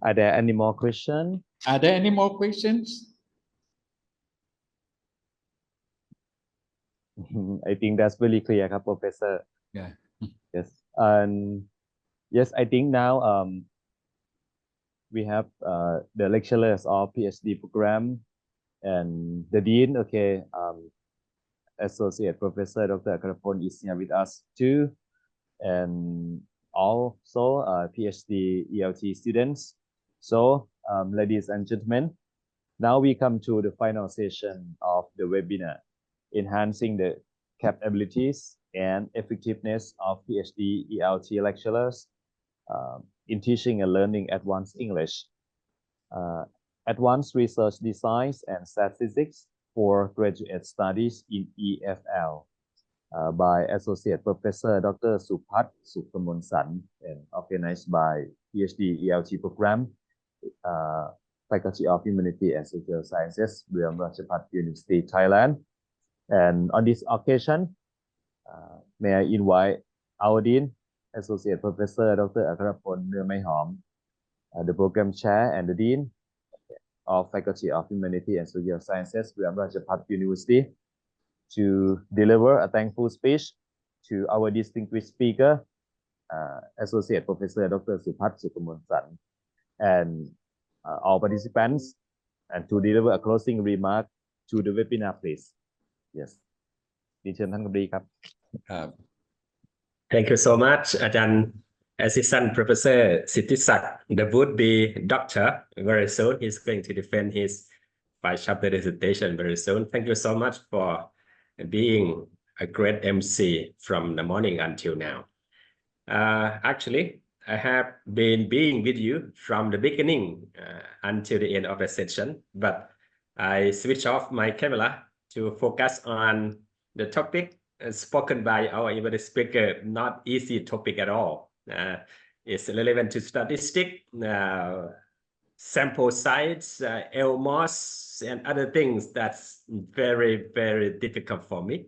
Are there any more questions? Are there any more questions? I think that's very clear, Professor. Yeah. Yes. And yes, I think now we have the lecturers of Ph.D. program and the dean. Okay. Associate Professor Dr. Karapon is here with us too, and also PhD ELT students. So, ladies and gentlemen, now we come to the final session of the webinar, enhancing the capabilities and effectiveness of PhD ELT lecturers in teaching and learning advanced English, advanced research designs and statistics for graduate studies in EFL by Associate Professor Dr. Suphat Sukamonson and organized by Ph.D. ELT program, Faculty of Humanities and Social Sciences, Buriram Rajabhat University, Thailand. And on this occasion, may I invite our Dean, Associate Professor Dr. Akarapon Maejo, the Program Chair and the Dean of Faculty of Humanities and Social Sciences, Buriram Rajabhat University, to deliver a thankful speech to our distinguished speaker, Associate Professor Dr. Suphat Sukamonson, and all participants, and to deliver a closing remark to the webinar, please. Yes. ดิเชิญท่านกบีครับ Thank you so much, Ajahn Assistant Professor Sittisak. The would-be doctor very soon. He's going to defend his 5-chapter dissertation very soon. Thank you so much for being a great MC from the morning until now. Actually, I have been being with you from the beginning until the end of the session, but I switched off my camera to focus on the topic spoken by our English speaker. Not easy topic at all. It's relevant to statistics, sample size, LMOS, and other things that's very, very difficult for me.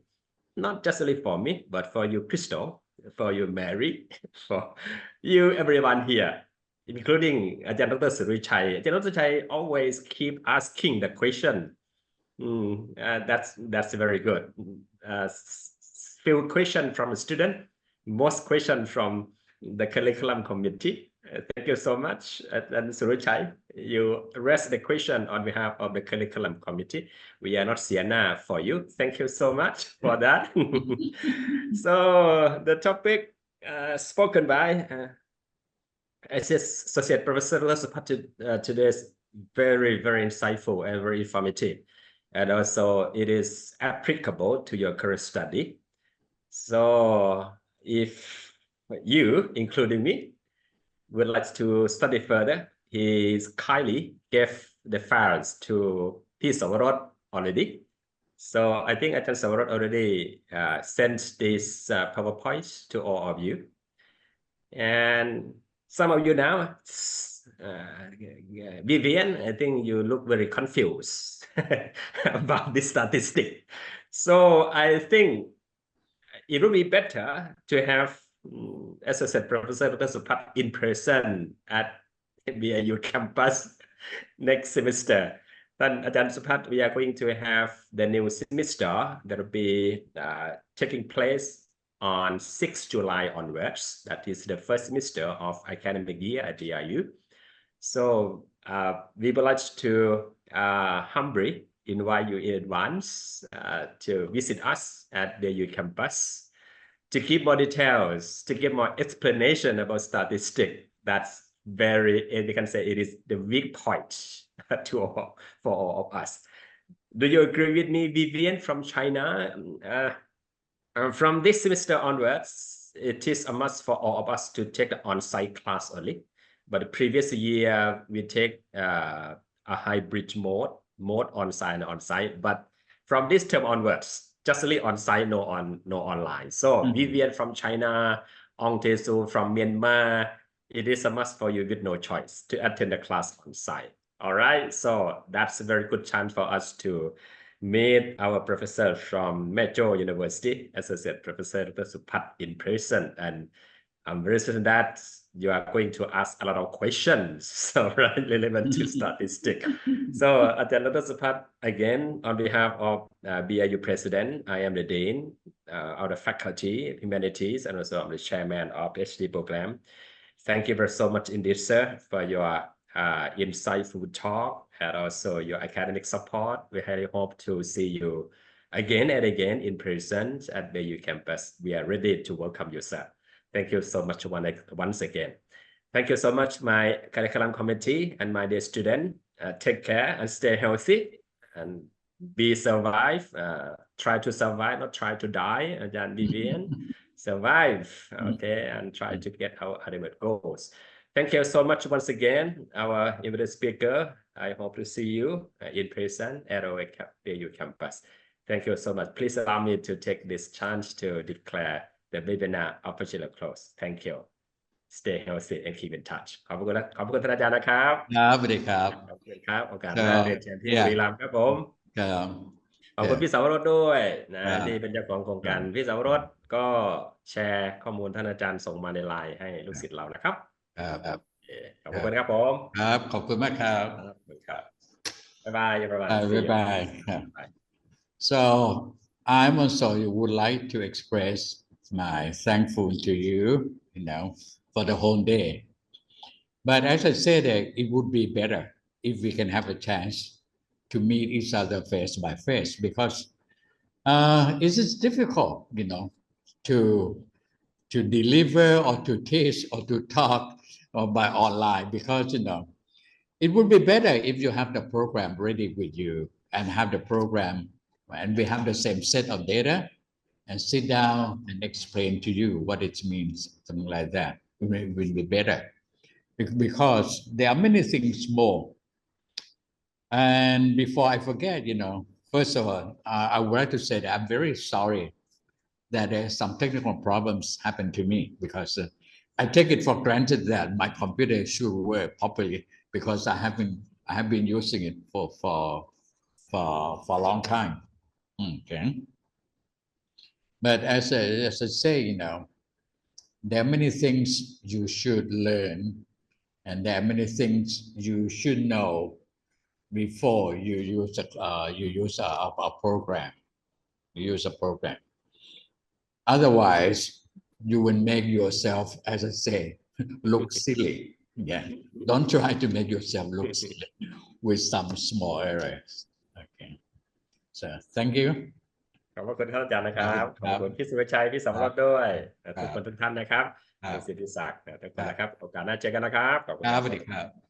Not just only for me, but for you, Crystal, for you, Mary, for you, everyone here, including Ajahn Dr. Suruchai. Ajahn Dr. Suruchai always keep asking the question. That's very good. Few questions from a student, most questions from the curriculum committee. Thank you so much, and Suruchai. You raised the question on behalf of the curriculum committee. We are not Sienna for you. Thank you so much for that. So the topic spoken by Associate Professor Suphat today is very, very insightful and very informative. And also it is applicable to your current study. So if you, including me, would like to study further, he kindly gave the files to P. Sawarot already. So I think Ajahn Sawarot already sent this PowerPoint to all of you. And some of you now, Vivian, I think you look very confused about this statistic. So I think it would be better to have Associate Professor Dr. Suphat in person at BIU campus next semester. Then Ajahn Suphat, we are going to have the new semester that will be taking place on 6 July onwards. That is the first semester of academic year at BIU. So we would like to humbly invite you in advance to visit us at the U campus to give more details, to give more explanation about statistics. That's very, we can say it is the weak point for all of us. Do you agree with me, Vivian from China? From this semester onwards, it is a must for all of us to take the on-site class only. But the previous year, we take a hybrid mode on-site and on-site. But from this term onwards, just only on-site, no online. So Vivian from China, Ong Tae-soo from Myanmar, it is a must for you with no choice to attend the class on-site. All right, so that's a very good chance for us to meet our professor from Maejo University, Associate Professor Dr. Suphat in person. And I'm very certain that you are going to ask a lot of questions so relevant to statistics. So Dr. Suphat, again, on behalf of BRU President, I am the Dean of the Faculty Humanities and also I'm the Chairman of Ph.D. program. Thank you very so much indeed, sir, for your insightful talk and also your academic support. We highly hope to see you again and again in person at the BRU campus. We are ready to welcome you, sir. Thank you so much once again. Thank you so much, my curriculum committee and my dear student. Take care and stay healthy and be survive. Try to survive, not try to die. Ajahn Vivian, survive, okay, and try to get our ultimate goals. Thank you so much once again, our invited speaker. I hope to see you in person at our BRU campus. Thank you so much. Please allow me to take this chance to declare the webinar officially closed. Thank you. Stay healthy and keep in touch. ขอบคุณท่านอาจารย์นะครับ ครับสวัสดีครับ ขอบคุณครับโอกาสหน้าเรียนเชิญที่บุรีรัมย์ครับผม ครับ ขอบคุณพี่สาวรสด้วยนะที่เป็นเจ้าของโครงการพี่สาวรสก็แชร์ข้อมูลท่านอาจารย์ส่งมาในไลน์ให้ลูกศิษย์เรานะครับ ครับ ขอบคุณครับผม ครับขอบคุณมากครับ ขอบคุณครับบ๊ายบายeveryone บ๊ายบายครับ So I also would like to express my thankful to you, for the whole day. But as I said, it would be better if we can have a chance to meet each other face by face because it is difficult, to deliver or to teach or to talk by online because, it would be better if you have the program ready with you and have the program and we have the same set of data and sit down and explain to you what it means, something like that. It will be better because there are many things more. And before I forget, first of all, I would like to say that I'm very sorry that there's some technical problems happened to me because I take it for granted that my computer should work properly because I have been using it for a long time. Okay. But as I say, there are many things you should learn, and there are many things you should know before you use a program. You use a program. Otherwise, you will make yourself, as I say, look silly. Yeah. Don't try to make yourself look silly with some small errors. Okay. So thank you. ขอบคุณท่านอาจารย์นะครับขอบคุณพี่สุรชัยพี่สำรสด้วยทุกคนทุกท่านนะครับสิทธิศักดิ์ทุกคนนะครับโอกาสหน้าเจอกันนะครับขอบคุณครับสวัสดีครับ